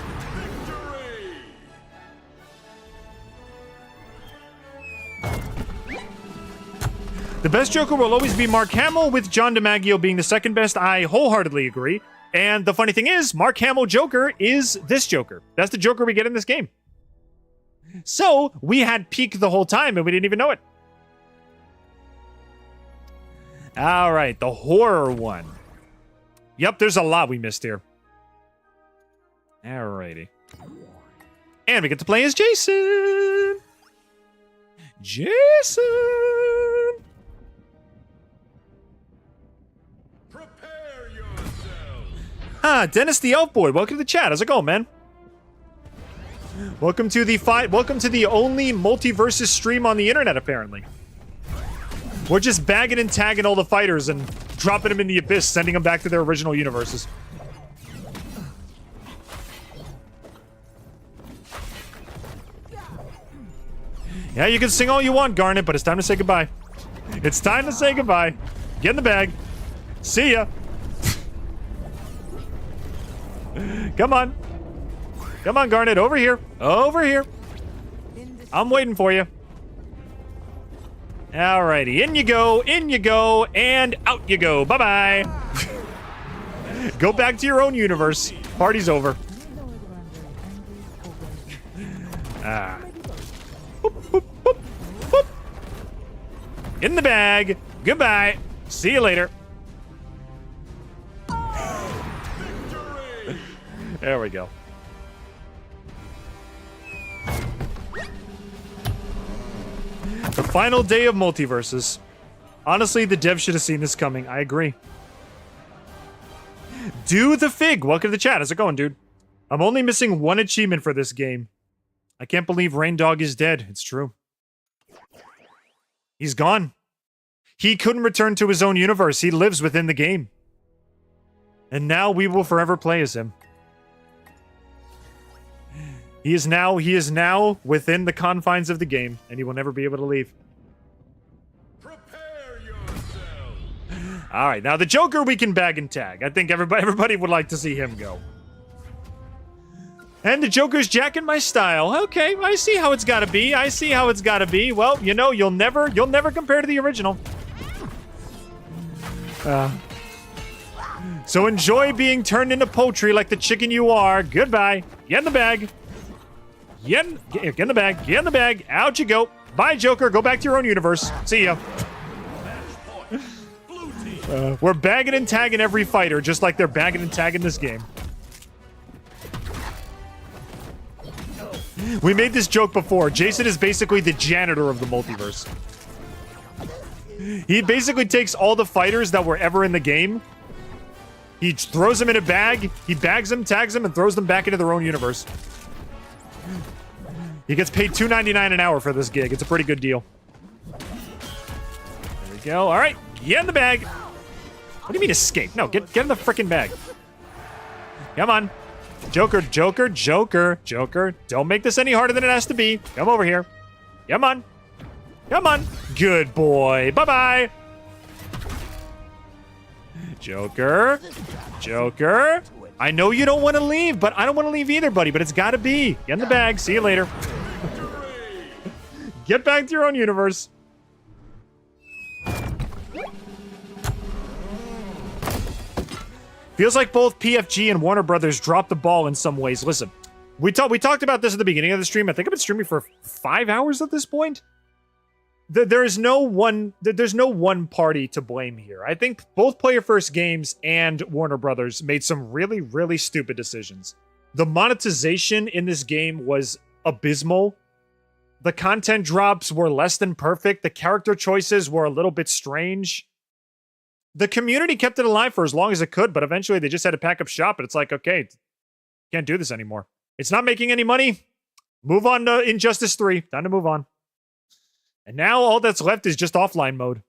The best Joker will always be Mark Hamill, with John DiMaggio being the second best. I wholeheartedly agree. And the funny thing is, Mark Hamill Joker is this Joker. That's the Joker we get in this game. So, we had peak the whole time and we didn't even know it. All right, the horror one. Yep, there's a lot we missed here. Alrighty. And we get to play as Jason. Jason. Prepare yourselves. Ah, Dennis the Elf Boy. Welcome to the chat. How's it going, man? Welcome to the only Multiversus stream on the internet, apparently. We're just bagging and tagging all the fighters and dropping them in the abyss, sending them back to their original universes. Yeah, you can sing all you want, Garnet, but it's time to say goodbye. It's time to say goodbye. Get in the bag. See ya. Come on. Come on, Garnet. Over here. Over here. I'm waiting for you. Alrighty. In you go, and out you go. Bye-bye. Go back to your own universe. Party's over. Ah. Boop, boop, boop, boop. In the bag. Goodbye. See you later. There we go. The final day of Multiversus. Honestly, the devs should have seen this coming. I agree. Do the Fig. Welcome to the chat. How's it going, dude? I'm only missing one achievement for this game. I can't believe Rain Dog is dead. It's true. He's gone. He couldn't return to his own universe. He lives within the game. And now we will forever play as him. He is now within the confines of the game, and he will never be able to leave. Prepare yourself. All right, now the Joker we can bag and tag. I think everybody would like to see him go. And the Joker's jacking my style. Okay, I see how it's got to be. I see how it's got to be. Well, you know, you'll never compare to the original. So enjoy being turned into poultry like the chicken you are. Goodbye. Get in the bag. Get in the bag. Get in the bag. Out you go. Bye, Joker. Go back to your own universe. See ya. We're bagging and tagging every fighter, just like they're bagging and tagging this game. We made this joke before. Jason is basically the janitor of the multiverse. He basically takes all the fighters that were ever in the game. He throws them in a bag. He bags them, tags them, and throws them back into their own universe. He gets paid $2.99 an hour for this gig. It's a pretty good deal. There we go. All right, get in the bag. What do you mean escape? No, get in the freaking bag. Come on. Joker, Joker, Joker, Joker. Don't make this any harder than it has to be. Come over here. Come on. Come on. Good boy. Bye-bye. Joker. Joker. I know you don't want to leave, but I don't want to leave either, buddy, but it's got to be. Get in the bag. See you later. Get back to your own universe. Feels like both PFG and Warner Brothers dropped the ball in some ways. Listen, we talked about this at the beginning of the stream. I think I've been streaming for 5 hours at this point. There's no one party to blame here. I think both Player First Games and Warner Brothers made some really, really stupid decisions. The monetization in this game was abysmal. The content drops were less than perfect. The character choices were a little bit strange. The community kept it alive for as long as it could, but eventually they just had to pack up shop, and it's like, okay, can't do this anymore. It's not making any money. Move on to Injustice 3. Time to move on. And now all that's left is just offline mode.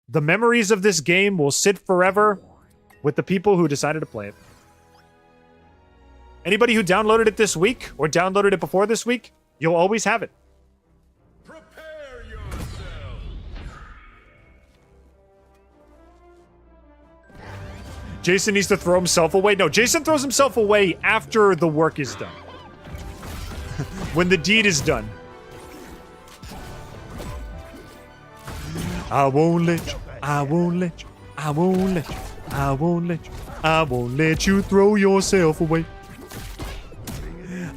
The memories of this game will sit forever with the people who decided to play it. Anybody who downloaded it this week or downloaded it before this week, you'll always have it. Prepare yourself. Jason needs to throw himself away. No, Jason throws himself away after the work is done. When the deed is done. I won't let you, I won't let you, I won't let you, I won't let you, I won't let you throw yourself away.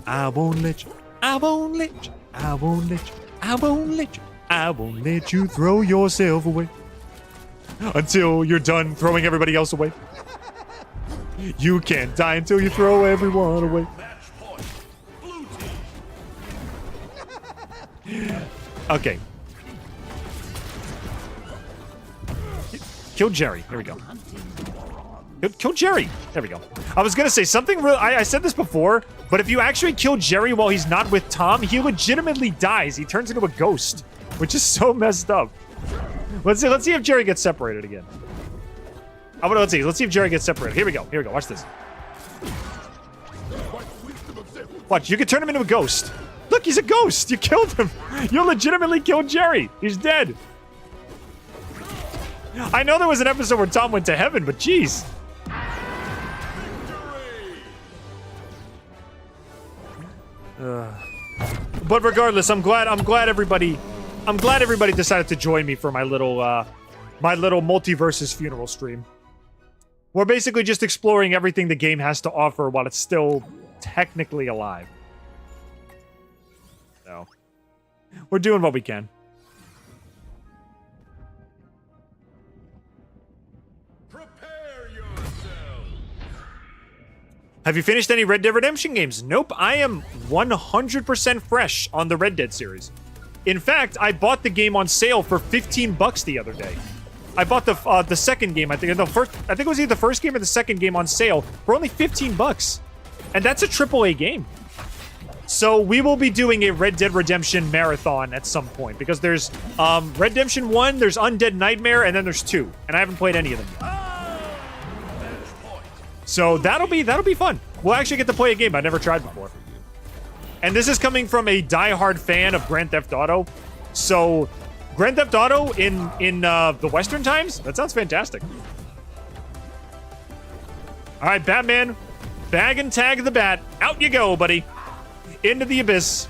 I won't let you, I won't let you, I won't let you, I won't let you, I won't let you throw yourself away. Until you're done throwing everybody else away. You can't die until you throw everyone away. Okay. Kill Jerry. Here we go. Kill Jerry. There we go. I was going to say something real. I said this before, but if you actually kill Jerry while he's not with Tom, he legitimately dies. He turns into a ghost, which is so messed up. Let's see if Jerry gets separated again. Let's see if Jerry gets separated. Here we go. Here we go. Watch this. Watch. You can turn him into a ghost. Look, he's a ghost. You killed him. You legitimately killed Jerry. He's dead. I know there was an episode where Tom went to heaven, but jeez. But regardless, I'm glad everybody decided to join me for my little Multiversus funeral stream. We're basically just exploring everything the game has to offer while it's still technically alive. So, we're doing what we can. Have you finished any Red Dead Redemption games? Nope, I am 100% fresh on the Red Dead series. In fact, I bought the game on sale for $15 the other day. I bought the second game, I think it was either the first game or the second game on sale for only $15. And that's a AAA game. So we will be doing a Red Dead Redemption marathon at some point because there's Red Redemption 1, there's Undead Nightmare, and then there's 2. And I haven't played any of them yet. So that'll be fun. We'll actually get to play a game I never tried before. And this is coming from a diehard fan of Grand Theft Auto. So Grand Theft Auto in the Western times? That sounds fantastic. All right, Batman, bag and tag the bat. Out you go, buddy. Into the abyss.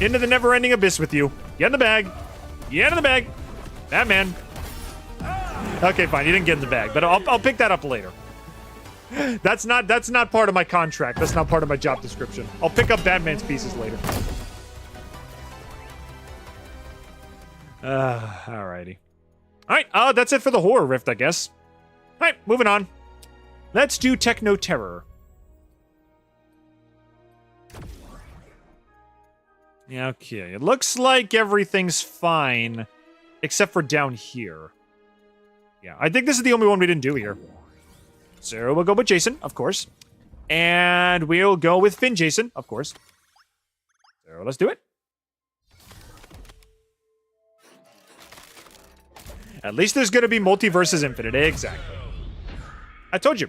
Into the never-ending abyss with you. Get in the bag. Get in the bag. Batman. Okay, fine. You didn't get in the bag, but I'll pick that up later. That's not part of my contract. That's not part of my job description. I'll pick up Batman's pieces later. Alrighty. Alright, that's it for the horror rift, I guess. Alright, moving on. Let's do Techno Terror. Yeah, okay. It looks like everything's fine, except for down here. Yeah, I think this is the only one we didn't do here. So we'll go with Jason, of course. And we'll go with Finn Jason, of course. So let's do it. At least there's going to be Multiversus Infinite. Exactly. I told you.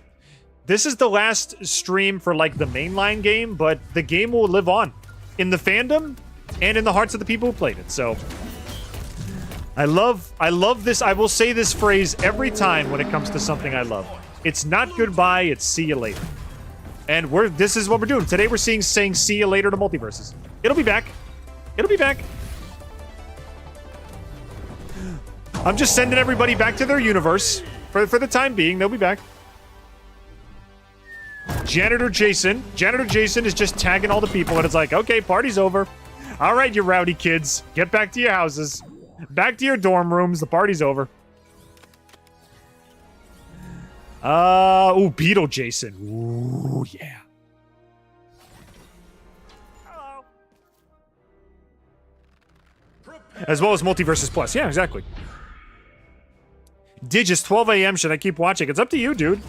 This is the last stream for, like, the mainline game, but the game will live on in the fandom and in the hearts of the people who played it. So I love this. I will say this phrase every time when it comes to something I love. It's not goodbye, it's see you later. And this is what we're doing. Today we're saying see you later to Multiverses. It'll be back. It'll be back. I'm just sending everybody back to their universe. For the time being, they'll be back. Janitor Jason is just tagging all the people, and it's like, okay, party's over. All right, you rowdy kids. Get back to your houses. Back to your dorm rooms. The party's over. Ooh, Beetle Jason. Ooh, yeah. Hello. As well as Multiversus Plus. Yeah, exactly. Digis, 12 a.m. Should I keep watching? It's up to you, dude.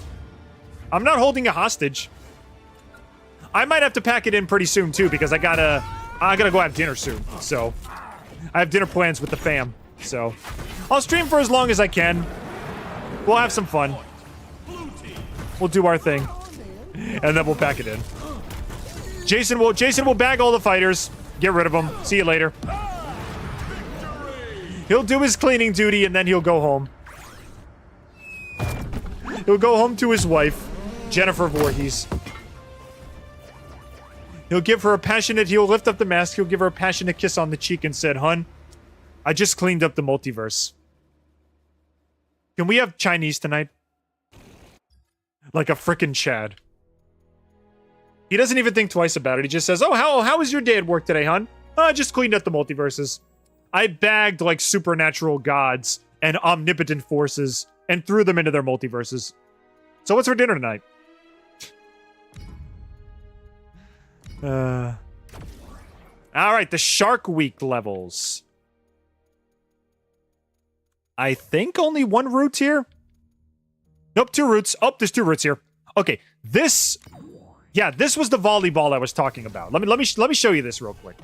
I'm not holding a hostage. I might have to pack it in pretty soon, too, because I gotta go have dinner soon. So, I have dinner plans with the fam. So, I'll stream for as long as I can. We'll have some fun. We'll do our thing. And then we'll pack it in. Jason will bag all the fighters. Get rid of them. See you later. He'll do his cleaning duty, and then he'll go home. He'll go home to his wife, Jennifer Voorhees. He'll lift up the mask, he'll give her a passionate kiss on the cheek and said, "Hun, I just cleaned up the multiverse. Can we have Chinese tonight?" Like a frickin' Chad. He doesn't even think twice about it. He just says, "Oh, how was your day at work today, hun?" "I just cleaned up the multiverses. I bagged like supernatural gods and omnipotent forces and threw them into their multiverses. So what's for dinner tonight?" All right, the Shark Week levels. I think only one route here. Nope, 2 routes. Oh, there's 2 routes here. Okay, this was the volleyball I was talking about. Let me show you this real quick.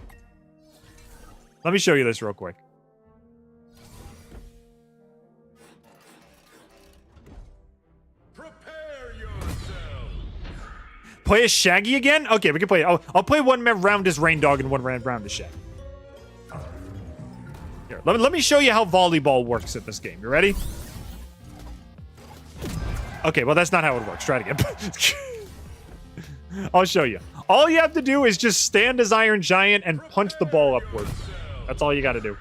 Play as Shaggy again? Okay, we can play. I'll play one round as Rain Dog and one round as Shaggy. Here, let me show you how volleyball works in this game. You ready? Okay, well, that's not how it works. Try it again. I'll show you. All you have to do is just stand as Iron Giant and punch the ball upward. That's all you got to do.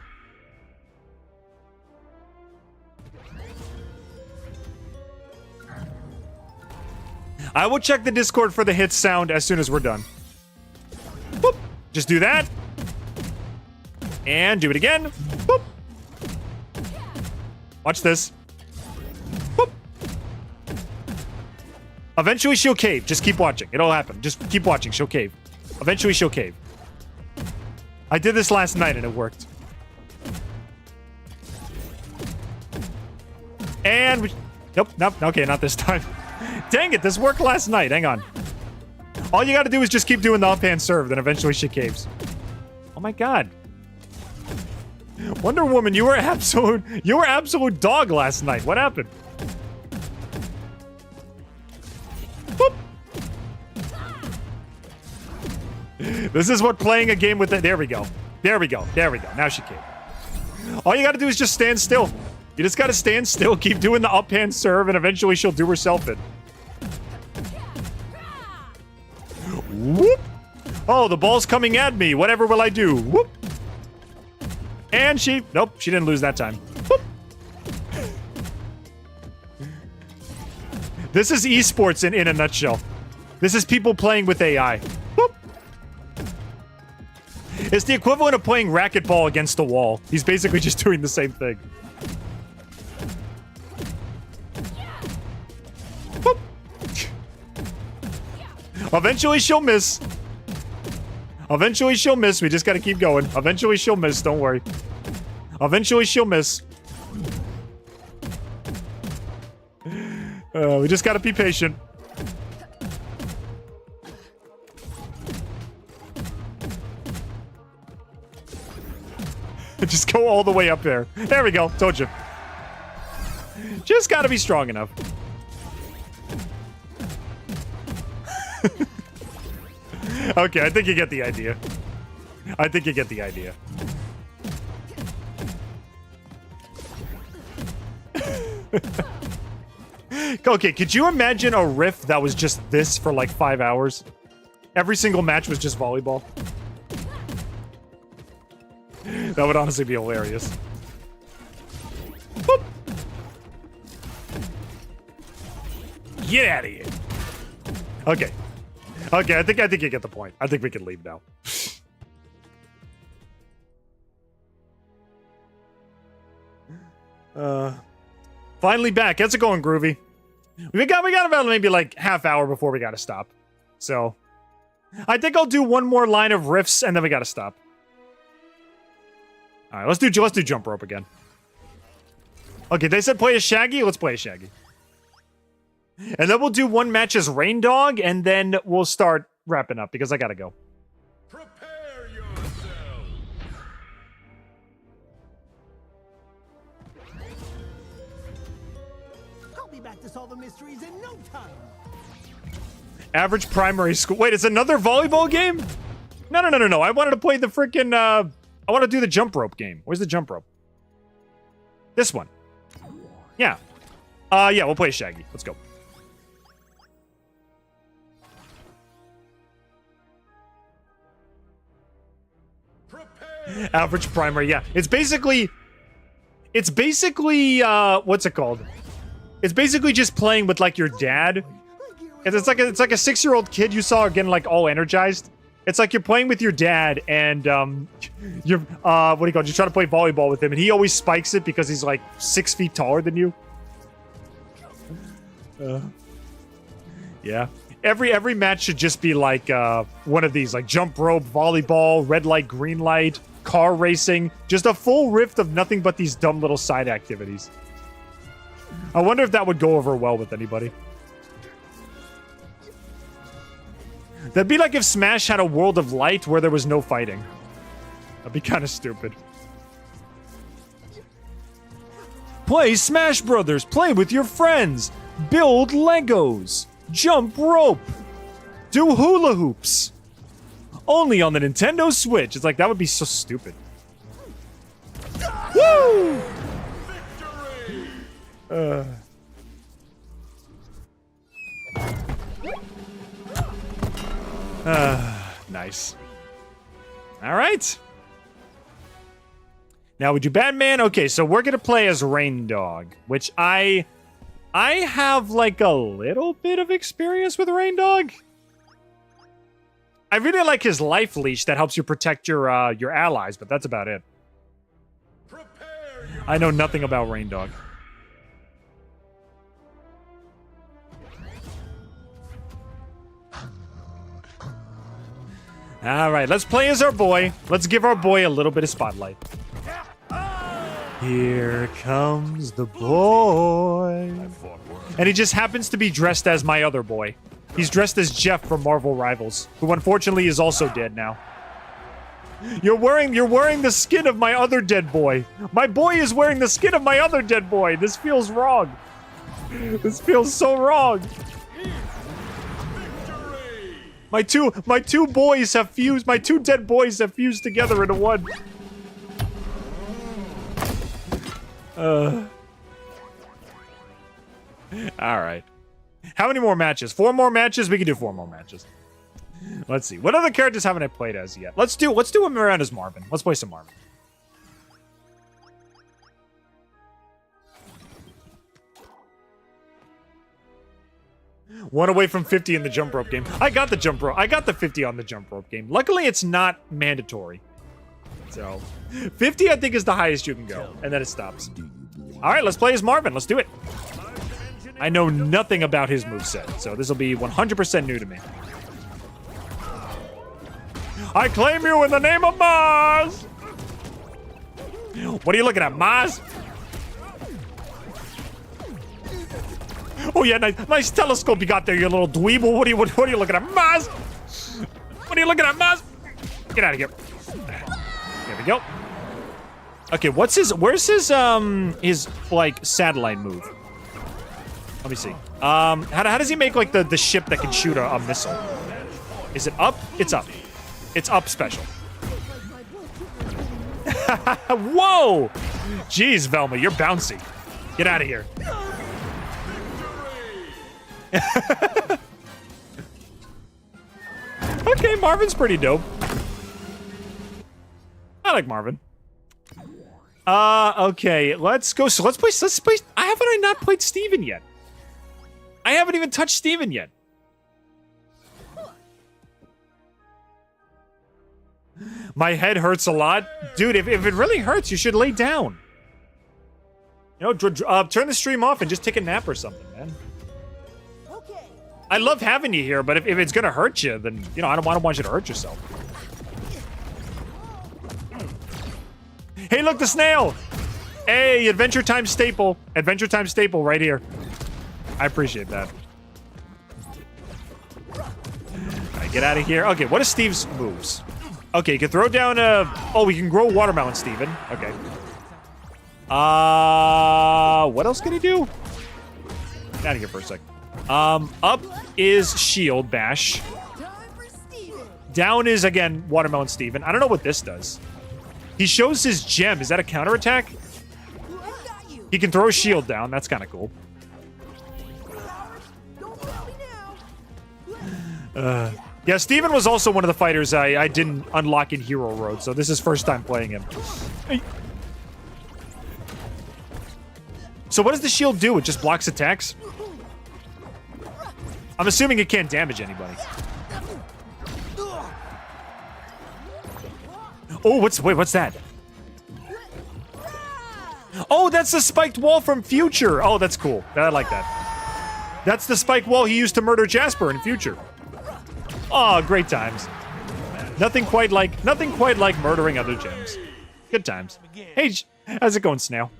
I will check the Discord for the hit sound as soon as we're done. Boop. Just do that. And do it again. Boop. Watch this. Boop. Eventually she'll cave. Just keep watching. It'll happen. Just keep watching. She'll cave. Eventually she'll cave. I did this last night and it worked. And nope. Okay, not this time. Dang it, this worked last night. Hang on. All you gotta do is just keep doing the up-hand serve, then eventually she caves. Oh my god. Wonder Woman, you were absolute dog last night. What happened? Boop. This is what playing a game with the... There we go. There we go. There we go. Now she came. All you gotta do is just stand still. You just gotta stand still, keep doing the up-hand serve, and eventually she'll do herself in. Whoop. Oh, the ball's coming at me. Whatever will I do? Whoop. And she... Nope, she didn't lose that time. Whoop. This is esports in a nutshell. This is people playing with AI. Whoop. It's the equivalent of playing racquetball against the wall. He's basically just doing the same thing. Whoop. Eventually she'll miss. Eventually she'll miss. We just gotta keep going. Eventually she'll miss. Don't worry. Eventually she'll miss. We just gotta be patient. Just go all the way up there. There we go. Told you. Just gotta be strong enough. Okay, I think you get the idea. I think you get the idea. Okay, could you imagine a riff that was just this for like 5 hours? Every single match was just volleyball. That would honestly be hilarious. Boop. Get out of here. Okay. Okay, I think you get the point. I think we can leave now. Finally back. How's it going, Groovy? We got about maybe like half hour before we gotta stop. So I think I'll do one more line of riffs and then we gotta stop. Alright, let's do jump rope again. Okay, they said play as Shaggy. Let's play as Shaggy. And then we'll do one match as Rain Dog, and then we'll start wrapping up because I gotta go. Prepare yourself. I'll be back to solve the mysteries in no time. Average primary school. Wait, it's another volleyball game? No. I wanted to play the freaking, I want to do the jump rope game. Where's the jump rope? This one. Yeah. Yeah, we'll play Shaggy. Let's go. Average primary, yeah. It's basically, what's it called? It's basically just playing with, like, your dad. It's like a 6-year-old kid you saw getting, like, all energized. It's like you're playing with your dad, and, you're, what do you call it? You're trying to play volleyball with him, and he always spikes it because he's, like, 6 feet taller than you. Yeah. Every match should just be, like, one of these, like, jump rope, volleyball, red light, green light, car racing. Just a full rift of nothing but these dumb little side activities. I wonder if that would go over well with anybody. That'd be like if Smash had a World of Light where there was no fighting. That'd be kind of stupid. Play Smash Brothers. Play with your friends. Build Legos. Jump rope. Do hula hoops. Only on the Nintendo Switch. It's like, that would be so stupid. Woo! Nice. All right. Now we do Batman. Okay, so we're gonna play as Rain Dog, which I have like a little bit of experience with Rain Dog. I really like his life leash that helps you protect your allies, but that's about it. I know nothing about Rain Dog. All right, let's play as our boy. Let's give our boy a little bit of spotlight. Here comes the boy. And he just happens to be dressed as my other boy. He's dressed as Jeff from Marvel Rivals, who unfortunately is also dead now. You're wearing the skin of my other dead boy. My boy is wearing the skin of my other dead boy. This feels wrong. This feels so wrong. My two boys have fused. My two dead boys have fused together into one. All right. How many more matches? 4 more matches? We can do 4 more matches. Let's see. What other characters haven't I played as yet? Let's do him around as Marvin. Let's play some Marvin. One away from 50 in the jump rope game. I got the jump rope. I got the 50 on the jump rope game. Luckily, it's not mandatory. So, 50 I think is the highest you can go, and then it stops. All right, let's play as Marvin. Let's do it. I know nothing about his moveset, so this will be 100% new to me. I claim you in the name of Mars! What are you looking at, Mars? Oh yeah, nice telescope you got there, you little dweeble. What are you looking at, Mars? What are you looking at, Mars? Get out of here. There we go. Okay, where's his like satellite move? Let me see. How does he make like the ship that can shoot a missile? Is it up? It's up. It's up special. Whoa! Jeez, Velma, you're bouncy. Get out of here. Okay, Marvin's pretty dope. I like Marvin. Okay, let's go. So let's play. Haven't I not played Steven yet? I haven't even touched Steven yet. My head hurts a lot. Dude, if it really hurts, you should lay down. You know, turn the stream off and just take a nap or something, man. Okay. I love having you here, but if it's gonna hurt you, then, you know, I don't want you to hurt yourself. Hey, look, the snail! Hey, Adventure Time staple. Adventure Time staple right here. I appreciate that. All right, get out of here. Okay, what are Steve's moves? Okay, you can throw down a... Oh, we can grow watermelon, Steven. Okay. What else can he do? Get out of here for a sec. Up is shield, bash. Down is, again, watermelon, Steven. I don't know what this does. He shows his gem. Is that a counterattack? He can throw a shield down. That's kind of cool. Yeah, Steven was also one of the fighters I didn't unlock in Hero Road, so this is first time playing him. So what does the shield do? It just blocks attacks? I'm assuming it can't damage anybody. Oh, what's that? Oh, that's the spiked wall from Future. Oh, that's cool. I like that. That's the spike wall he used to murder Jasper in Future. Oh, great times. Nothing quite like murdering other gems. Good times. Hey, how's it going, Snail?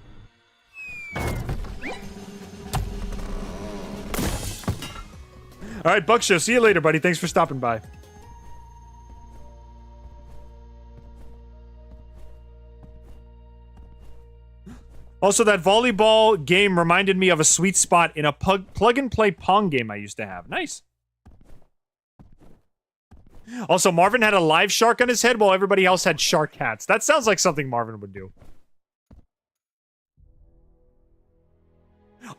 All right, Buck Show. See you later, buddy. Thanks for stopping by. Also, that volleyball game reminded me of a sweet spot in a plug-and-play Pong game I used to have. Nice. Also, Marvin had a live shark on his head while everybody else had shark hats. That sounds like something Marvin would do.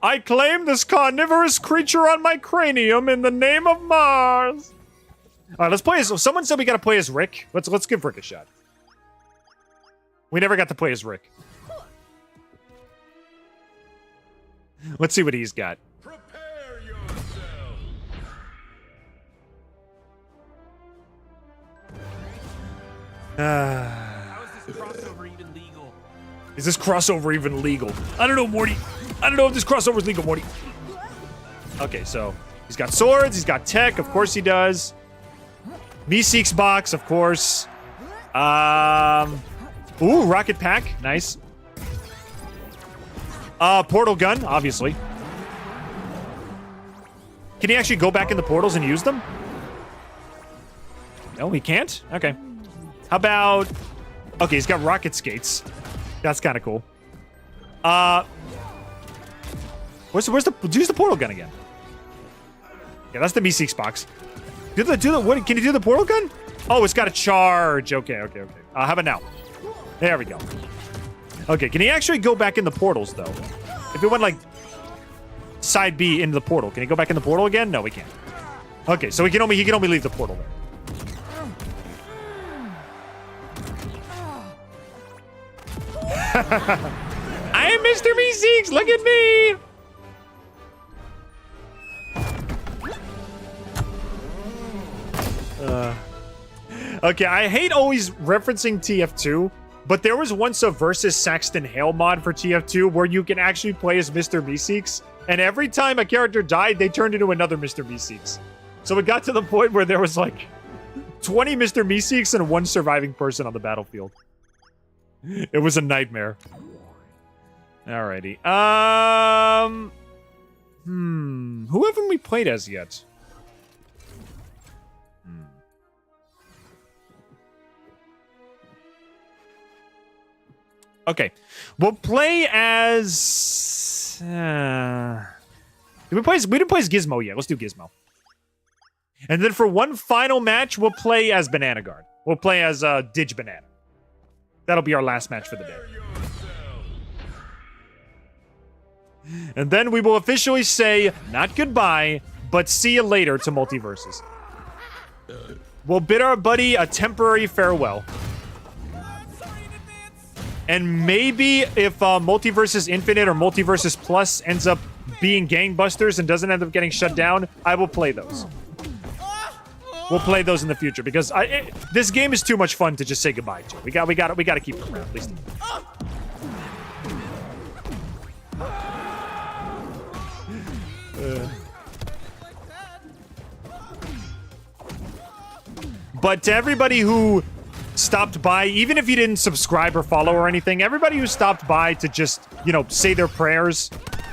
I claim this carnivorous creature on my cranium in the name of Mars. All right, let's play as... Someone said we gotta play as Rick. Let's give Rick a shot. We never got to play as Rick. Let's see what he's got. Prepare yourself. How is this crossover even legal? Is this crossover even legal? I don't know, Morty. I don't know if this crossover is legal, Morty. Okay, so he's got swords, he's got tech, of course he does. Meeseek's box, of course. Ooh, rocket pack, nice. Portal gun, obviously. Can he actually go back in the portals and use them? No, he can't? Okay. How about... Okay, he's got rocket skates. That's kind of cool. Where's the... Use the portal gun again. Yeah, that's the Meeseeks box. What, can you do the portal gun? Oh, it's got a charge. Okay. How about now? There we go. Okay, can he actually go back in the portals, though? If it went, like, side B into the portal, can he go back in the portal again? No, he can't. Okay, so he can only leave the portal there. I am Mr. Meeseeks! Look at me! Okay, I hate always referencing TF2, but there was once a Versus Saxton Hale mod for TF2 where you can actually play as Mr. Meeseeks, and every time a character died, they turned into another Mr. Meeseeks. So it got to the point where there was like 20 Mr. Meeseeks and one surviving person on the battlefield. It was a nightmare. Alrighty. Who haven't we played as yet? Okay, we'll play as... we didn't play as Gizmo yet. Let's do Gizmo. And then for one final match, we'll play as Banana Guard. We'll play as Didge Banana. That'll be our last match for the day. And then we will officially say, not goodbye, but see you later to Multiversus. We'll bid our buddy a temporary farewell. And maybe if Multiversus Infinite or Multiversus Plus ends up being gangbusters and doesn't end up getting shut down, I will play those. We'll play those in the future because this game is too much fun to just say goodbye to. We got to keep it around at least. But to everybody who stopped by, even if you didn't subscribe or follow or anything, everybody who stopped by to just, you know, say their prayers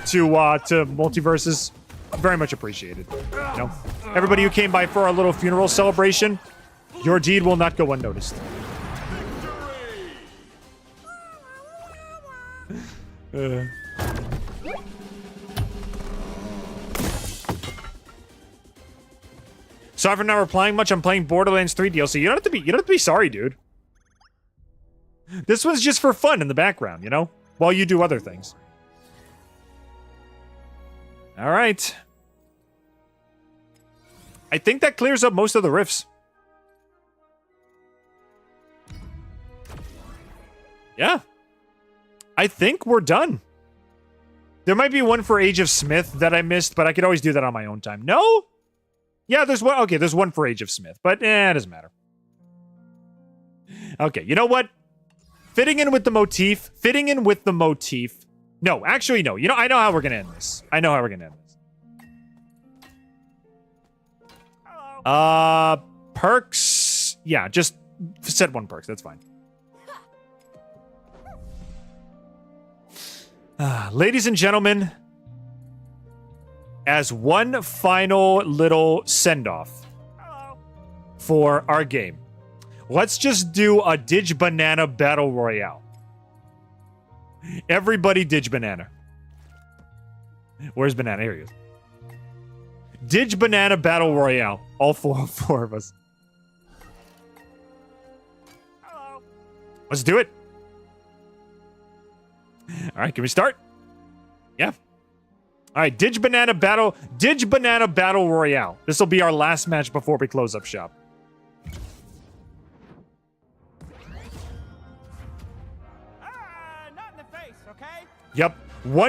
to Multiversus, very much appreciated. You know, everybody who came by for our little funeral celebration, your deed will not go unnoticed. Sorry for not replying much. I'm playing Borderlands 3 DLC. You don't have to be sorry, dude. This was just for fun in the background, you know? While you do other things. All right. I think that clears up most of the rifts. Yeah. I think we're done. There might be one for Age of Smith that I missed, but I could always do that on my own time. No? Yeah, there's one. Okay, there's one for Age of Smith, but it doesn't matter. Okay, you know what? Fitting in with the motif. No, actually, no. You know, I know how we're going to end this. Perks. Yeah, just set one perks. That's fine. Ladies and gentlemen, as one final little send-off for our game, let's just do a Didge Banana Battle Royale. Everybody Didge Banana. Where's Banana? Here he is. Didge Banana Battle Royale. All four of us. Let's do it. All right, can we start? Yeah. All right, Didge Banana Battle Royale. This will be our last match before we close up shop. Not in the face, okay? Yep.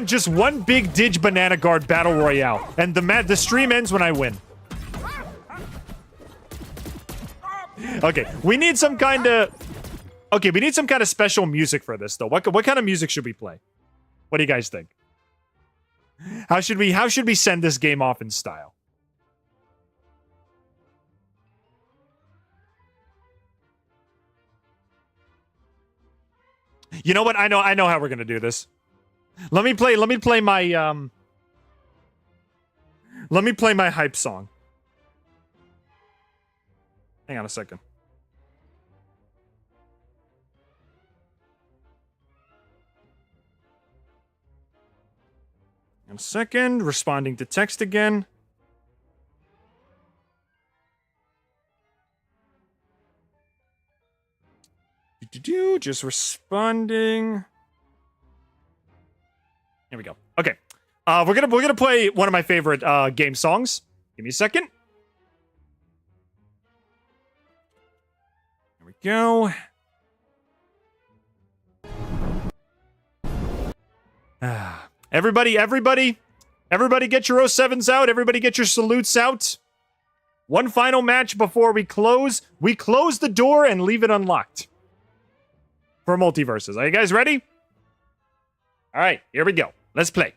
Just one big Didge Banana Guard Battle Royale. And the stream ends when I win. Okay, we need some kind of... Okay, we need some kind of special music for this, though. What kind of music should we play? What do you guys think? How should we send this game off in style? You know what? I know how we're gonna do this. Let me play my Let me play my hype song. Hang on a second. In a second, responding to text again. Just responding. Here we go. Okay. We're gonna play one of my favorite game songs. Give me a second. Here we go. Everybody get your 07s out. Everybody get your salutes out. One final match before we close. We close the door and leave it unlocked. For Multiversus. Are you guys ready? All right, here we go. Let's play.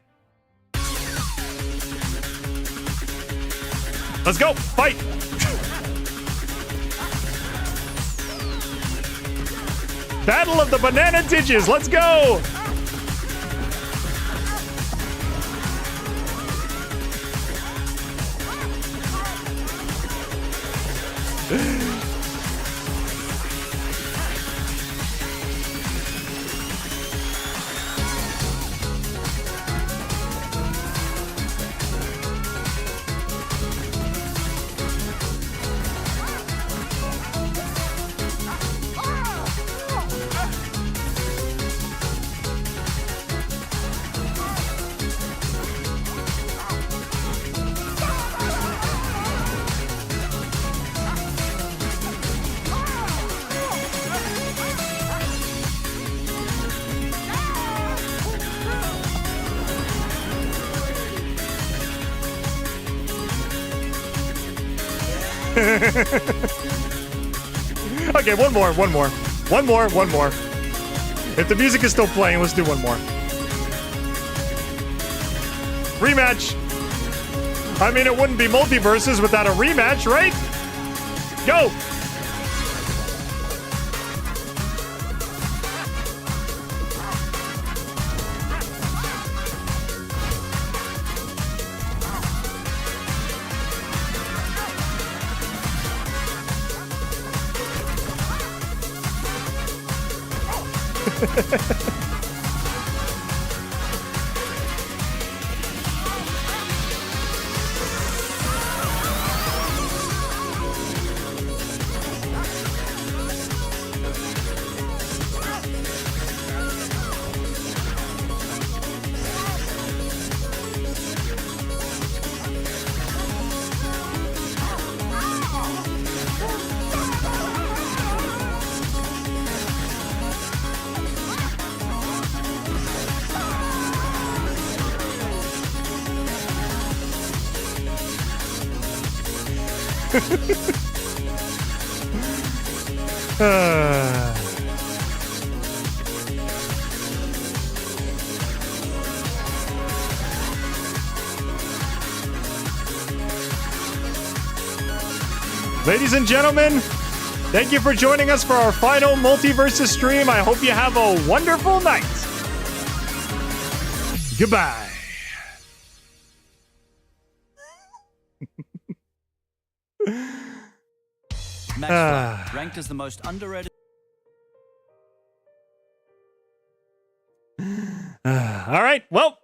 Let's go. Fight. Battle of the Banana Digits. Let's go. Okay, one more. If the music is still playing, let's do one more. Rematch. I mean, it wouldn't be Multiversus without a rematch, right? Go. Ladies and gentlemen, thank you for joining us for our final Multiversus stream. I hope you have a wonderful night. Goodbye. Max ranked as the most underrated. All right, well,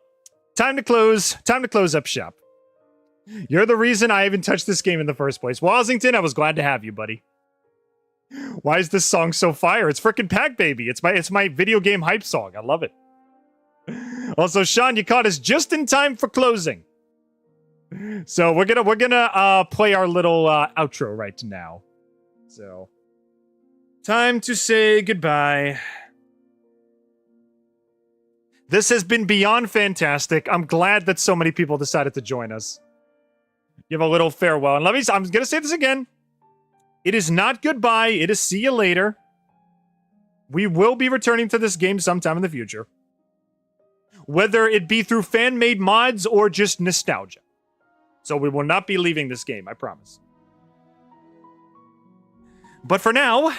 time to close up shop. You're the reason I even touched this game in the first place. Washington, I was glad to have you, buddy. Why is this song so fire? It's frickin' Pack Baby. It's my video game hype song. I love it. Also, Sean, you caught us just in time for closing. So we're gonna play our little outro right now. So, time to say goodbye. This has been beyond fantastic. I'm glad that so many people decided to join us. Give a little farewell. And I'm going to say this again. It is not goodbye. It is see you later. We will be returning to this game sometime in the future. Whether it be through fan-made mods or just nostalgia. So we will not be leaving this game, I promise. But for now,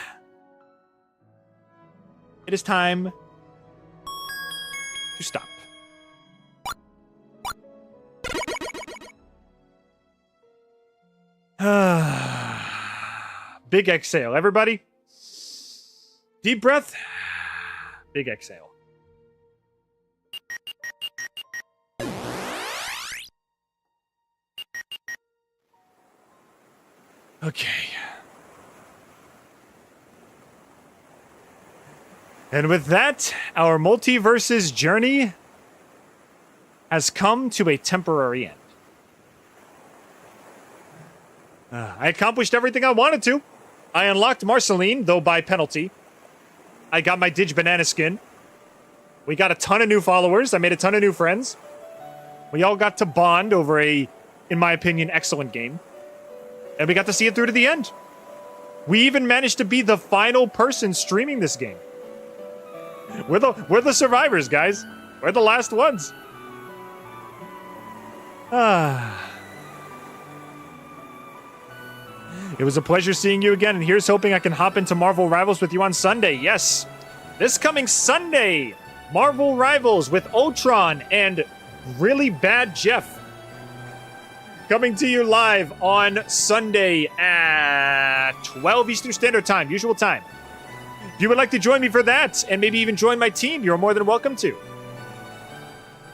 it is time to stop. Big exhale, everybody. Deep breath. Big exhale. Okay. And with that, our multiverses journey has come to a temporary end. I accomplished everything I wanted to. I unlocked Marceline, though by penalty. I got my Digi Banana skin. We got a ton of new followers. I made a ton of new friends. We all got to bond over a, in my opinion, excellent game. And we got to see it through to the end. We even managed to be the final person streaming this game. We're the survivors, guys. We're the last ones. It was a pleasure seeing you again, and here's hoping I can hop into Marvel Rivals with you on Sunday. Yes, this coming Sunday, Marvel Rivals with Ultron and Really Bad Jeff. Coming to you live on Sunday at 12 Eastern Standard Time, usual time. If you would like to join me for that, and maybe even join my team, you're more than welcome to.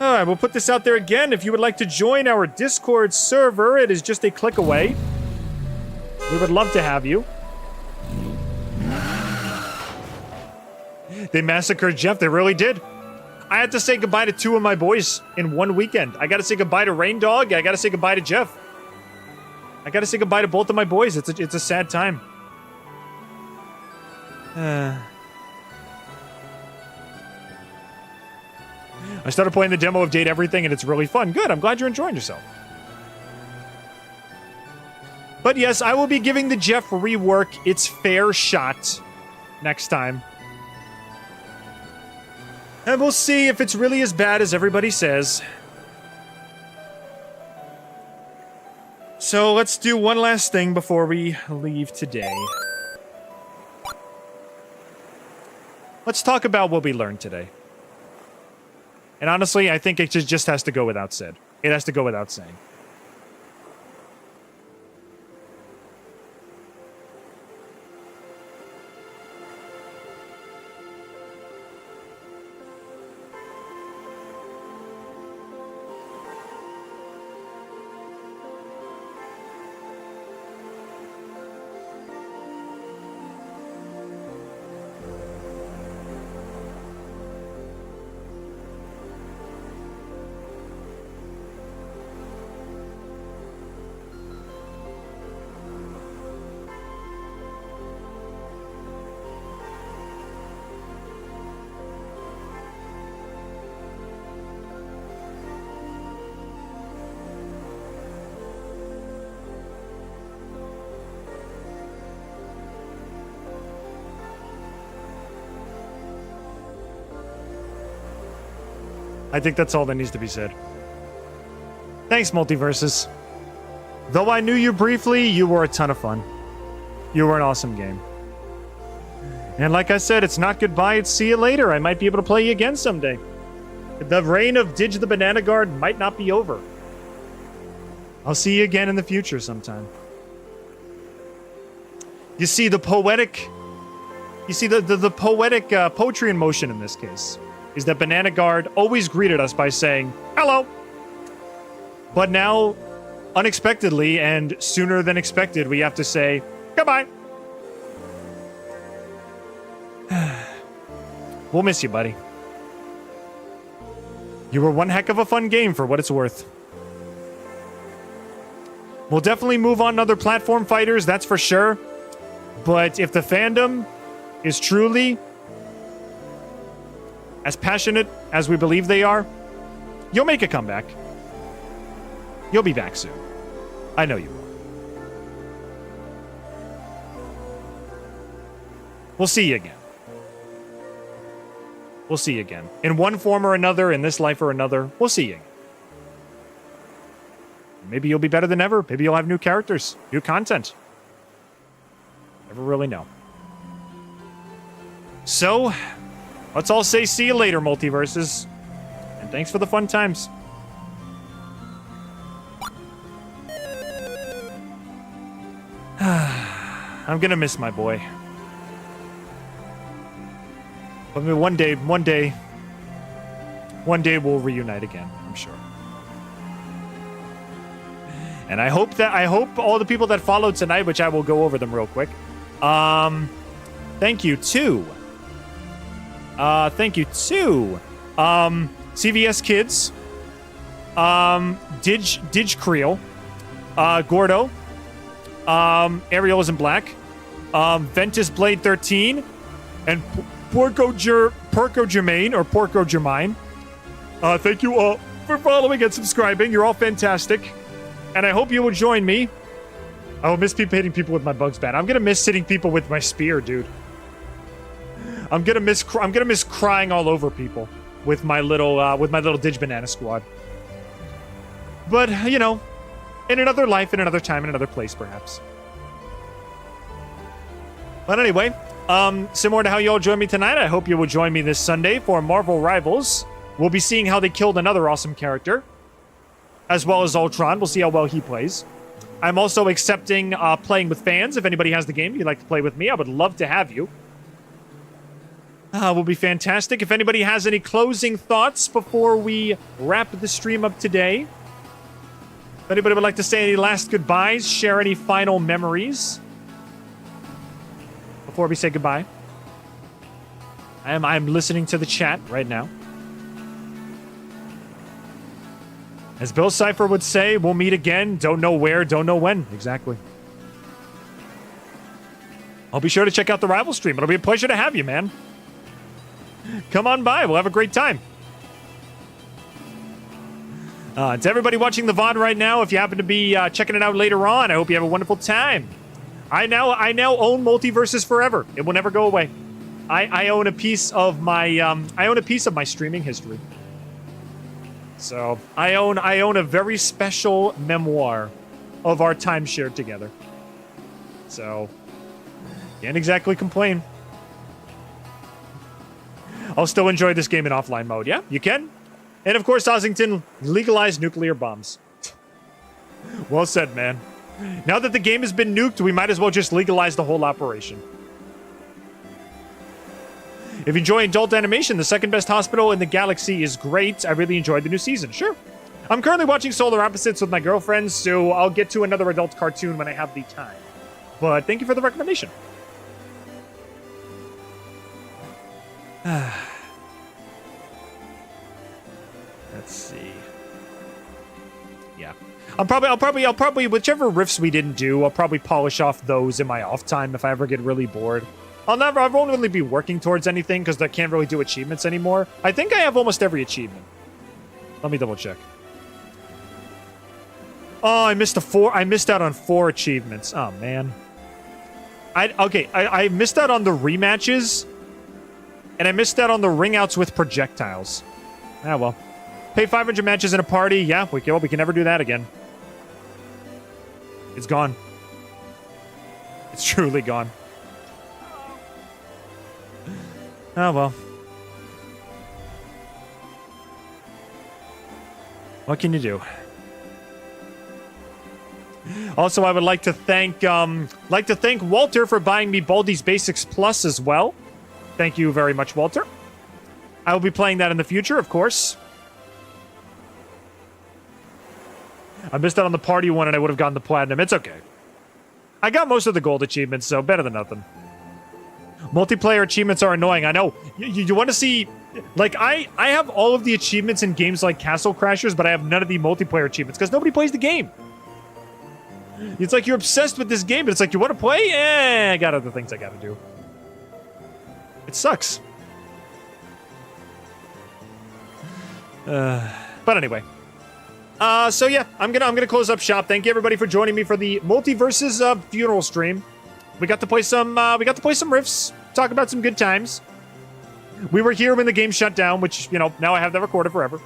All right, we'll put this out there again. If you would like to join our Discord server, it is just a click away. We would love to have you. They massacred Jeff. They really did. I had to say goodbye to 2 of my boys in one weekend. I got to say goodbye to Rain Dog. I got to say goodbye to Jeff. I got to say goodbye to both of my boys. It's a sad time. I started playing the demo of Date Everything, and it's really fun. Good. I'm glad you're enjoying yourself. But yes, I will be giving the Jeff rework its fair shot next time. And we'll see if it's really as bad as everybody says. So let's do one last thing before we leave today. Let's talk about what we learned today. And honestly, I think it just has to go without said. It has to go without saying. I think that's all that needs to be said. Thanks, Multiversus. Though I knew you briefly, you were a ton of fun. You were an awesome game. And like I said, it's not goodbye, it's see you later. I might be able to play you again someday. The reign of Digi the Banana Guard might not be over. I'll see you again in the future sometime. You see the poetic... You see the poetic poetry in motion in this case is that Banana Guard always greeted us by saying, hello! But now, unexpectedly and sooner than expected, we have to say, goodbye! We'll miss you, buddy. You were one heck of a fun game for what it's worth. We'll definitely move on to other platform fighters, that's for sure. But if the fandom is truly as passionate as we believe they are, you'll make a comeback. You'll be back soon. I know you will. We'll see you again. We'll see you again. In one form or another, in this life or another, we'll see you again. Maybe you'll be better than ever. Maybe you'll have new characters, new content. Never really know. So, let's all say see you later, Multiverses. And thanks for the fun times. I'm gonna miss my boy. I mean, one day we'll reunite again, I'm sure. And I hope all the people that followed tonight, which I will go over them real quick. Thank you to CVS Kids, Dig Creel, Gordo, Ariel is in black, Ventus Blade 13, and Porco Germain or Porco Germain. Thank you all for following and subscribing. You're all fantastic. And I hope you will join me. I will miss hitting people with my bugs bat. I'm gonna miss hitting people with my spear, dude. I'm gonna miss crying all over people with my little Dig Banana squad. But you know, in another life, in another time, in another place, perhaps. But anyway, similar to how you all joined me tonight, I hope you will join me this Sunday for Marvel Rivals. We'll be seeing how they killed another awesome character, as well as Ultron. We'll see how well he plays. I'm also accepting playing with fans. If anybody has the game you'd like to play with me, I would love to have you. Will be fantastic. If anybody has any closing thoughts before we wrap the stream up today, if anybody would like to say any last goodbyes, share any final memories before we say goodbye. I'm listening to the chat right now. As Bill Cipher would say, we'll meet again. Don't know where, don't know when. Exactly. I'll be sure to check out the Rival stream. It'll be a pleasure to have you, man. Come on by. We'll have a great time. To everybody watching the VOD right now, if you happen to be checking it out later on, I hope you have a wonderful time. I now own Multiversus forever. It will never go away. I own a piece of my streaming history. So I own a very special memoir of our time shared together. So can't exactly complain. I'll still enjoy this game in offline mode. Yeah, you can. And of course, Ossington legalized nuclear bombs. Well said, man. Now that the game has been nuked, we might as well just legalize the whole operation. If you enjoy adult animation, the second best hospital in the galaxy is great. I really enjoyed the new season. Sure. I'm currently watching Solar Opposites with my girlfriend, so I'll get to another adult cartoon when I have the time. But thank you for the recommendation. Let's see. Yeah. I'll probably whichever riffs we didn't do, I'll probably polish off those in my off time if I ever get really bored. I won't really be working towards anything because I can't really do achievements anymore. I think I have almost every achievement. Let me double check. Oh, I missed out on 4 achievements. Oh man. I missed out on the rematches, and I missed out on the ring outs with projectiles. Ah well. Pay 500 matches in a party. Yeah, we can never do that again. It's gone. It's truly gone. Oh, well. What can you do? Also, I would like to thank Walter for buying me Baldi's Basics Plus as well. Thank you very much, Walter. I will be playing that in the future, of course. I missed out on the party one and I would have gotten the platinum. It's okay. I got most of the gold achievements, so better than nothing. Multiplayer achievements are annoying. I know. You want to see... Like, I have all of the achievements in games like Castle Crashers, but I have none of the multiplayer achievements because nobody plays the game. It's like you're obsessed with this game, but it's like, you want to play? I got other things I got to do. It sucks. But anyway. So yeah, I'm gonna close up shop. Thank you everybody for joining me for the Multiversus funeral stream. We got to play some riffs, talk about some good times. We were here when the game shut down, which, you know, now I have that recorded forever.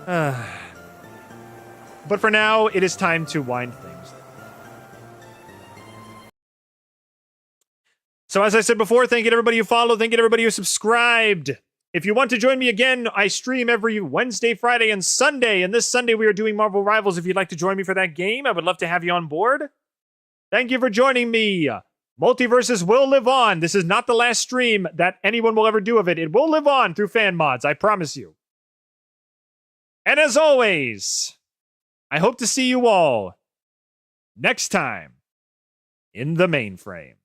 But for now, it is time to wind things. So as I said before, thank you to everybody who followed, thank you to everybody who subscribed. If you want to join me again, I stream every Wednesday, Friday, and Sunday. And this Sunday, we are doing Marvel Rivals. If you'd like to join me for that game, I would love to have you on board. Thank you for joining me. Multiversus will live on. This is not the last stream that anyone will ever do of it. It will live on through fan mods, I promise you. And as always, I hope to see you all next time in the mainframe.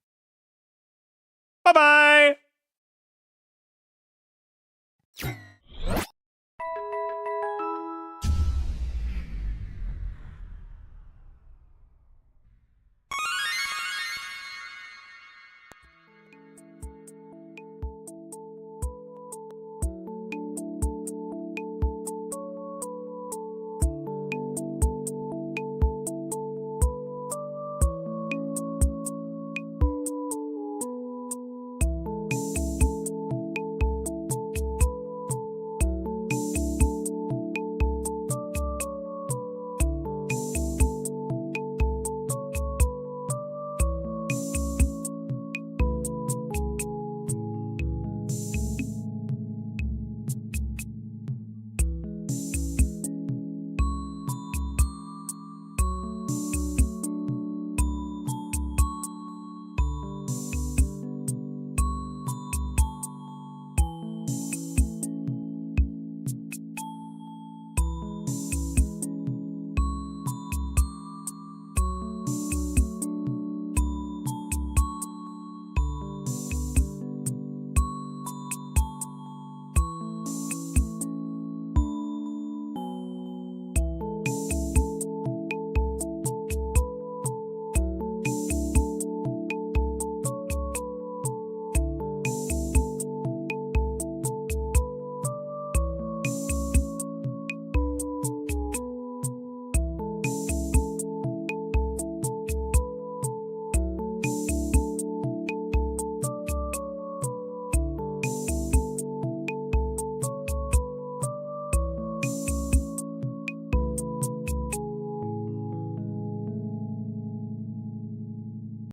Bye-bye!